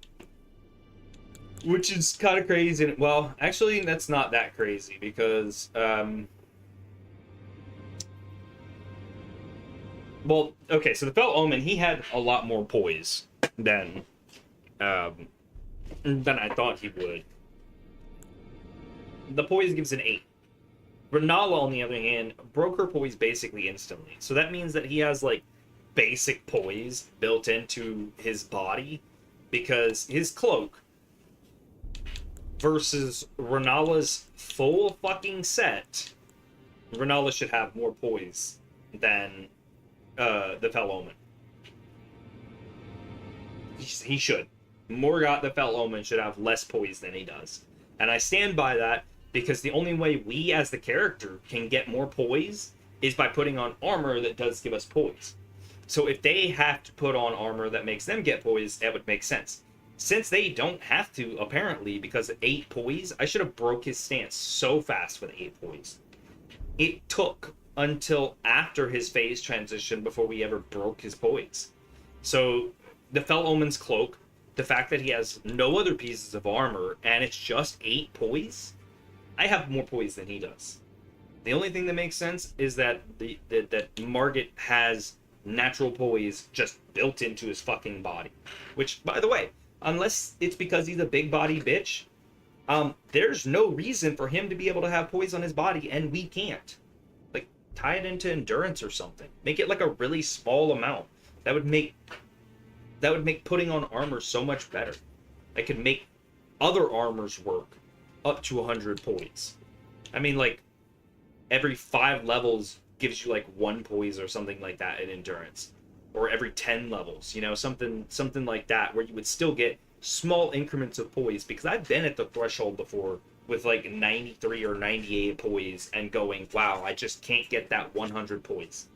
Which is kind of crazy. Well, actually, that's not that crazy because, well, okay, so the Fell Omen, he had a lot more poise than I thought he would. The poise gives an 8. Renala, on the other hand, broke her poise basically instantly. So that means that he has, like, basic poise built into his body because his cloak versus Renala's full fucking set, Renala should have more poise than the Fell Omen. He should. Morgoth the Fell Omen should have less poise than he does. And I stand by that because the only way we as the character can get more poise is by putting on armor that does give us poise. So if they have to put on armor that makes them get poise, that would make sense. Since they don't have to, apparently, because of 8 poise, I should have broke his stance so fast with 8 poise. It took until after his phase transition before we ever broke his poise. So the Fell Omen's cloak, the fact that he has no other pieces of armor, and it's just 8 poise, I have more poise than he does. The only thing that makes sense is that that Margit has natural poise just built into his fucking body. Which, by the way, unless it's because he's a big body bitch, there's no reason for him to be able to have poise on his body, and we can't. Like, tie it into endurance or something. Make it like a really small amount. That would make putting on armor so much better. That could make other armors work up to 100 poise. I mean, like, every 5 levels gives you like 1 poise or something like that in endurance. Or every 10 levels, you know, something like that, where you would still get small increments of poise. Because I've been at the threshold before with like 93 or 98 poise and going, wow, I just can't get that 100 poise.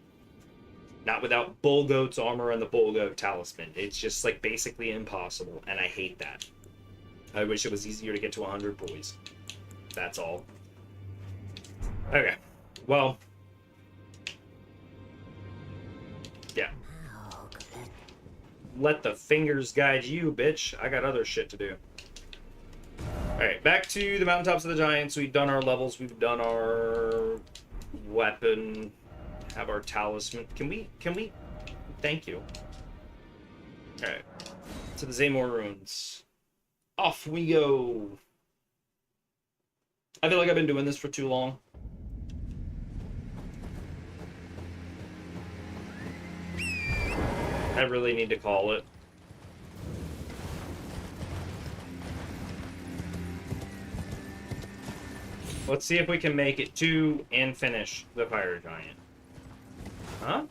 Not without Bull Goat's armor and the Bull Goat talisman. It's just like basically impossible, and I hate that. I wish it was easier to get to 100 poise. That's all. Okay. Well. Yeah. Let the fingers guide you, bitch. I got other shit to do. Alright, back to the mountaintops of the giants. We've done our levels. We've done our weapon. Have our talisman. Can we? Thank you. Alright. To the Zamor ruins. Off we go. I feel like I've been doing this for too long. I really need to call it. Let's see if we can make it to and finish the fire giant. Huh?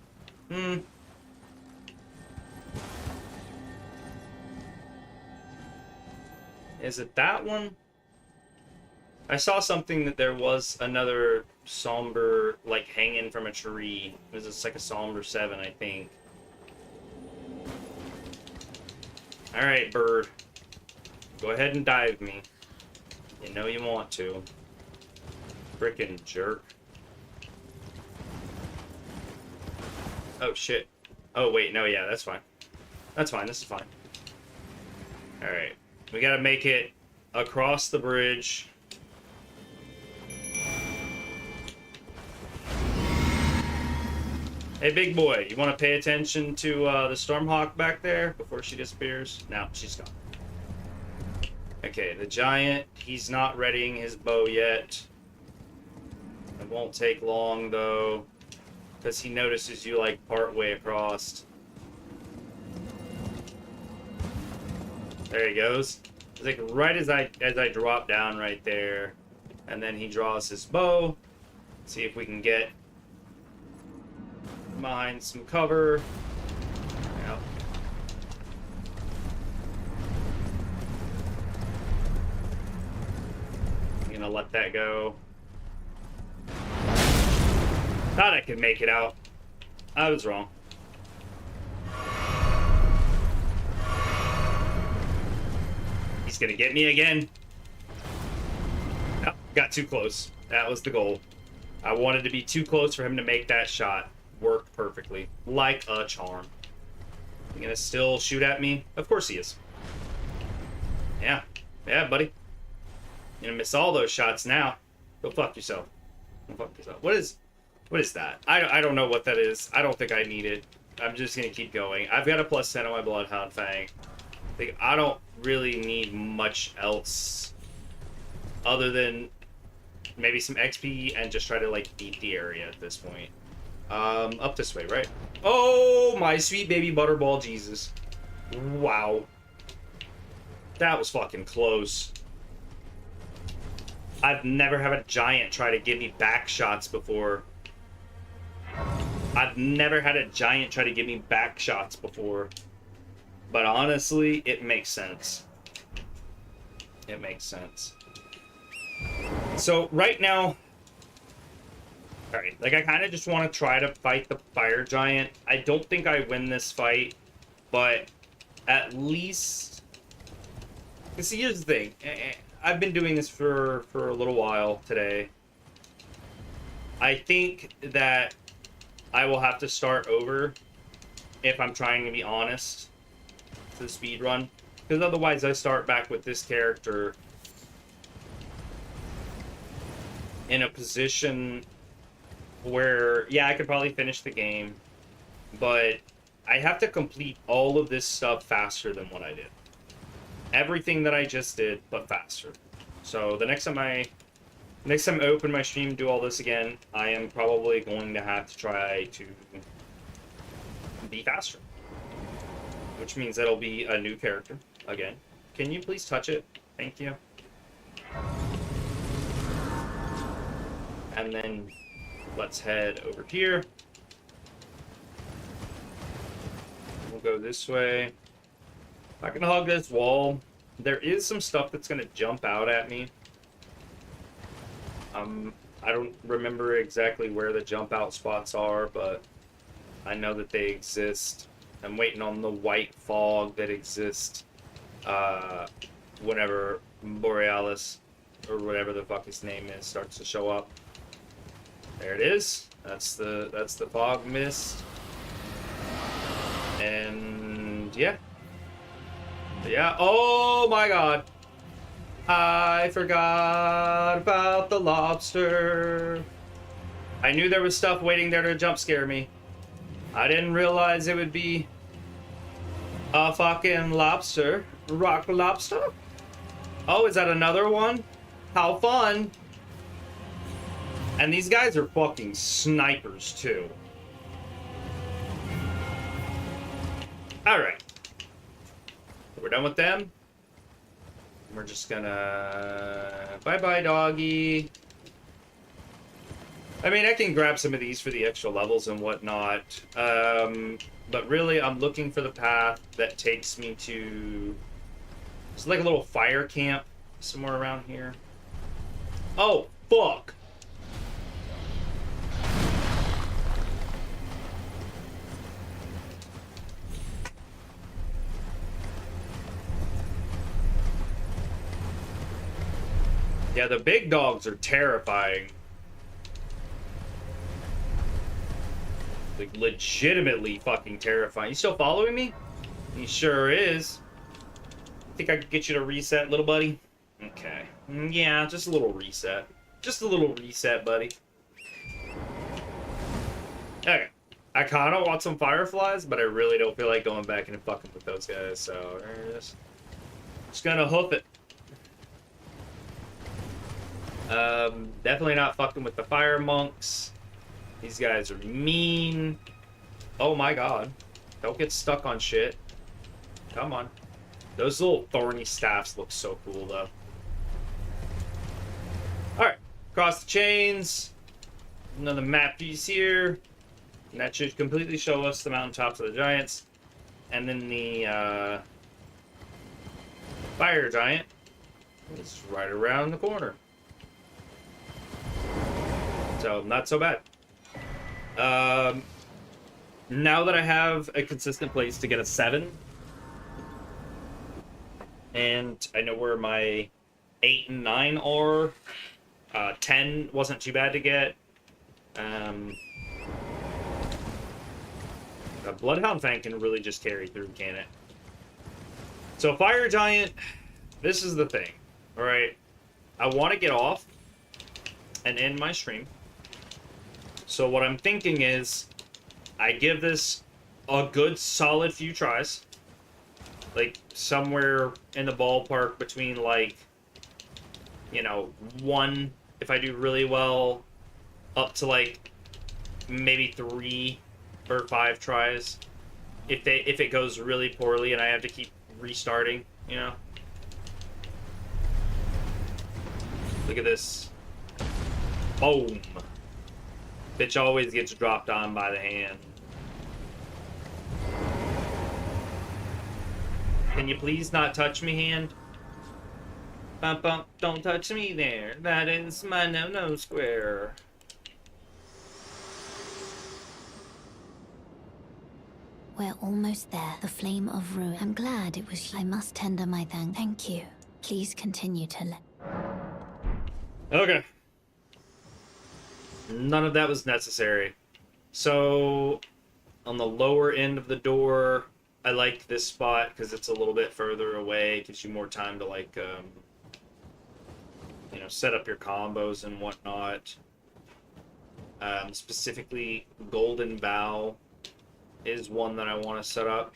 Is it that one? I saw something that there was another somber, like, hanging from a tree. It was just like a somber 7, I think. Alright, bird. Go ahead and dive me. You know you want to. Frickin' jerk. Oh, shit. Oh, wait, no, yeah, that's fine. That's fine, this is fine. Alright. We gotta make it across the bridge. Hey, big boy, you want to pay attention to the Stormhawk back there before she disappears? No, she's gone. Okay, the giant, he's not readying his bow yet. It won't take long, though, because he notices you, like, part way across. There he goes. It's like right as I drop down right there, and then he draws his bow. See if we can get behind some cover. Yep. I'm gonna let that go. Thought I could make it out. I was wrong. He's gonna get me again. Got too close. That was the goal. I wanted to be too close for him to make that shot. Worked perfectly. Like a charm. You gonna still shoot at me? Of course he is. Yeah. Yeah, buddy. You're gonna miss all those shots now. Go fuck yourself. Go fuck yourself. What is that? I don't know what that is. I don't think I need it. I'm just gonna keep going. I've got a +10 on my Bloodhound Fang. I don't really need much else other than maybe some XP and just try to like beat the area at this point. Up this way, right? Oh, my sweet baby butterball Jesus. Wow. That was fucking close. I've never had a giant try to give me back shots before. I've never had a giant try to give me back shots before. But honestly, it makes sense. It makes sense. So right now, alright, like I kind of just want to try to fight the fire giant. I don't think I win this fight, but at least... See, here's the thing. I've been doing this for a little while today. I think that I will have to start over if I'm trying to be honest to the speed run, because otherwise I start back with this character in a position where, yeah, I could probably finish the game, but I have to complete all of this stuff faster than what I did. Everything that I just did, but faster. So the next time I open my stream, do all this again, I am probably going to have to try to be faster. Which means that'll be a new character again. Can you please touch it? Thank you. And then let's head over here. We'll go this way. I can hug this wall. There is some stuff that's going to jump out at me. I don't remember exactly where the jump out spots are, but I know that they exist. I'm waiting on the white fog that exists whenever Borealis, or whatever the fuck his name is, starts to show up. There it is. That's the fog mist. And yeah. Yeah. Oh my god. I forgot about the lobster. I knew there was stuff waiting there to jump scare me. I didn't realize it would be a fucking lobster. Rock lobster? Oh, is that another one? How fun. And these guys are fucking snipers too. Alright. We're done with them. We're just gonna... Bye-bye, doggy. I mean, I can grab some of these for the extra levels and whatnot. But really, I'm looking for the path that takes me to... It's like a little fire camp somewhere around here. Oh, fuck! Yeah, the big dogs are terrifying. Like, legitimately fucking terrifying. You still following me? He sure is. Think I could get you to reset, little buddy? Okay. Yeah, just a little reset. Just a little reset, buddy. Okay. I kind of want some fireflies, but I really don't feel like going back and fucking with those guys, so just gonna hoof it. Definitely not fucking with the fire monks. These guys are mean. Oh my god. Don't get stuck on shit. Come on. Those little thorny staffs look so cool, though. Alright. Cross the chains. Another map piece here. And that should completely show us the mountaintops of the giants. And then the, fire giant is right around the corner. So, not so bad. Now that I have a consistent place to get a 7, and I know where my 8 and 9 are, 10 wasn't too bad to get. A Bloodhound Fang can really just carry through, can it? So Fire Giant, this is the thing, alright? I want to get off and end my stream. So what I'm thinking is, I give this a good solid few tries. Like, somewhere in the ballpark between, like, you know, 1, if I do really well, up to, like, maybe 3 or 5 tries. If it goes really poorly and I have to keep restarting, you know? Look at this. Boom. Bitch always gets dropped on by the hand. Can you please not touch me, hand? Bump, bump, don't touch me there. That is my no-no square. We're almost there. The flame of ruin. I'm glad it was you. I must tender my thanks. Thank you. Please continue to let. Okay. None of that was necessary. So, on the lower end of the door, I like this spot because it's a little bit further away. It gives you more time to, like, you know, set up your combos and whatnot. Specifically, Golden Bow is one that I want to set up.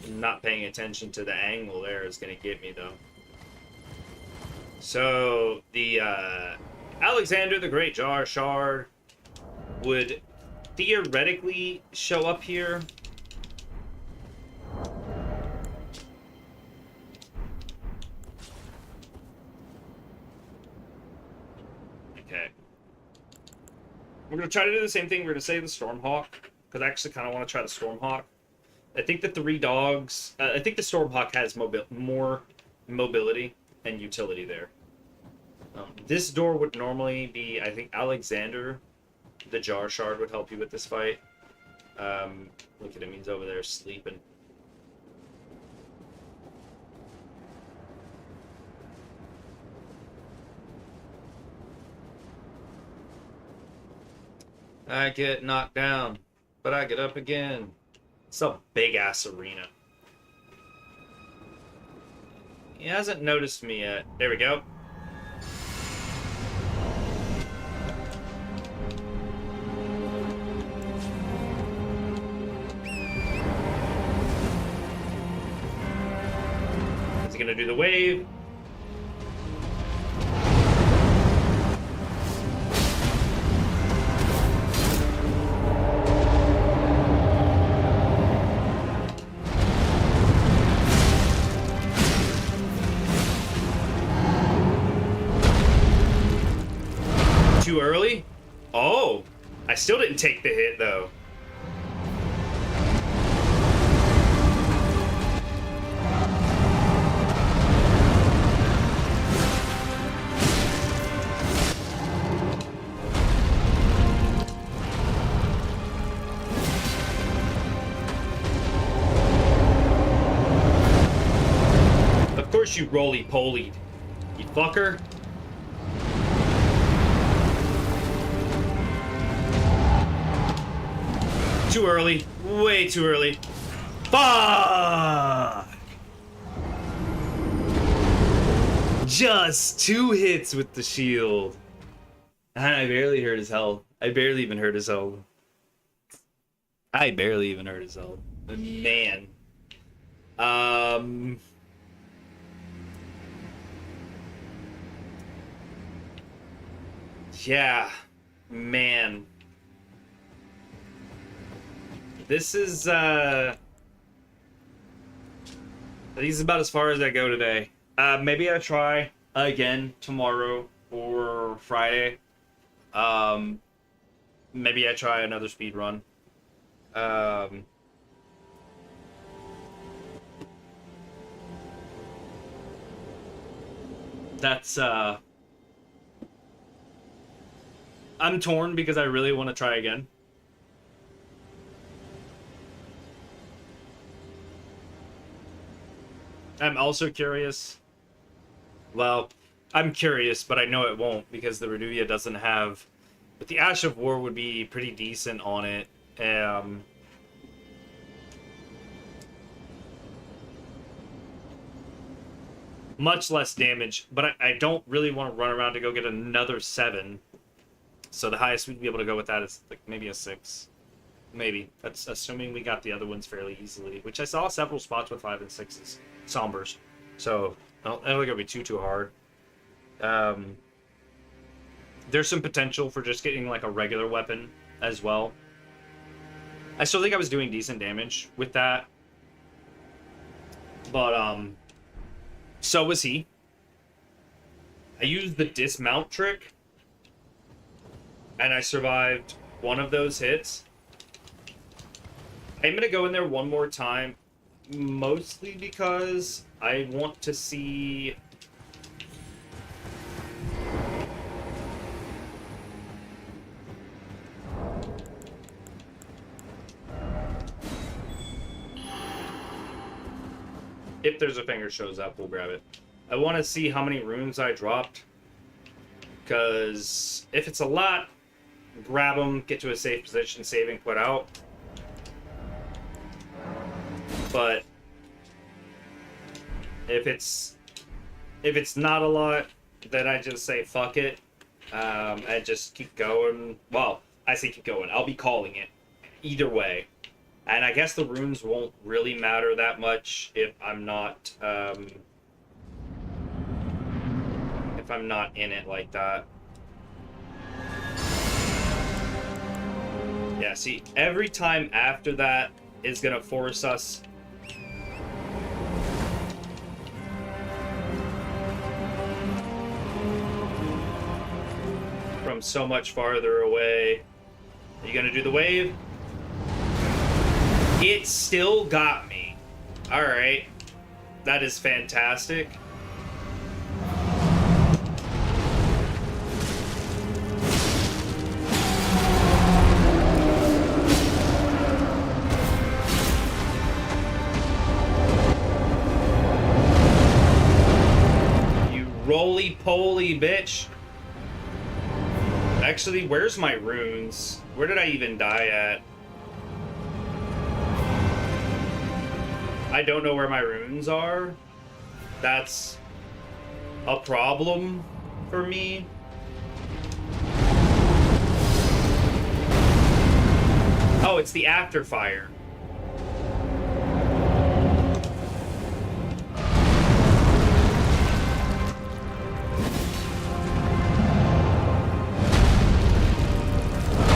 Not paying attention to the angle there is going to get me, though. So, the Alexander the Great Jar Shard would theoretically show up here. Okay. We're going to try to do the same thing. We're going to save the Stormhawk, because I actually kind of want to try the Stormhawk. I think the 3 dogs... I think the Stormhawk has more mobility and utility there. This door would normally be... I think Alexander, the Jar Shard, would help you with this fight. Look at him. He's over there sleeping. I get knocked down, but I get up again. It's a big-ass arena. He hasn't noticed me yet. There we go. Is he gonna do the wave? Too early? Oh, I still didn't take the hit though. Of course you roly-polied, you fucker. Too early. Way too early. Fuck! Just 2 hits with the shield. And I barely hurt his health. I barely even hurt his health. I barely even hurt his health. Man. Yeah. Man. This is, I think this is about as far as I go today. Maybe I try again tomorrow or Friday. Maybe I try another speed run. That's, I'm torn because I really want to try again. I'm also curious Well, I'm curious, but I know it won't because the Reduvia doesn't have... But the Ash of War would be pretty decent on it. Much less damage, but I don't really want to run around to go get another 7. So the highest we'd be able to go with that is like maybe a 6. Maybe. That's assuming we got the other ones fairly easily, which I saw several spots with 5 and 6s. Sombers. So I don't think it'll be too hard. There's some potential for just getting like a regular weapon as well. I still think I was doing decent damage with that. But so was he. I used the dismount trick, and I survived one of those hits. I'm going to go in there one more time, mostly because I want to see... If there's a finger shows up, we'll grab it. I want to see how many runes I dropped. Because if it's a lot, grab them, get to a safe position, save and quit out. But if it's not a lot, then I just say fuck it. And just keep going. Well, I say keep going. I'll be calling it either way. And I guess the runes won't really matter that much if I'm not in it like that. Yeah, see, every time after that is gonna force us from so much farther away. Are you gonna do the wave? It still got me. Alright. That is fantastic. You roly-poly bitch. Actually, where's my runes? Where did I even die at? I don't know where my runes are. That's a problem for me. Oh, it's the afterfire.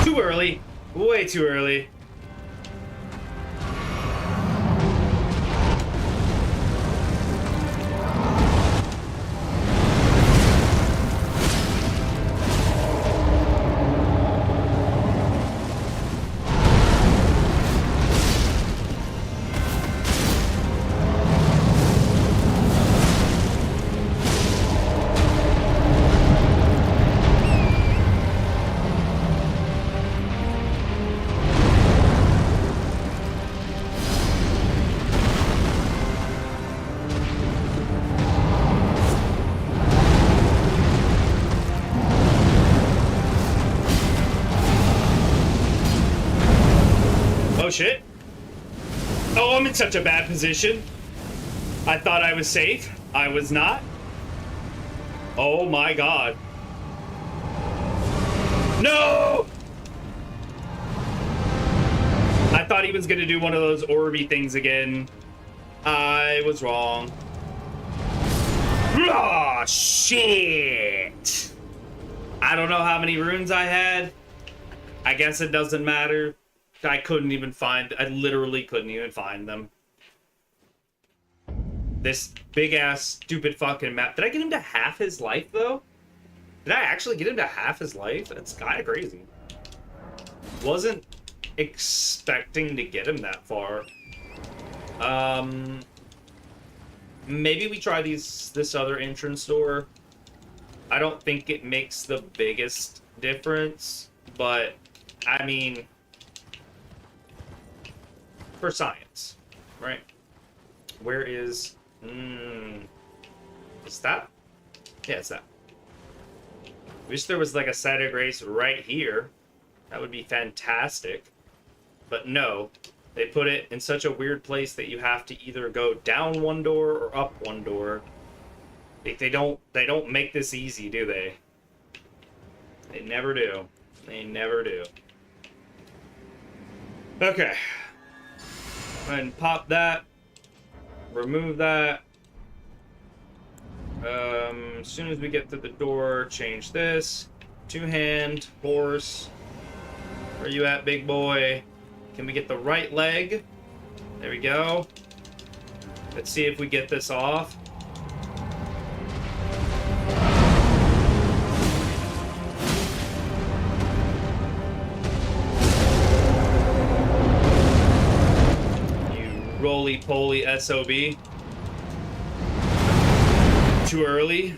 Too early. Way too early. Oh shit. Oh, I'm in such a bad position. I thought I was safe. I was not. Oh my god. No! I thought he was gonna do one of those Orby things again. I was wrong. Ah, shit! I don't know how many runes I had. I guess it doesn't matter. I couldn't even find... I literally couldn't even find them. This big-ass, stupid fucking map. Did I get him to half his life, though? Did I actually get him to half his life? That's kind of crazy. Wasn't expecting to get him that far. Maybe we try this other entrance door. I don't think it makes the biggest difference, but, I mean... for science, right? Where is... is that Yeah, it's that. Wish there was like a site of grace right here. That would be fantastic. But no, they put it in such a weird place that you have to either go down one door or up one door. They don't make this easy, do they? They never do. They never do. Okay. Go ahead and pop that. Remove that. As soon as we get to the door, change this. Two-hand, horse. Where you at, big boy? Can we get the right leg? There we go. Let's see if we get this off. You roly-poly SOB. Too early.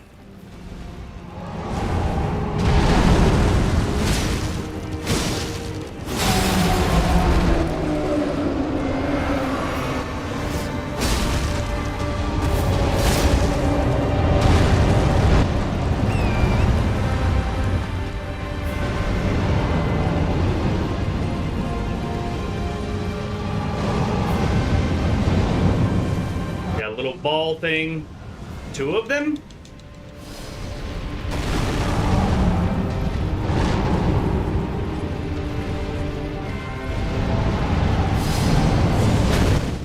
Got a little ball thing. Two of them?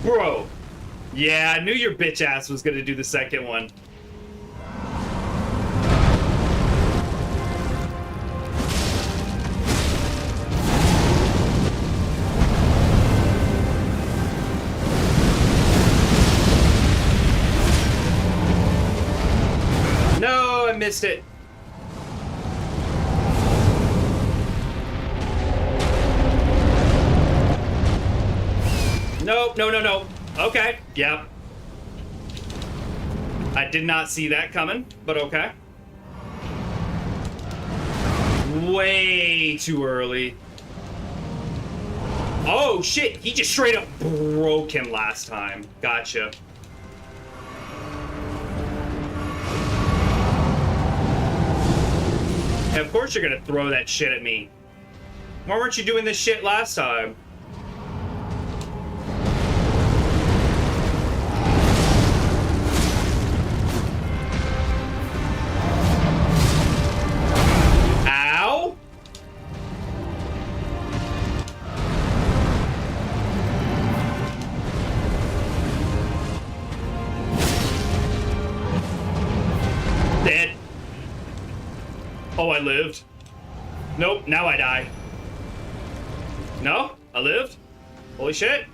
Bro. Yeah, I knew your bitch ass was gonna do the second one. No, I missed it. Nope, no. Okay, yep. I did not see that coming, but okay. Way too early. Oh, shit. He just straight up broke him last time. Gotcha. And of course you're gonna throw that shit at me. Why weren't you doing this shit last time? Ow! Dead. Oh, I lived. Nope, now I die. No? I lived? Holy shit.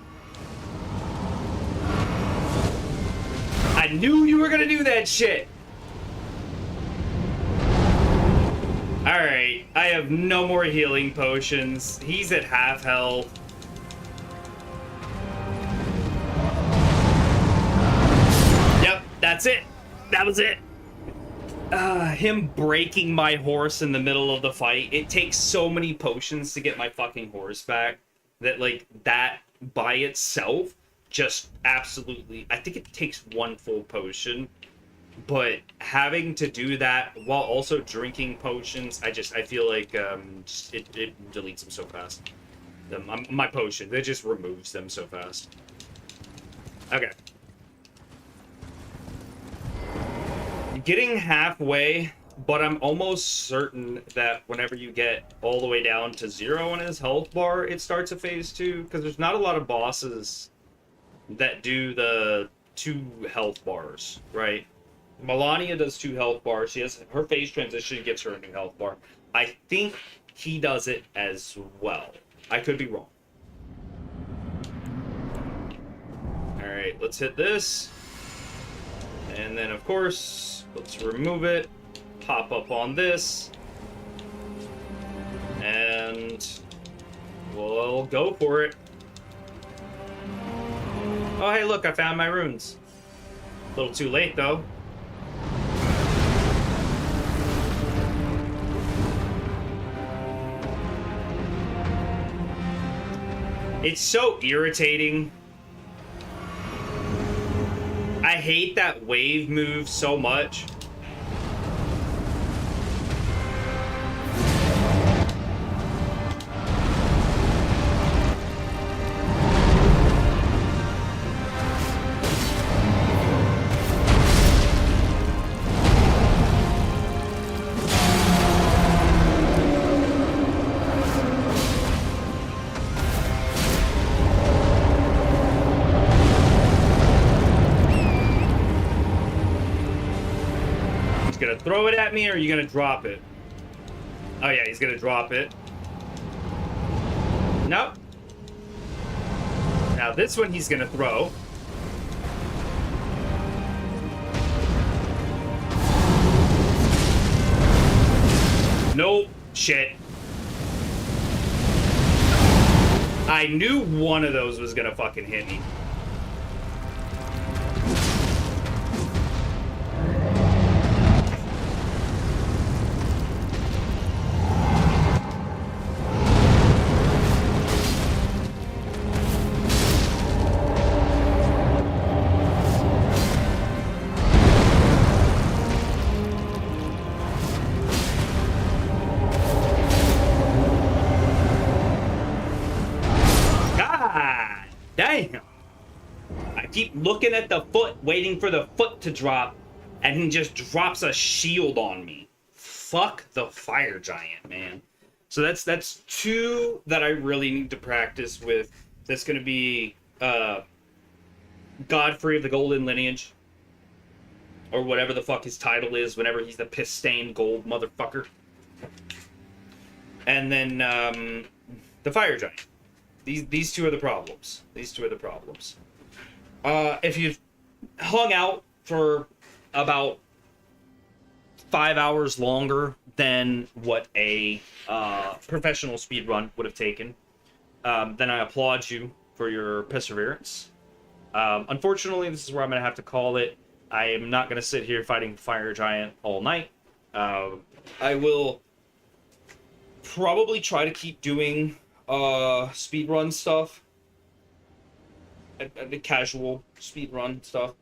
I knew you were gonna do that shit. Alright, I have no more healing potions. He's at half health. Yep, that's it. That was it. Him breaking my horse in the middle of the fight. It takes so many potions to get my fucking horse back that, like, that by itself just absolutely... I think it takes one full potion, but having to do that while also drinking potions, I feel like it deletes them so fast. My potion, it just removes them so fast. Okay. Getting halfway, but I'm almost certain that whenever you get all the way down to 0 on his health bar, it starts a phase 2, because there's not a lot of bosses that do the 2 health bars, right? Melania does 2 health bars. She has her phase transition, gets her a new health bar. I think he does it as well. I could be wrong. Alright, let's hit this. And then, of course, let's remove it. Pop up on this. And we'll go for it. Oh, hey, look, I found my runes. A little too late, though. It's so irritating. I hate that wave move so much. throw it at me, or are you gonna drop it? Oh yeah, he's gonna drop it. Nope. Now this one he's gonna throw. Nope. Shit. I knew one of those was gonna fucking hit me. Damn! I keep looking at the foot, waiting for the foot to drop, and he just drops a shield on me. Fuck the fire giant, man. So that's two that I really need to practice with. That's gonna be Godfrey of the Golden Lineage, or whatever the fuck his title is whenever he's the piss-stained gold motherfucker. And then the fire giant. These two are the problems. These two are the problems. If you've hung out for about 5 hours longer than what a professional speedrun would have taken, then I applaud you for your perseverance. Unfortunately, this is where I'm going to have to call it. I am not going to sit here fighting Fire Giant all night. I will probably try to keep doing speedrun stuff, the casual speedrun stuff,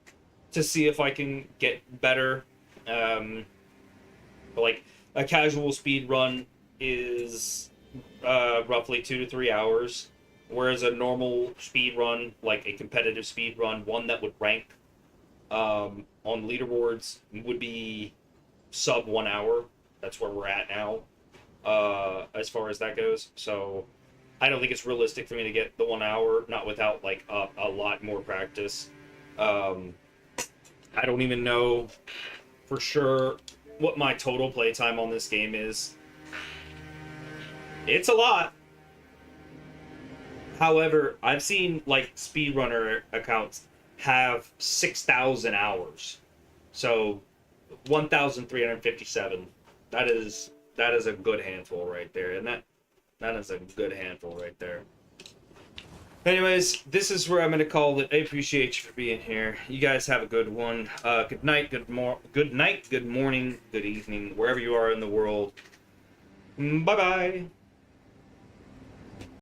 to see if I can get better. But like a casual speedrun is roughly 2 to 3 hours, whereas a normal speedrun, like a competitive speedrun, one that would rank on leaderboards, would be sub 1 hour. That's where we're at now, as far as that goes. So I don't think it's realistic for me to get the 1 hour, not without like a lot more practice. I don't even know for sure what my total playtime on this game is. It's a lot. However, I've seen like speedrunner accounts have 6,000 hours. So 1,357. That is a good handful right there, and that is a good handful right there. Anyways, this is where I'm going to call it. I appreciate you for being here. You guys have a good one. Good night, good morning, good evening, wherever you are in the world. Bye-bye.